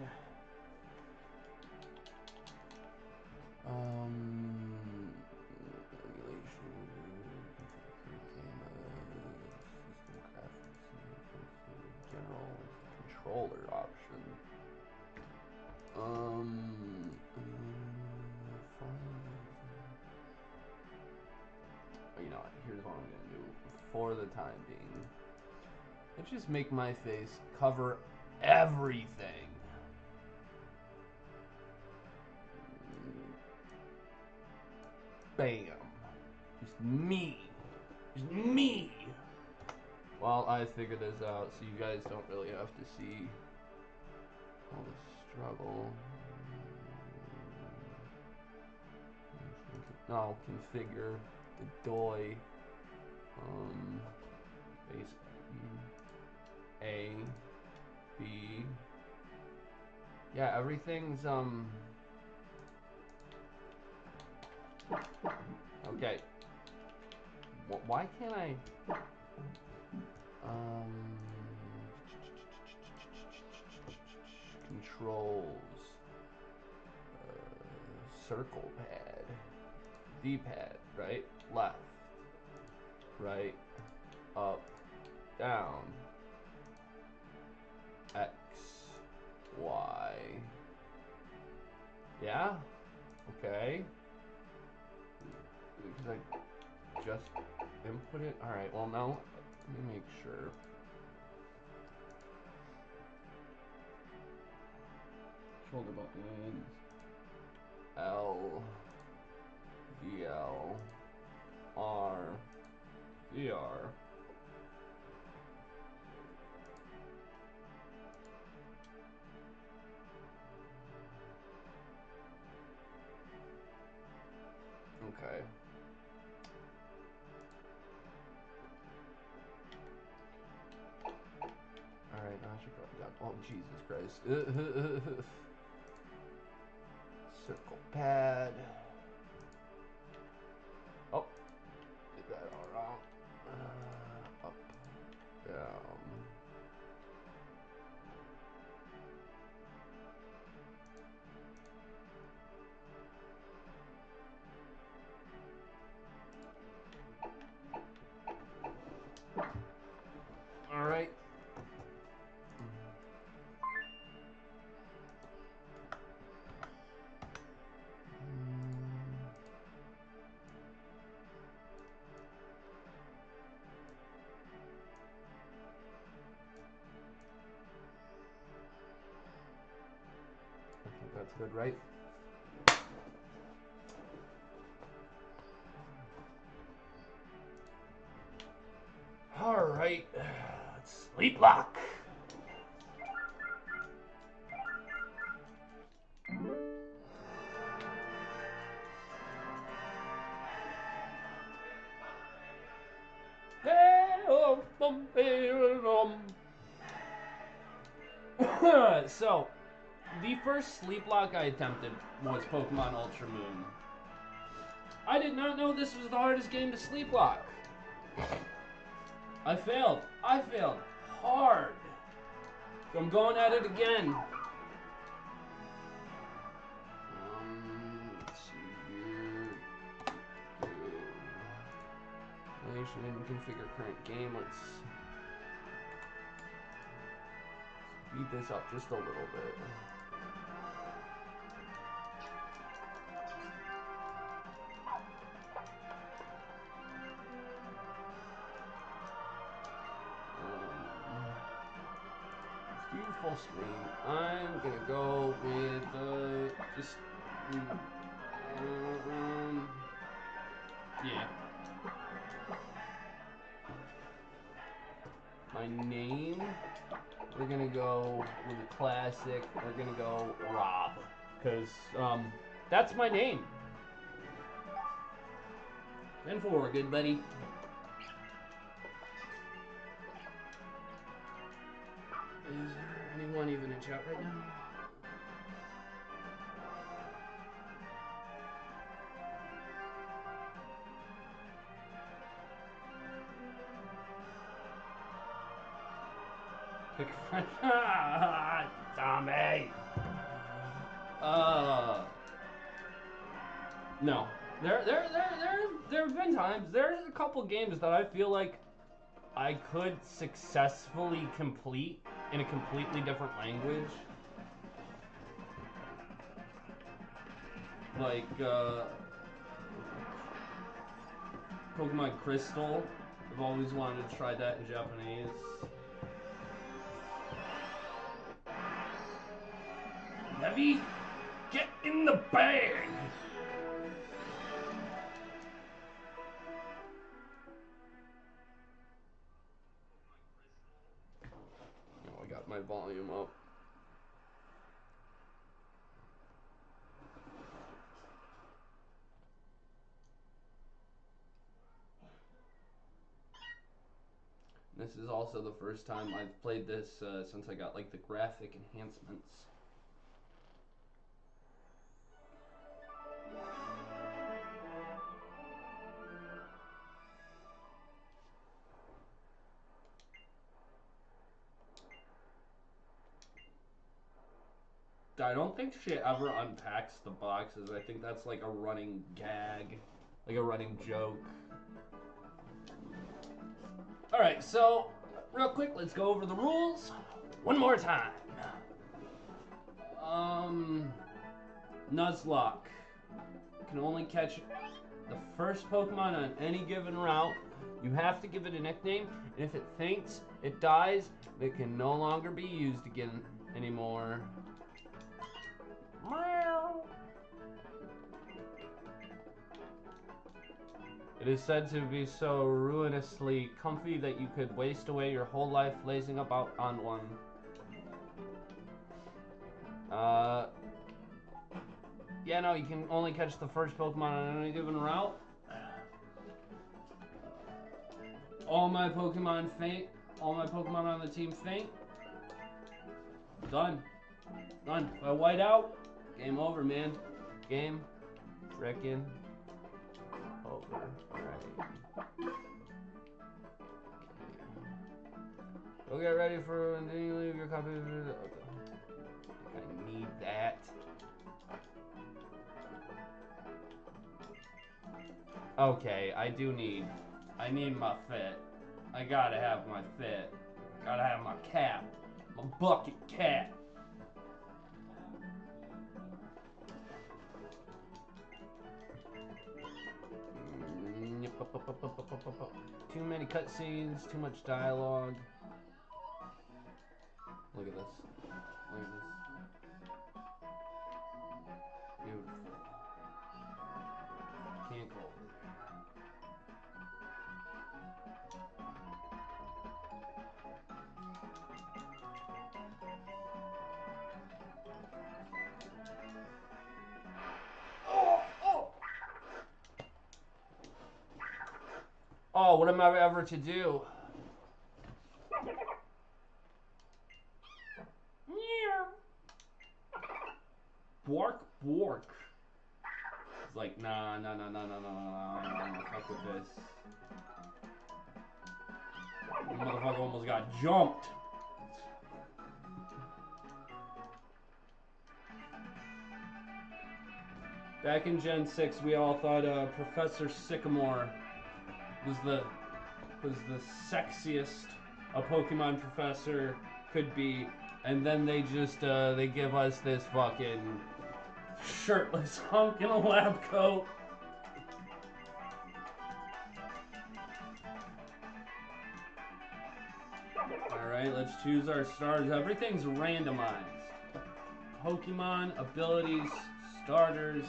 General controller option. You know what? Here's what I'm gonna do for the time being. Let's just make my face cover everything. Bam. Just me. Just me. While I figure this out, so you guys don't really have to see all the struggle. No, configure the DOI. Base A, B. Yeah, everything's okay. Why can't I? Controls. Circle pad. D-pad. Right, left, right, up, down. X, Y. Yeah? Okay. Because I just input it? Alright, well now, let me make sure. Shoulder buttons. L, VL, R, VR. Okay. Alright, now I should probably down. Oh, Jesus Christ. Circle pad. Oh, did that all wrong. Up, down. All right. I think that's good, right? All right. Sleep lock. So, the first sleep lock I attempted was Pokemon Ultra Moon. I did not know this was the hardest game to sleep lock. I failed. I failed hard. So I'm going at it again. Let's see here. Configure current game. Let's speed this up just a little bit. Let's do full screen. I'm gonna go with just yeah. My name, we're gonna go with a classic. We're gonna go Rob, because that's my name. And forward, good buddy. Is there anyone even in chat right now? Zombie. No. There have been times. There's a couple games that I feel like I could successfully complete in a completely different language. Like Pokemon Crystal. I've always wanted to try that in Japanese. Heavy, get in the bag. Oh, I got my volume up. This is also the first time I've played this since I got like the graphic enhancements. I don't think she ever unpacks the boxes. I think that's like a running gag, like a running joke. Alright, so real quick, let's go over the rules one more time. Nuzlocke. You can only catch the first Pokemon on any given route. You have to give it a nickname, and if it faints, it dies, it can no longer be used again anymore. It is said to be so ruinously comfy that you could waste away your whole life lazing about on one. Yeah, no, you can only catch the first Pokemon on any given route. All my Pokemon faint. All my Pokemon on the team faint. Done. Done. If I white out, game over, man. Game frickin' over. Right. Go get ready for when you leave your copy of it. I need that. Okay, I need my fit. I gotta have my fit. Gotta have my cap. My bucket cap. Too many cutscenes, too much dialogue. Look at this. Look at this. Beautiful. Can't go over there. Oh, what am I ever to do? Bork, bork. It's like, nah, fuck with this. The motherfucker almost got jumped. Back in Gen 6, we all thought Professor Sycamore was the sexiest a Pokemon professor could be, and then they just they give us this fucking shirtless hunk in a lab coat. Alright, let's choose our starters. Everything's randomized. Pokemon, abilities, starters.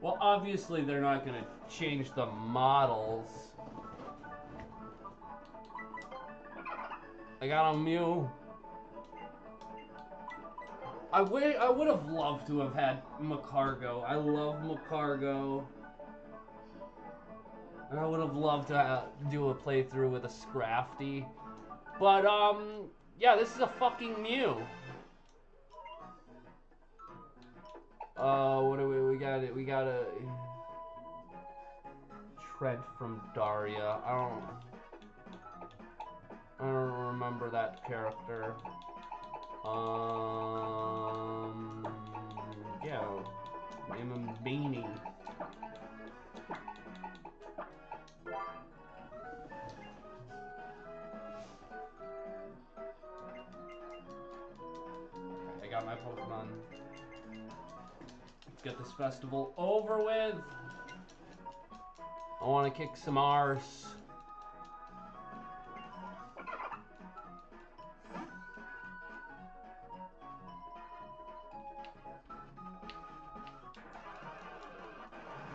Well, obviously they're not going to change the models. I got a Mew. I would have loved to have had Macargo. I love Macargo. And I would have loved to do a playthrough with a Scrafty. But, yeah, this is a fucking Mew. What do we got it? We got a Trent from Daria. I don't remember that character. Yeah, name him Beanie. Okay, I got my Pokemon. Let's get this festival over with. I want to kick some arse.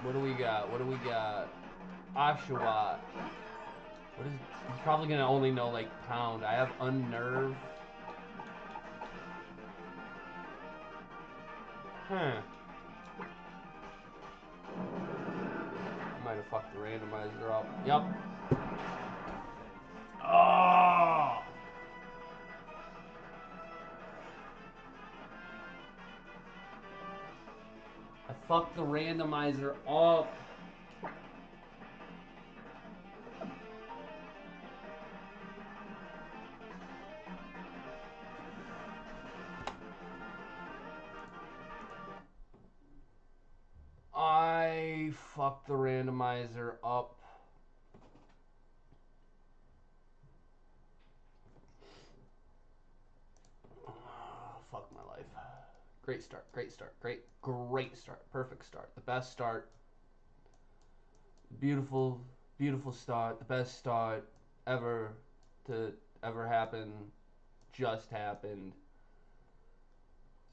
What do we got? What do we got? Oshawott. What is? He's probably gonna only know like pound. I have unnerve. Huh. I might have fucked the randomizer up. Yep. Oh! I fucked the randomizer up. I fucked the randomizer up. Oh, fuck my life. Great start, great start, great start, perfect start, the best start. Beautiful, beautiful start, the best start ever to ever happen, just happened.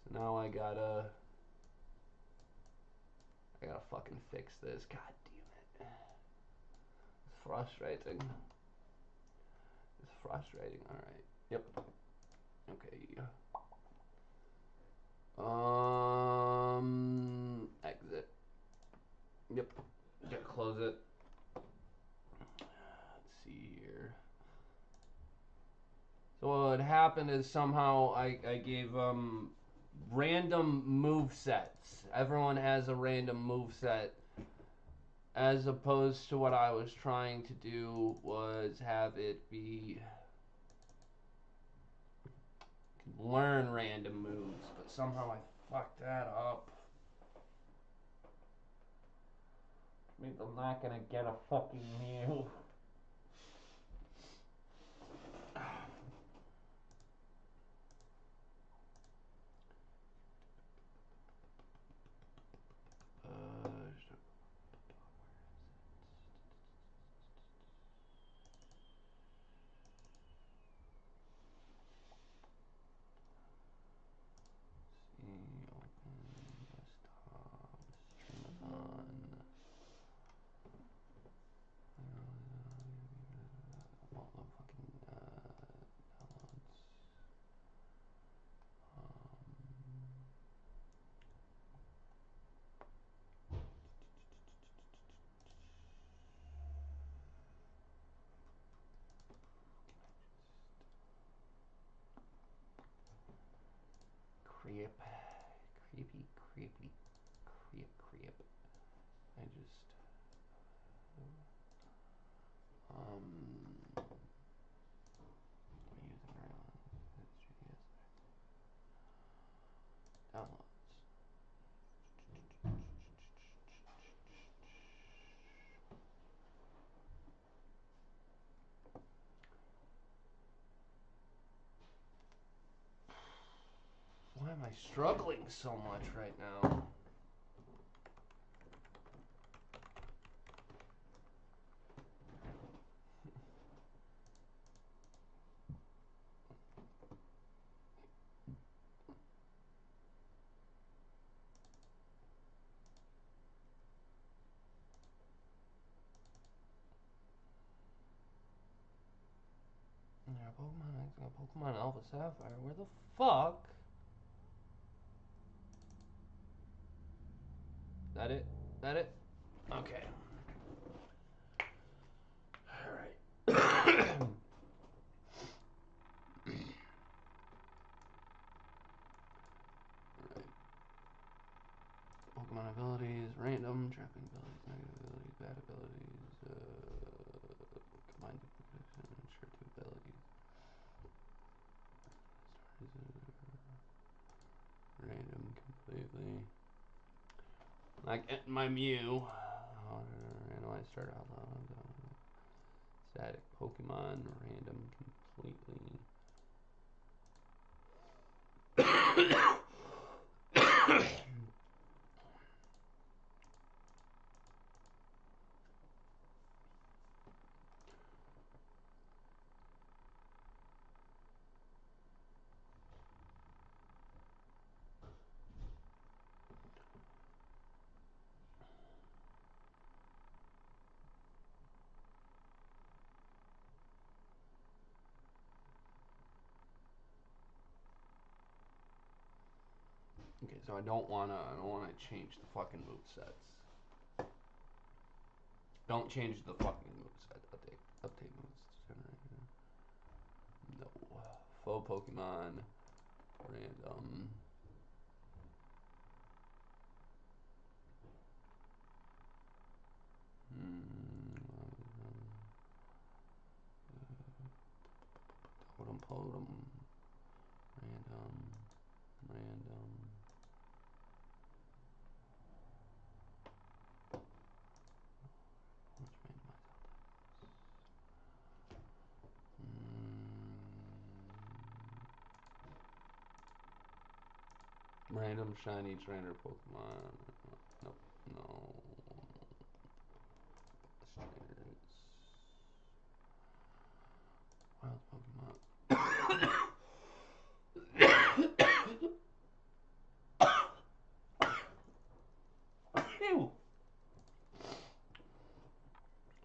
So now I gotta fucking fix this. God damn it. It's frustrating. It's frustrating. Alright. Yep. Okay. Exit. Yep. Gotta close it. Let's see here. So what happened is somehow I gave random move sets. Everyone has a random move set. As opposed to what I was trying to do was have it be learn random moves, but somehow I fucked that up. Means I'm not gonna get a fucking meal. Open desktop, Streamathon. All the fucking downloads. Creep. Creepy, creepy, creep. I just downloads. Why am I struggling so much right now? Yeah, Pokemon Alpha Sapphire. Where the fuck? That it? That it? Okay. Alright. Alright. Pokemon abilities, random, trapping abilities, negative abilities, bad abilities, combined duplication, ensure two abilities. Random completely. Not getting my Mew. Analyze start out loud. Static Pokemon, random completely. Okay, so I don't wanna change the fucking movesets. Don't change the fucking moveset. Update moves generator. No. Faux Pokemon. Random. Totem. Random. Random shiny trainer Pokemon. Nope. No. Trainers. Wild Pokemon. Ew.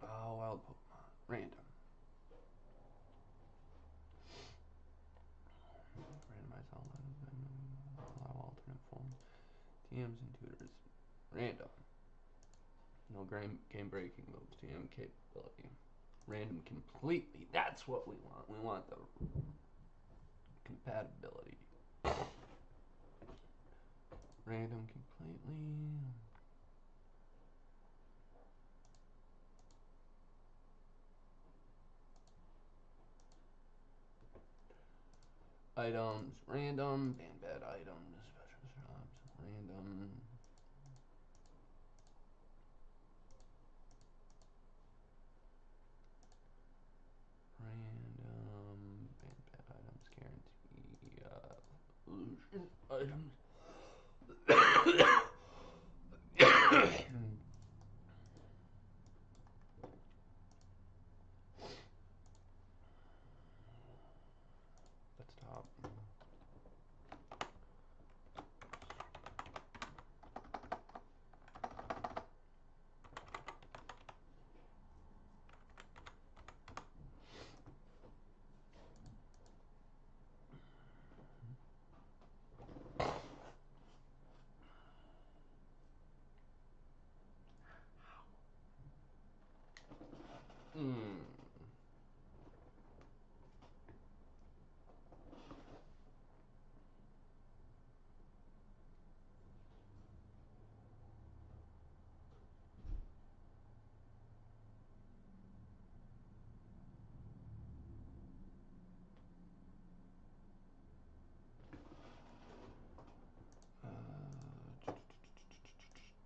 Oh, wild Pokemon. Random. Randomize all allow alternate forms. TMs and tutors. Random. No game breaking moves. TM capability. Random completely. That's what we want. We want the compatibility. Random completely. Items, random, ban bad items, special shops, random. Random, ban bad items, guarantee, illusion items. That's top.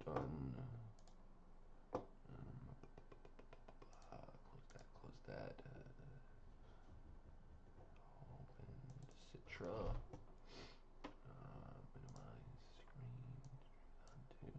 Done. Close that. Open Citra. Minimize screen. Undo.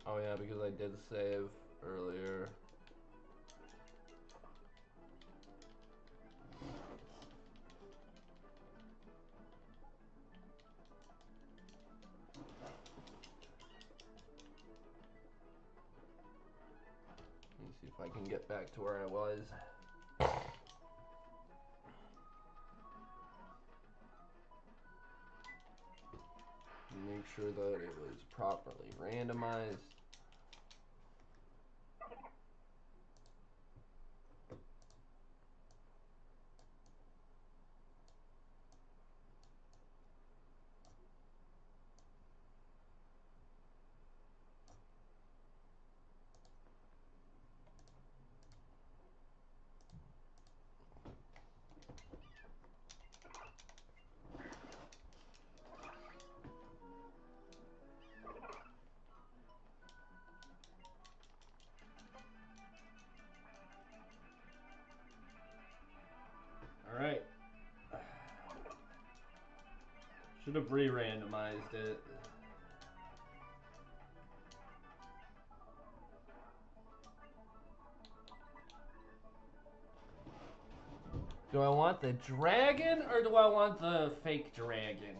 Oh yeah, because I did save earlier. Let me see if I can get back to where I was. Make sure that it was properly randomized. Alright. Should have re-randomized it. Do I want the dragon or do I want the fake dragon?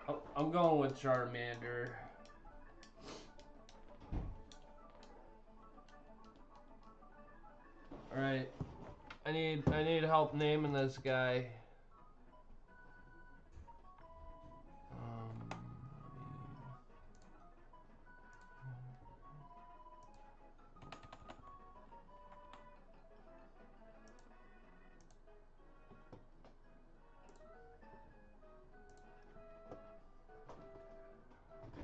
Oh, I'm going with Charmander. Alright. I need help naming this guy.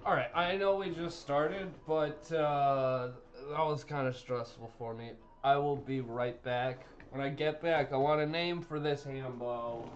Alright, I know we just started, but that was kind of stressful for me. I will be right back. When I get back, I want a name for this Hambo.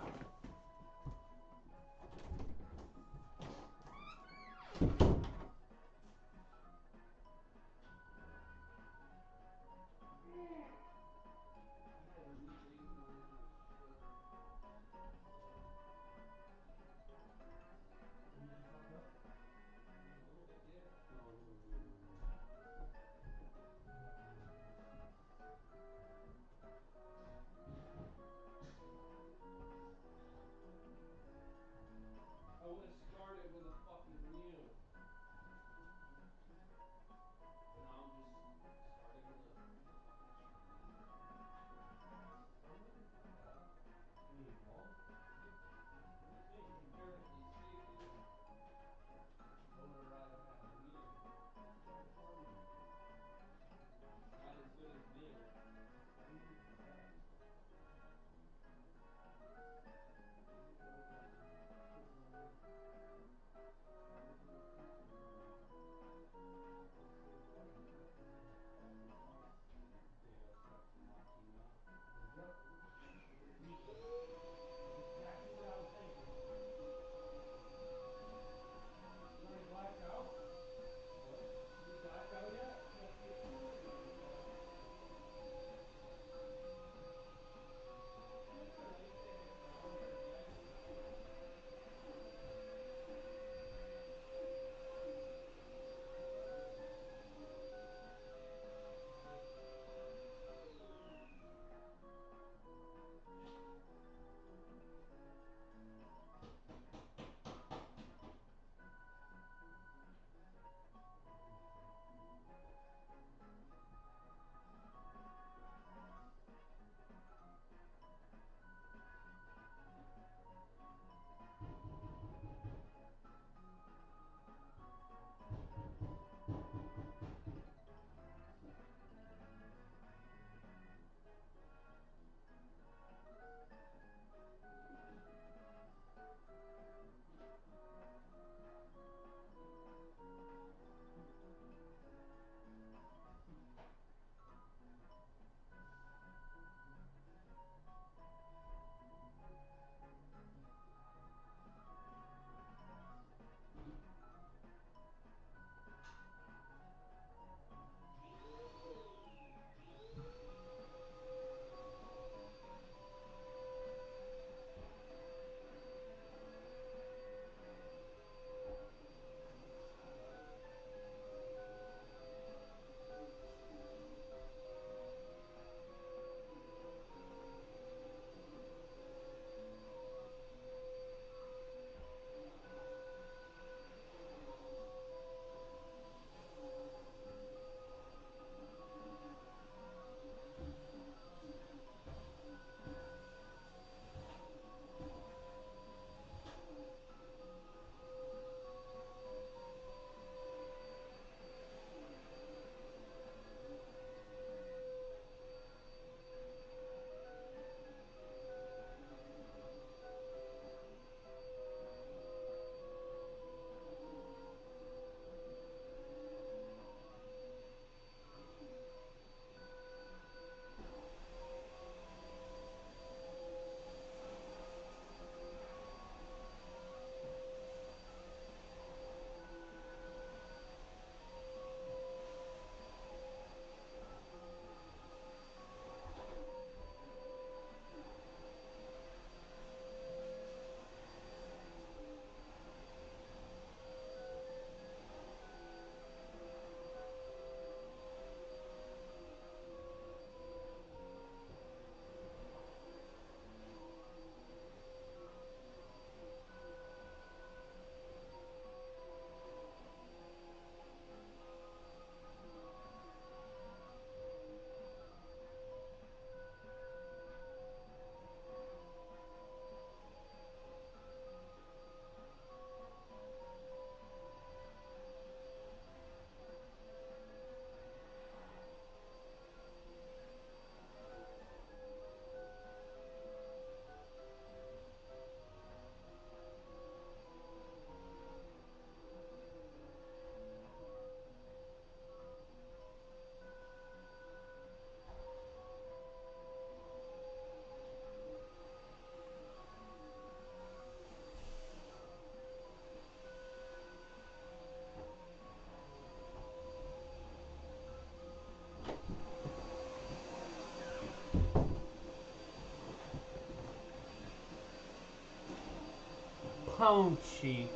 Pounchy.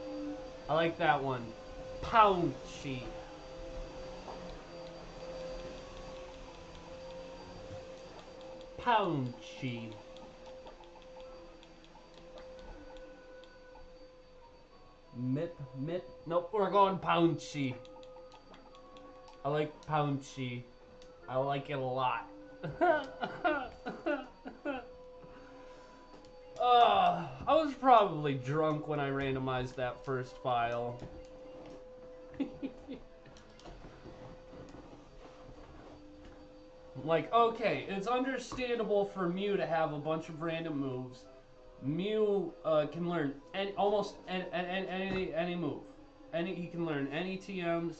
I like that one. Pounchy. Pounchy. Mip. Nope, we're going Pounchy. I like Pounchy. I like it a lot. I was probably drunk when I randomized that first file. Like, okay, it's understandable for Mew to have a bunch of random moves. Mew can learn almost any move. He can learn any TMs.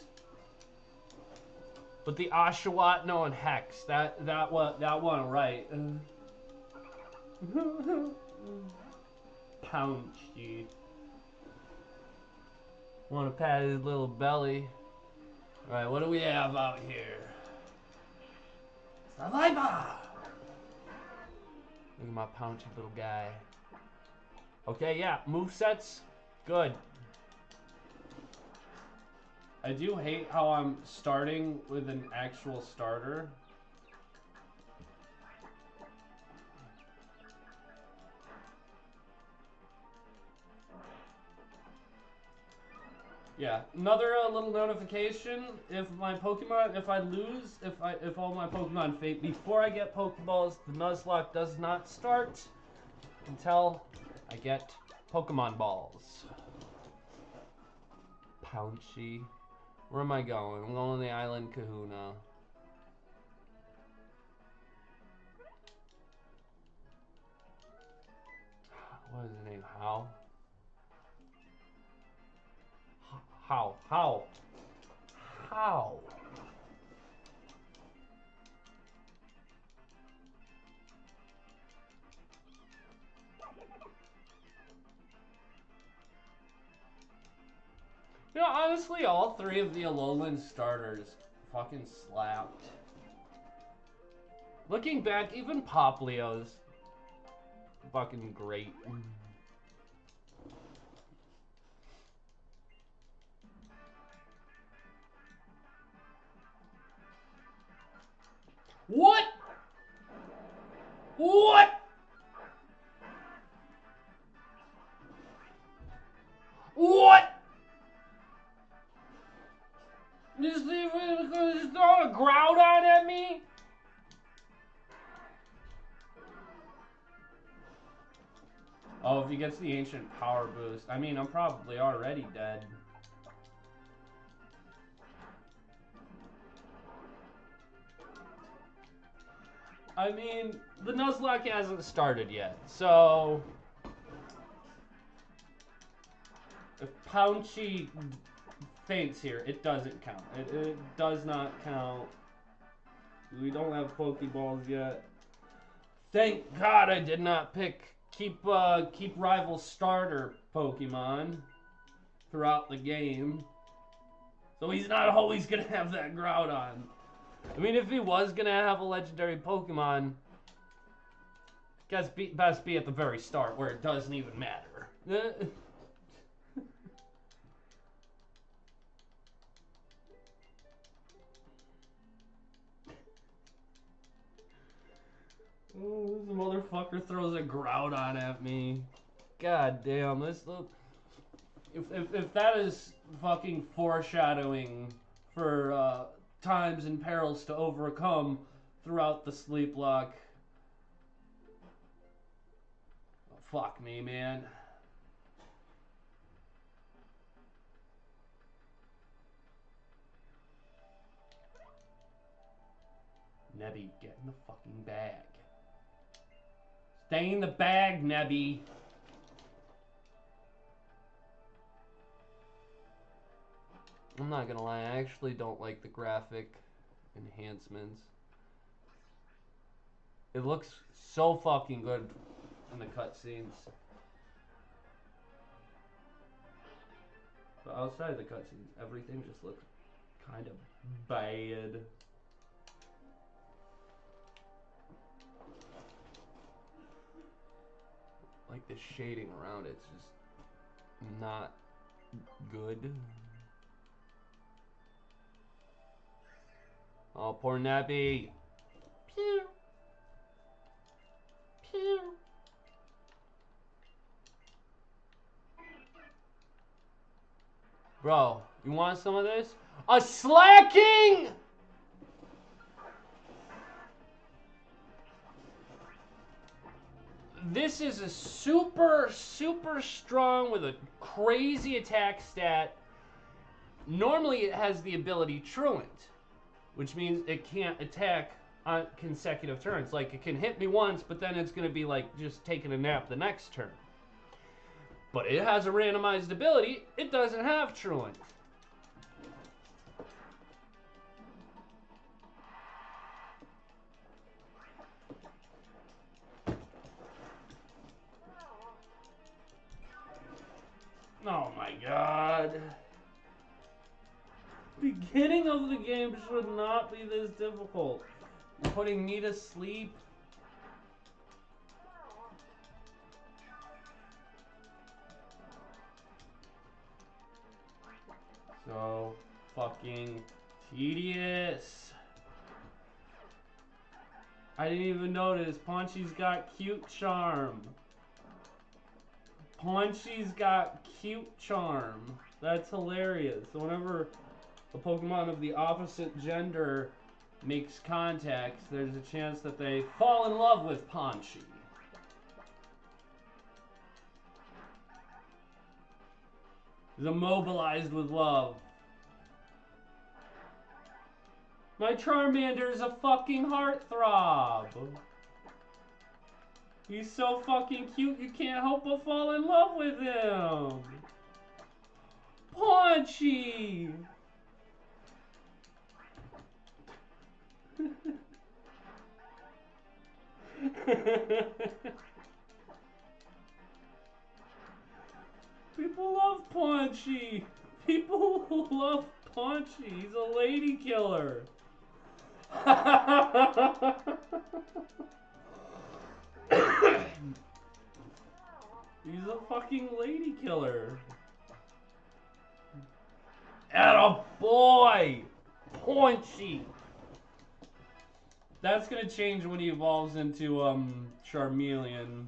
But the Oshawott and Hex, that one right. Pounchy. Want to pat his little belly. Alright, what do we have out here? Survivor! Look at my pounchy little guy. Okay, yeah, movesets, good. I do hate how I'm starting with an actual starter. Yeah, another little notification. If I lose, if all my Pokemon fade before I get Pokeballs, the Nuzlocke does not start until I get Pokemon balls. Pounchy. Where am I going? I'm going to the Island Kahuna. What is his name? How? How? You know, honestly, all three of the Alolan starters fucking slapped. Looking back, even Poplio's fucking great. What? What? What? Just throw a Groudon at me? Oh, if he gets the ancient power boost. I mean, I'm probably already dead. I mean, the Nuzlocke hasn't started yet, so if Pounchy faints here, it doesn't count. It does not count. We don't have Pokeballs yet. Thank God I did not keep rival starter Pokemon throughout the game. So he's not always gonna have that Groudon. I mean, if he was gonna have a legendary Pokemon, best be at the very start where it doesn't even matter. Oh, this motherfucker throws a Groudon at me. God damn, if that is fucking foreshadowing for times and perils to overcome throughout the sleep lock, oh, fuck me, man. Nebby, get in the fucking bag. Stay in the bag, Nebby. I'm not gonna lie, I actually don't like the graphic enhancements. It looks so fucking good in the cutscenes. But outside of the cutscenes, everything just looks kind of bad. Like the shading around it's just not good. Oh, poor Nappy. Pew. Pew. Bro, you want some of this? A slacking! This is a super strong with a crazy attack stat. Normally it has the ability Truant, which means it can't attack on consecutive turns. Like, it can hit me once, but then it's going to be like just taking a nap the next turn. But it has a randomized ability. It doesn't have Truant. Oh my god. Beginning of the game should not be this difficult. You're putting me to sleep. So fucking tedious. I didn't even notice. Paunchy's got cute charm. Paunchy's got cute charm. That's hilarious. So whenever a Pokemon of the opposite gender makes contact, there's a chance that they fall in love with Paunchy. He's immobilized with love. My Charmander's a fucking heartthrob. He's so fucking cute, you can't help but fall in love with him. Paunchy! People love Paunchy. People love Paunchy. He's a lady killer. He's a fucking lady killer. Atta boy! Paunchy! That's gonna change when he evolves into Charmeleon.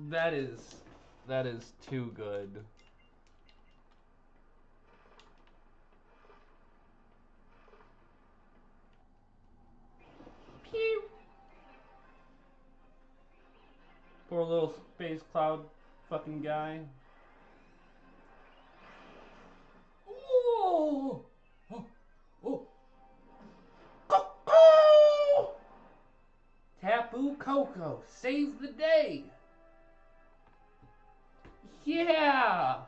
That is too good. Pew! Poor little space cloud fucking guy. Ooh! Oh! Oh! Oh! Tapu Koko saves the day. Yeah!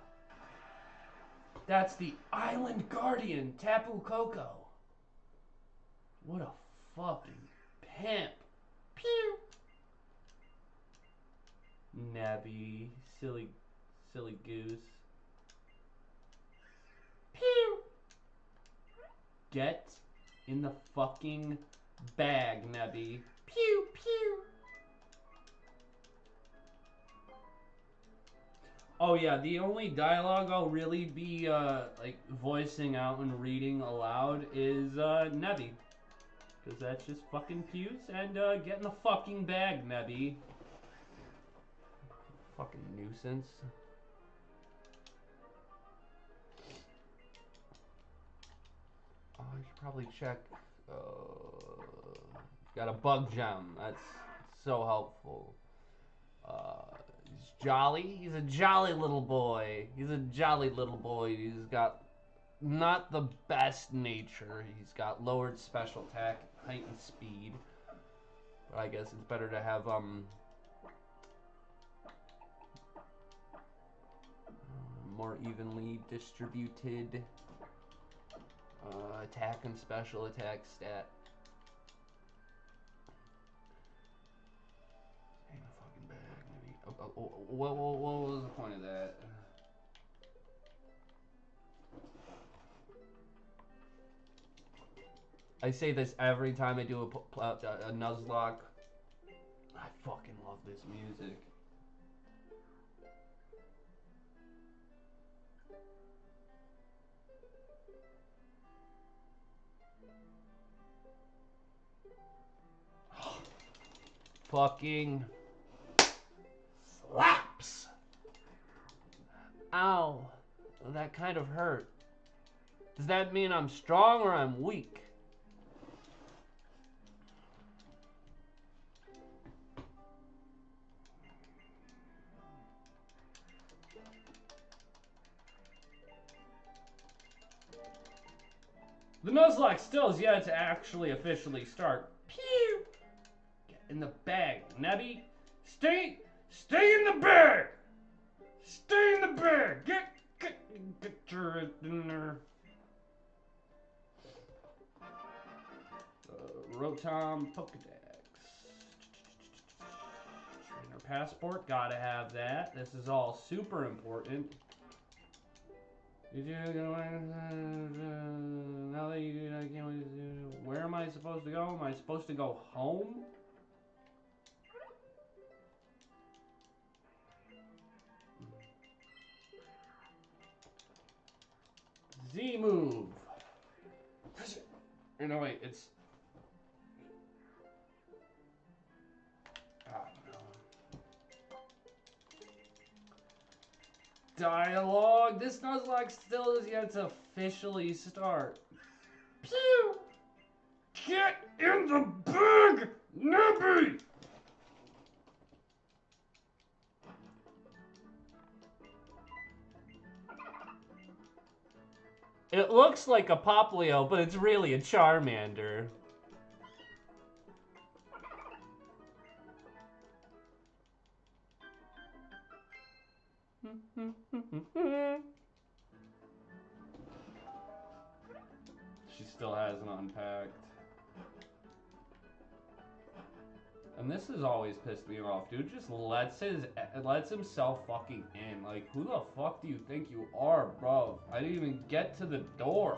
That's the Island Guardian, Tapu Koko. What a fucking pimp. Pew! Nabby, silly goose. Pew! Get in the fucking bag, Nebby. Pew, pew. Oh yeah, the only dialogue I'll really be like voicing out and reading aloud is Nebby. Because that's just fucking Pews and get in the fucking bag, Nebby. Fucking nuisance. Oh, I should probably check. Got a bug gem. That's so helpful. He's jolly. He's a jolly little boy. He's a jolly little boy. He's got not the best nature. He's got lowered special attack, heightened speed. But I guess it's better to have more evenly distributed attack and special attack stat. Hang the fucking bag, maybe. What was the point of that? I say this every time I do a Nuzlocke. I fucking love this music. fucking slaps. Ow. That kind of hurt. Does that mean I'm strong or I'm weak? The Nuzlocke still is yet to actually officially start. Pew! Get in the bag, Nebby. Stay in the bag! Stay in the bag! Get your in there. Rotom Pokedex. Trainer passport, gotta have that. This is all super important. Now that you, I can't wait to, where am I supposed to go? Am I supposed to go home? Z move. No, wait, it's. Oh, no. Dialogue. This Nuzlocke still is yet to officially start. Pew! Get in the bag, Nebby! It looks like a Poplio, but it's really a Charmander. She still hasn't unpacked. And this has always pissed me off. Dude just lets himself fucking in. Like, who the fuck do you think you are, bro? I didn't even get to the door.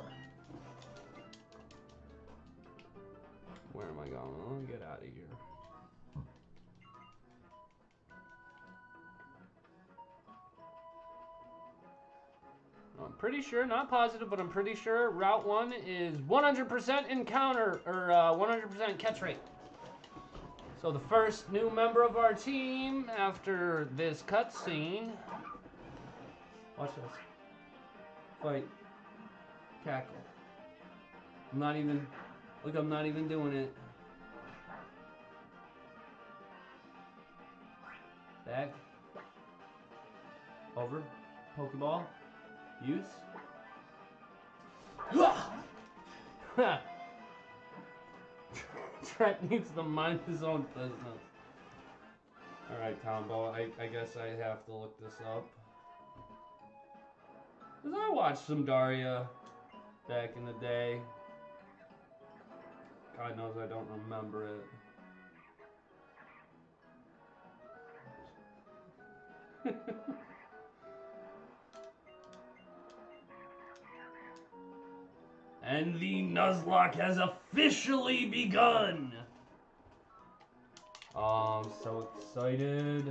Where am I going? Let me get out of here. I'm pretty sure, not positive, but I'm pretty sure Route 1 is 100% encounter, or 100% catch rate. So the first new member of our team after this cutscene. Watch this. Fight. Cackle. I'm not even, look, I'm not even doing it. Back. Over. Pokeball. Use. Trent needs to mind his own business. Alright, Tombo, I guess I have to look this up. Because I watched some Daria back in the day. God knows I don't remember it. And the Nuzlocke has officially begun! Oh, I'm so excited.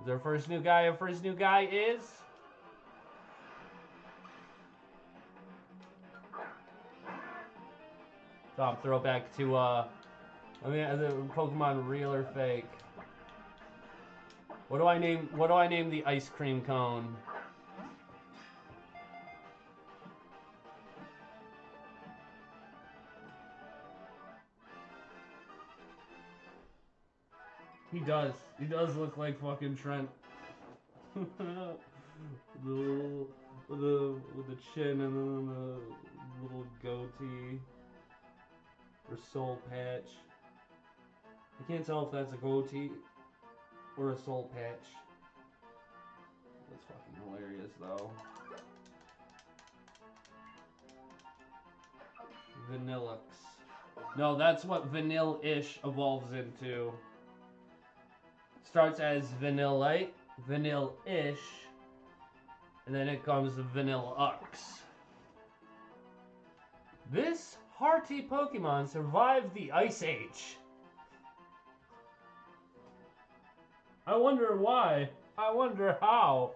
Is our first new guy? Our first new guy is... Tom, throwback to, the Pokemon real or fake? What do I name the ice cream cone? He does. He does look like fucking Trent. with the chin and then the little goatee. Or soul patch. I can't tell if that's a goatee or a soul patch. That's fucking hilarious though. Vanillux. No, that's what Vanilla-ish evolves into. Starts as Vanillite, Vanilla-ish, and then it comes to Vanilla-ux. This hearty Pokemon survived the Ice Age. I wonder why. I wonder how.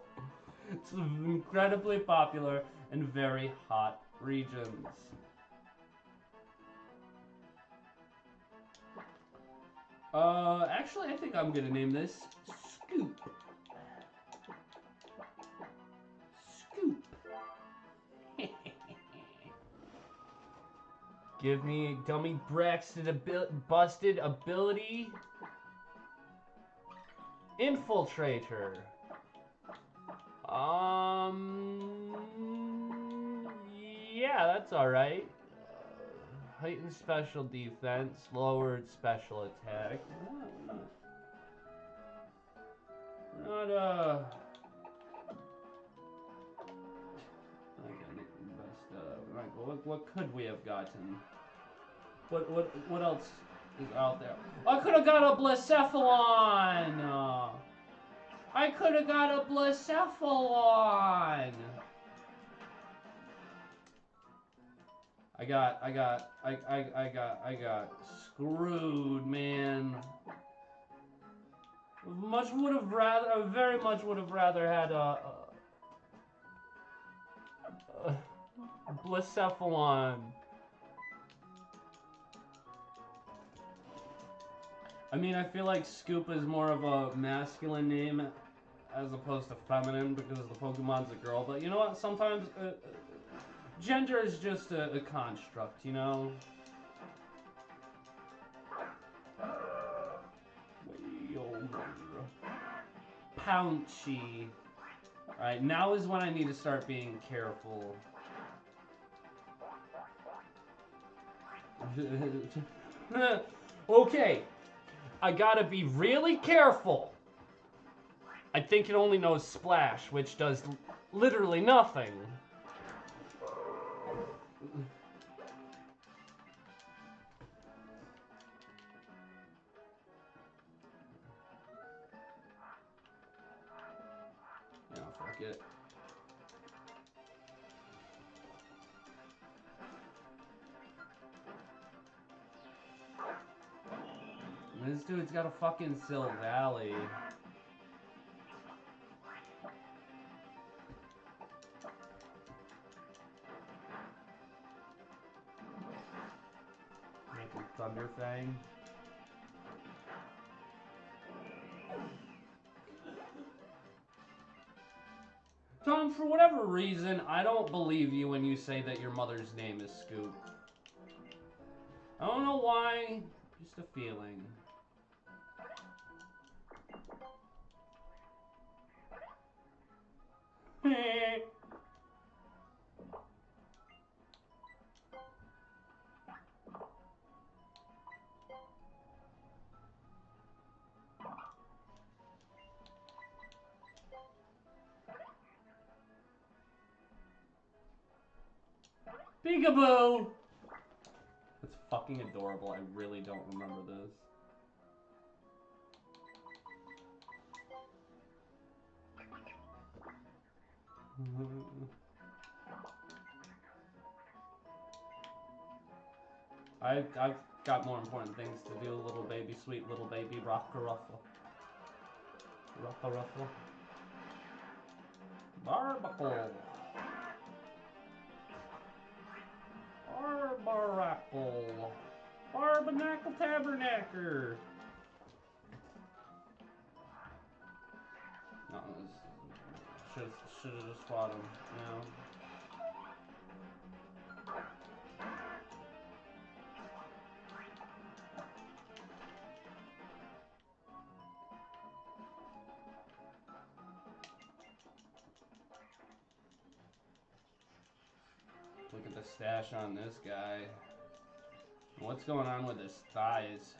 It's incredibly popular in very hot regions. Actually, I think I'm gonna name this Scoop. Scoop. Tell me Braxton busted ability. Infiltrator. Yeah, that's alright. Heightened special defense, lowered special attack. We're not, what could we have gotten? What else is out there? I could have got a Blacephalon! I could have got a Blacephalon! I got screwed, man. I very much would have rather had a Blacephalon. I mean, I feel like Scoop is more of a masculine name as opposed to feminine because the Pokemon's a girl. But you know what? Sometimes gender is just a construct, you know? Way over. Pounchy. Alright, now is when I need to start being careful. Okay. I gotta be really careful. I think it only knows Splash, which does literally nothing. Yeah, fuck it. This dude's got a fucking Sill Valley. Thunder Fang. Tom, for whatever reason, I don't believe you when you say that your mother's name is Scoop. I don't know why, just a feeling. Peekaboo! That's fucking adorable. I really don't remember this. I've got more important things to do, little baby, sweet little baby, rock-a-ruffle. Rock-a-ruffle. Barbacle. Barbaracle. Barbarnacle Tabernacle. No, should have just fought him, you know. Look at the stash on this guy. What's going on with his thighs?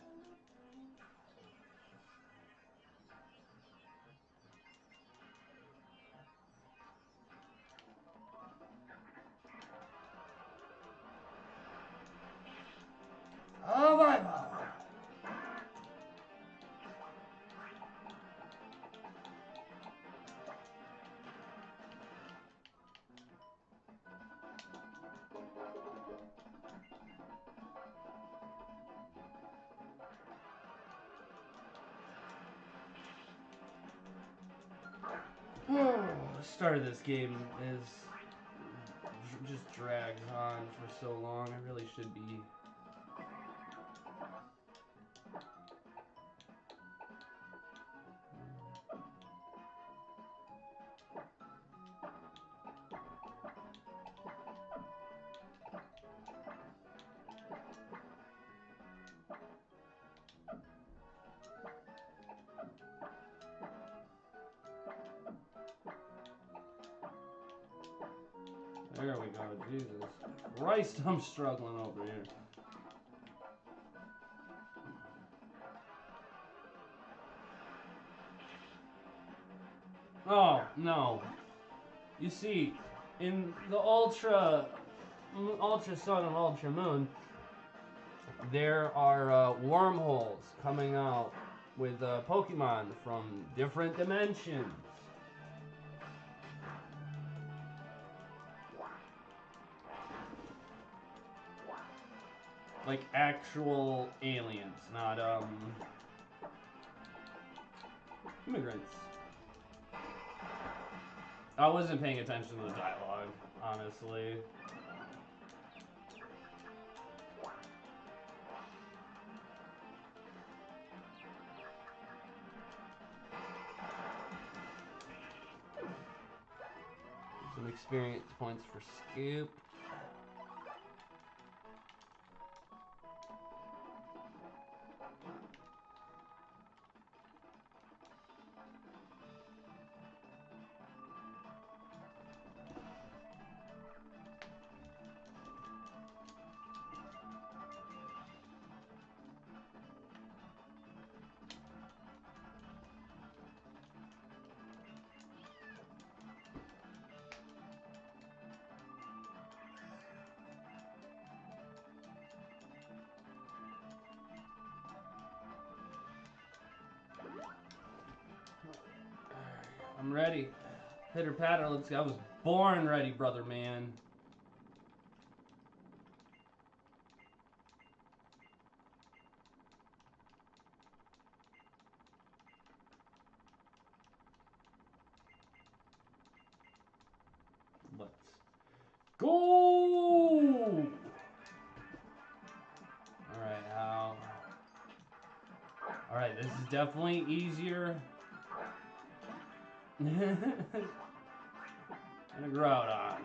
Oh my God. The start of this game just drags on for so long. I really should be my god, Jesus Christ, I'm struggling over here. Oh, no. You see, in the Ultra Sun and Ultra Moon, there are wormholes coming out with Pokemon from different dimensions. Like actual aliens, not immigrants. I wasn't paying attention to the dialogue, honestly. Some experience points for Scoop. I'm ready. Pitter patter, let's go. I was born ready, brother man. Let's go! Alright, how? Alright, this is definitely easier. And a Groudon.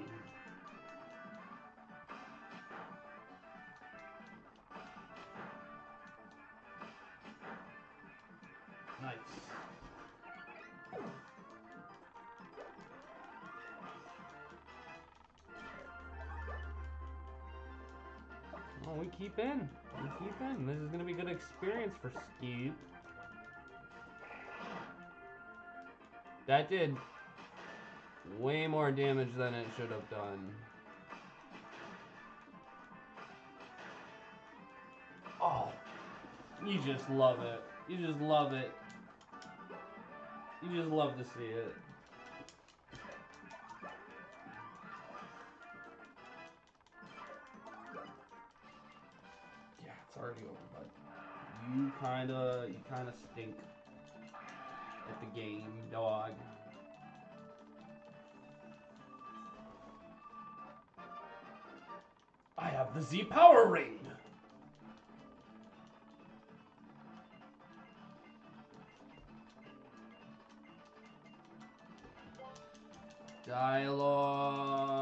Nice. Oh, we keep in. We keep in. This is going to be a good experience for Skeep. That did way more damage than it should have done. Oh, you just love it. You just love it. You just love to see it. Yeah, it's already over, bud. You kinda stink at the game, dog. I have the Z Power Ring! Dialogue.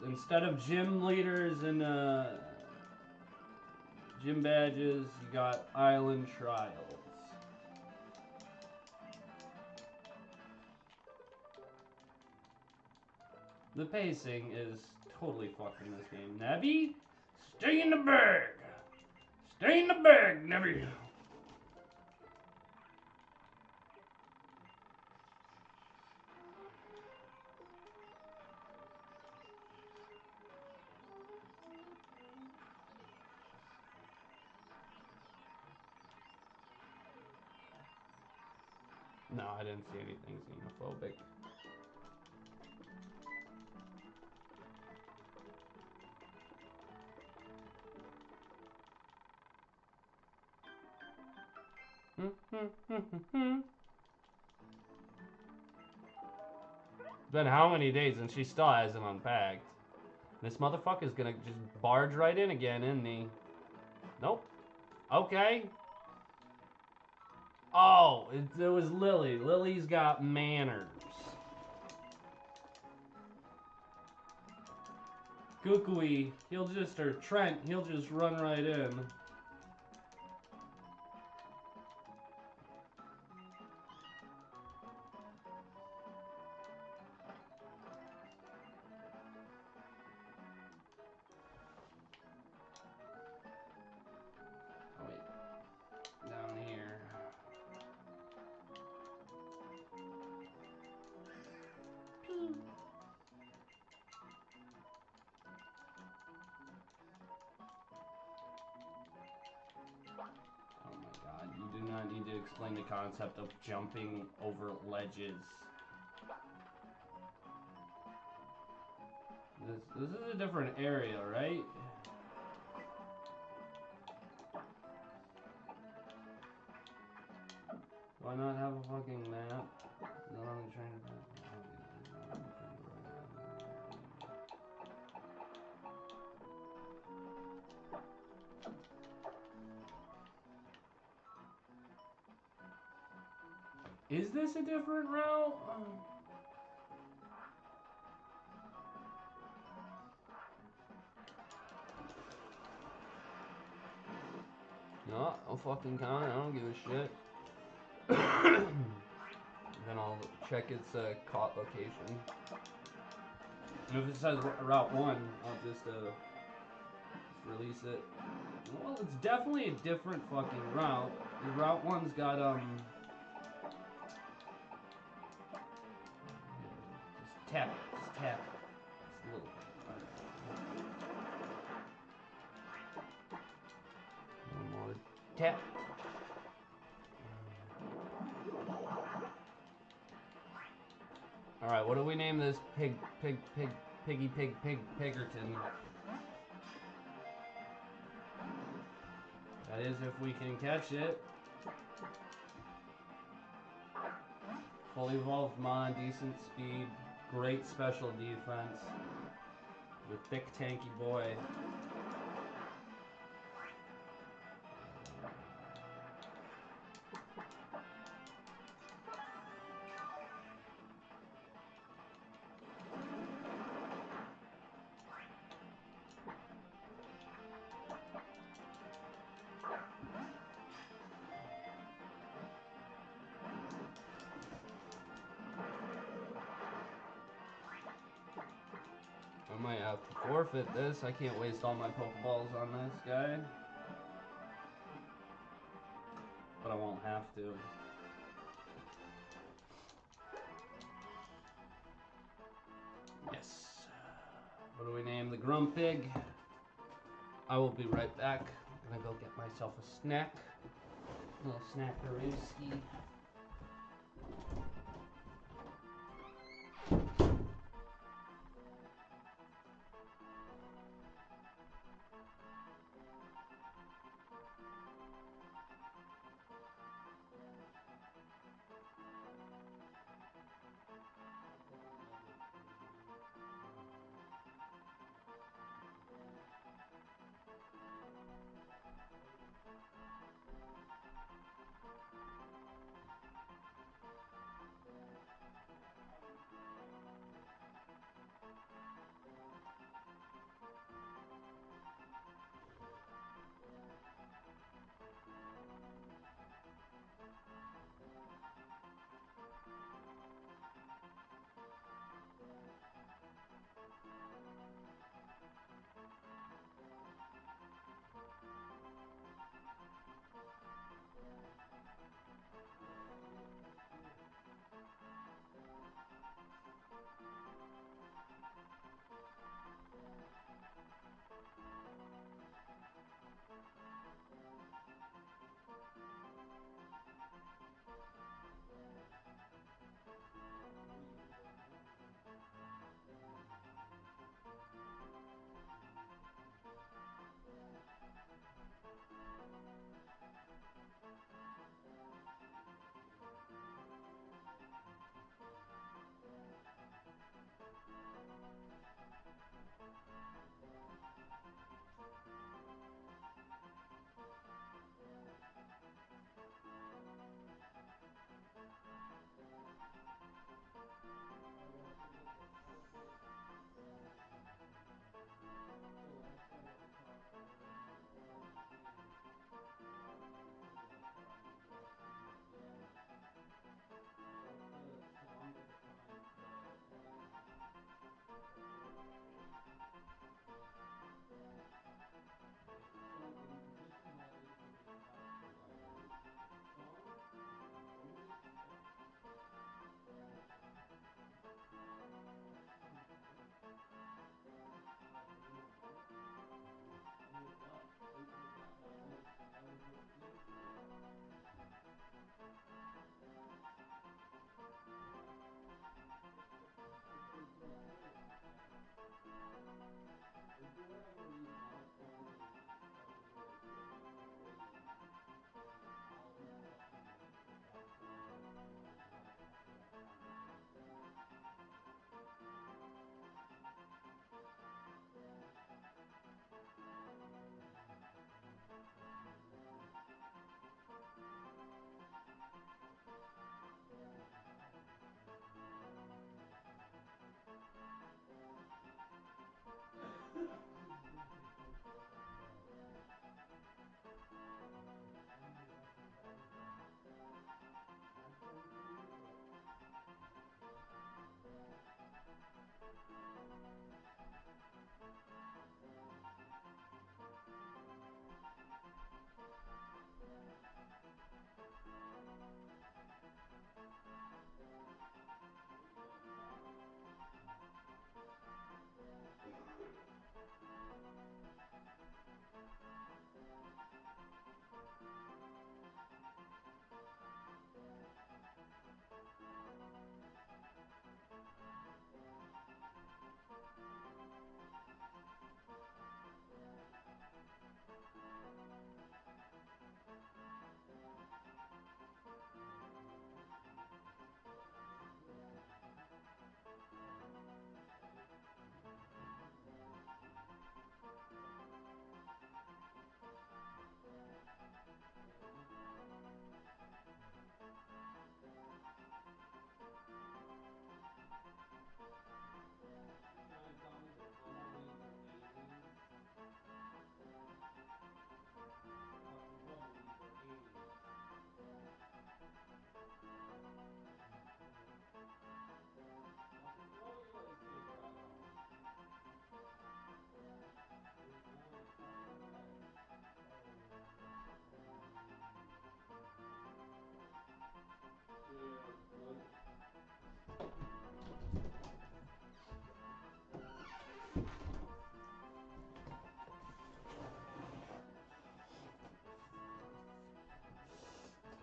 Instead of gym leaders and gym badges, you got island trials. The pacing is totally fucked in this game. Navi, stay in the bag! Stay in the bag, Navi! No, I didn't see anything xenophobic. Been how many days and she still hasn't unpacked? This motherfucker's gonna just barge right in again, isn't he? Nope. Okay. Oh, it was Lily. Lily's got manners. Kukui, or Trent, he'll just run right in. not need to explain the concept of jumping over ledges. This is a different area, right? Why not have a fucking map? Not on the train. Is this a different route? No, I'll fucking count it. I don't give a shit. Then I'll check its caught location. And if it says Route 1, I'll just release it. Well, it's definitely a different fucking route. The Route 1's got, just tap it. Just tap it. Just a little bit. One more tap. Alright, what do we name this Piggerton? That is if we can catch it. Fully evolved mon, decent speed, great special defense. The thick tanky boy. I might have to forfeit this. I can't waste all my Pokeballs on this guy. But I won't have to. Yes. What do we name the Grumpig? I will be right back. I'm gonna go get myself a snack. A little snackarooski.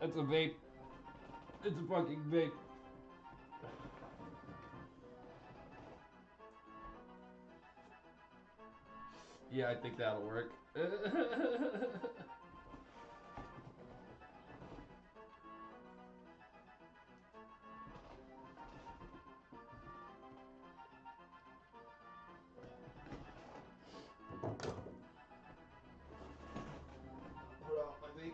It's a vape. It's a fucking vape. Yeah, I think that'll work. Hold on, my vape.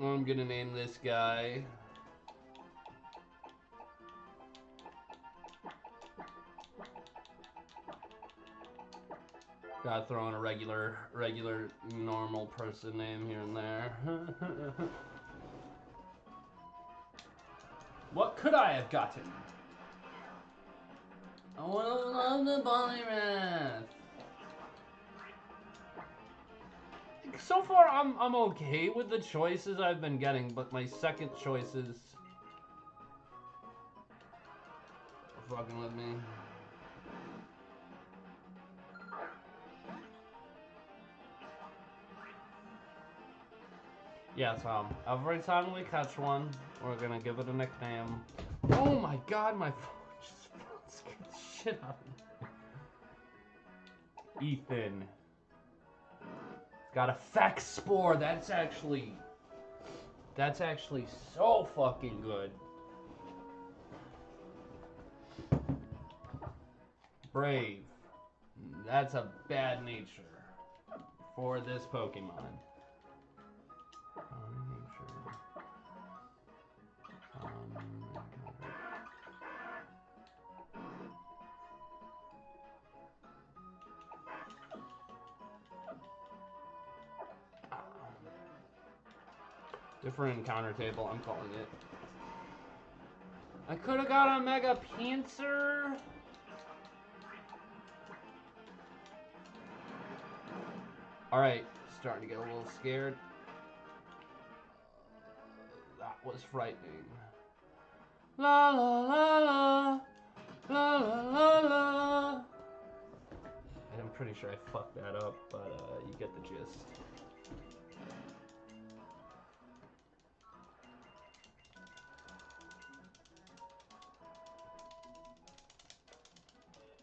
I'm gonna name this guy. Gotta throw in a regular, normal person name here and there. What could I have gotten? I wanna love the Polymath. So far, I'm okay with the choices I've been getting, but my second choice is fucking with me. Yeah, so every time we catch one, we're gonna give it a nickname. Oh my god, my phone just scared the shit out of me. Ethan. It's got a Fex Spore. That's actually so fucking good. Brave. That's a bad nature for this Pokemon. Different encounter table, I'm calling it. I could have got a Mega Pinsir. Alright, starting to get a little scared. That was frightening. La la la la. La la la la. I'm pretty sure I fucked that up, but you get the gist.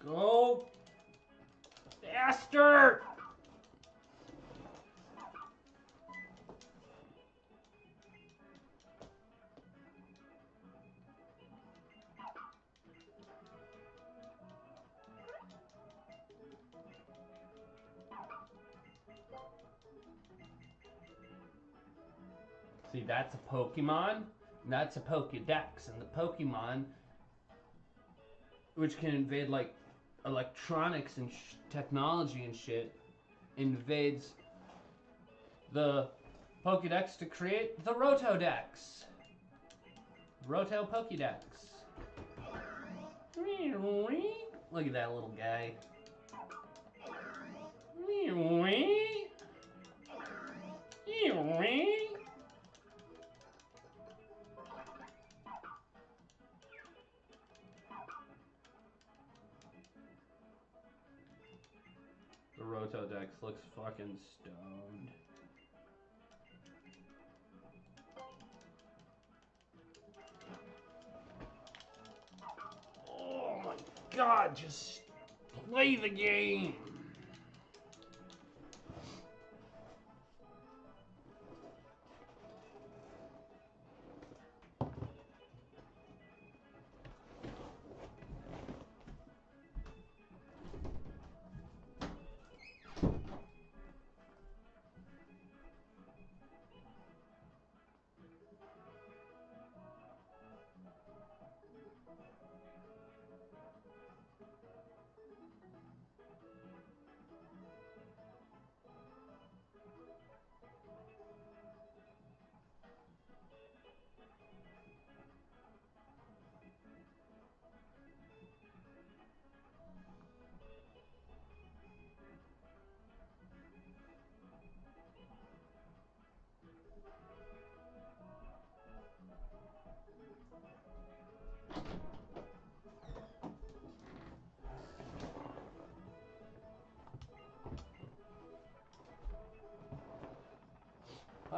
Go faster! See, that's a Pokemon, and that's a Pokedex, and the Pokemon, which can invade, like, electronics and technology and shit, invades the Pokedex to create the Rotodex. Roto Pokedex. Look at that little guy. The Rotodex looks fucking stoned. Oh my god, just play the game.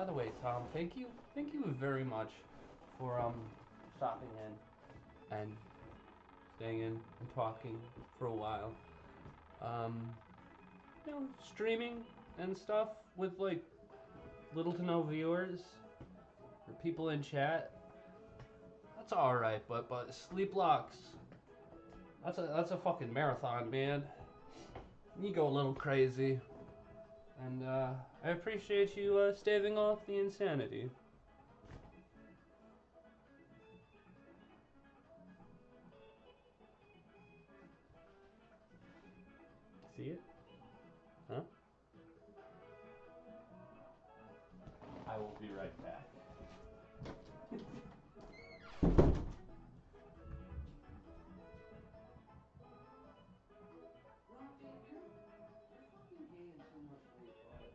By the way, Tom, thank you very much for stopping in and staying in and talking for a while. You know, streaming and stuff with like little to no viewers or people in chat. That's all right, but Sleep Locks. That's a fucking marathon, man. You go a little crazy, and I appreciate you staving off the insanity. See it? Huh? I will be right back. Rocky, you're fucking gaining too much weight, bud.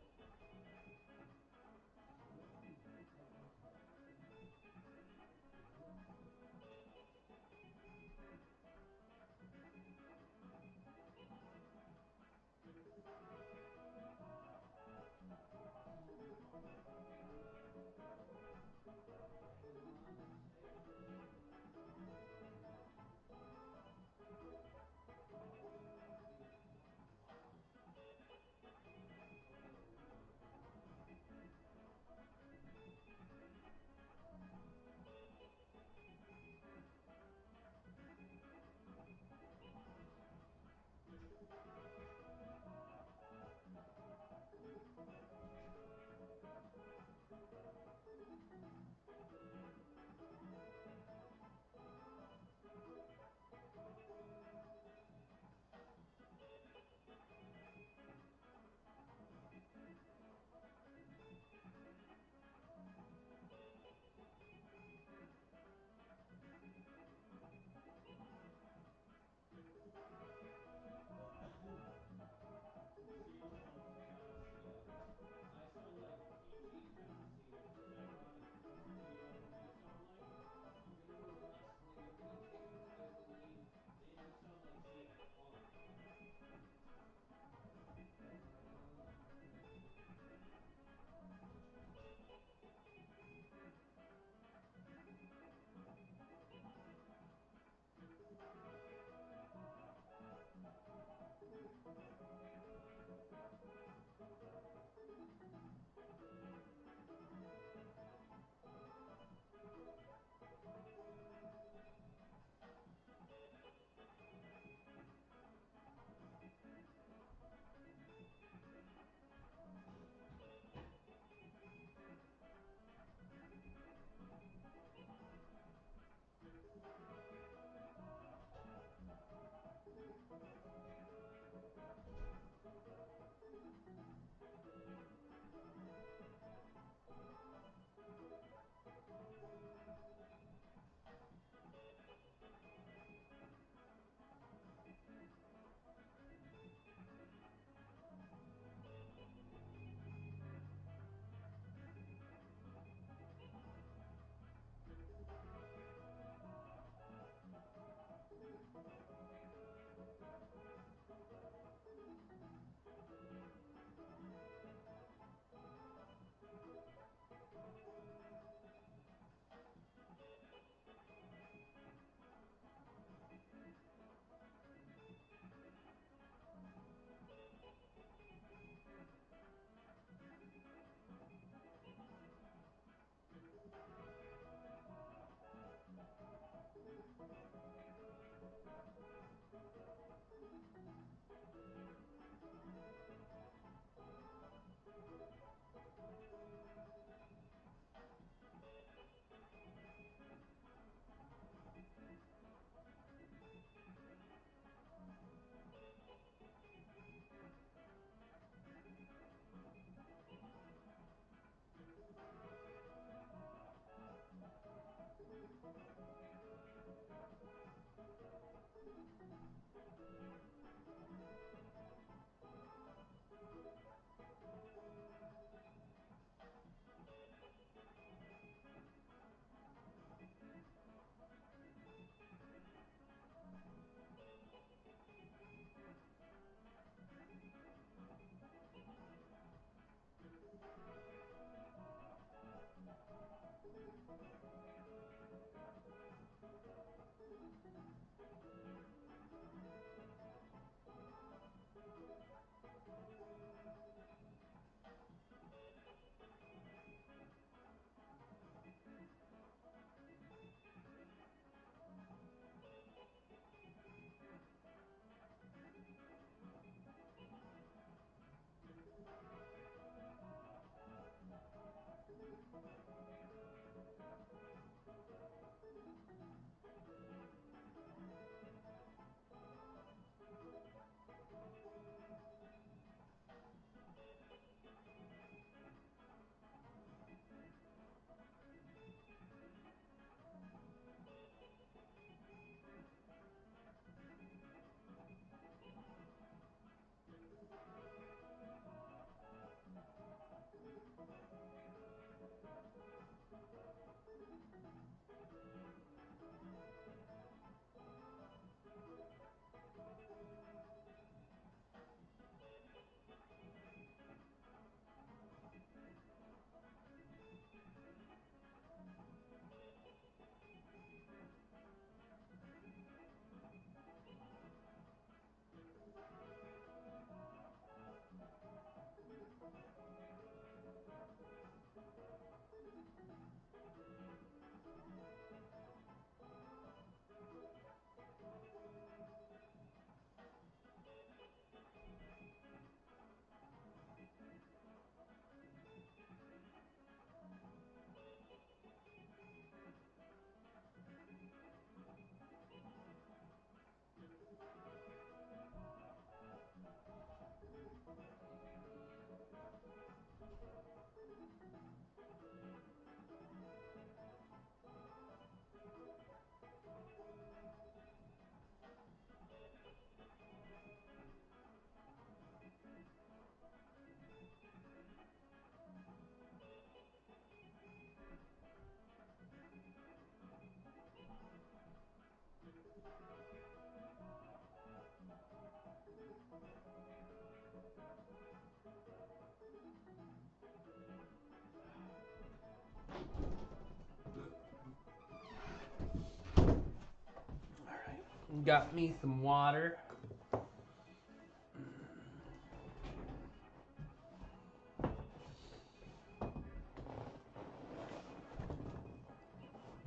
Got me some water.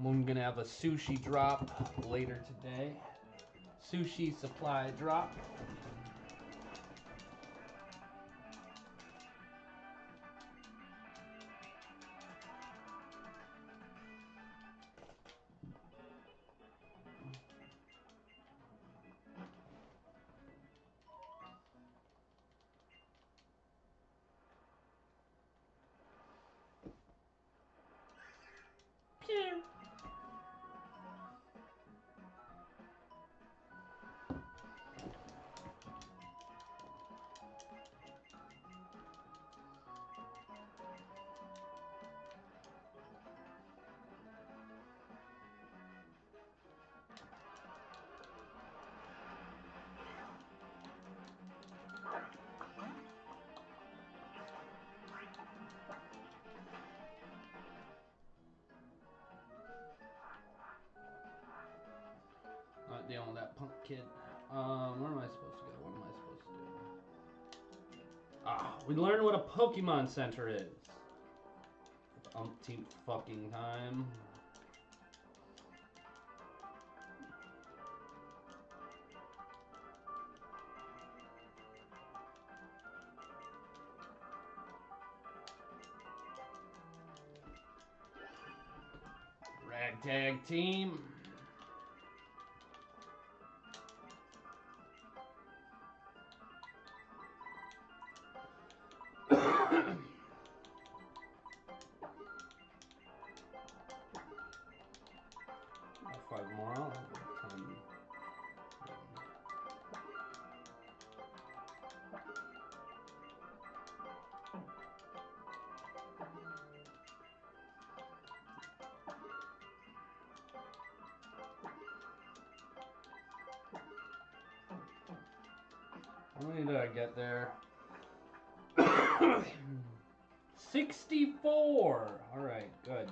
I'm gonna have a sushi drop later today. Sushi supply drop. Pew. Not dealing with that punk kid. Where am I supposed to go? What am I supposed to do? Ah, we learned what a Pokemon Center is. Umpteenth fucking time. Ragtag team. Five more out. 10. How many did I get there? 64! Alright, good.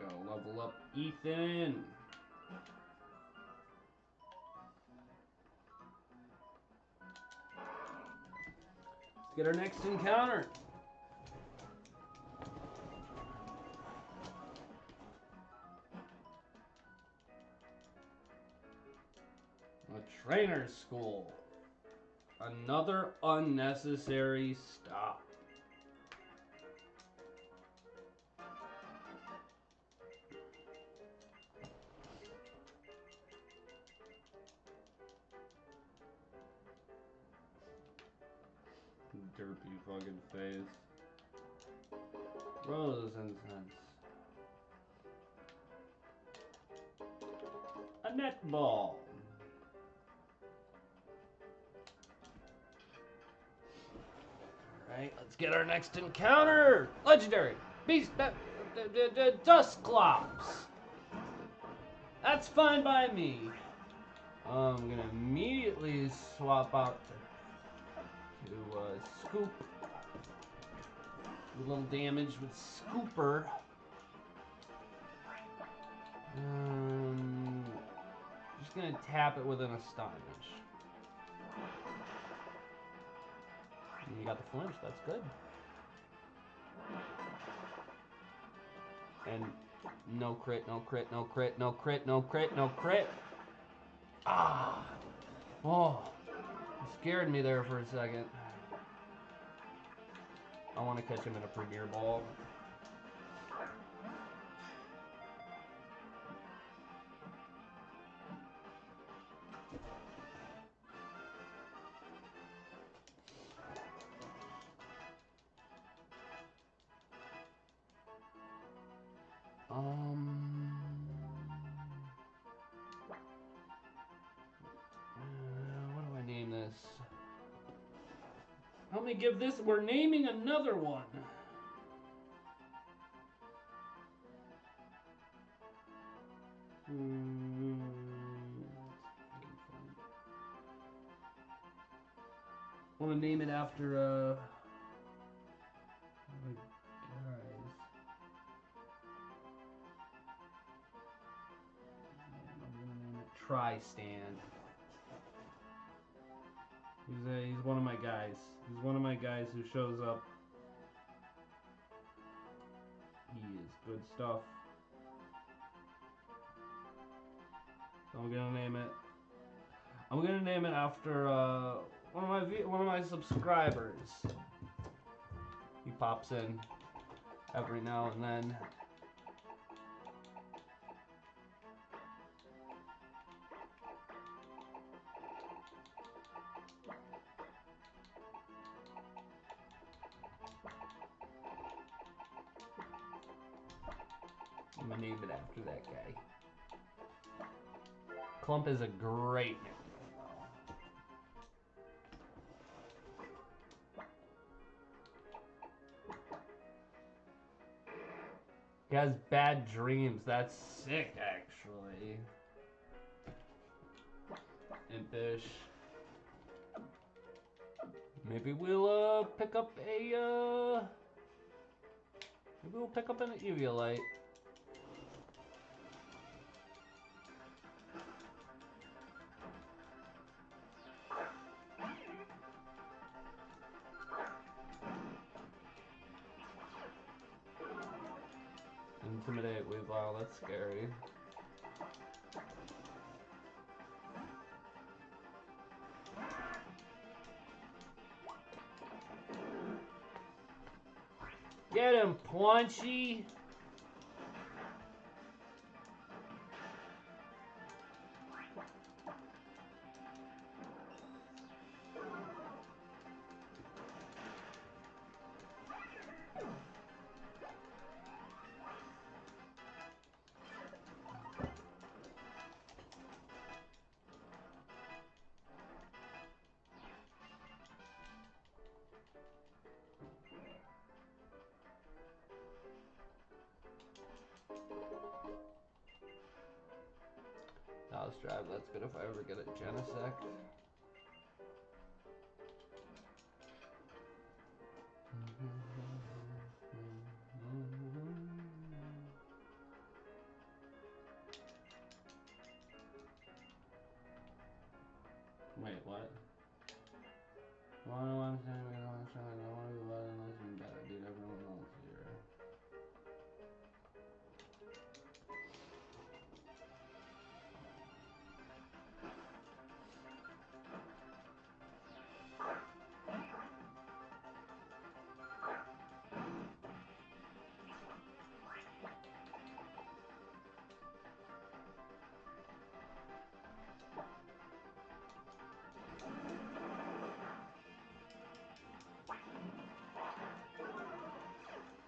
Gotta level up Ethan. Let's get our next encounter. A trainer's school. Another unnecessary stop. Derpy fucking face. Rose incense. A netball. Alright, let's get our next encounter. Legendary. Beast. Dusclops. That's fine by me. I'm gonna immediately swap out to Scoop. Do a little damage with Scooper. Just gonna tap it with an Astonish. And you got the flinch, that's good. And no crit, no crit, no crit, no crit, no crit, no crit. Ah! Oh, it scared me there for a second. I want to catch him in a Premier Ball. What do I name this? Help me give this. We're naming another one. I want to name it after my guys. I'm gonna name it Tri-Stand. He's one of my guys. He's one of my guys who shows up. He is good stuff. So I'm gonna name it. I'm gonna name it after one of my subscribers. He pops in every now and then. I'm gonna name it after that guy. Clump is a great nickname. He has bad dreams. That's sick, actually. Impish. Maybe we'll pick up a maybe we'll pick up an Eviolite. Intimidate Weavile, that's scary. Get him, Paunchy! I'll strive, that's good if I ever get a Genesect. Wait, what? I'm saying I don't want to go out unless you better, dude. Everyone else here.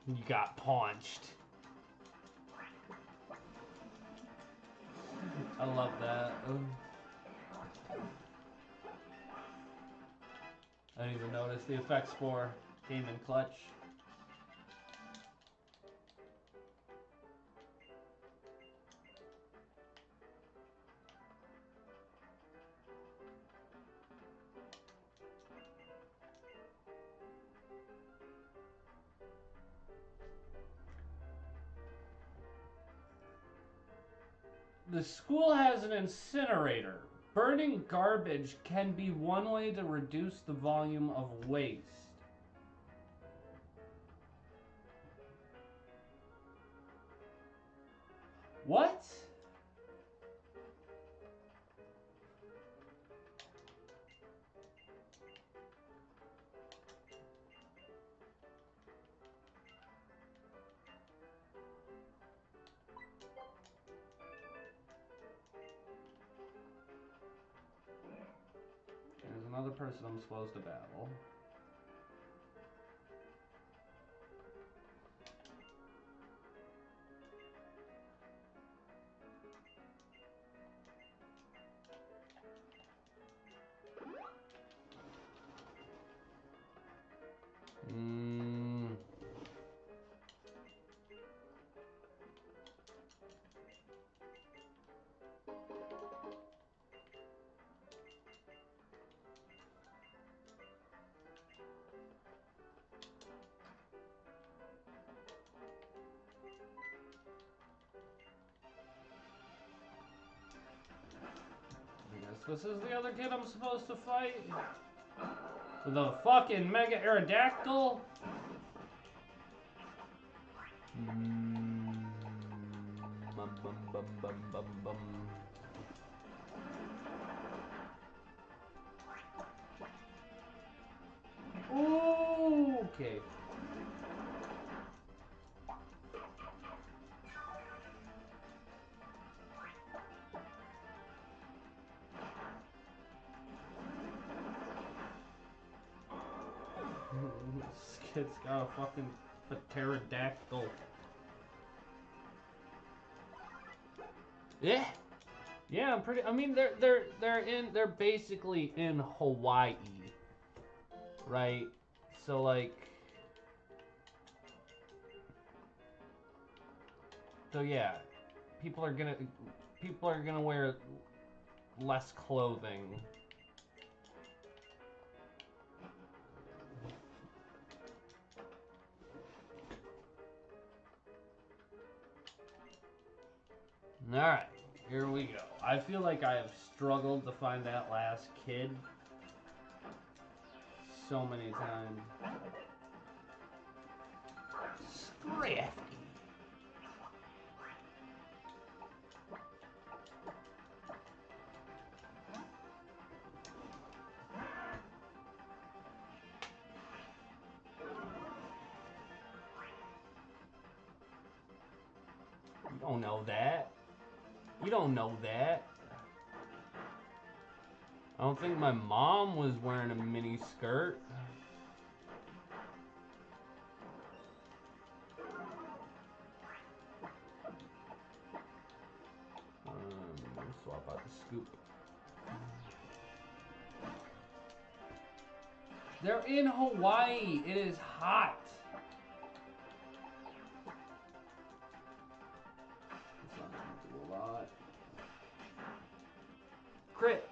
You got paunched. I love that. I didn't even notice the effect spore came in clutch. The school has an incinerator. Burning garbage can be one way to reduce the volume of waste. What? There's another person I'm supposed to battle. This is the other kid I'm supposed to fight? With a fucking Mega Aerodactyl? Bum, bum, bum, bum, bum, bum. Ooh, okay. This kid's got a fucking pterodactyl. Yeah. Yeah, I'm pretty. I mean, they're basically in Hawaii, right? So like, so yeah, people are gonna wear less clothing. All right, here we go. I feel like I have struggled to find that last kid so many times. Scrappy. You don't know that. You don't know that. I don't think my mom was wearing a mini skirt. Swap out the scoop. They're in Hawaii. It is hot. It's not gonna do a lot. Crit.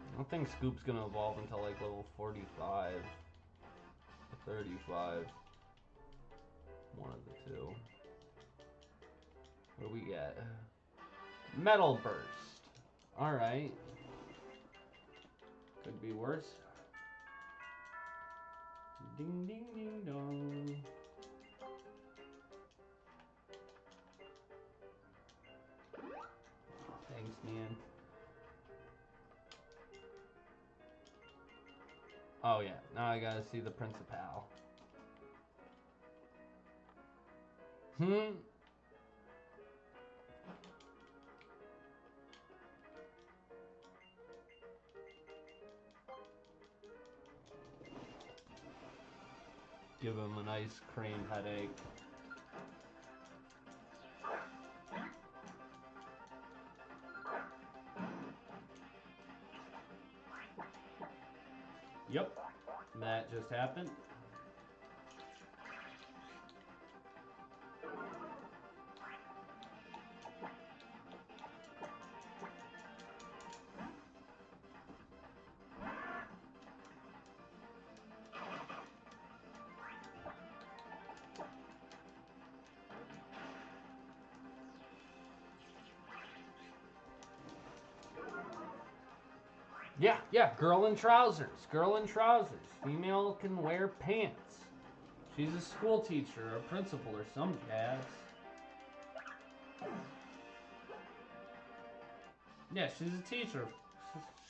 I don't think Scoop's gonna evolve until like level 45 or 35. One of the two. What do we get? Metal Burst. Alright. Could be worse. Ding ding ding dong. Thanks, man. Oh yeah, now I gotta see the Principal. Give him a nice cream headache. Yep, that just happened. Yeah, girl in trousers. Girl in trousers. Female can wear pants. She's a school teacher, or a principal, or some jazz. Yeah, she's a teacher.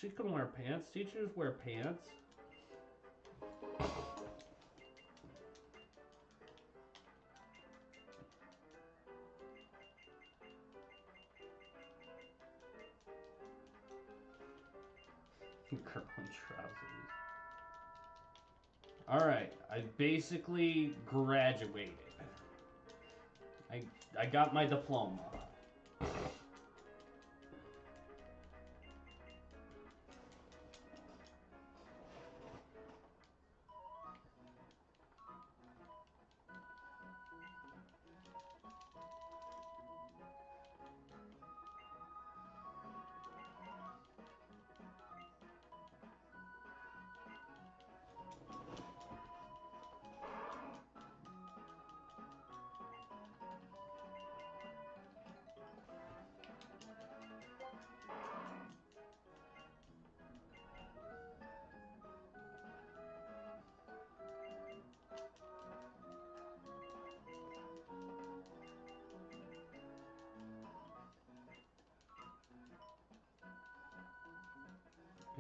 She can wear pants. Teachers wear pants. Girl in trousers. Alright, I basically graduated. I got my diploma.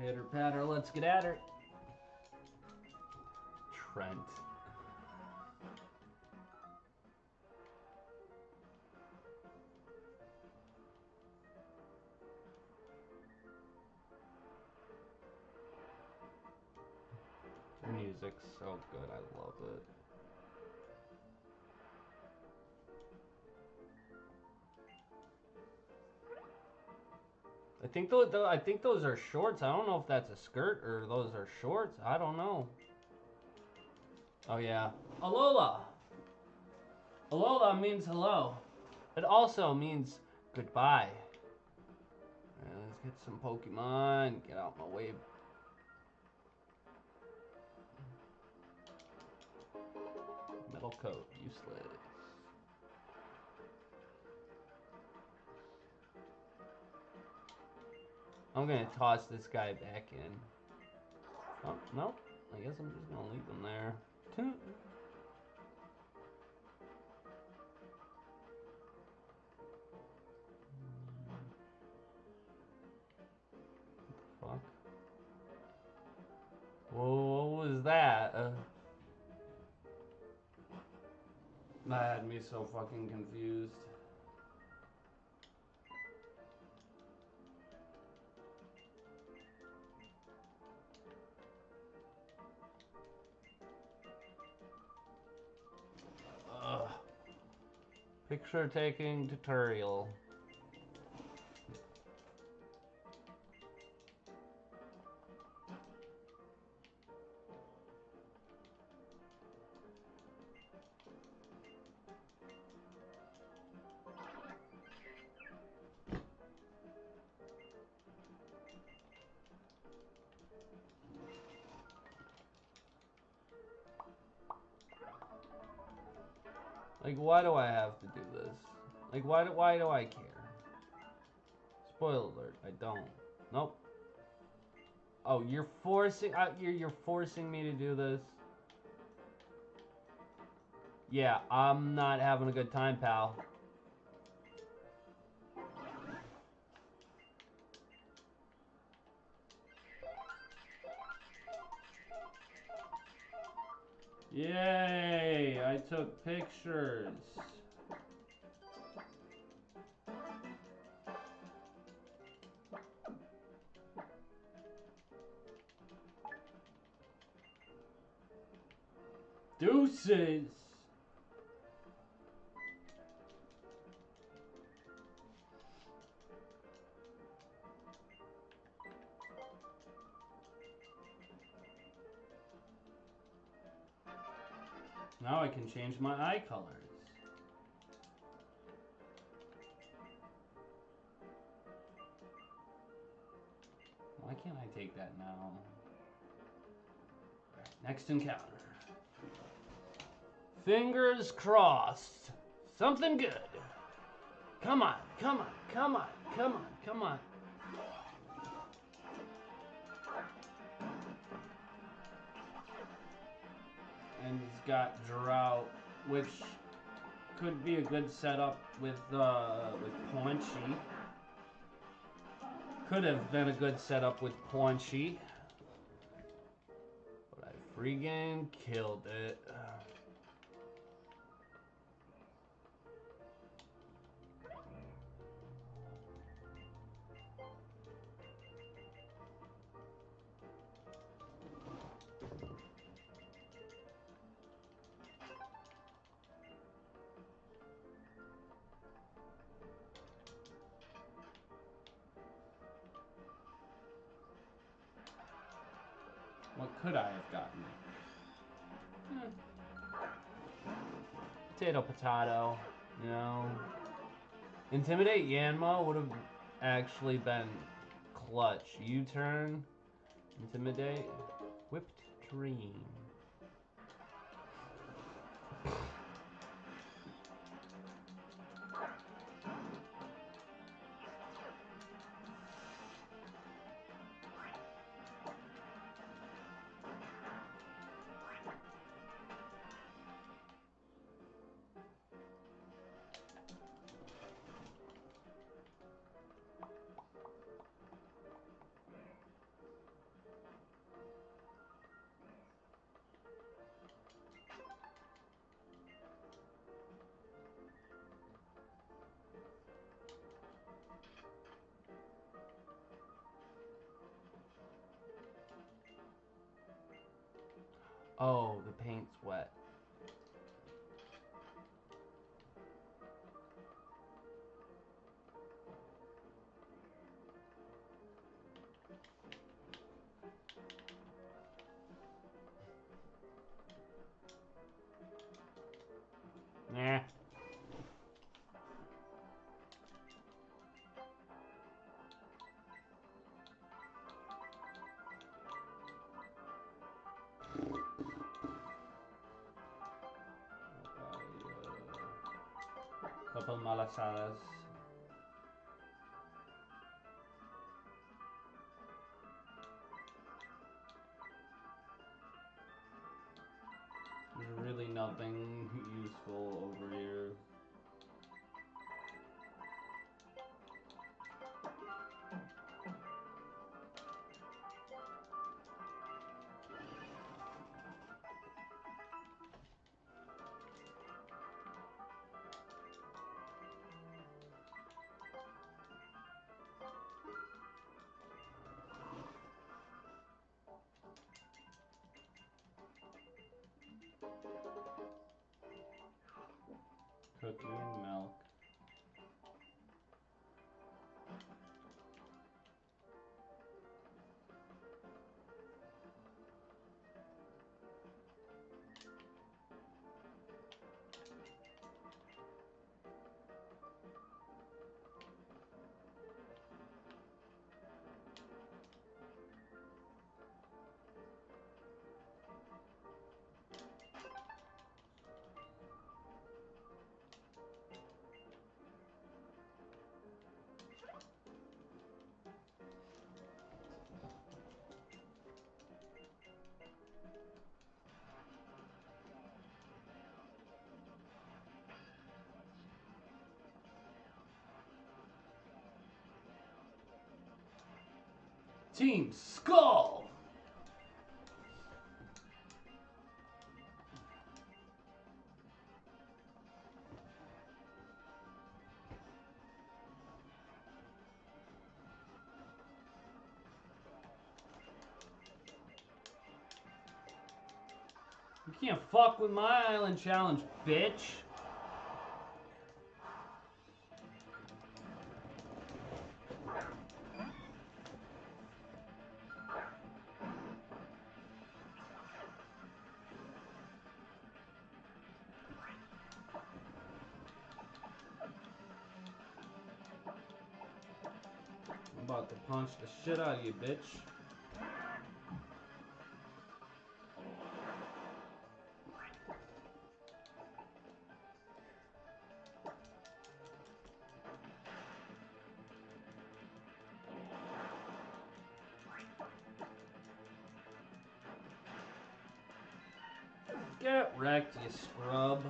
Pitter patter, let's get at her. Trent. The music's so good, I love it. I think those are shorts. I don't know if that's a skirt or those are shorts. I don't know. Oh yeah. Alola. Alola means hello. It also means goodbye. Right, let's get some Pokemon. Get out my way. Metal coat, useless. I'm gonna toss this guy back in. Oh, no. I guess I'm just gonna leave him there. Fuck. Whoa, what was that? That had me so fucking confused. Picture taking tutorial. Like, why do I have to do this? Like, why do I care? Spoiler alert, I don't. Nope. Oh, you're forcing me to do this? Yeah, I'm not having a good time, pal. Yay! I took pictures. Deuces! Now I can change my eye colors. Why can't I take that now? Right, next encounter. Fingers crossed. Something good. Come on, come on, come on, come on, come on. And he's got Drought, which could be a good setup with Paunchy. Could have been a good setup with Paunchy. But I freaking killed it. What could I have gotten? Potato, potato. You know. Intimidate Yanma would have actually been clutch. U-turn. Intimidate. Whipped Dream. Oh, the paint's wet. Nah. Couple malasadas. There's really nothing useful over here. Cookie and milk. Team Skull! You can't fuck with my island challenge, bitch! I'm about to punch the shit out of you, bitch. Get wrecked, you scrub.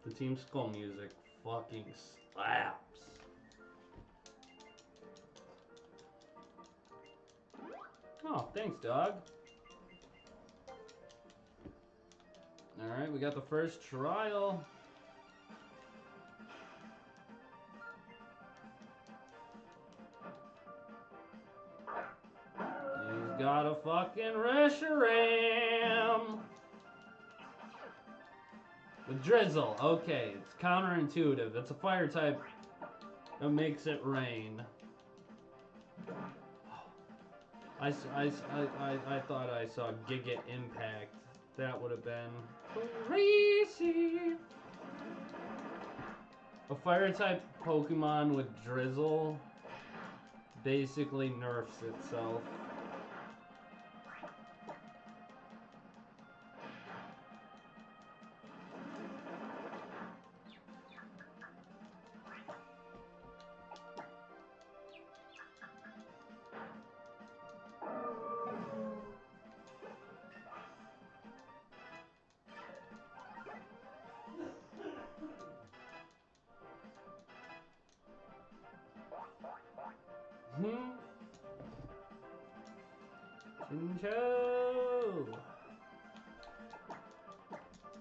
The Team Skull music fucking slaps. Oh, thanks, dog. Alright, we got the first trial. He's got a fucking Reshiram. With Drizzle, okay, it's counterintuitive. It's a fire type that makes it rain. I thought I saw Giga Impact. That would have been crazy. A fire type Pokemon with Drizzle basically nerfs itself. Intro.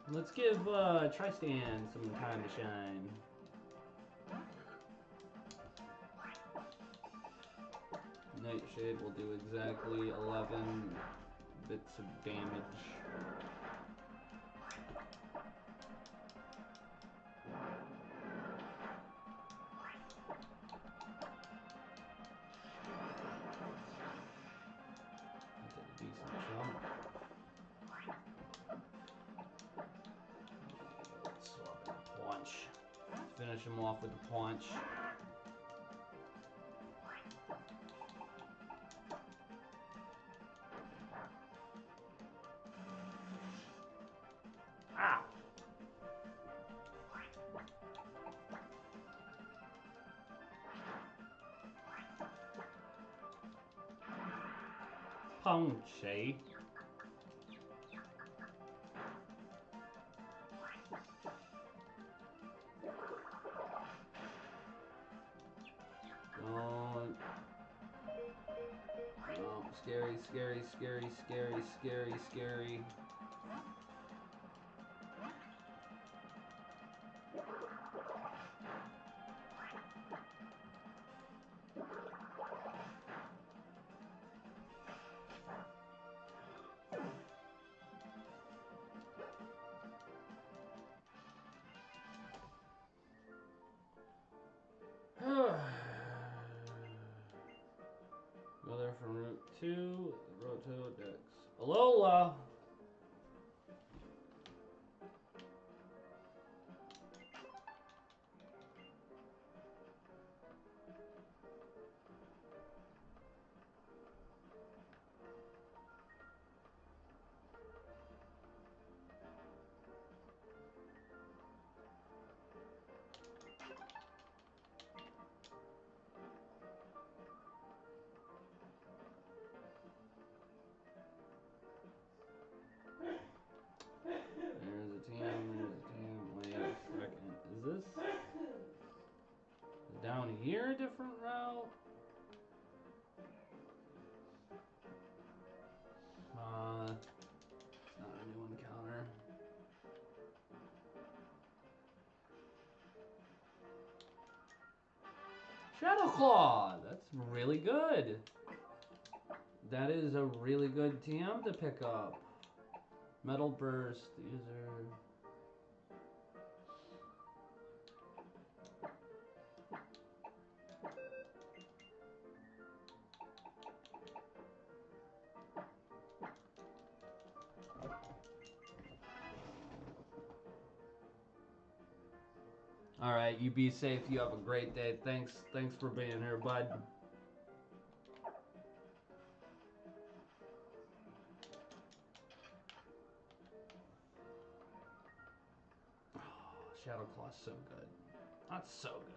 Let's give Tristan some time to shine. Nightshade will do exactly 11 bits of damage. Finish him off with the punch. Ow! Punchy. Oh, scary, scary, scary, scary, scary, scary. Go there from Route 2, Roto Dex. Alola! There's a TM. Wait a second. Is this down here a different route? It's not a new encounter. Shadow Claw! That's really good. That is a really good TM to pick up. Metal Burst, user. All right, you be safe. You have a great day. Thanks for being here, bud. Oh, Shadow Claw's so good. That's so good.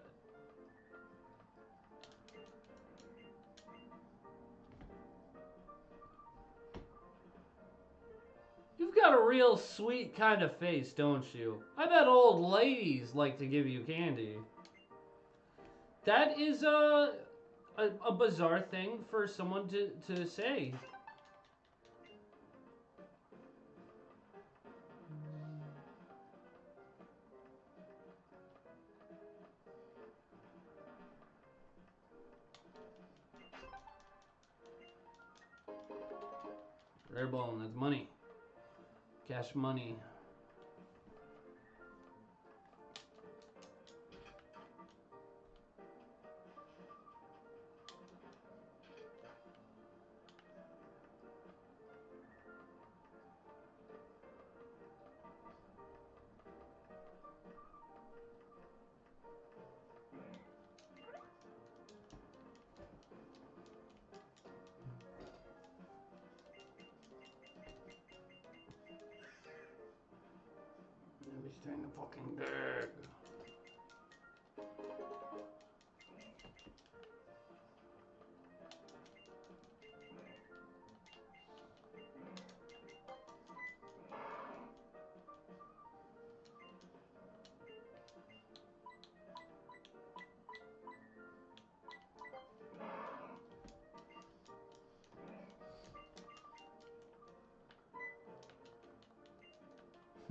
You've got a real sweet kind of face, don't you? I bet old ladies like to give you candy. That is a bizarre thing for someone to say. Rare bone, that's money. Cash money. Stay in the fucking bag.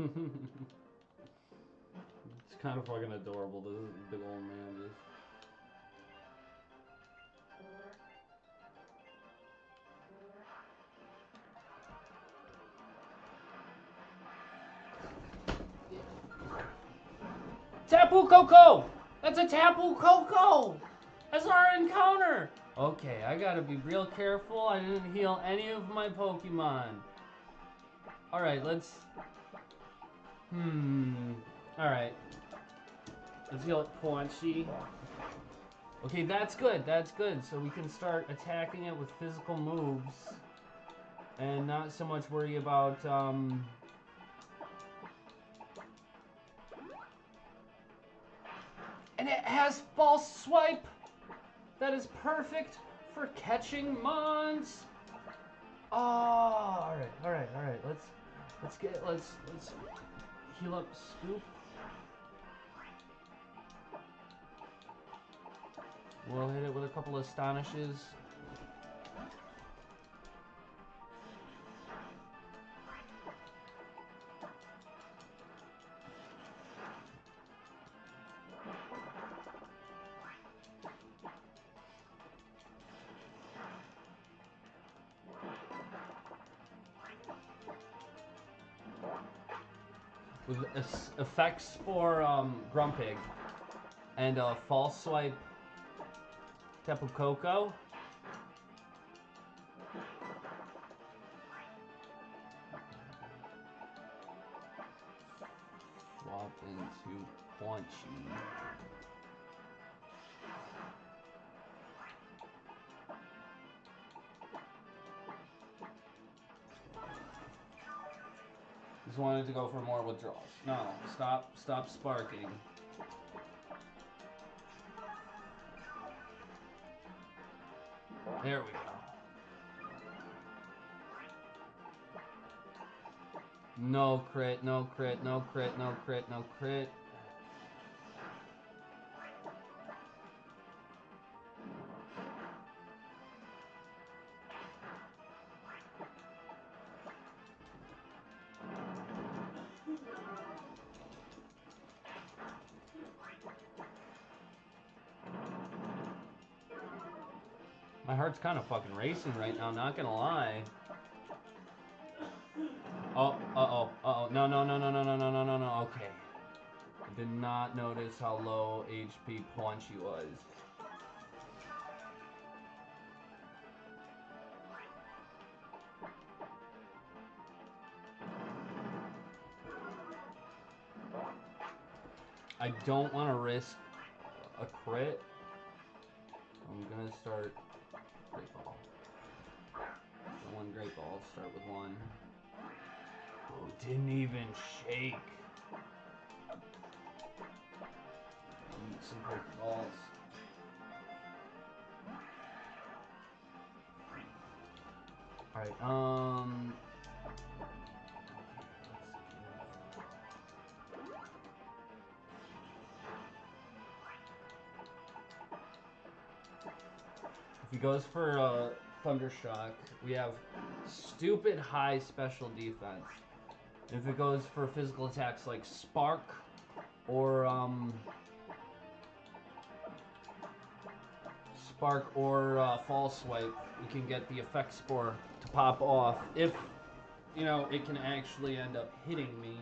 It's kind of fucking adorable, this big old man just. Tapu Koko! That's a Tapu Koko! That's our encounter! Okay, I gotta be real careful. I didn't heal any of my Pokemon. Alright, let's... Alright. Let's heal it Quanchi. Okay, that's good, that's good. So we can start attacking it with physical moves. And not so much worry about, And it has False Swipe! That is perfect for catching mons! Oh, alright. Let's heal up Scoop. We'll hit it with a couple of Astonishes. With effects for Grumpig and False Swipe Tapu Koko. Swap into Quanchi. Just wanted to go for more withdrawals. No, stop sparking. There we go. No crit, no crit, no crit, no crit, no crit. My heart's kind of fucking racing right now, not gonna lie. Oh, no, okay. I did not notice how low HP Quanchi was. I don't want to risk a crit. I'm gonna start Great Ball. One Great Ball, start with one. Oh, didn't even shake. Eat some Pokeballs. Alright, if he goes for Thundershock, we have stupid high special defense. If it goes for physical attacks like Spark or False Swipe, we can get the effect spore to pop off if, you know, it can actually end up hitting me.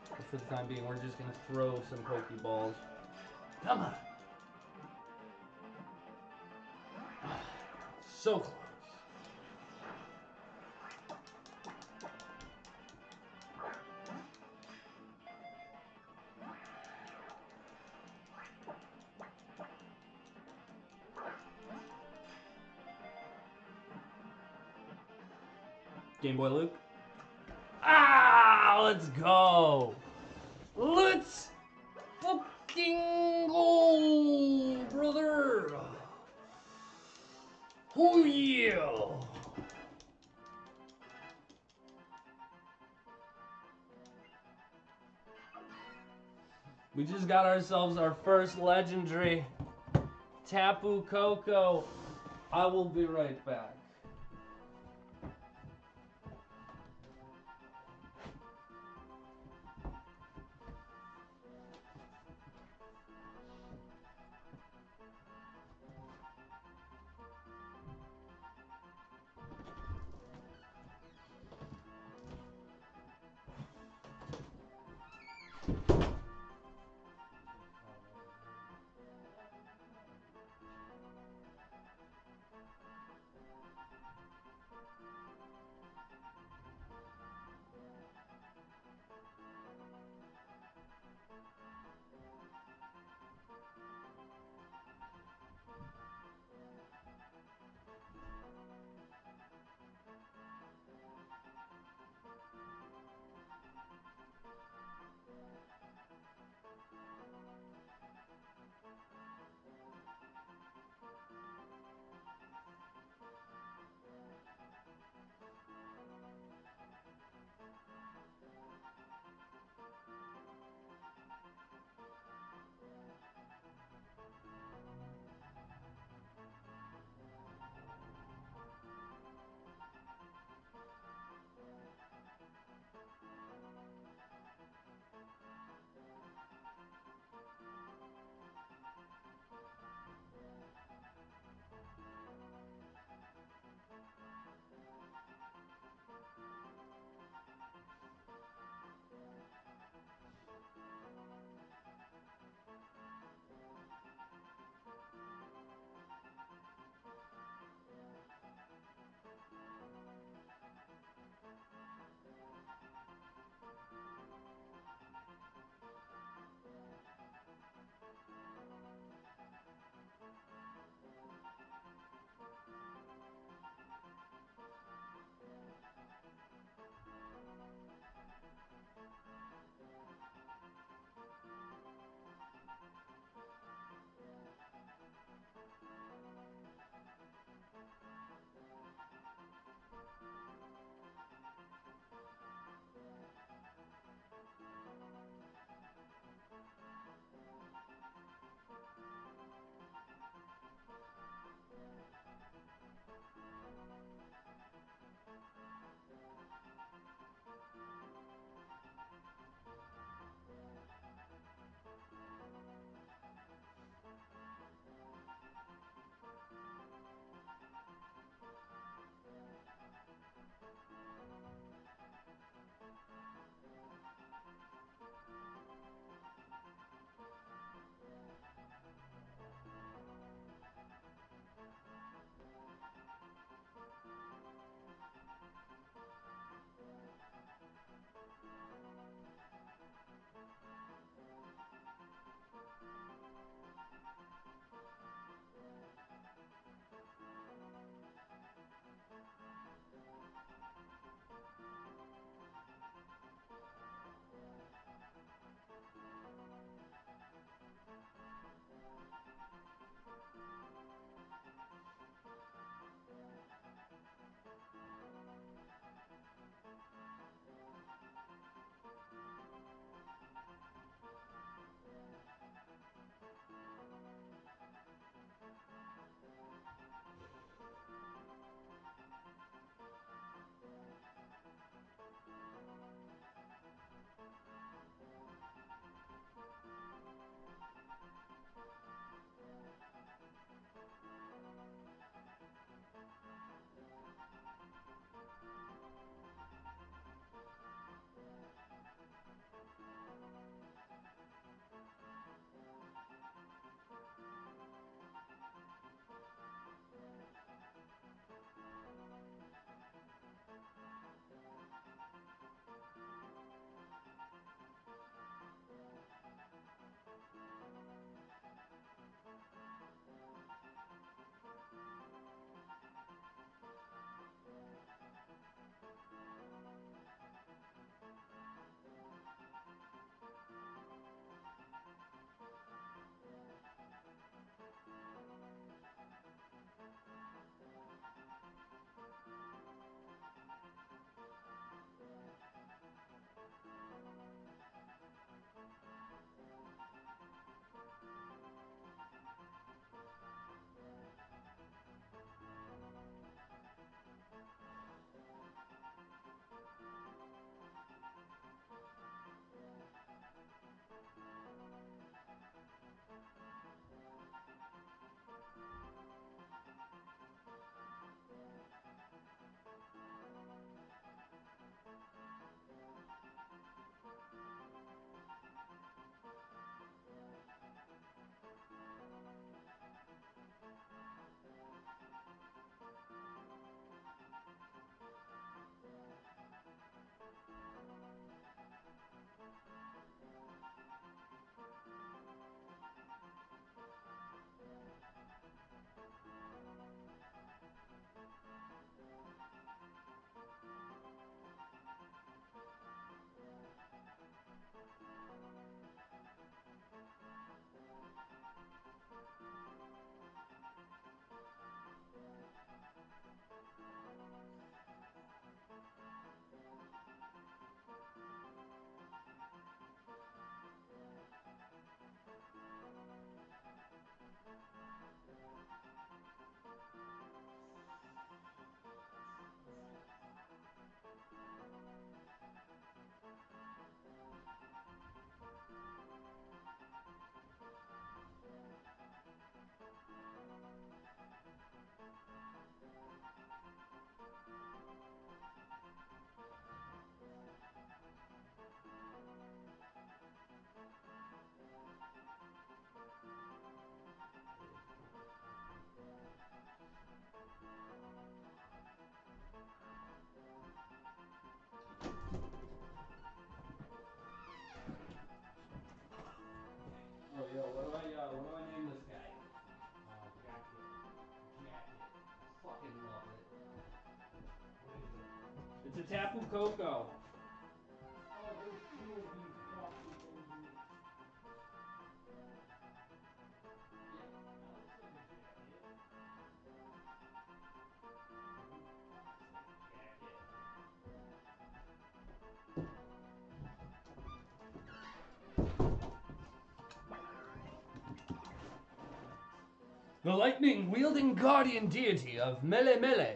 But for the time being, we're just gonna throw some Pokeballs. Come on! So close. Game Boy Luke. Ah, let's go. Let's fucking go, brother. Oh yeah. We just got ourselves our first legendary Tapu Koko. I will be right back. Tapu Koko. The lightning-wielding guardian deity of Mele Mele,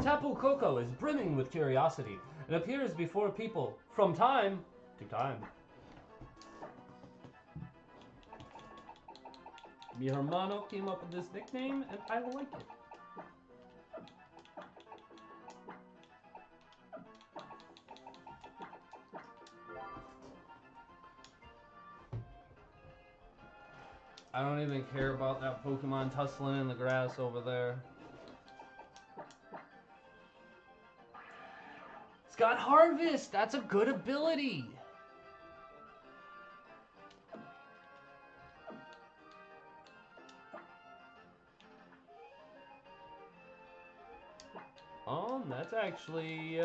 Tapu Koko is brimming with curiosity and appears before people from time to time. Mi hermano came up with this nickname, and I like it. I don't even care about that Pokemon tussling in the grass over there. It's got Harvest! That's a good ability! That's actually,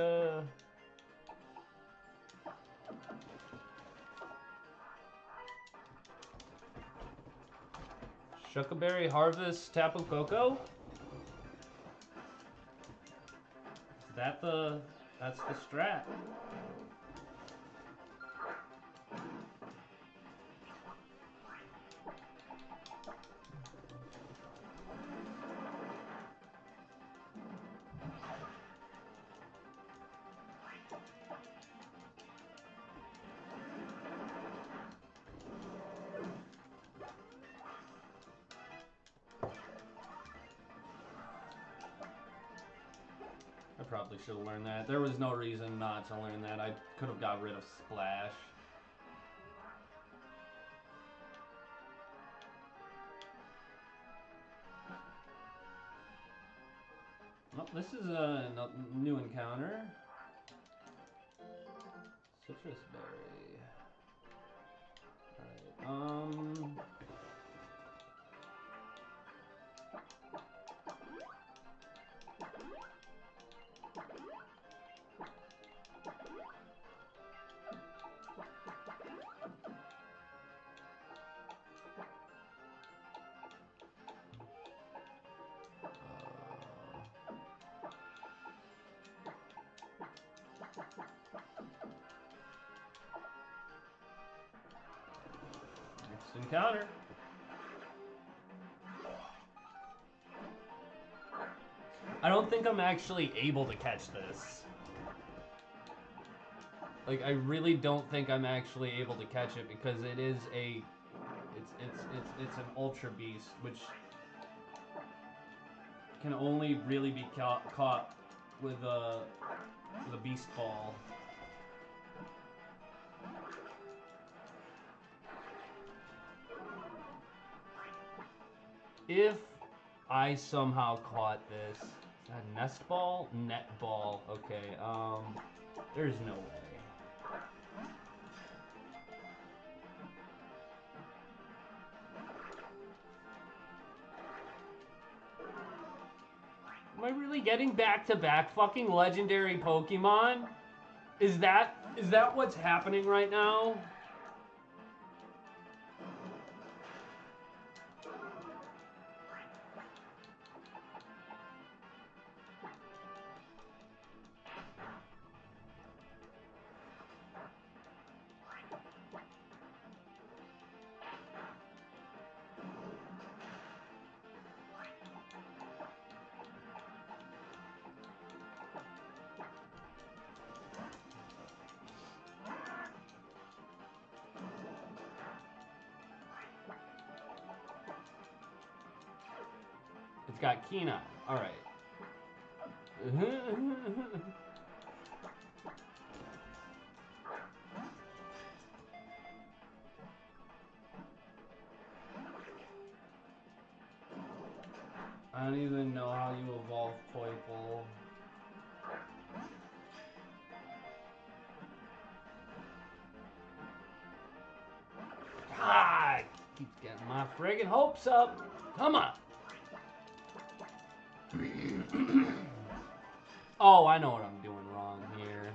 Shuckleberry Harvest Tapu Koko? That's the strat. Probably should have learned that. There was no reason not to learn that. I could have got rid of Splash. Oh, this is a new encounter. Citrus berry. Alright, next encounter. I don't think I'm actually able to catch this. Like, I really don't think I'm actually able to catch it because it is a, it's an Ultra Beast, which can only really be caught with a Beast Ball. If I somehow caught this, is that a Nest Ball? Net Ball. Okay, there's no way. Am I really getting back-to-back fucking legendary Pokemon? Is that what's happening right now? It's got Keen-Eye. Alright. I don't even know how you evolve Poipole. Ah! Keeps getting my friggin' hopes up. Come on. Oh, I know what I'm doing wrong here.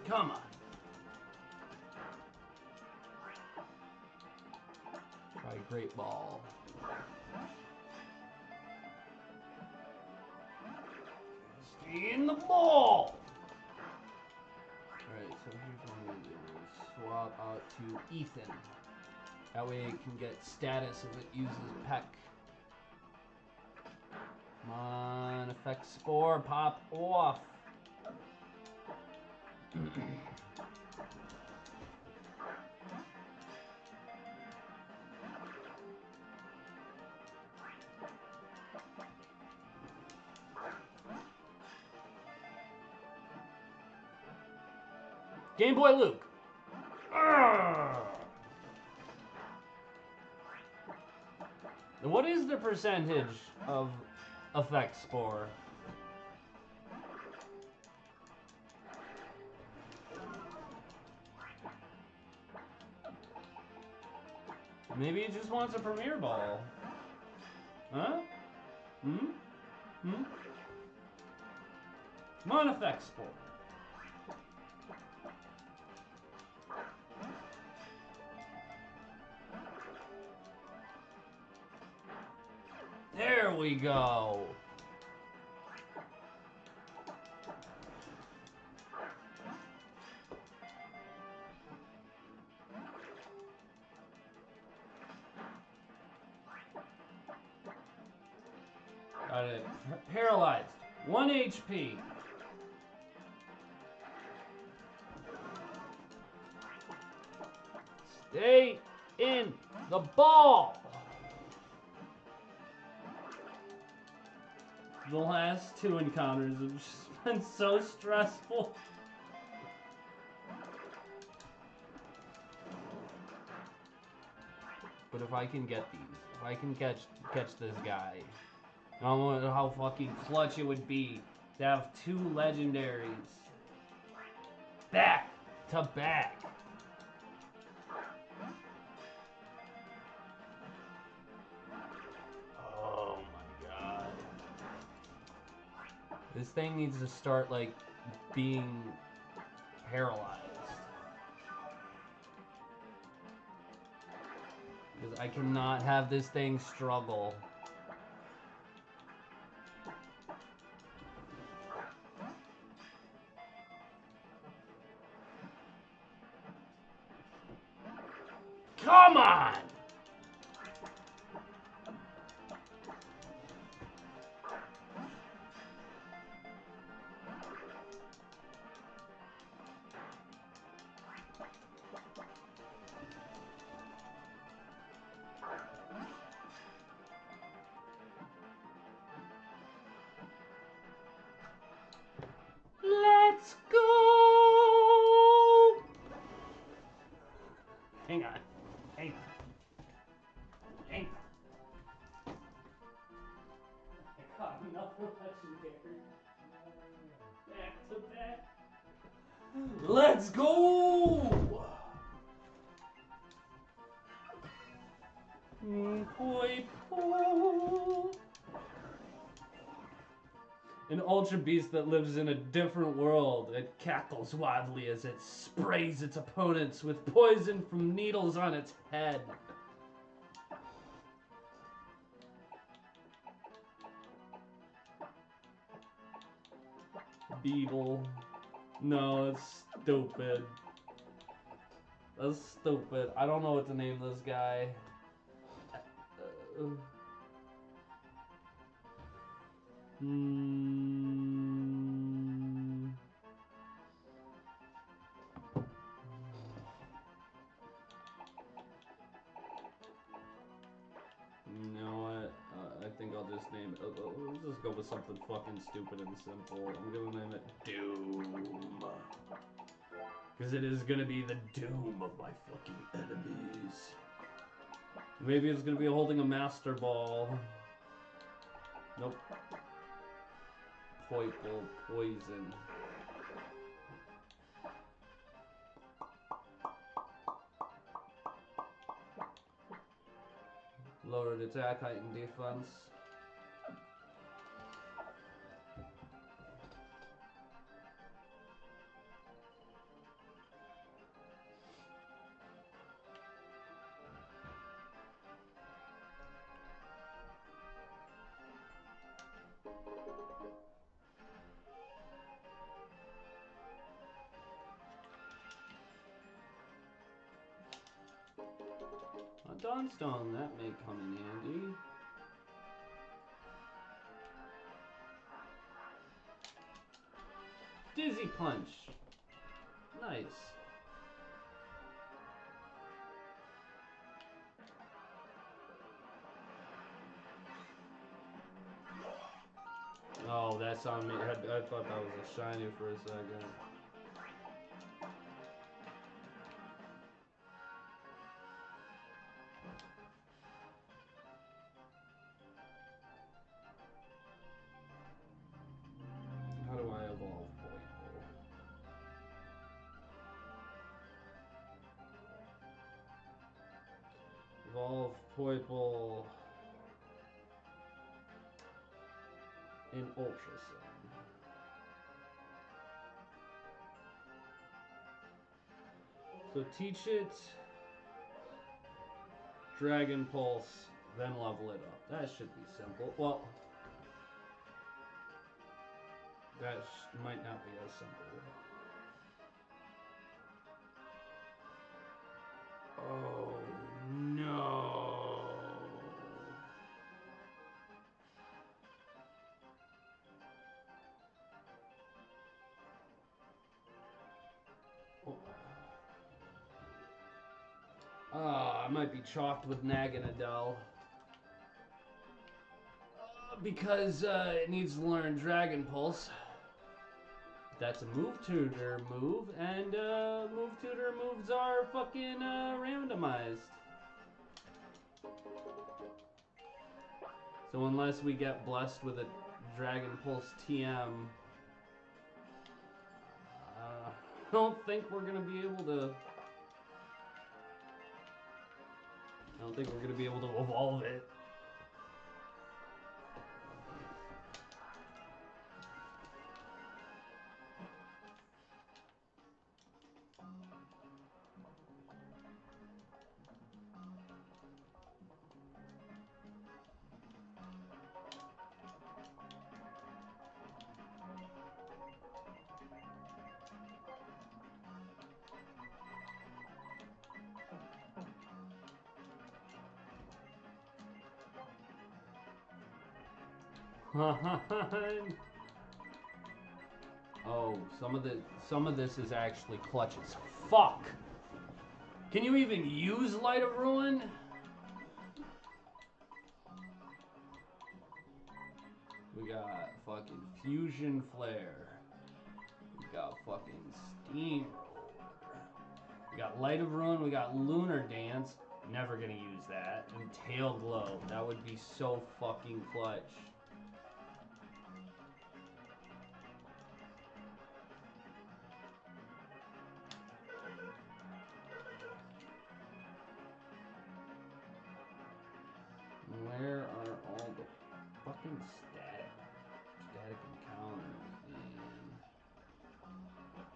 Come on. Try great ball. Stay in the ball! Alright, so here's what I'm gonna do. Swap out to Ethan. That way it can get status if it uses Peck. Come on, effect spore, pop off. Game Boy Luke. What is the percentage of effect spore? Maybe it just wants a premier ball. Huh? Hmm? Hmm? Come on, effect spore. There we go. Got it. Paralyzed. 1 HP. Stay in the ball. The last 2 encounters have just been so stressful. But if I can get these, if I can catch this guy, I don't know how fucking clutch it would be to have 2 legendaries back to back. Oh my god. This thing needs to start like being paralyzed. Because I cannot have this thing struggle. Come on! Let's go! Hang on. Hang on. Hang on. I caught another legendary. Back to back. Let's go! Poi po. An ultra beast that lives in a different world. It cackles wildly as it sprays its opponents with poison from needles on its head. Beetle. No, it's stupid. That's stupid. I don't know what to name this guy. You know what? I think I'll just name it. Let's just go with something fucking stupid and simple. I'm gonna name it Doom. Because it is gonna be the doom of my fucking enemies. Maybe it's gonna be holding a Master Ball. Nope. Poiple poison. Lowered attack, heightened defense. Dawnstone, that may come in handy. Dizzy Punch. Nice. Oh, that's on me. I thought that was a shiny for a second. How do I evolve Poiple? Evolve Poiple in Ultra Sun. So teach it Dragon Pulse, then level it up. That should be simple. Well, that might not be as simple. Oh no. I might be chalked with Naganadel. Because it needs to learn Dragon Pulse. That's a move tutor move, and move tutor moves are fucking randomized. So unless we get blessed with a Dragon Pulse TM, I don't think we're gonna be able to. I don't think we're gonna be able to evolve it. Oh, some of this is actually clutches. Fuck! Can you even use Light of Ruin? We got fucking Fusion Flare. We got fucking Steamroller. We got Light of Ruin. We got Lunar Dance. Never gonna use that. And Tail Glow. That would be so fucking clutch. Where are all the fucking static encounters?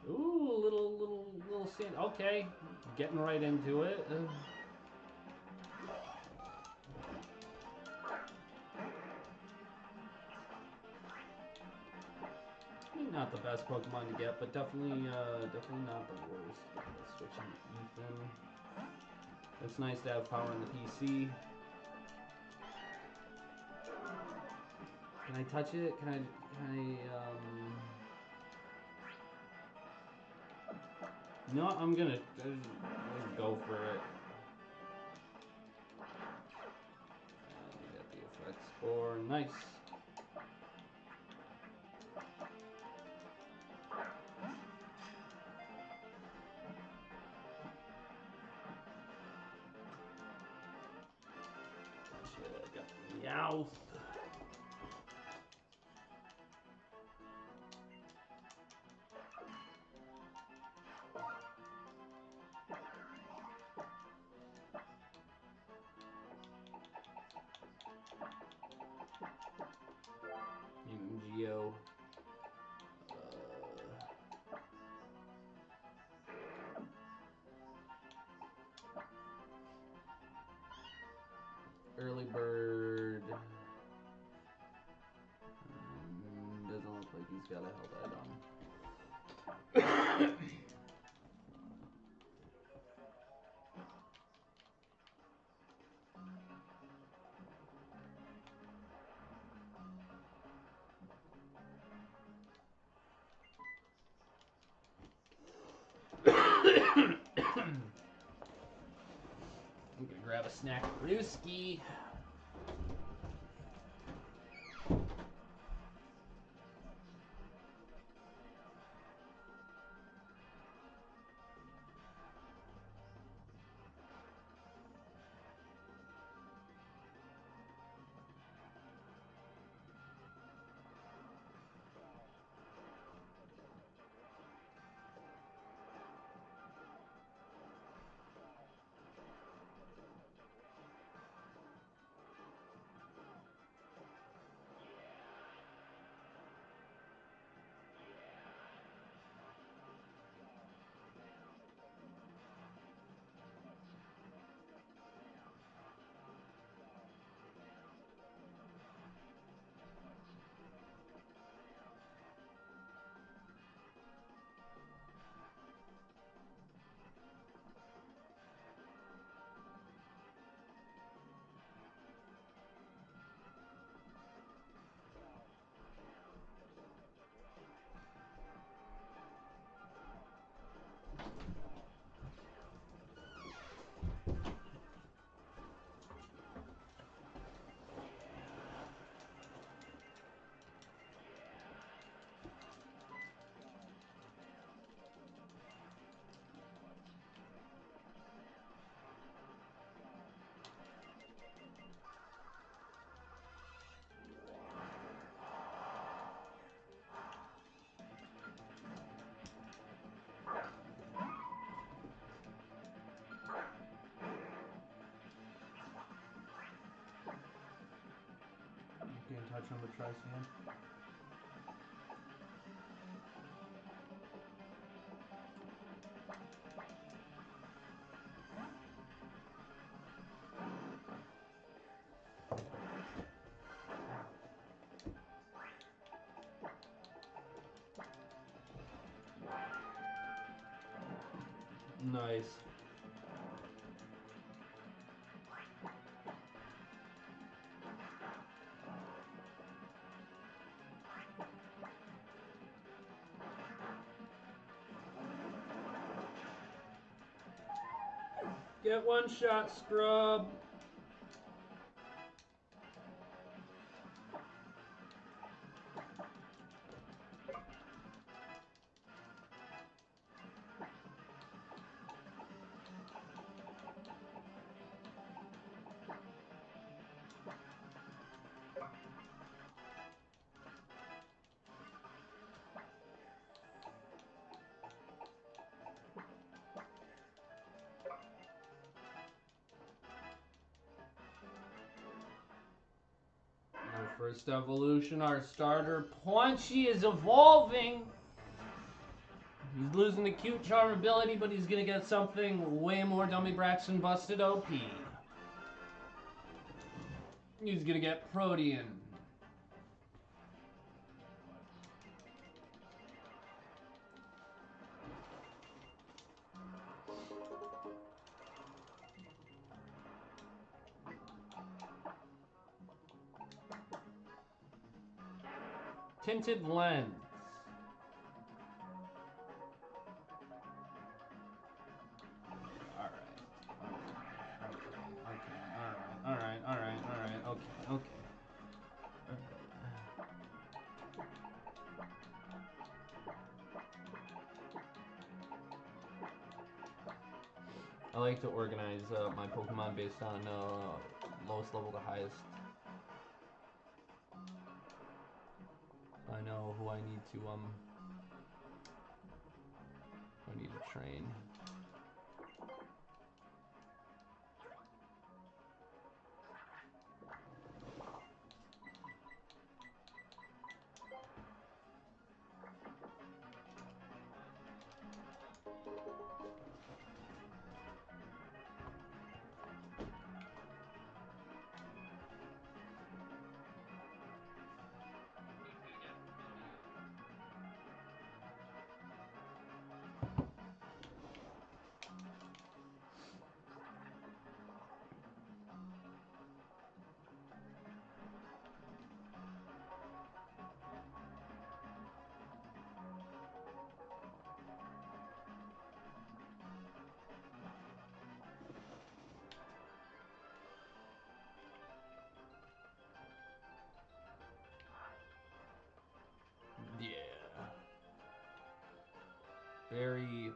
And... Ooh, little sand. Okay, getting right into it. Not the best Pokemon to get, but definitely not the worst. Switching Ethan. It's nice to have power on the PC. Can I touch it? Can I You know what? I'm gonna go for it. And we got the effect score. Nice. Got Meowth. Geo. Early bird. Doesn't look like he's got a held item. a snack brewski. Getting touch number tries again. Nice. Get one shot, scrub. Our first evolution, our starter Punchy is evolving. He's losing the cute charm ability, but he's gonna get something way more Dummy Braxton busted OP. He's gonna get Protean. Tinted Lens. Alright, okay. I like to organize my Pokemon based on lowest level to highest. I know who I need to train. berry field.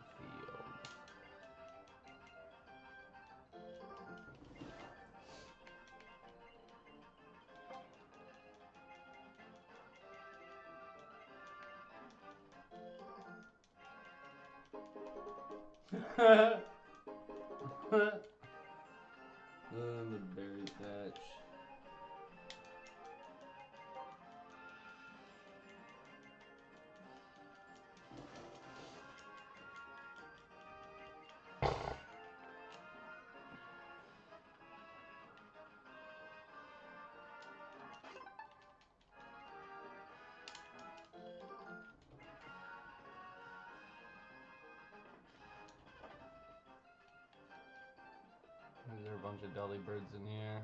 The berry patch. There are a bunch of dolly birds in here.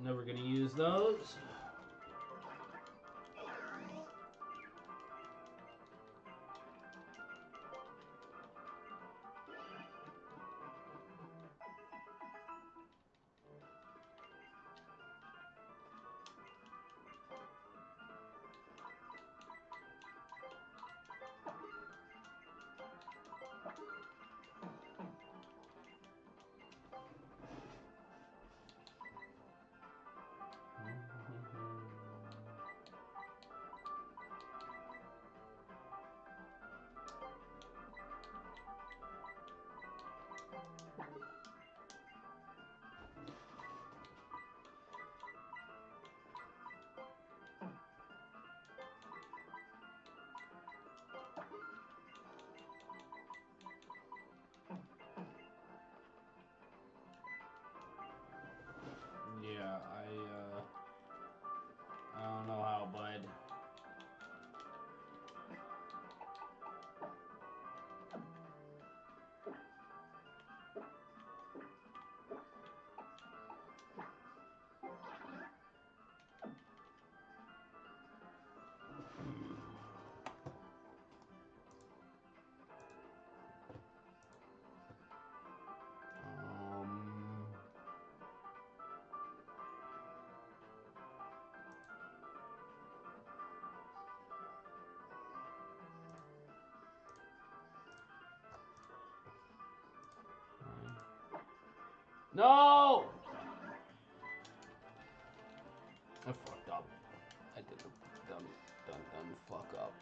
Never gonna use those. Yeah, I don't know how, bud. No! I fucked up. I did a dumb fuck up.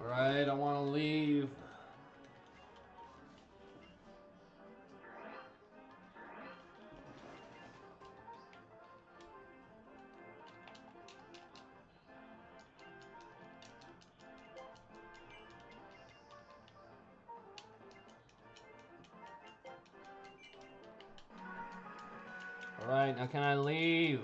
Alright, I wanna leave. Alright, now can I leave?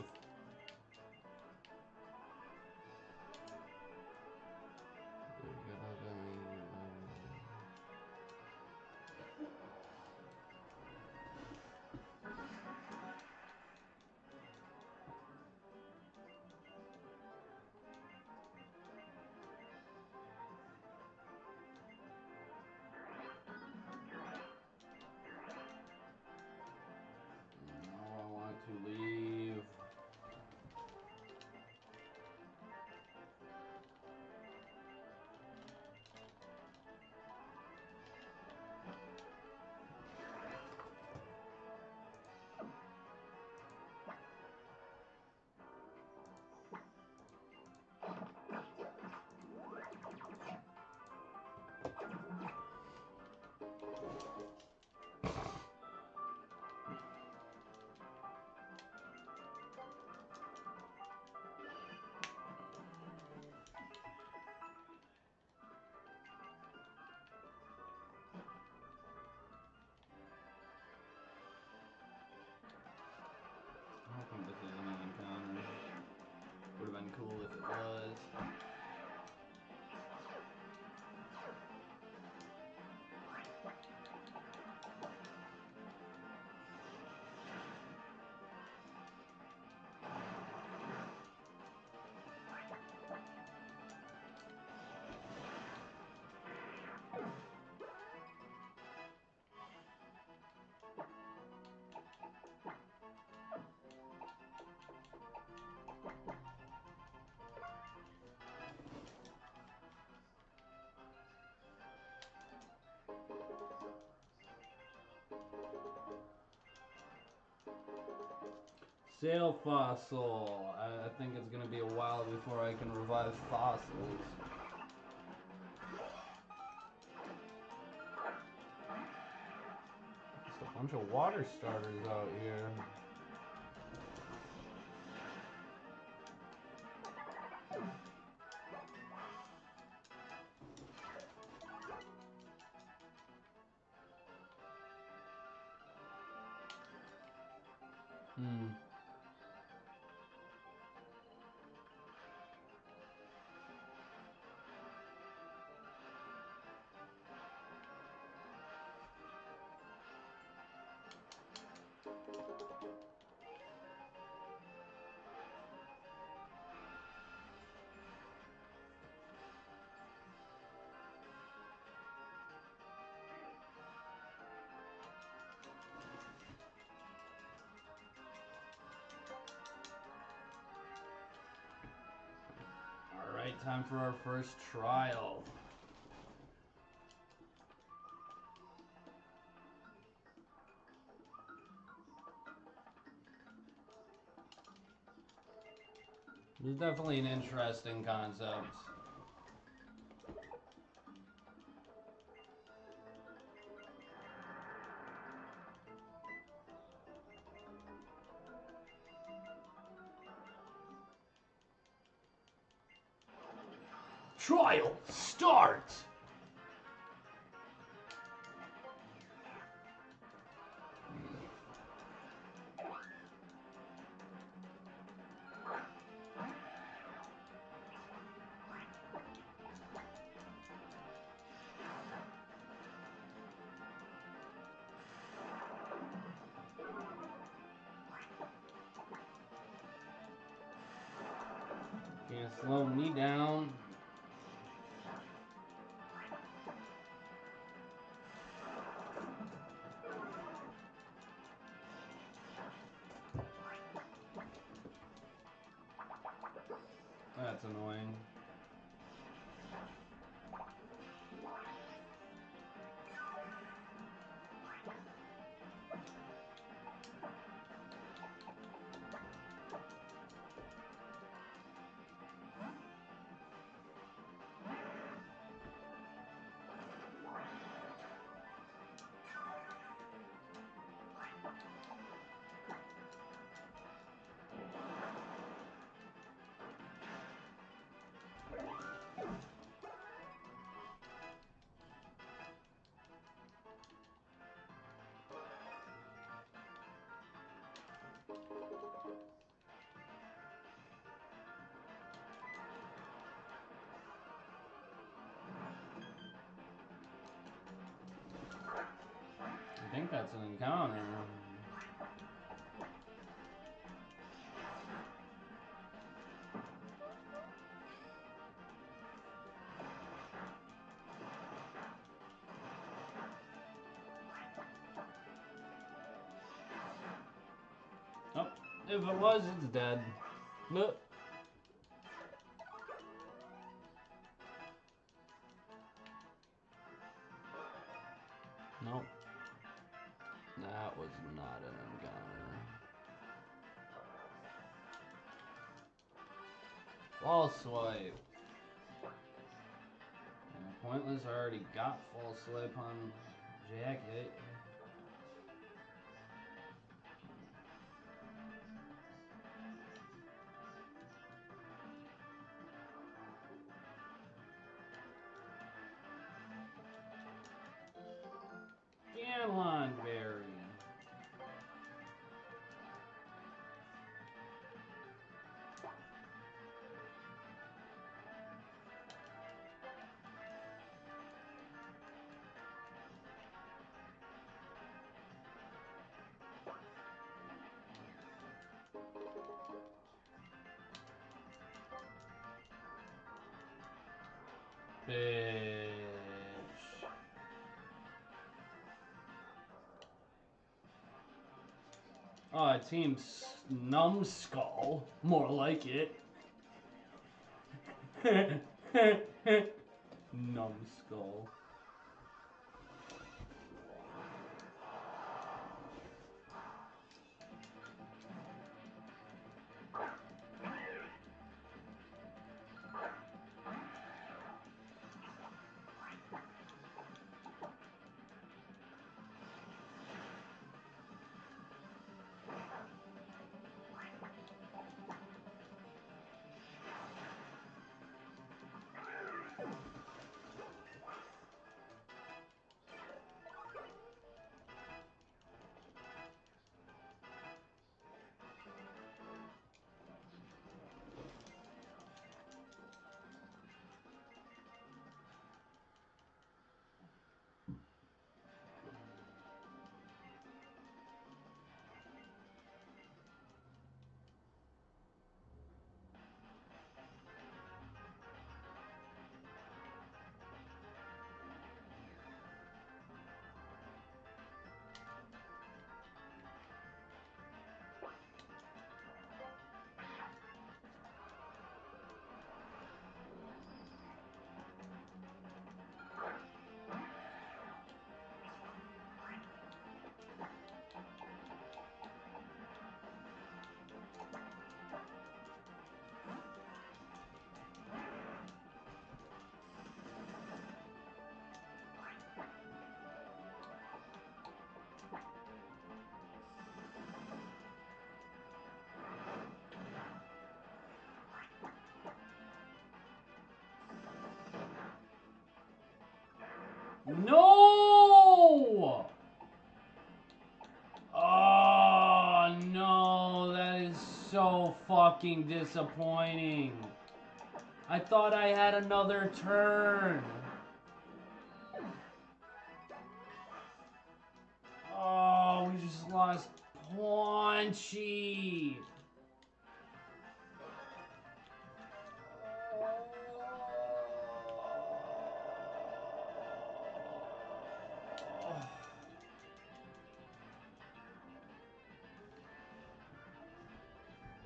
I don't think this is an encounter. Would have been cool if it was. Sail fossil. I think it's gonna be a while before I can revive fossils. Just a bunch of water starters out here. Alright, time for our first trial. This is definitely an interesting concept. Trial start! Can't slow me down. That's annoying. I think that's an encounter. Oh, if it was, it's dead. Look. Nope. That was not an encounter. False swipe. Pointless, I already got false swipe on jacket. Ganlonberry. Bitch. Oh, Team Numbskull. More like it. Numbskull. No! Oh, no. That is so fucking disappointing. I thought I had another turn. Oh, we just lost Paunchy.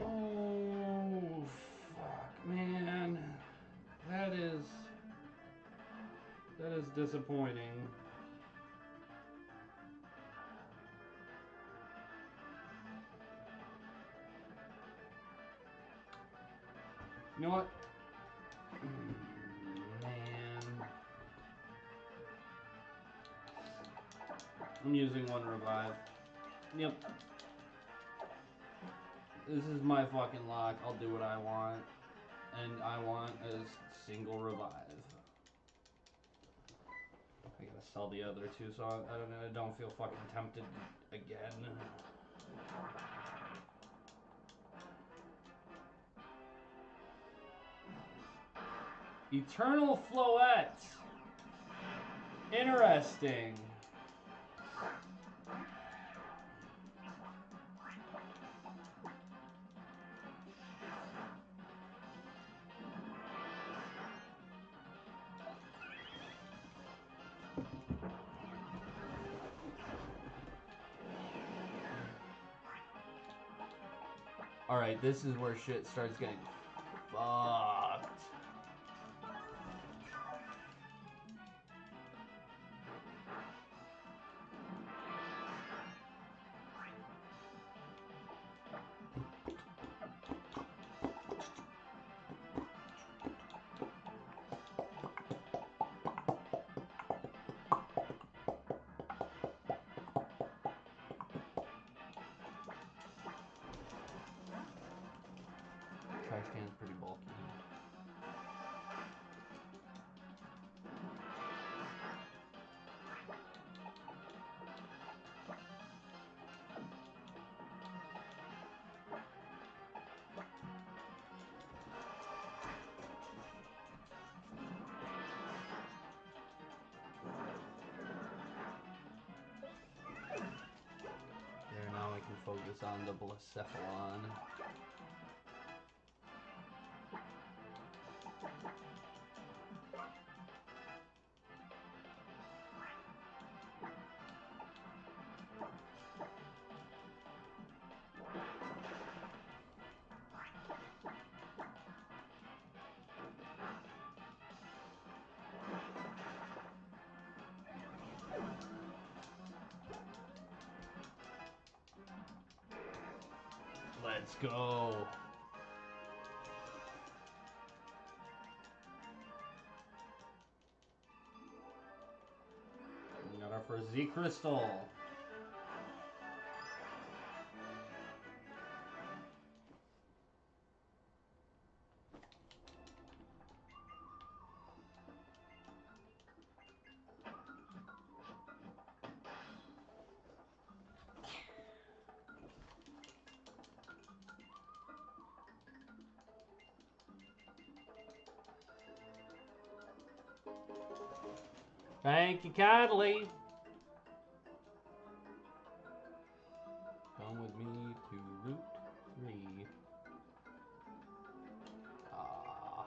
Oh, fuck, man. That is disappointing. You know what? Man. I'm using one revive. Yep. This is my fucking lock. I'll do what I want. And I want a single revive. I gotta sell the other two so I don't feel fucking tempted again. Eternal Floette. Interesting. Alright, this is where shit starts getting fucked. focus on the Blacephalon. Let's go. We got our first Z Crystal. Thank you kindly. Come with me to Route 3. Ah.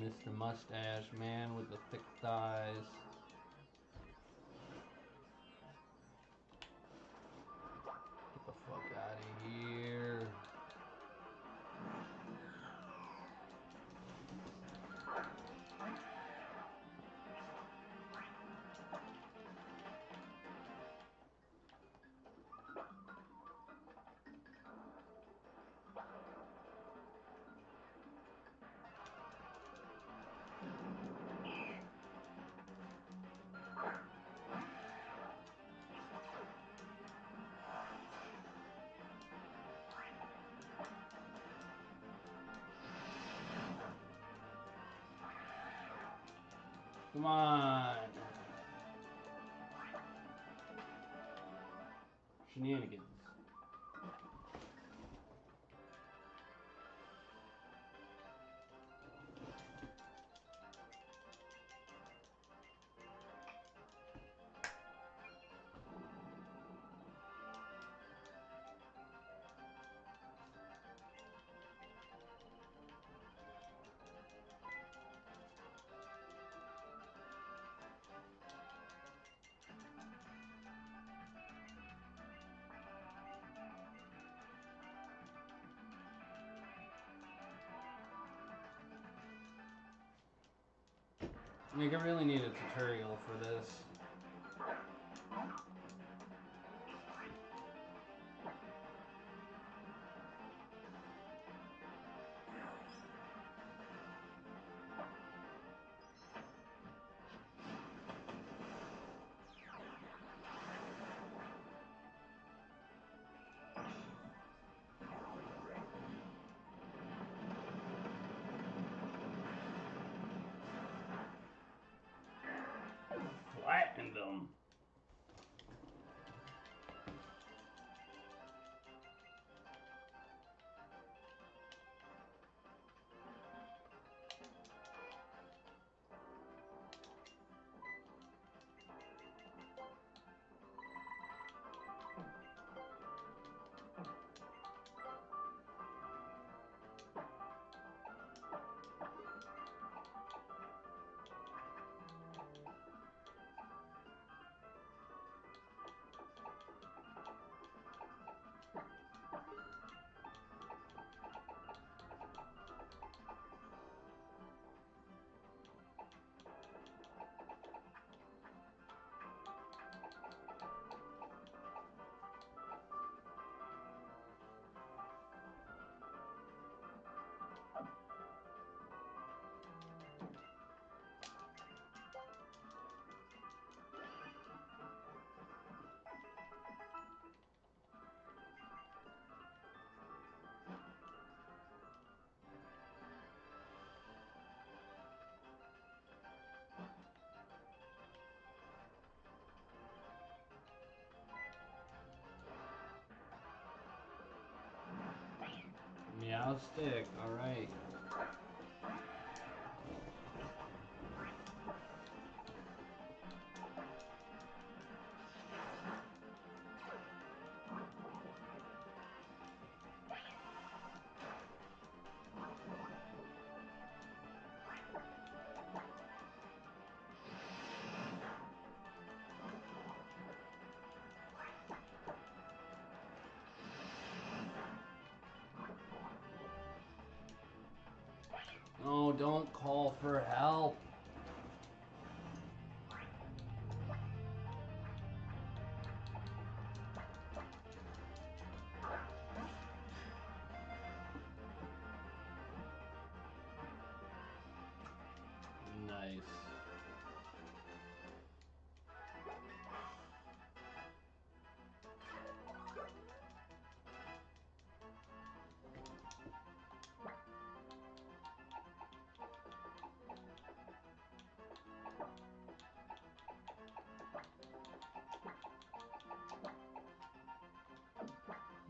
Mr. Mustache Man with the thick thighs. Get the fuck out of here. Come on. Shenanigans. Like, I really need a tutorial for this. Flat. I'll stick. All right. Oh, don't call for help. Nice.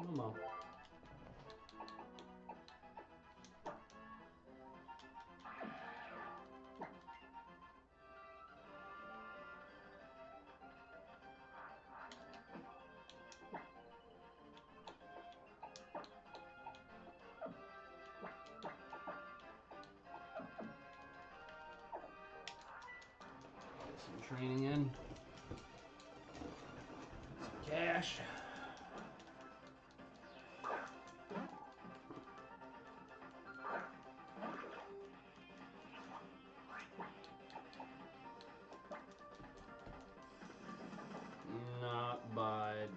Momo. Get some training in. Some cash. Not bad.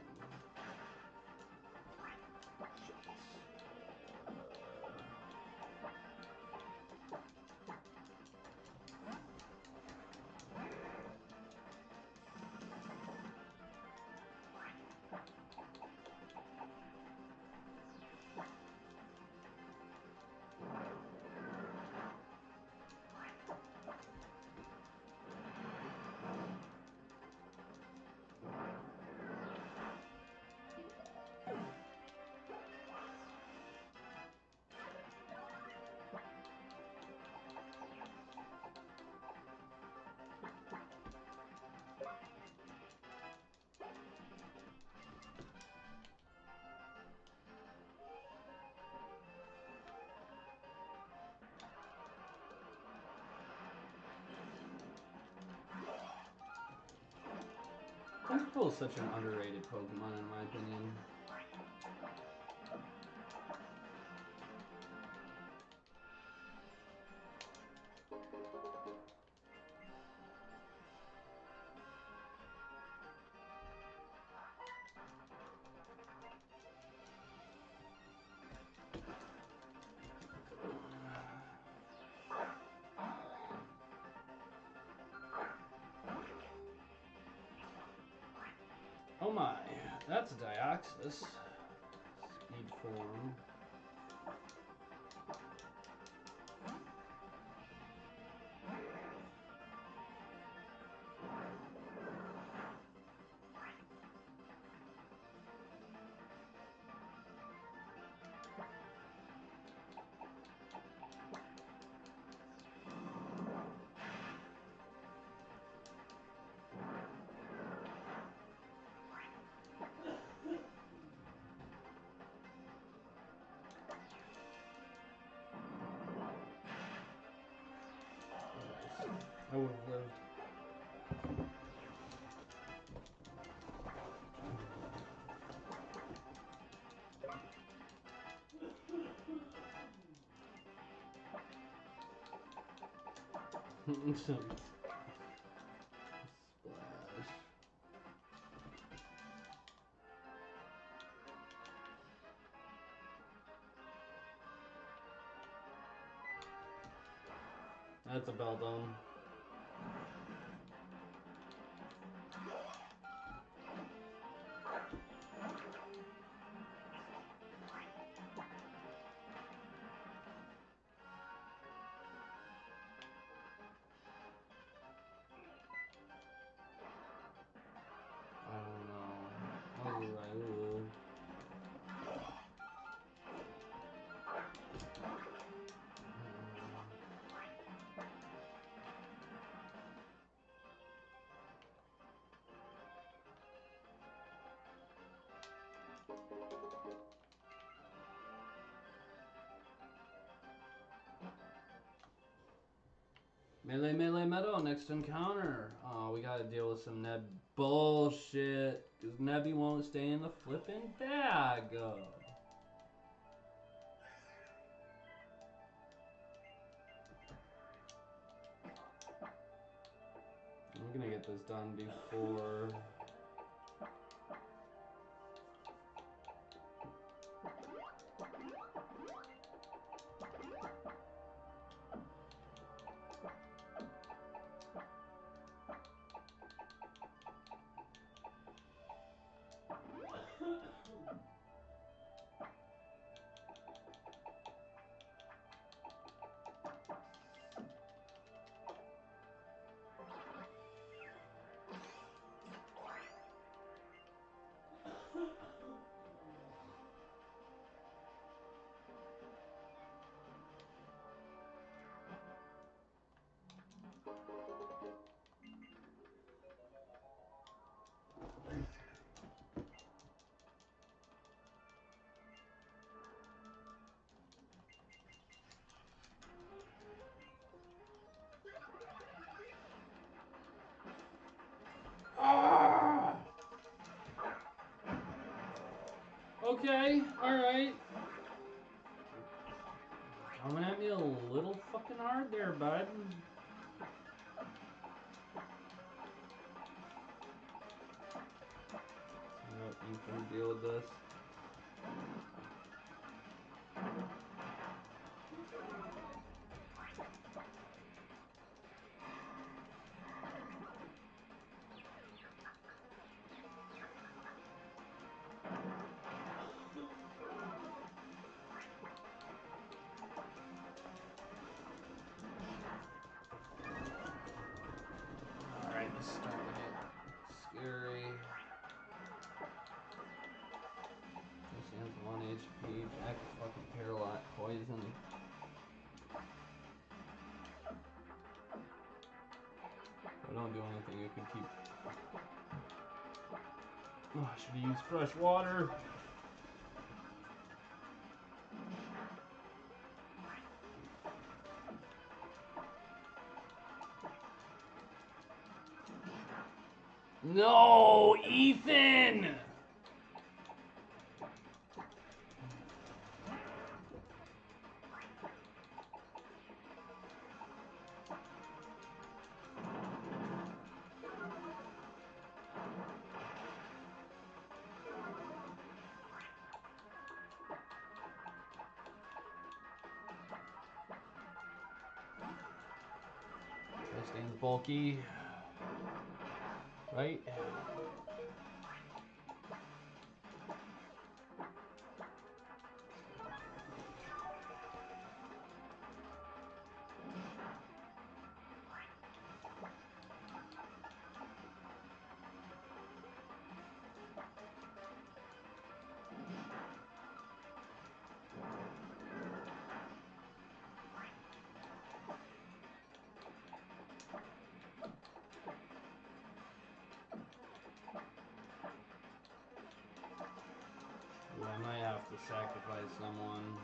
Quintuple is such an underrated Pokemon in my opinion. Oh my, that's a Dioxys. Speed form. I would have lived. Splash. That's a Beldome. I don't know. Ooh. Melee, melee, meadow, next encounter. Oh, we gotta deal with some Neb bullshit. Because Nebby won't stay in the flipping bag. I'm gonna get this done before... Okay, alright. Coming at me a little fucking hard there, bud. You can deal with this. Alright, this is starting to get scary. This man's 1 HP. Jack is fucking paralyzed, poisoned. If I don't do anything, you can keep... Oh, I should have used fresh water. No, Ethan! This thing's bulky. Right? Ooh, I might have to sacrifice someone.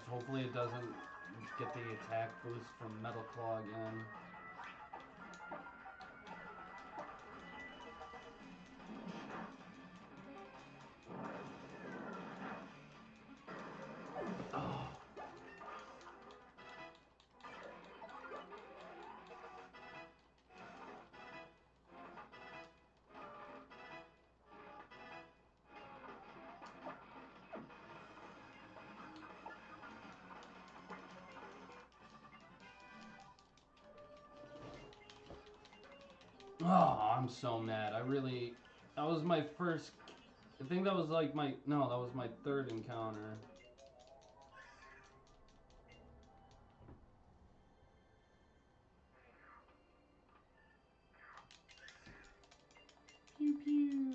Hopefully it doesn't get the attack boost from Metal Claw again. Oh. Oh, I'm so mad. That was my first, I think that was like that was my third encounter. Pew pew.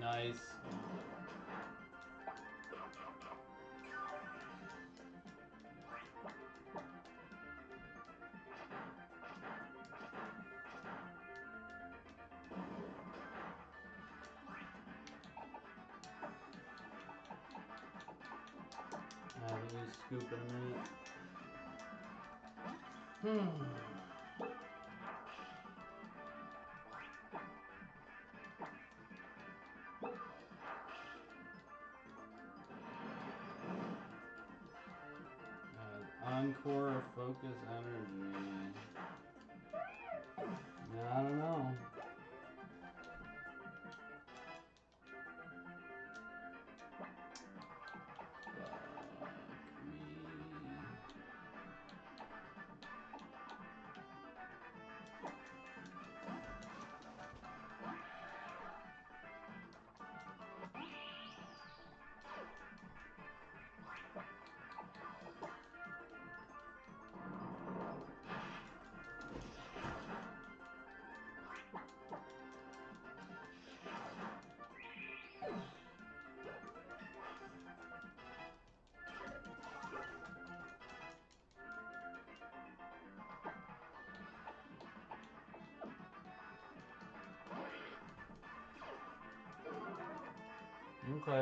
Nice. I haven't used scoop in a minute. Encore, focus, energy. I don't know.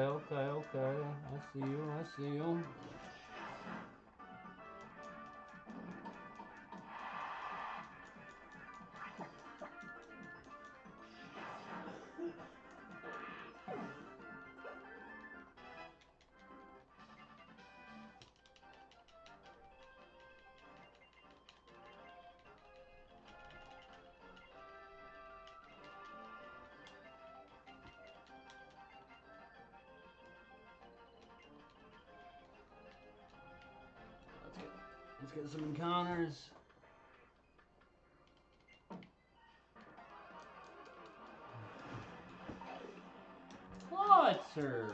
Okay. I see you. Let's get some encounters. Klotzer!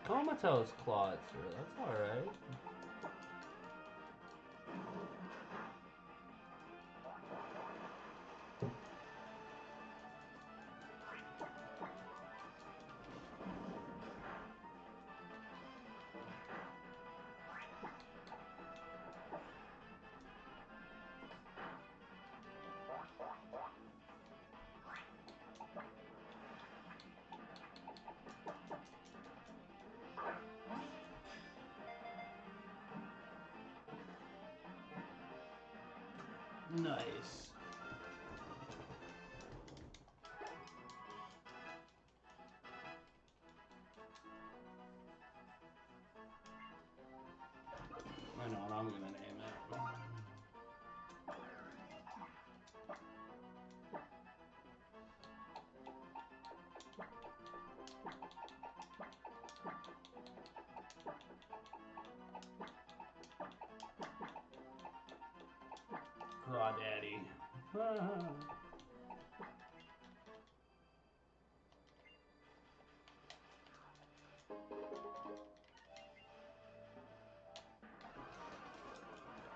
Comatose Klotzer, that's alright. Nice. I know what I'm gonna name it. Crawdaddy.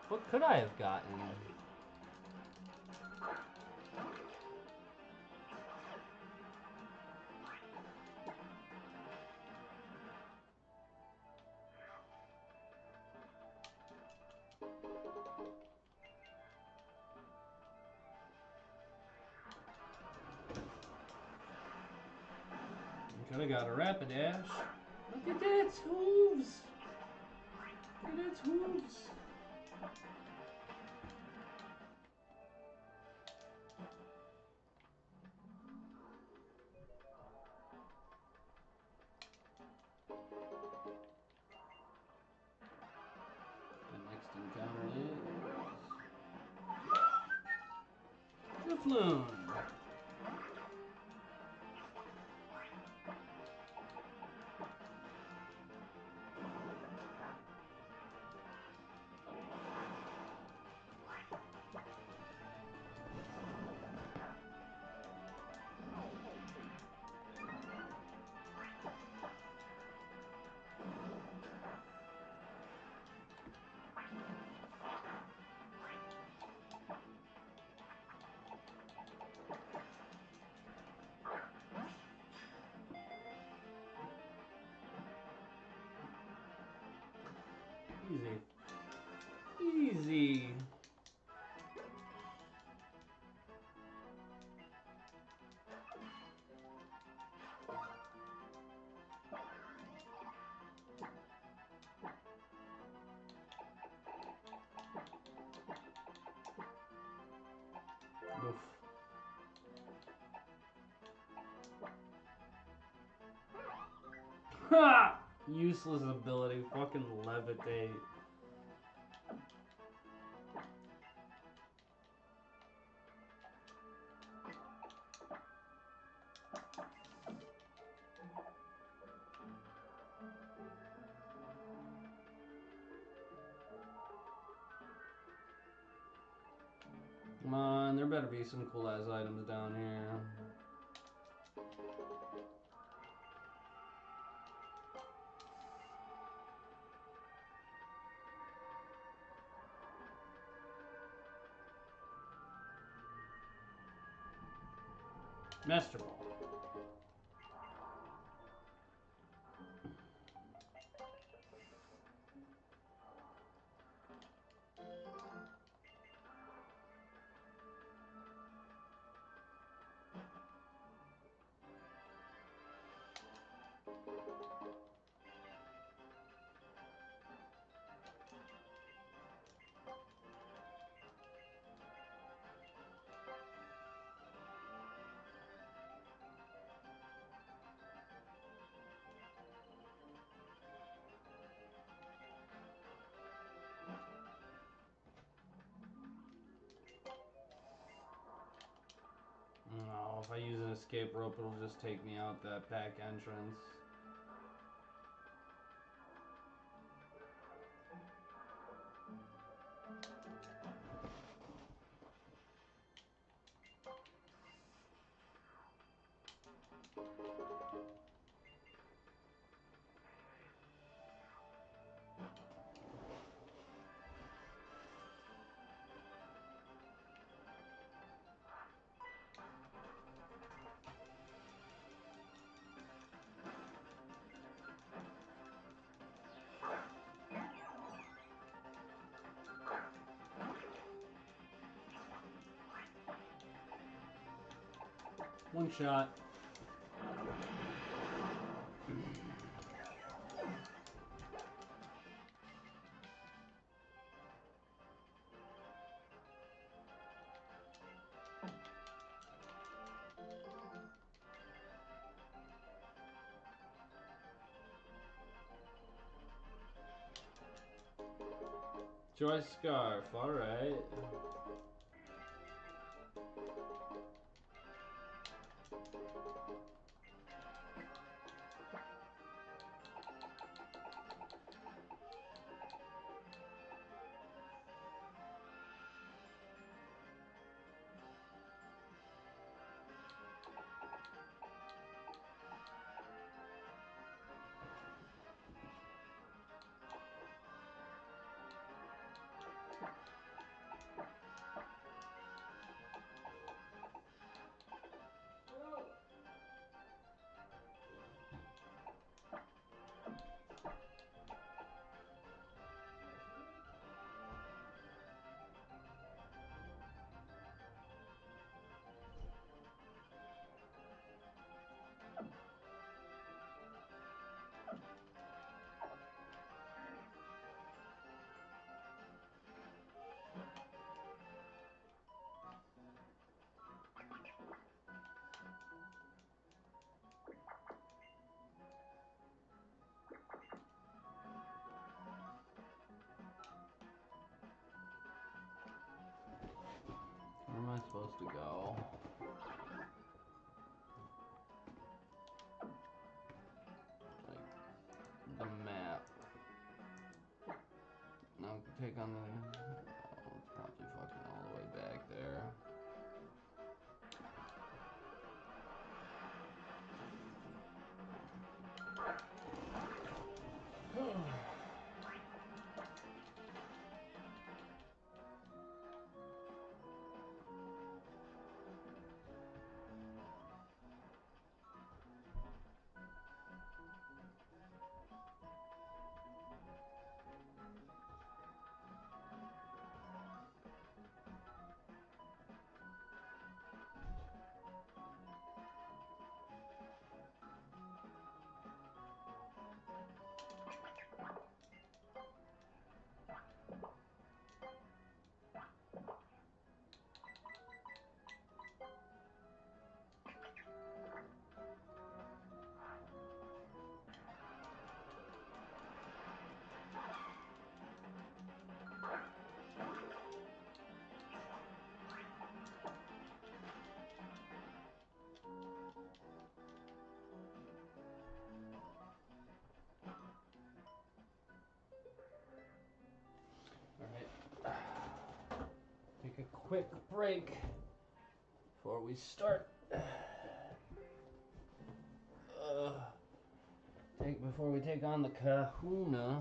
What could I have gotten? Could have got a Rapidash. Look at its hooves! Look at its hooves! The next encounter is Drifloon. Oof. Ha! Useless ability, fucking levitate. Come on, there better be some cool ass items down here. Master Ball. No, if I use an escape rope, it'll just take me out that back entrance. One shot. Joy Scarf, alright. Where am I supposed to go? Like, the map. Now take on the... Oh, it's probably fucking all the way back there. quick break before we start. Before we take on the Kahuna.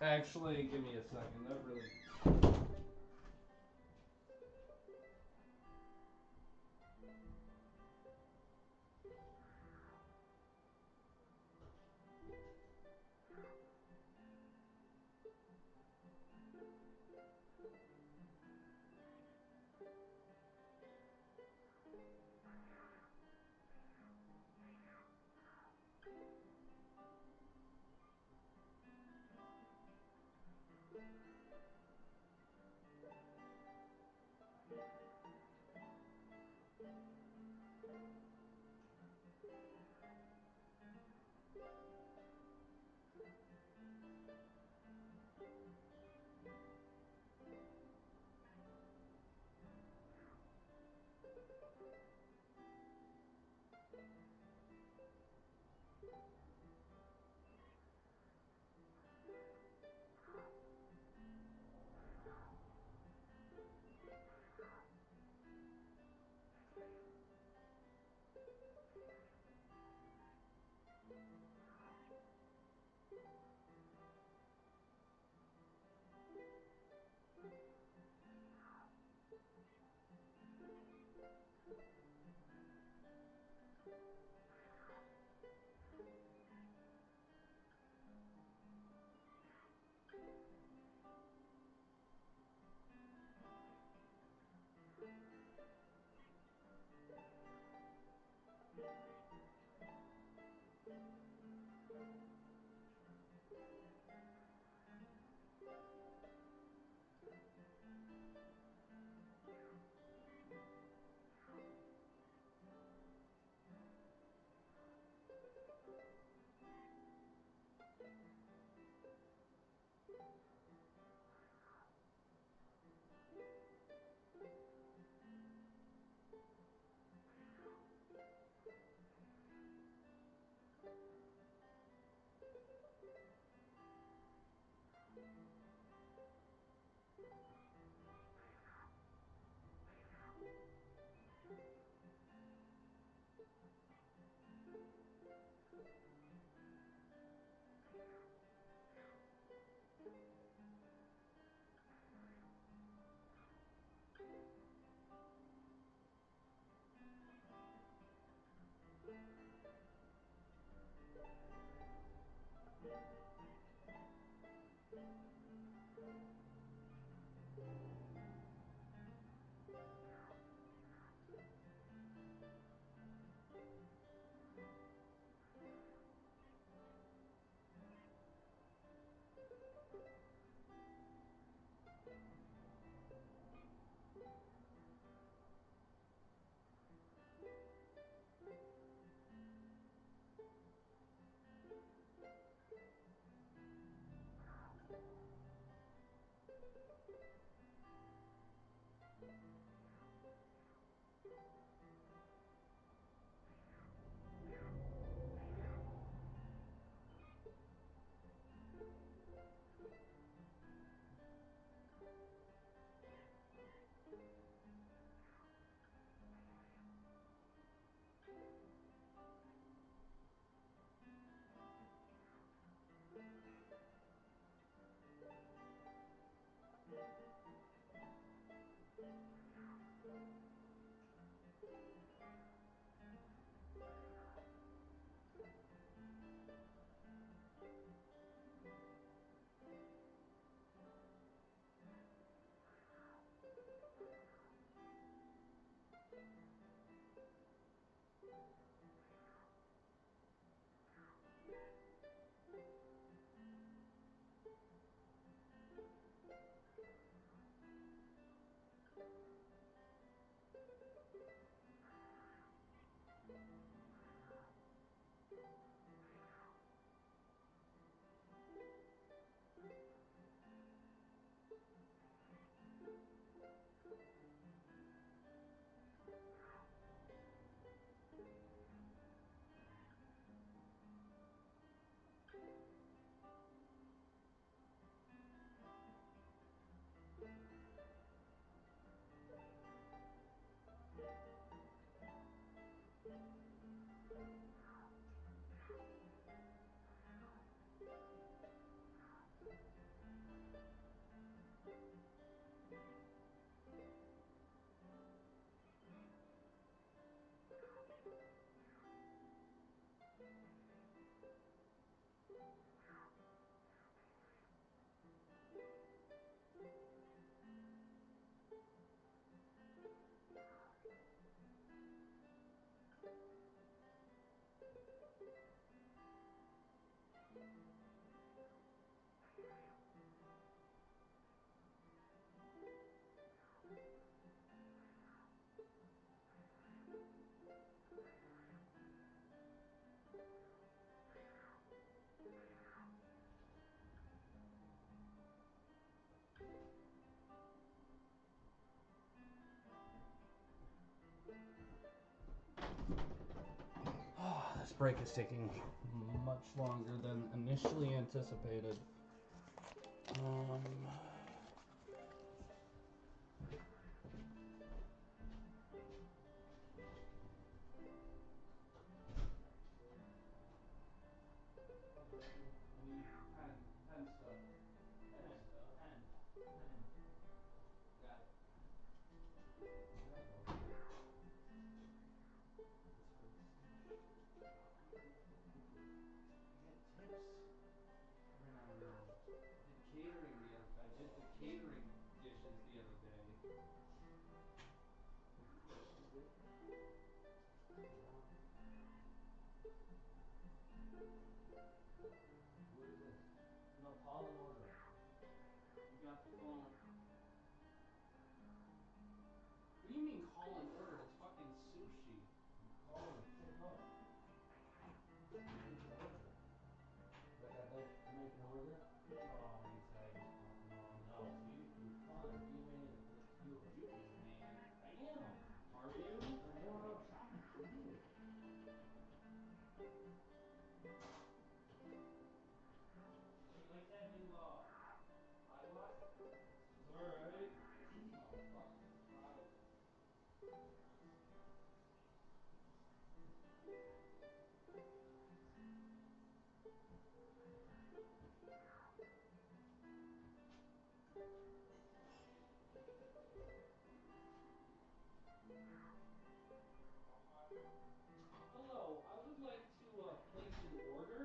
Actually, give me a second. That really. break is taking much longer than initially anticipated. I need pen stuff. Pen stuff. Pen. Got it. There we go. This hurts. I get tips every now and then. I did the catering dishes the other day. Yesterday? Yeah. Who is this? No, call and order. You got the phone. What do you mean call and order? It's fucking sushi. Call and pick up. Make an order. Like I'd like to make an order? Oh, he said I was talking wrong. No, you're fine. Be a man. Let's do it. You be a man. I am. Are you? I'm going out shopping for you. So you like that new eyeglass? It's alright. It's easy, motherfucker. Try it. Hello, I would like to place an order.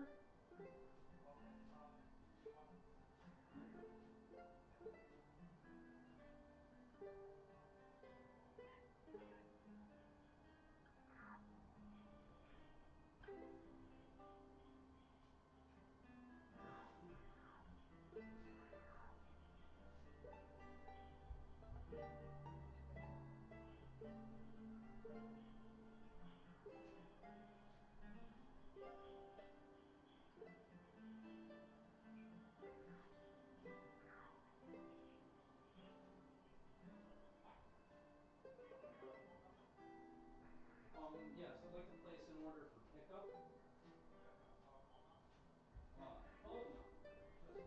Yes, I'd like to place an order for pickup. Phone number. So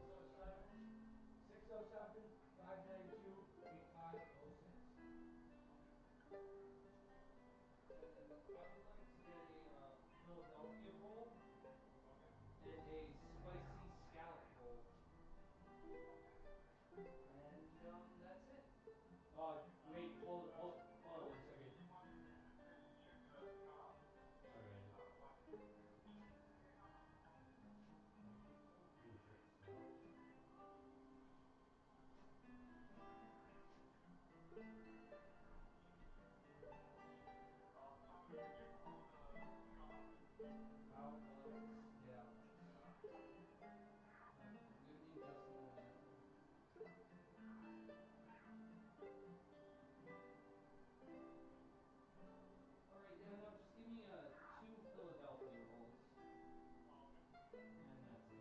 607-592-8506. And I would like to get a Philadelphia roll. And a spicy scallop roll. And that's it. Wait, hold on there a second. Alright. Bullshit stuff. Out, yeah. Give me just a moment. Alright, yeah, no, just give me 2 Philadelphia rolls. And that's it.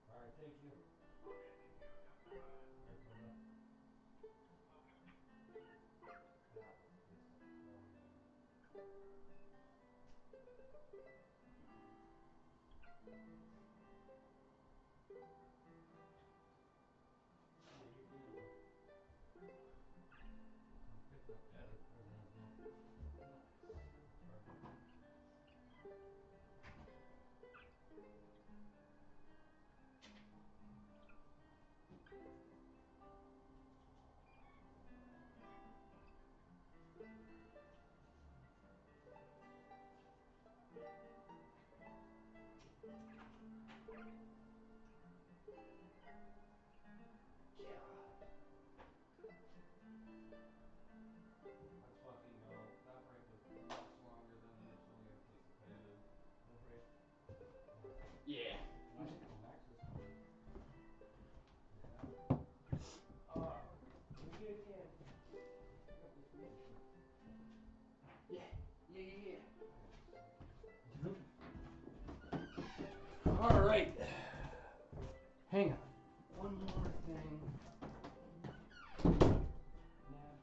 Alright, thank you. Alright, brother. That will taste like corn, man. Yeah, you know what? I'm picking up the other present as well. Nice. Perfect. God. Let's fucking go. That break was much longer than initially anticipated. What break? Yeah. I didn't know Max was coming. Like that? Let me get a can. Pick up this weed shit. Yeah. Yeah. Alright, Alright. Hang on. One more thing. Nab.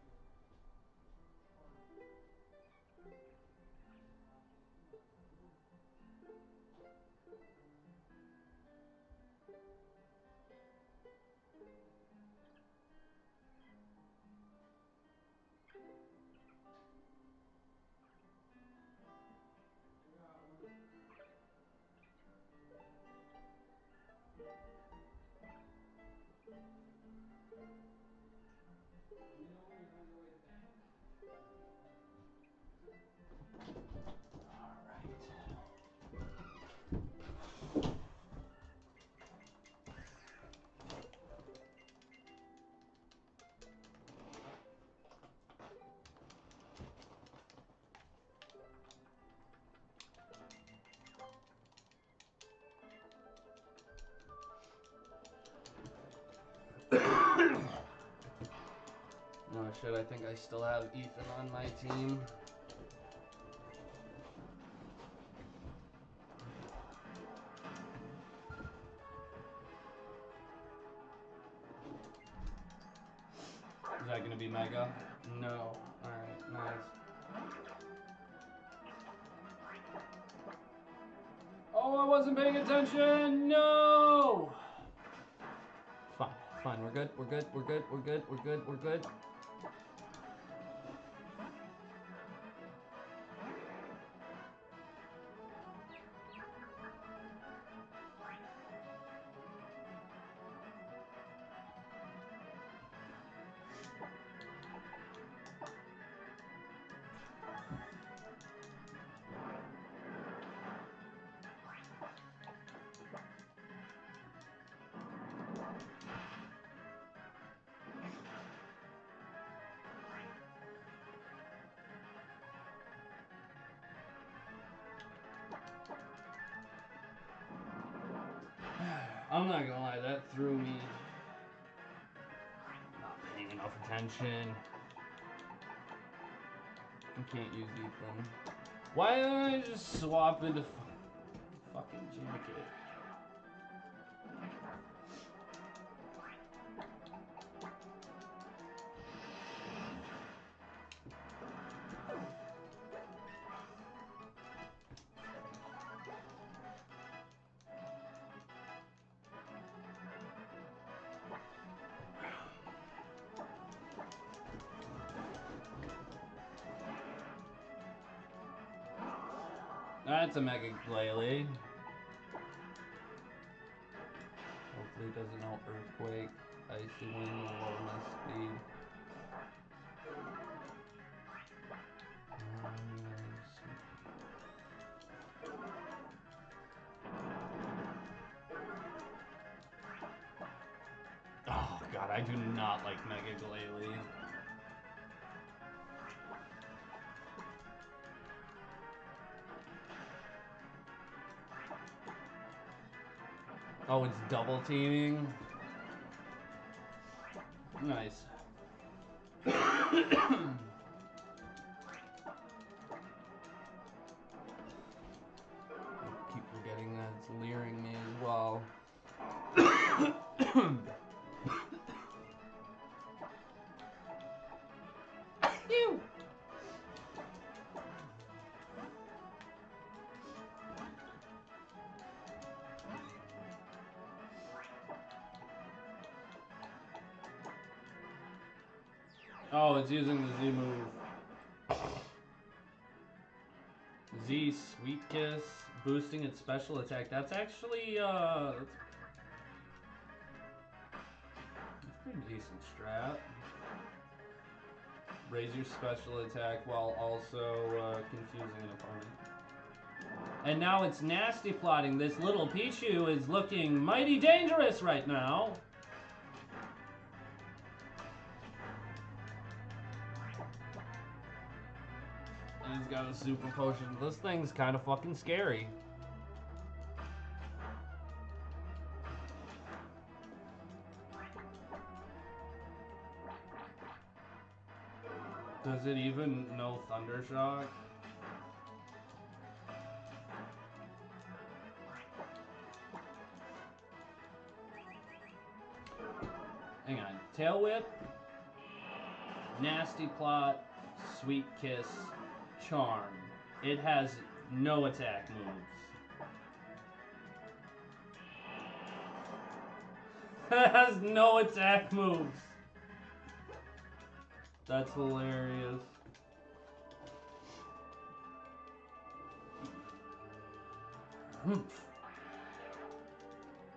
Oh shit, I think I still have Ethan on my team. Is that gonna be Mega? No. Alright, nice. Oh, I wasn't paying attention! No! Fine, fine, we're good, we're good, we're good, we're good, we're good, we're good. I'm not gonna lie, that threw me. Not paying enough attention. I can't use Ethan. Why don't I just swap into fucking jacket? That's a Mega Glalie. Hopefully it doesn't know Earthquake, Icy Wind, lower my speed. Oh god, I do not like Mega Glalie. Oh, it's double teaming? Nice. Keep forgetting that it's leering me as well. Ew. Oh, it's using the Z move. Z Sweet Kiss, boosting its special attack. That's actually, that's pretty decent strat. Raise your special attack while also confusing an opponent. And now it's nasty plotting. This little Pichu is looking mighty dangerous right now. And he's got a super potion. This thing's kind of fucking scary. Does it even know Thunder Shock? Hang on. Tail Whip, Nasty Plot, Sweet Kiss, Charm. It has no attack moves. It has no attack moves. That's hilarious.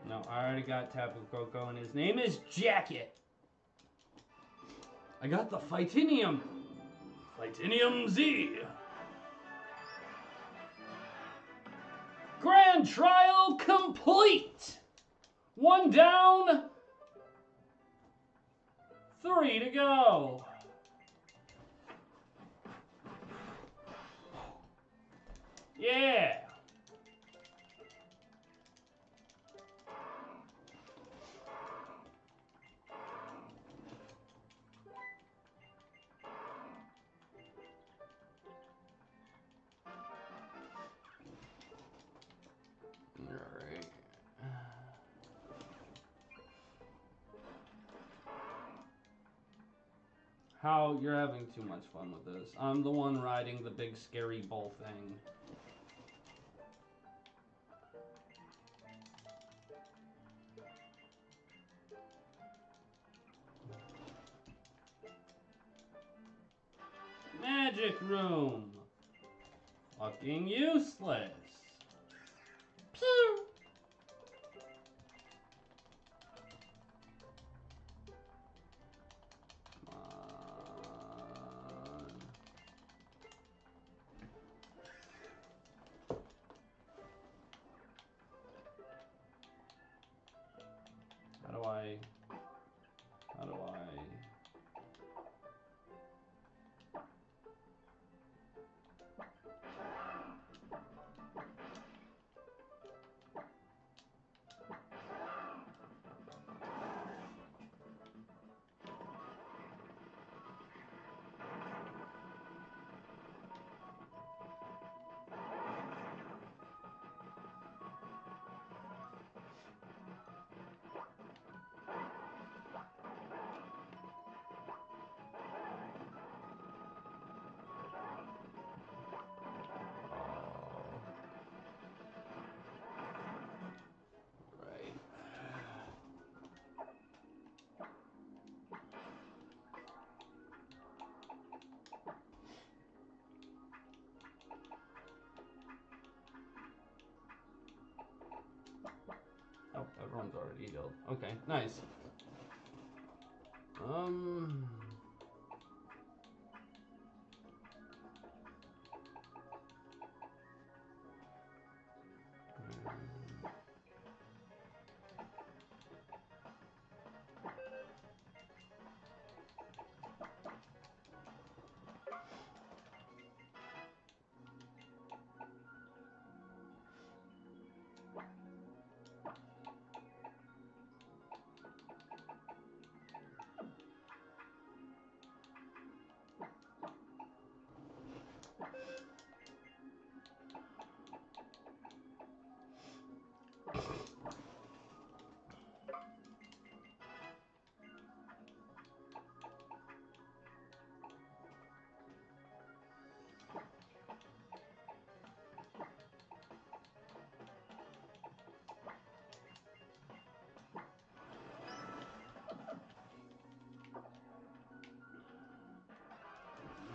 No, I already got Tapu Koko, and his name is Jacket. I got the Fightinium. Fightinium Z. Grand trial complete. 1 down, 3 to go. Yeah. Alright. How you're having too much fun with this. I'm the one riding the big scary bull thing. Magic room. Fucking useless. Pew. Come on. How do I... Oh, everyone's already healed. Okay, nice.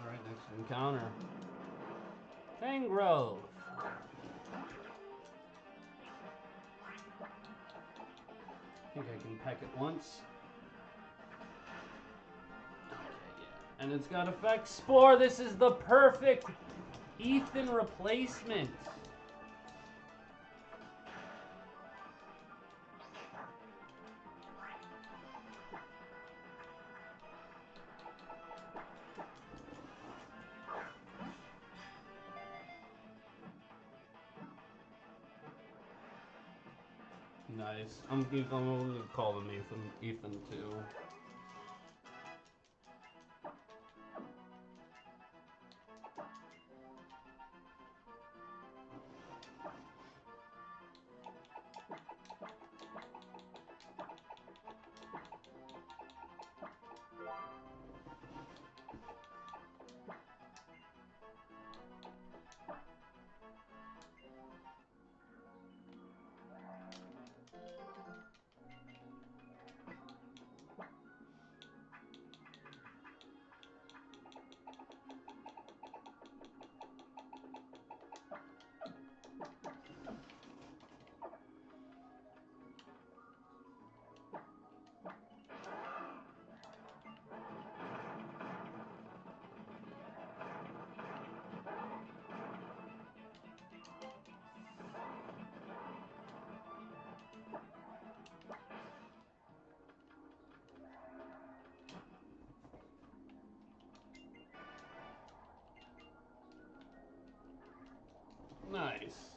Alright, next encounter. Tangrove. I think I can peck it once. Okay, yeah. And it's got effect Spore. This is the perfect Ethan replacement. Nice. I'm gonna call him Ethan too. Nice.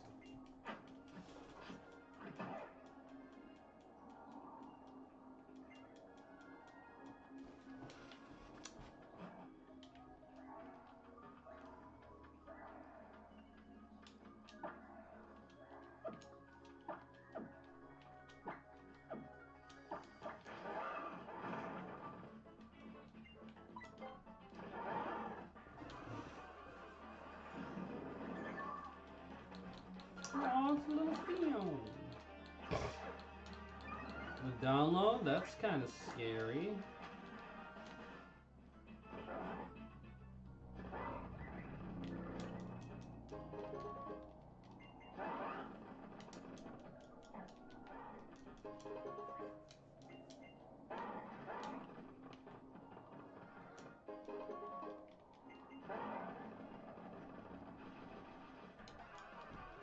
Oh, it's a little peon. The download, that's kind of scary.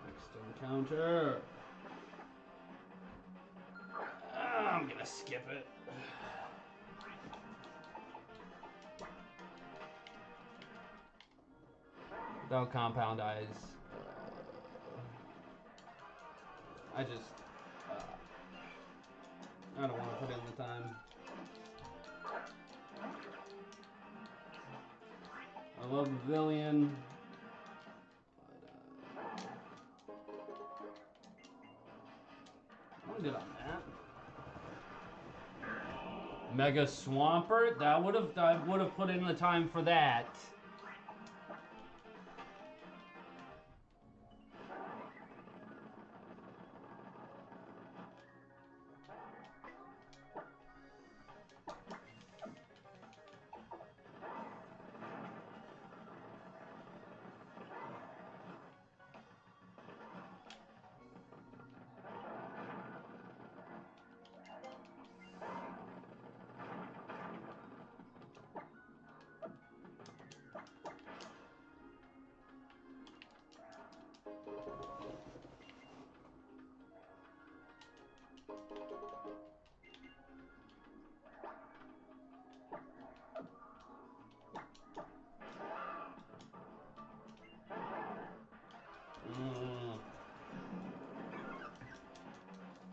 Next encounter. I'm gonna skip it. Without compound eyes. I just... I don't want to put in the time. I love Pavilion. I'm good on that. Mega Swampert? I would have put in the time for that.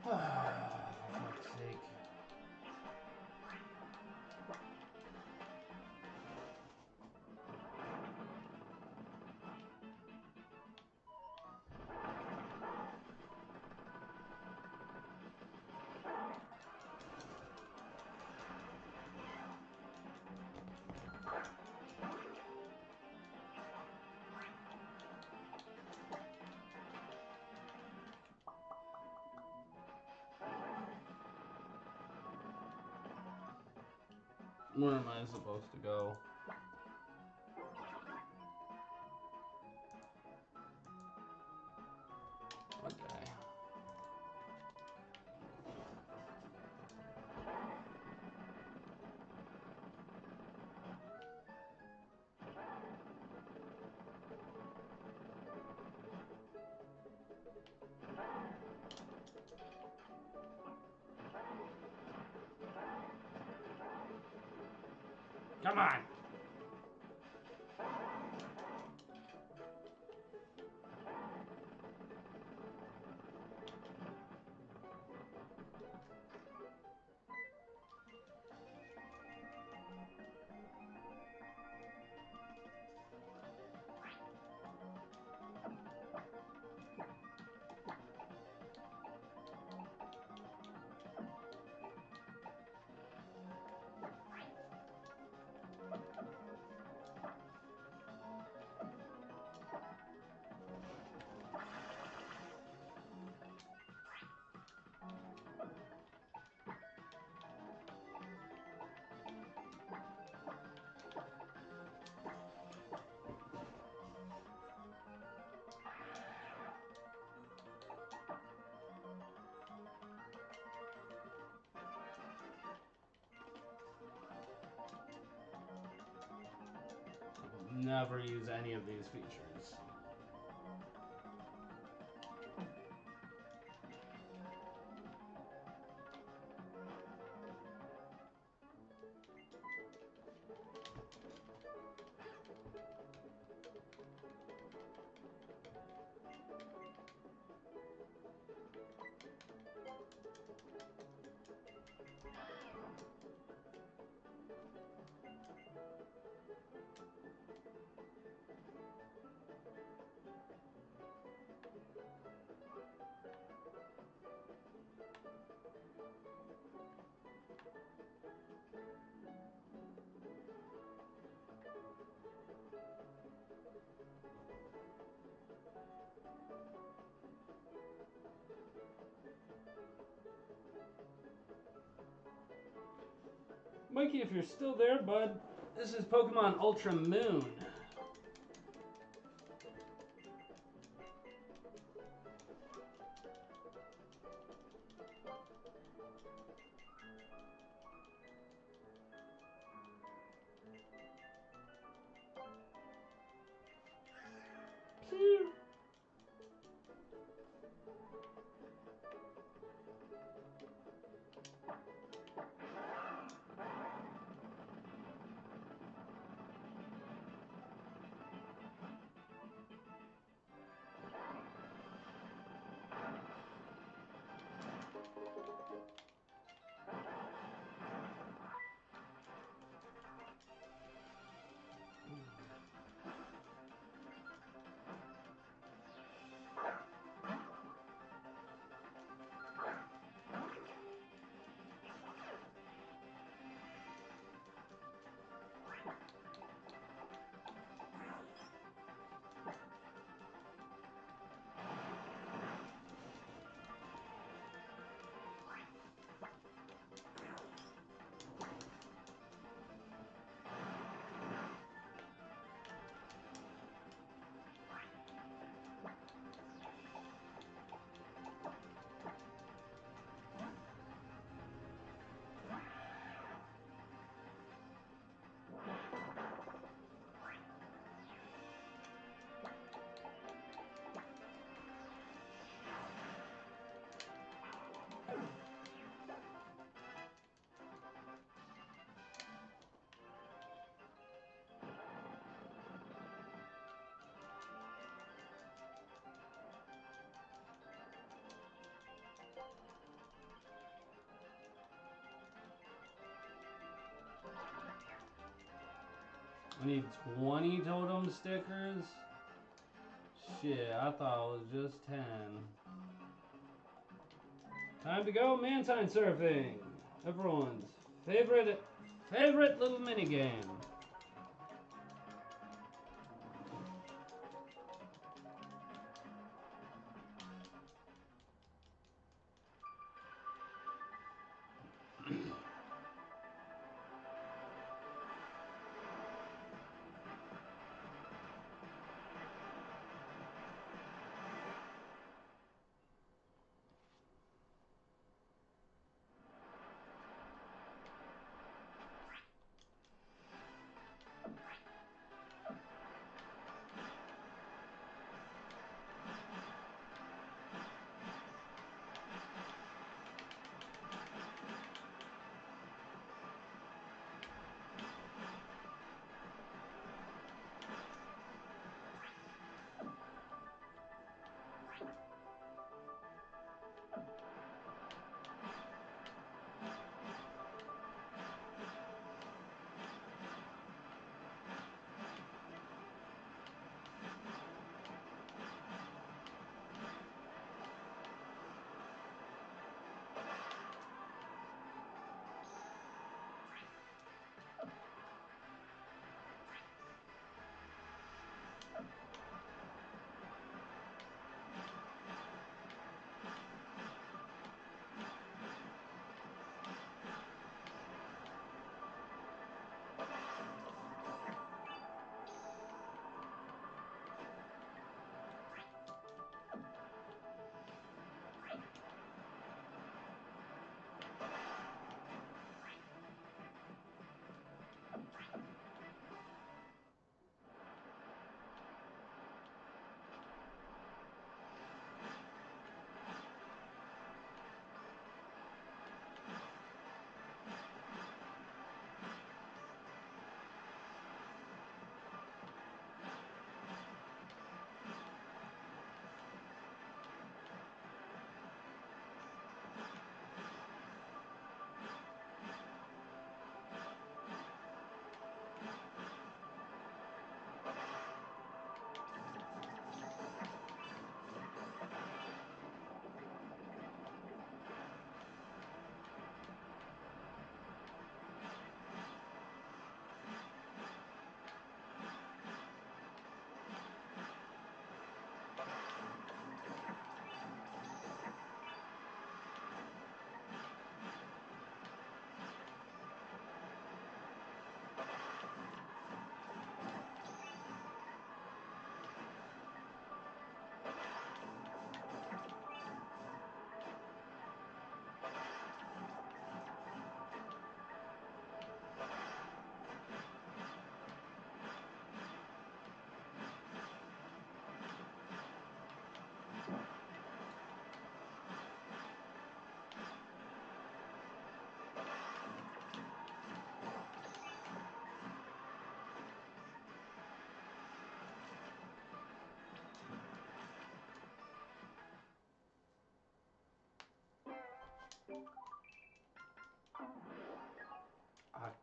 For fuck's sake. Where am I supposed to go? Okay. Come on! Never use any of these features. Mikey, if you're still there, bud, this is Pokemon Ultra Moon. I need 20 totem stickers? Shit, I thought it was just 10. Time to go Mantine surfing! Everyone's favorite little minigame.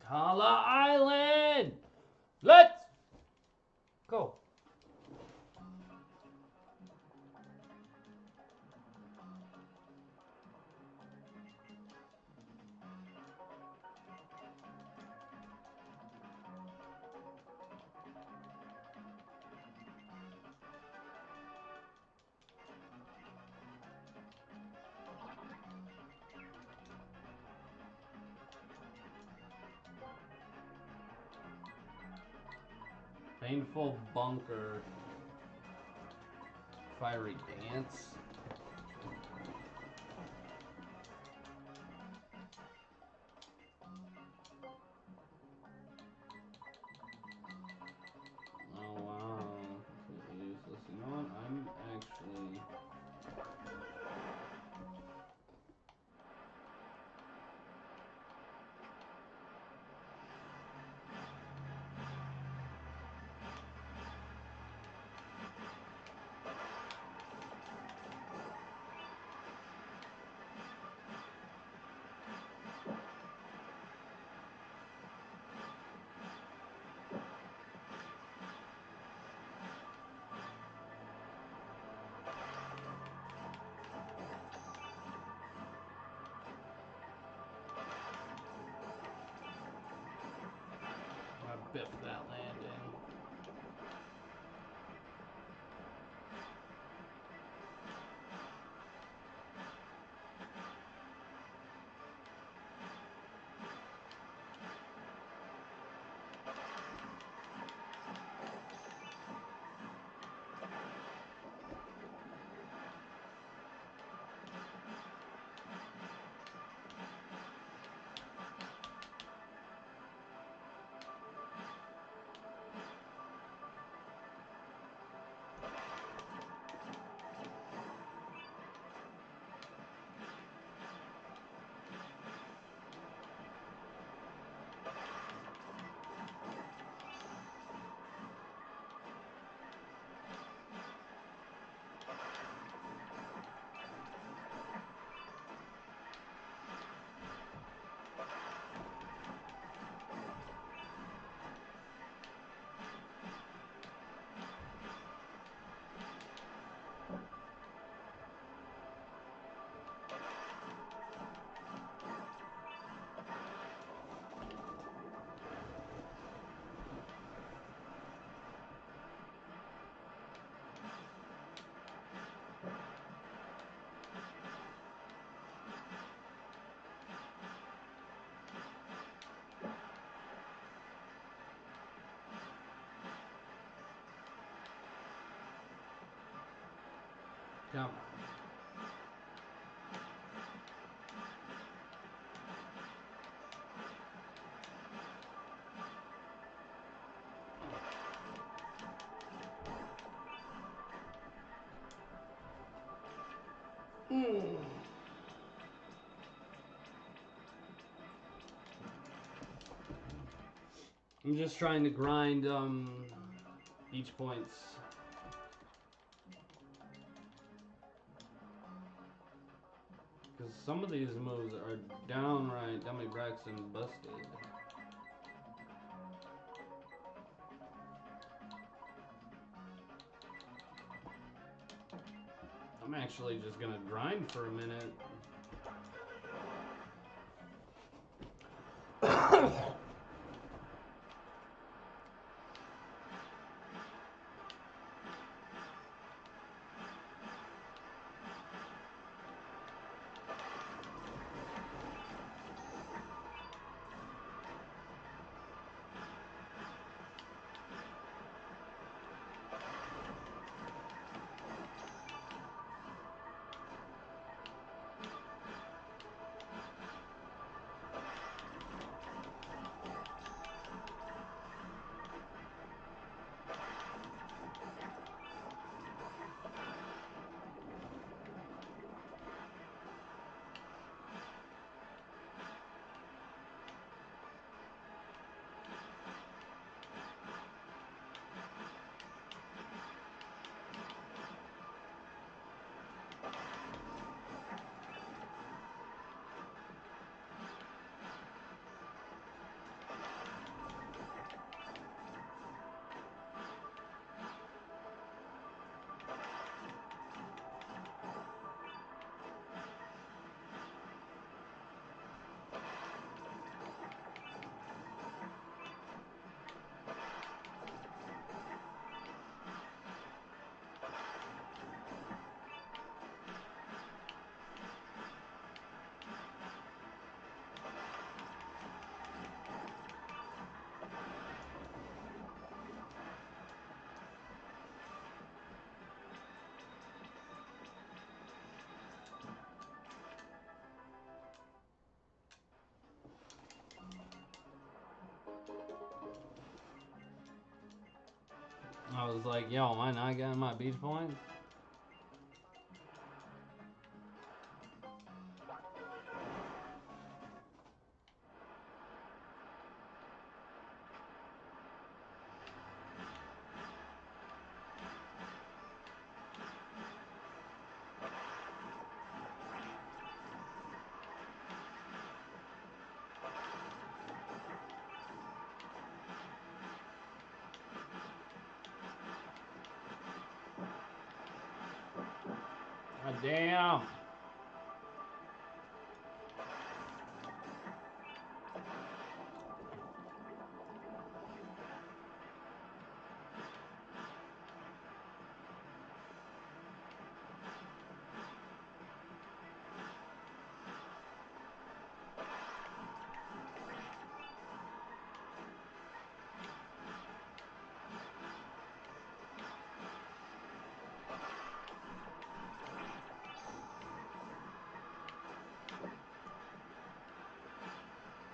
Hala Island! Let's go. Painful bunker. Fiery dance. Oh wow. Completely useless. You know what? I'm actually... I biffed that landing. Come on. I'm just trying to grind beach points. Because some of these moves are downright dummy Braxton busted. I'm actually just gonna grind for a minute. I was like, yo, am I not getting my beach points? God damn.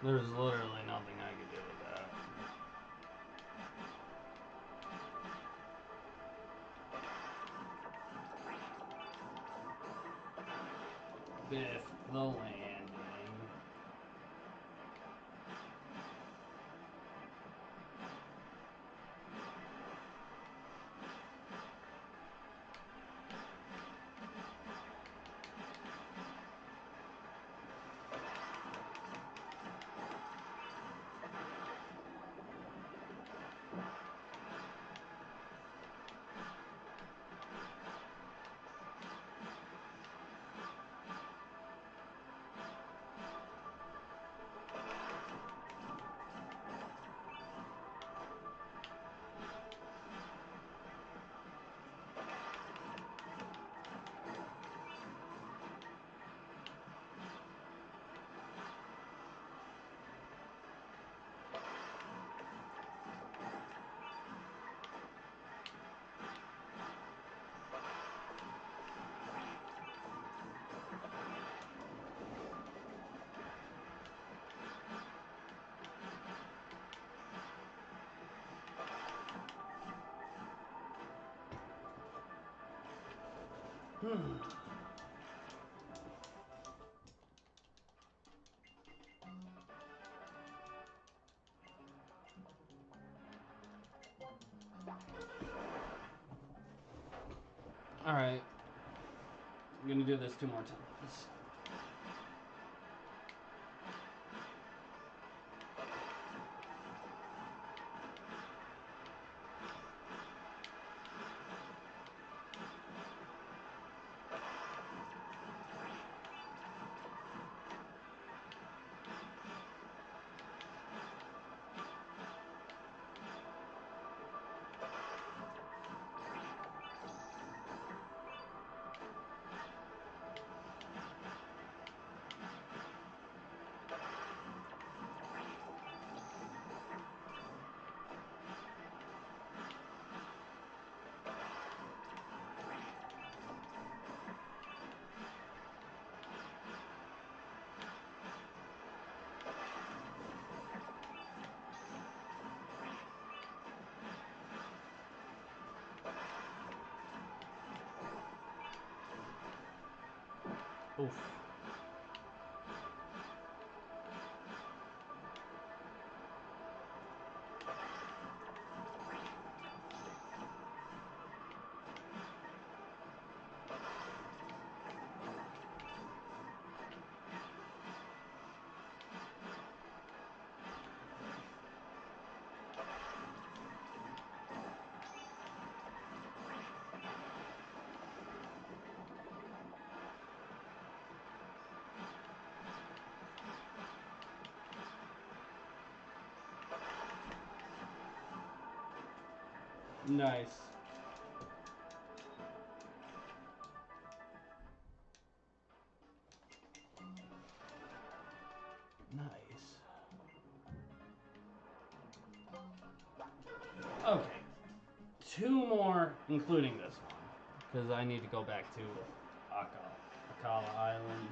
There's literally nothing I could do with that. Biff the landing. Alright. I'm gonna do this 2 more times. Oof. Nice. Nice. Okay. 2 more, including this one. Because I need to go back to Akala Island.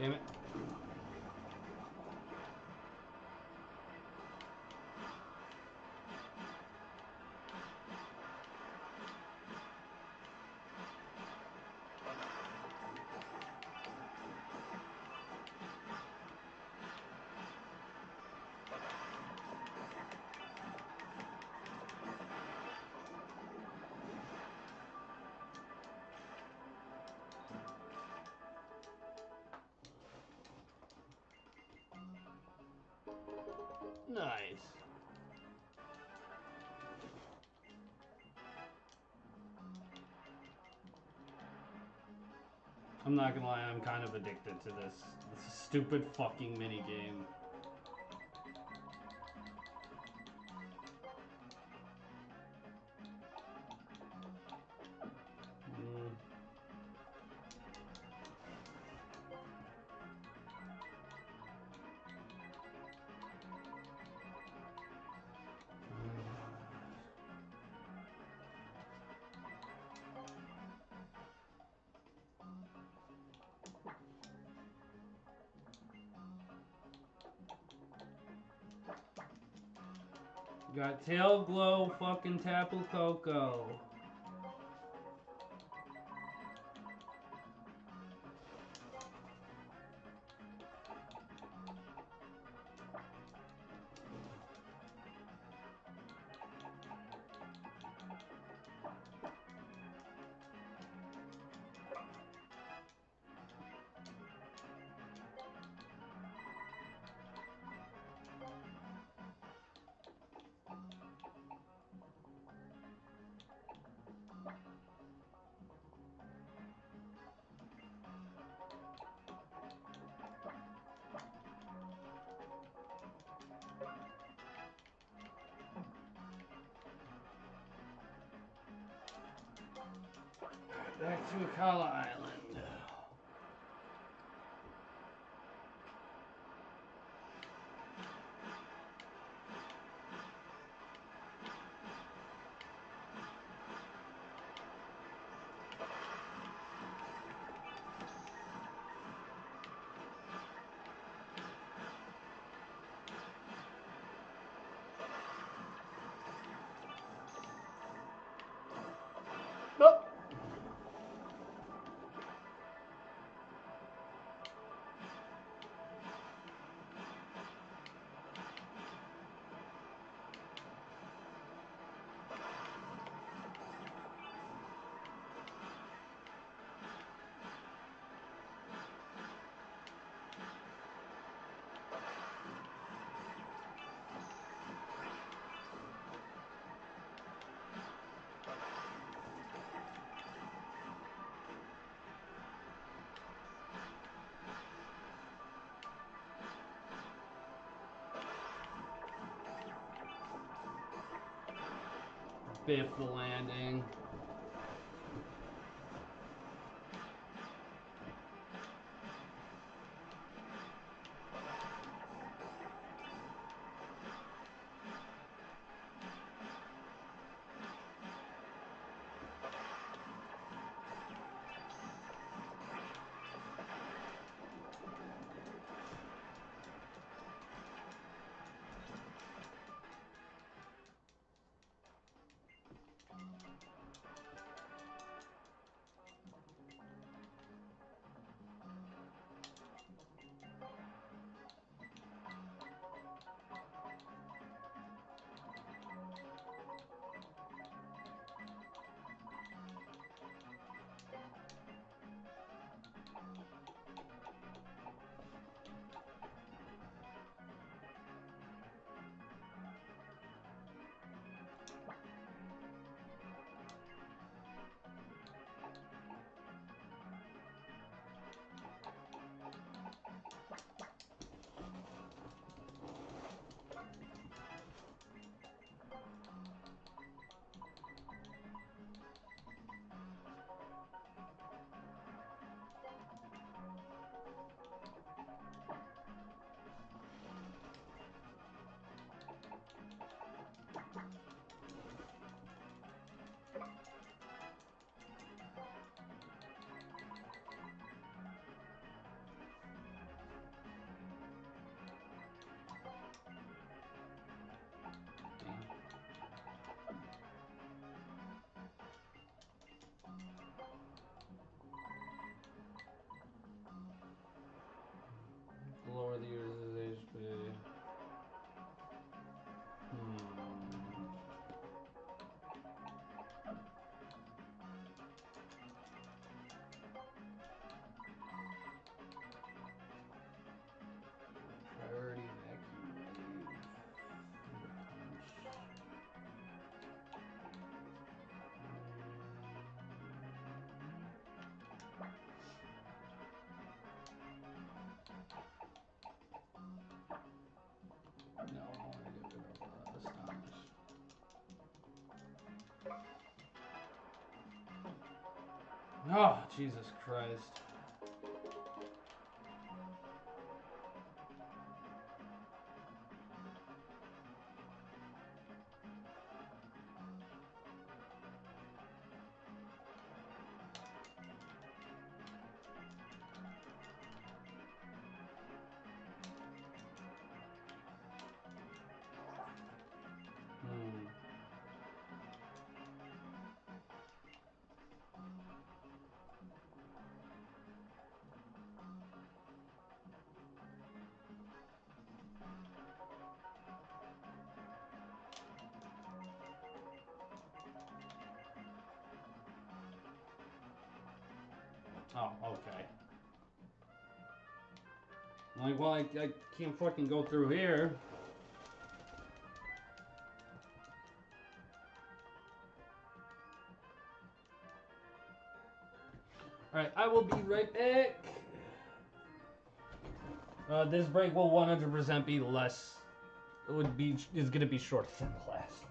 Damn it. Nice. I'm not gonna lie, I'm kind of addicted to this stupid fucking mini game. Got Tail Glow fucking Tapu Koko. Back to Akala Island. Nope. Biff the landing. Oh, Jesus Christ. Oh, okay. Like, well, I can't fucking go through here. Alright, I will be right back. This break will 100% be less. Is gonna be shorter than the last one.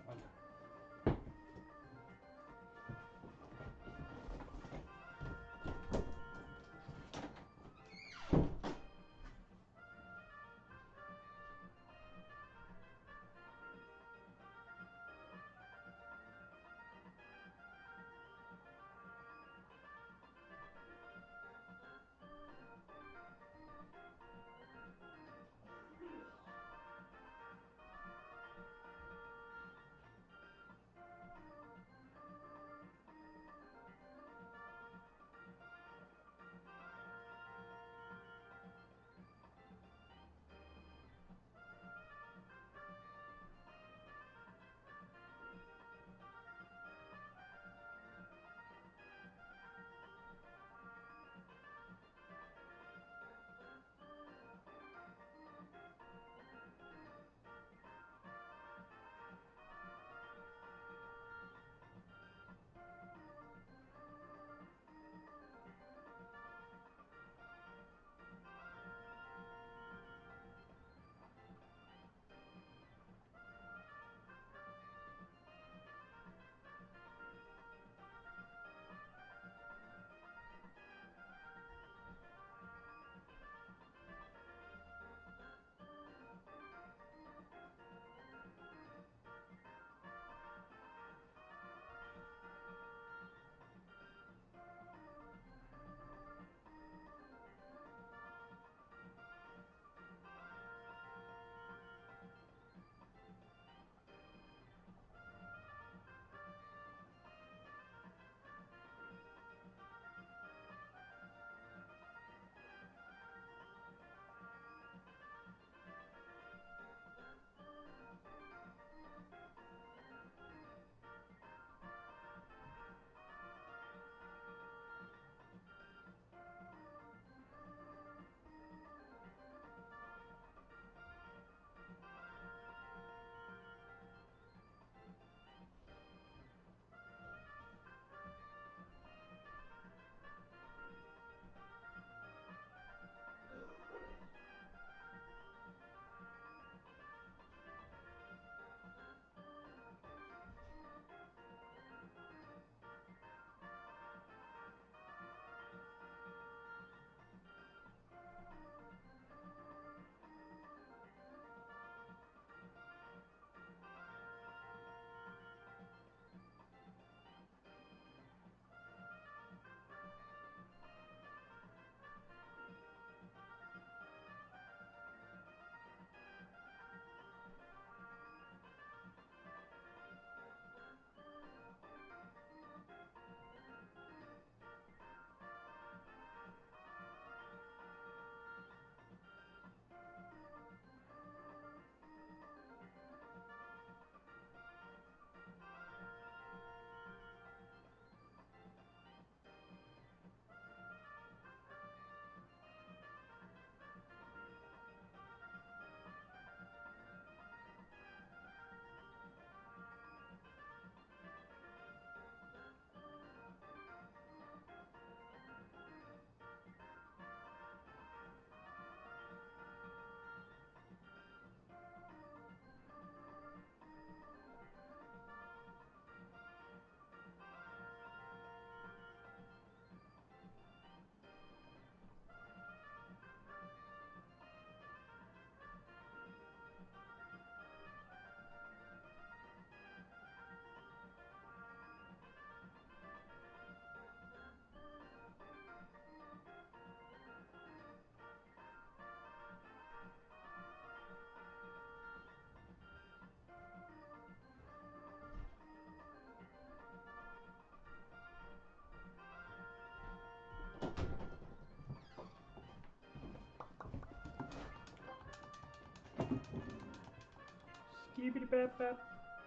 Skibbity bap bap.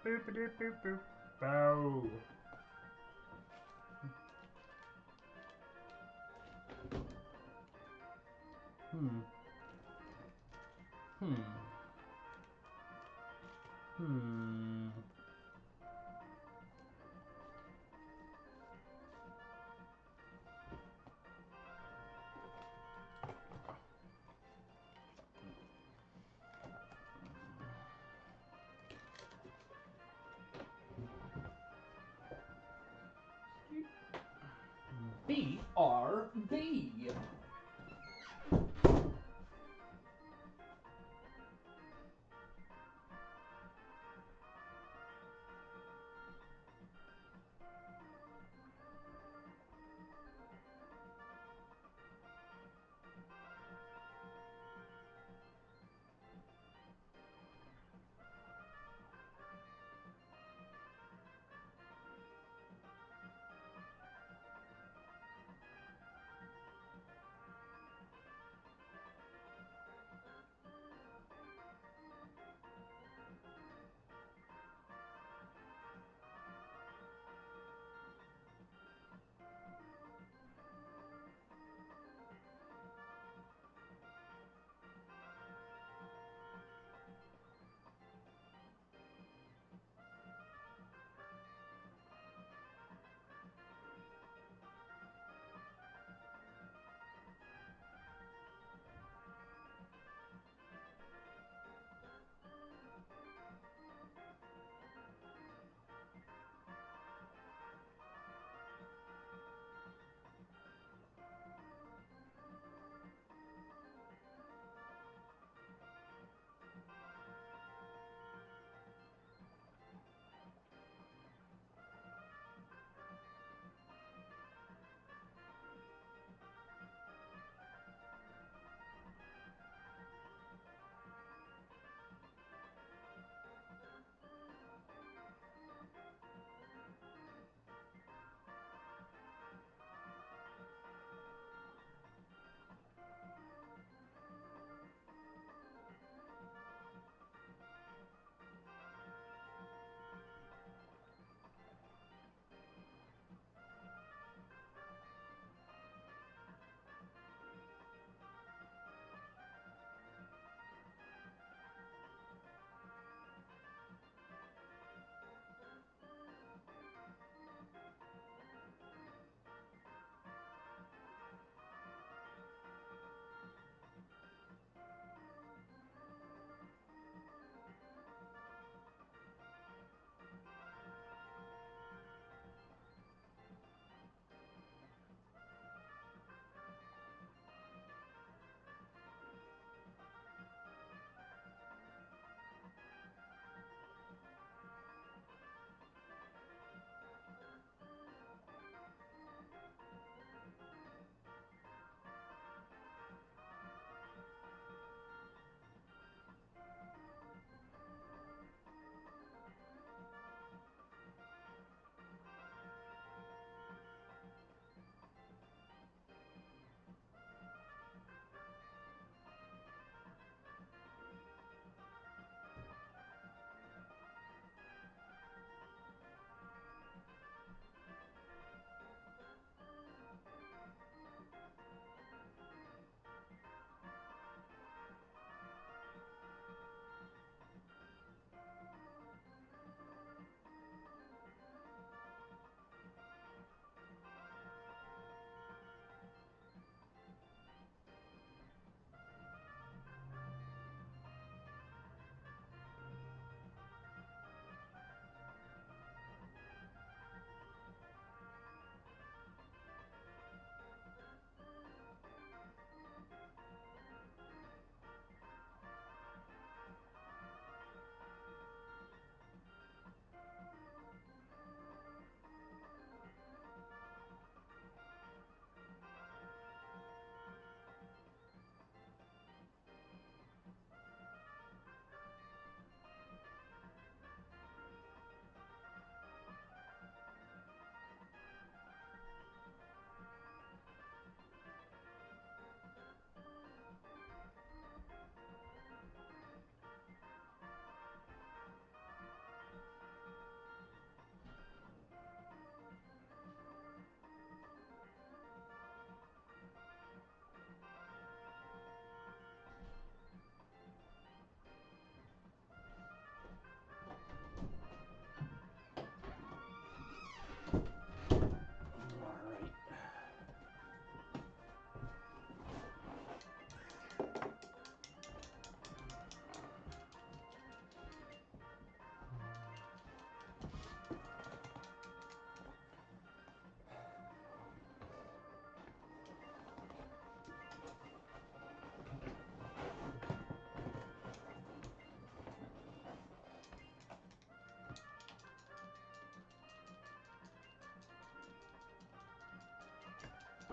Boopity boop boop. Bow. Hmm. Hmm. Hmm. BRB.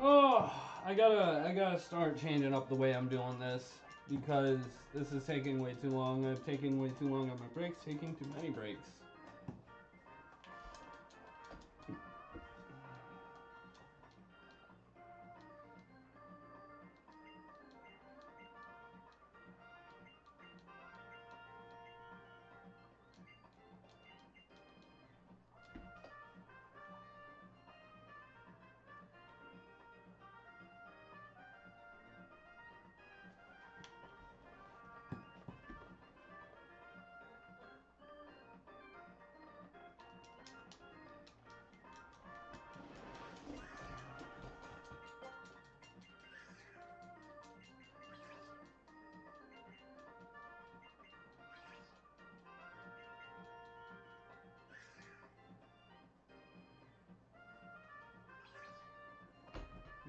Oh, I gotta start changing up the way I'm doing this because this is taking way too long. I've taken way too long on my breaks, taking too many breaks.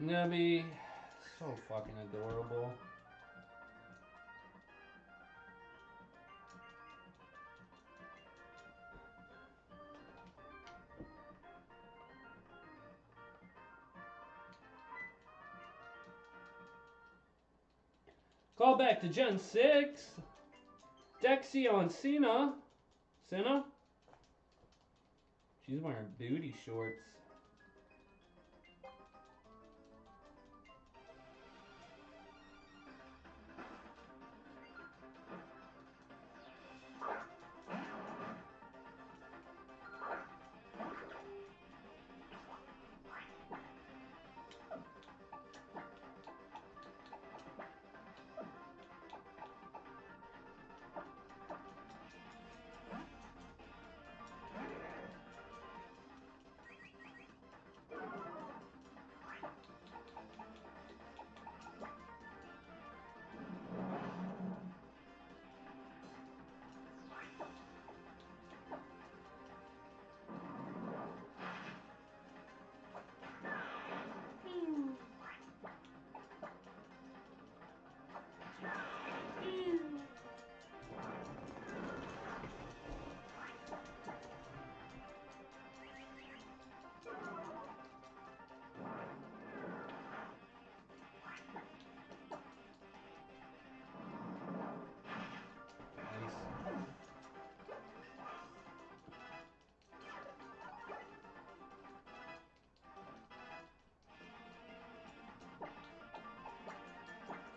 Nebby, so fucking adorable. Call back to Gen 6. Dexy on Cena. Cena? She's wearing booty shorts.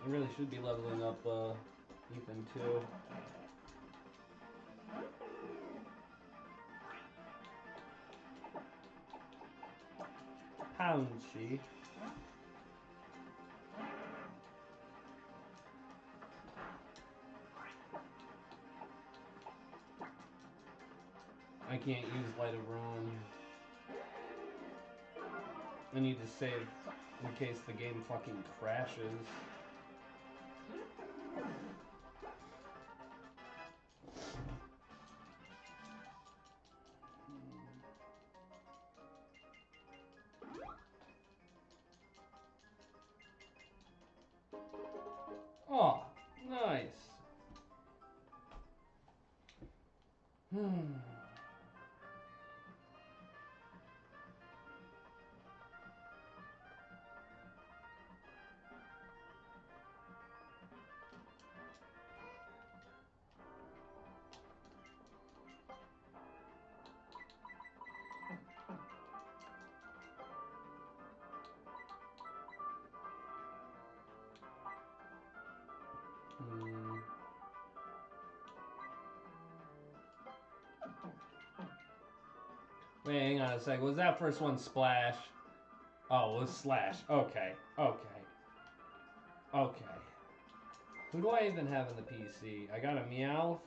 I really should be leveling up Ethan too. Pounchy. I can't use Light of Ruin. I need to save in case the game fucking crashes. Oh, nice. Wait, hang on a sec. Was that first one Splash? Oh, it was Slash. Okay. Okay. Okay. Who do I even have in the PC? I got a Meowth.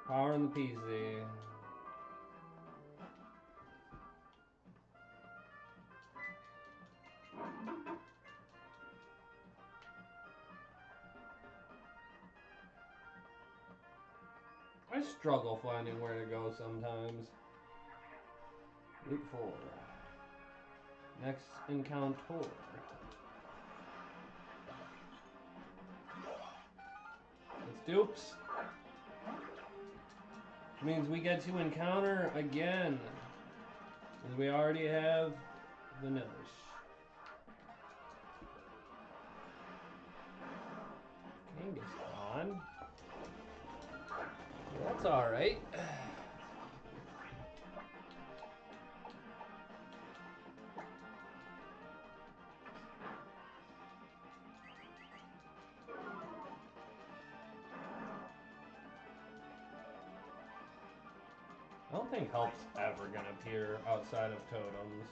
Power in the PC. I struggle finding where to go sometimes. Route 4. Next encounter. Stoops. Which means we get to encounter again. And we already have Vanillish. Kangaskhan. That's alright. I don't think help's ever gonna appear outside of totems.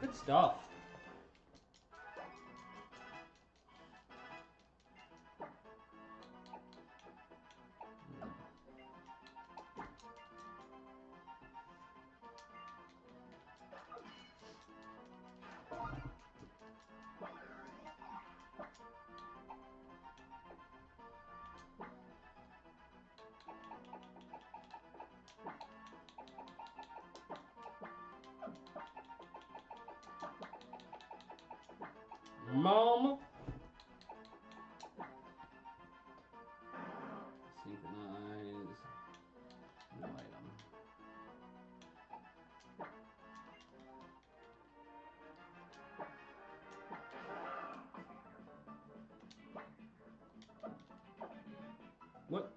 Good stuff. Mom. Synchronize. No item. What?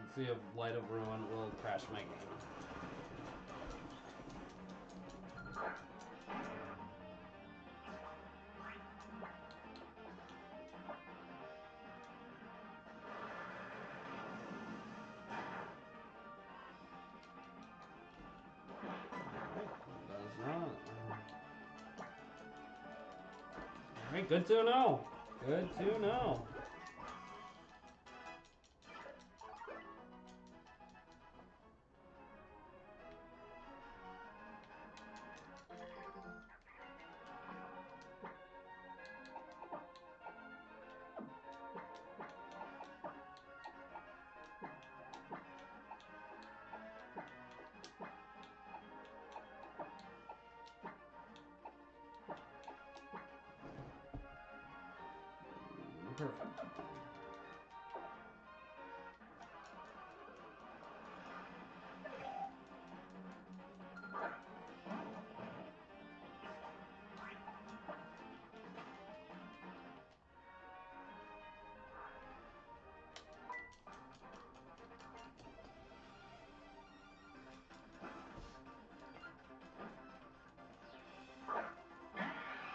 Let's see if Light of Ruin will crash my game. Does not. Alright, good to know. Good to know. Perfect.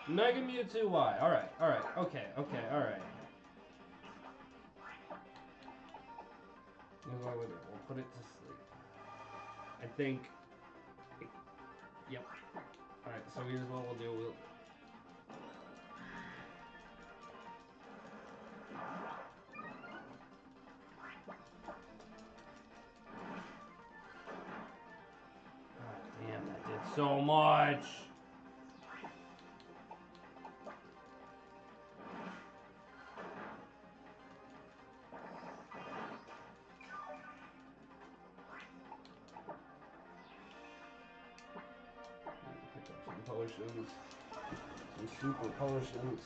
Mega Mewtwo Y. Alright, alright, okay, okay, alright. Here's what we'll do. We'll put it to sleep. I think. Yep. Alright, so here's what we'll do. We'll. God damn, that did so much! Pick up some potions. Some super potions.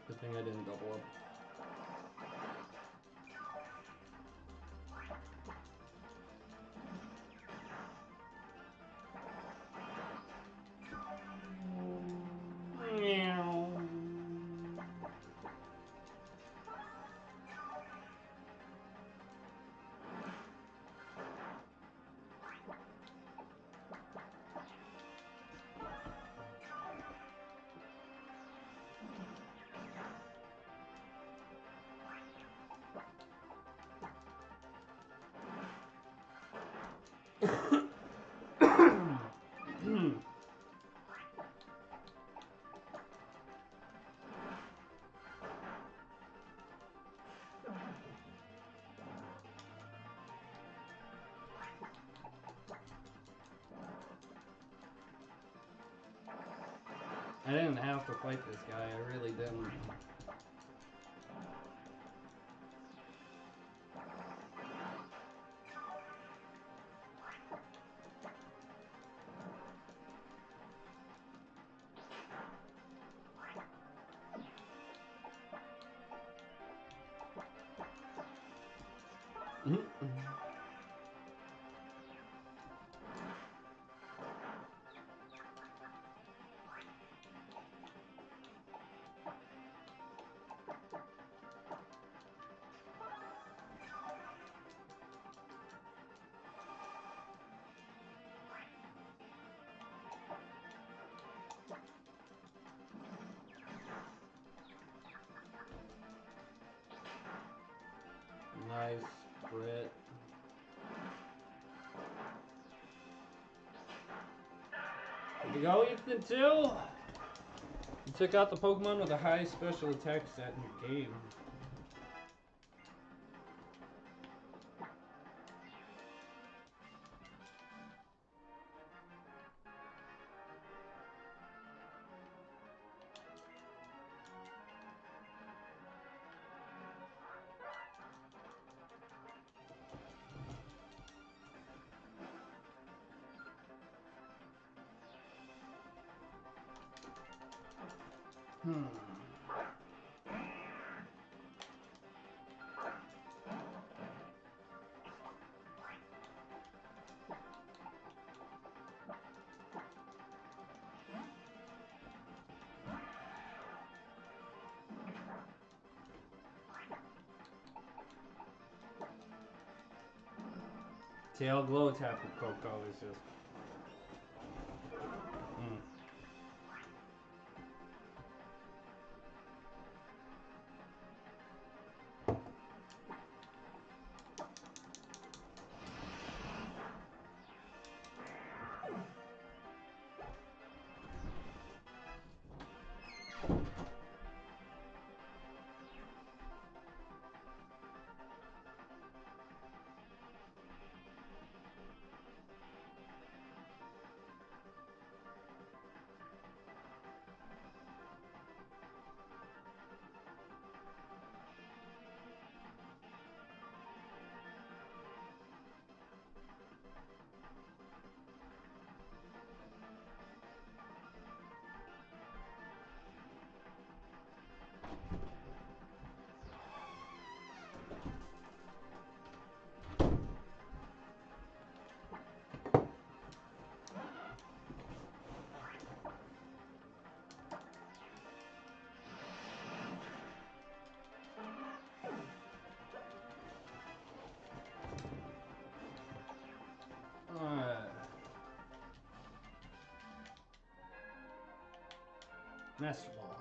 Good thing I didn't double up. I didn't have to fight this guy, I really didn't. Nice, Brit. Here we go, Ethan 2! You took out the Pokemon with the highest special attack stat in the game. Tail glow tap with Coco is just... Master Ball.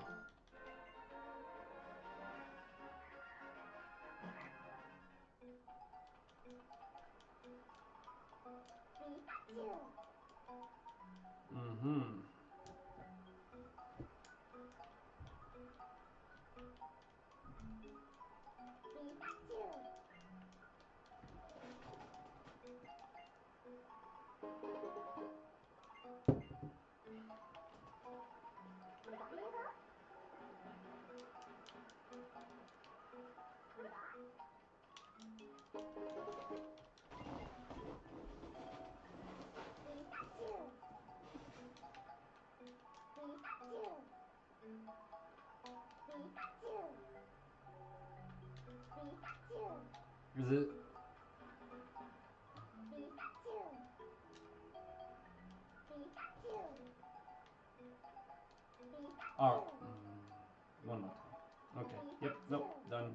Is it? Oh. One more time. Okay. Yep. Nope. Done.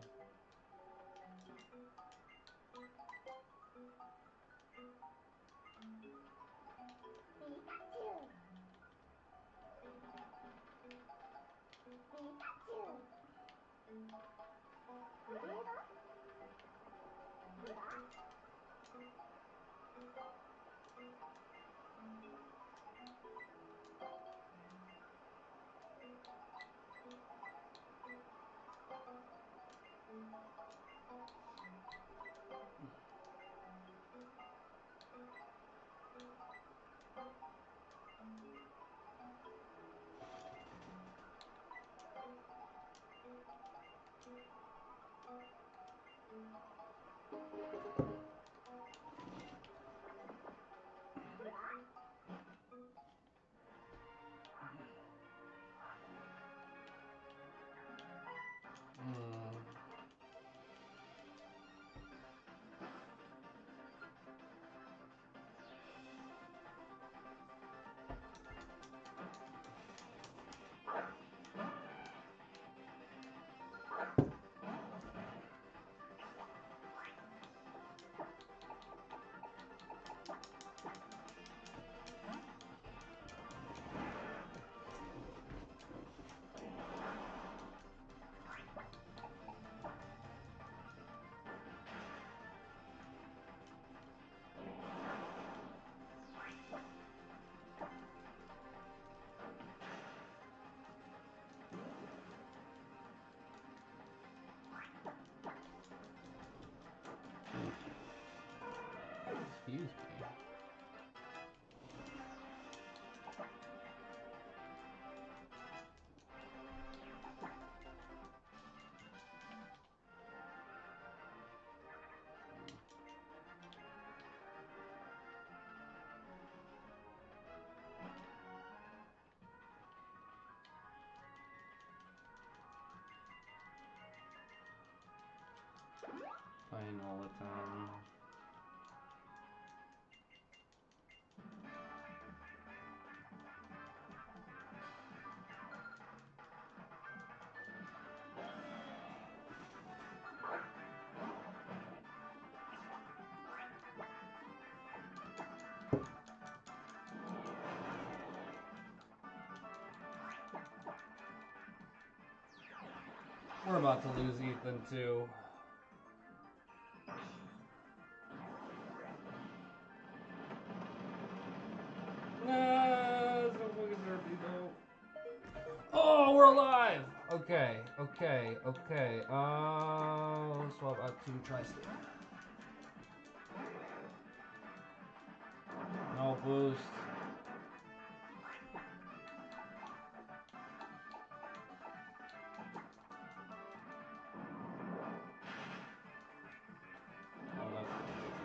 Excuse me. Final time. We're about to lose Ethan too. Nah, it's no fucking derpy though. Oh, we're alive! Okay, okay, okay. Swap out to Tri-State. No boost. Oh, that's a chunk.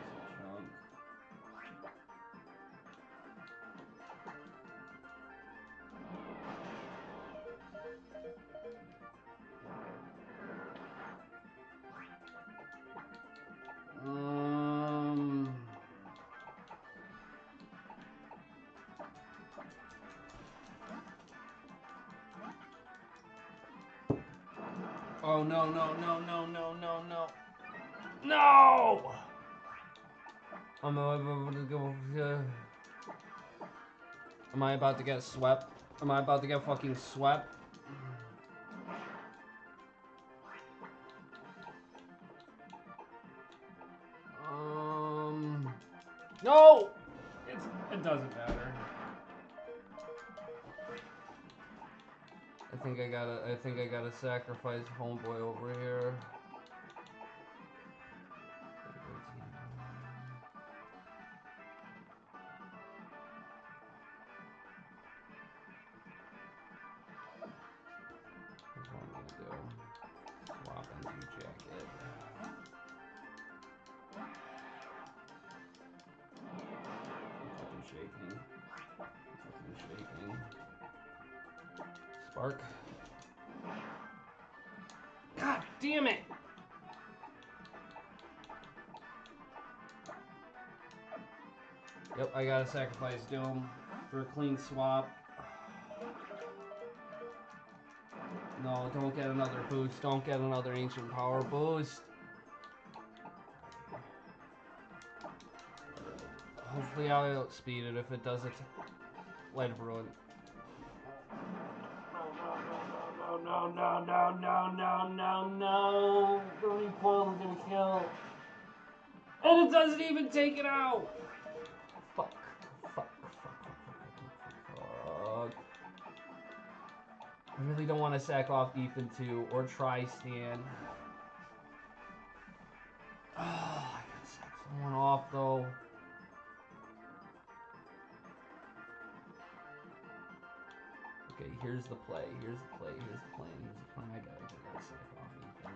Oh no no no no no no no no! Am I about to get swept? Am I about to get fucking swept? No! It doesn't matter. I think I gotta sacrifice homeboy over here. Here's what I'm gonna do. Swap into jacket. I'm fucking shaking. I'm fucking shaking. Spark. God damn it! Yep, I gotta sacrifice Doom for a clean swap. No, don't get another boost. Don't get another ancient power boost. Hopefully I'll outspeed it. If it does, it's Light of Ruin. No, no, no, no, no, no, no, no. The recoil is gonna kill. And it doesn't even take it out. Fuck. I really don't want to sack off Ethan too, or try Stan. Oh, I gotta sack someone off though. Okay, here's the play. Here's the play. Here's the plan. Here's the plan. I gotta sack off Ethan.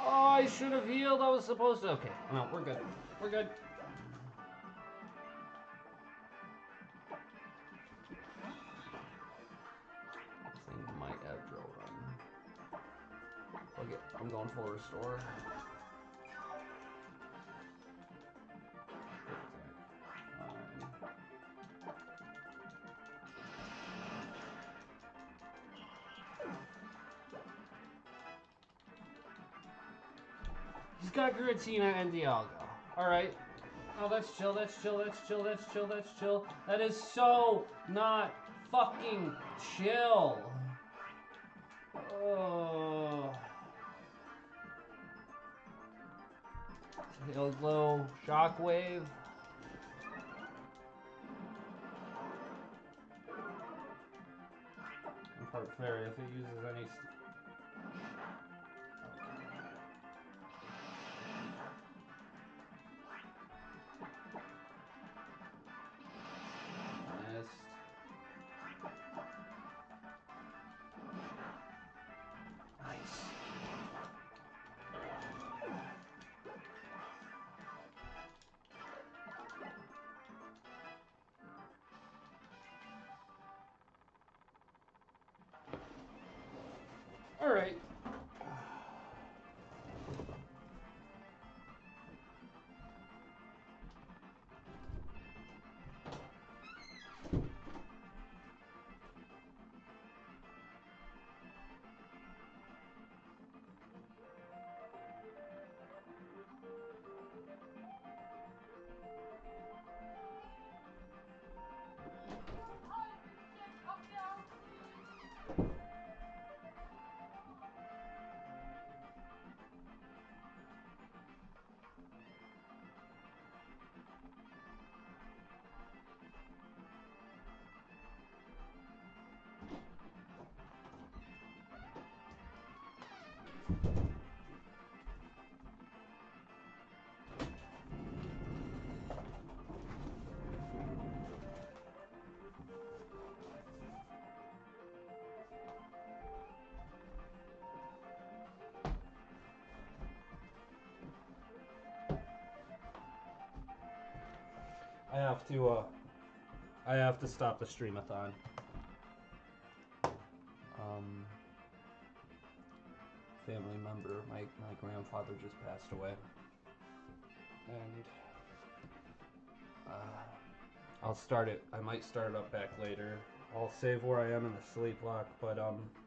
Oh, I should have healed. I was supposed to. Okay, no, we're good. We're good. This thing might have drill run. Okay, I'm going full restore. He's got Giratina and Dialga. Alright. Oh, that's chill, that's chill, that's chill, that's chill, that's chill. That is so not fucking chill. Oh. Glow, Shockwave. Part Fairy if it uses any. All right. I have to stop the Streamathon. Family member, my grandfather just passed away. And I'll start it. I might start it up back later. I'll save where I am in the sleep lock, but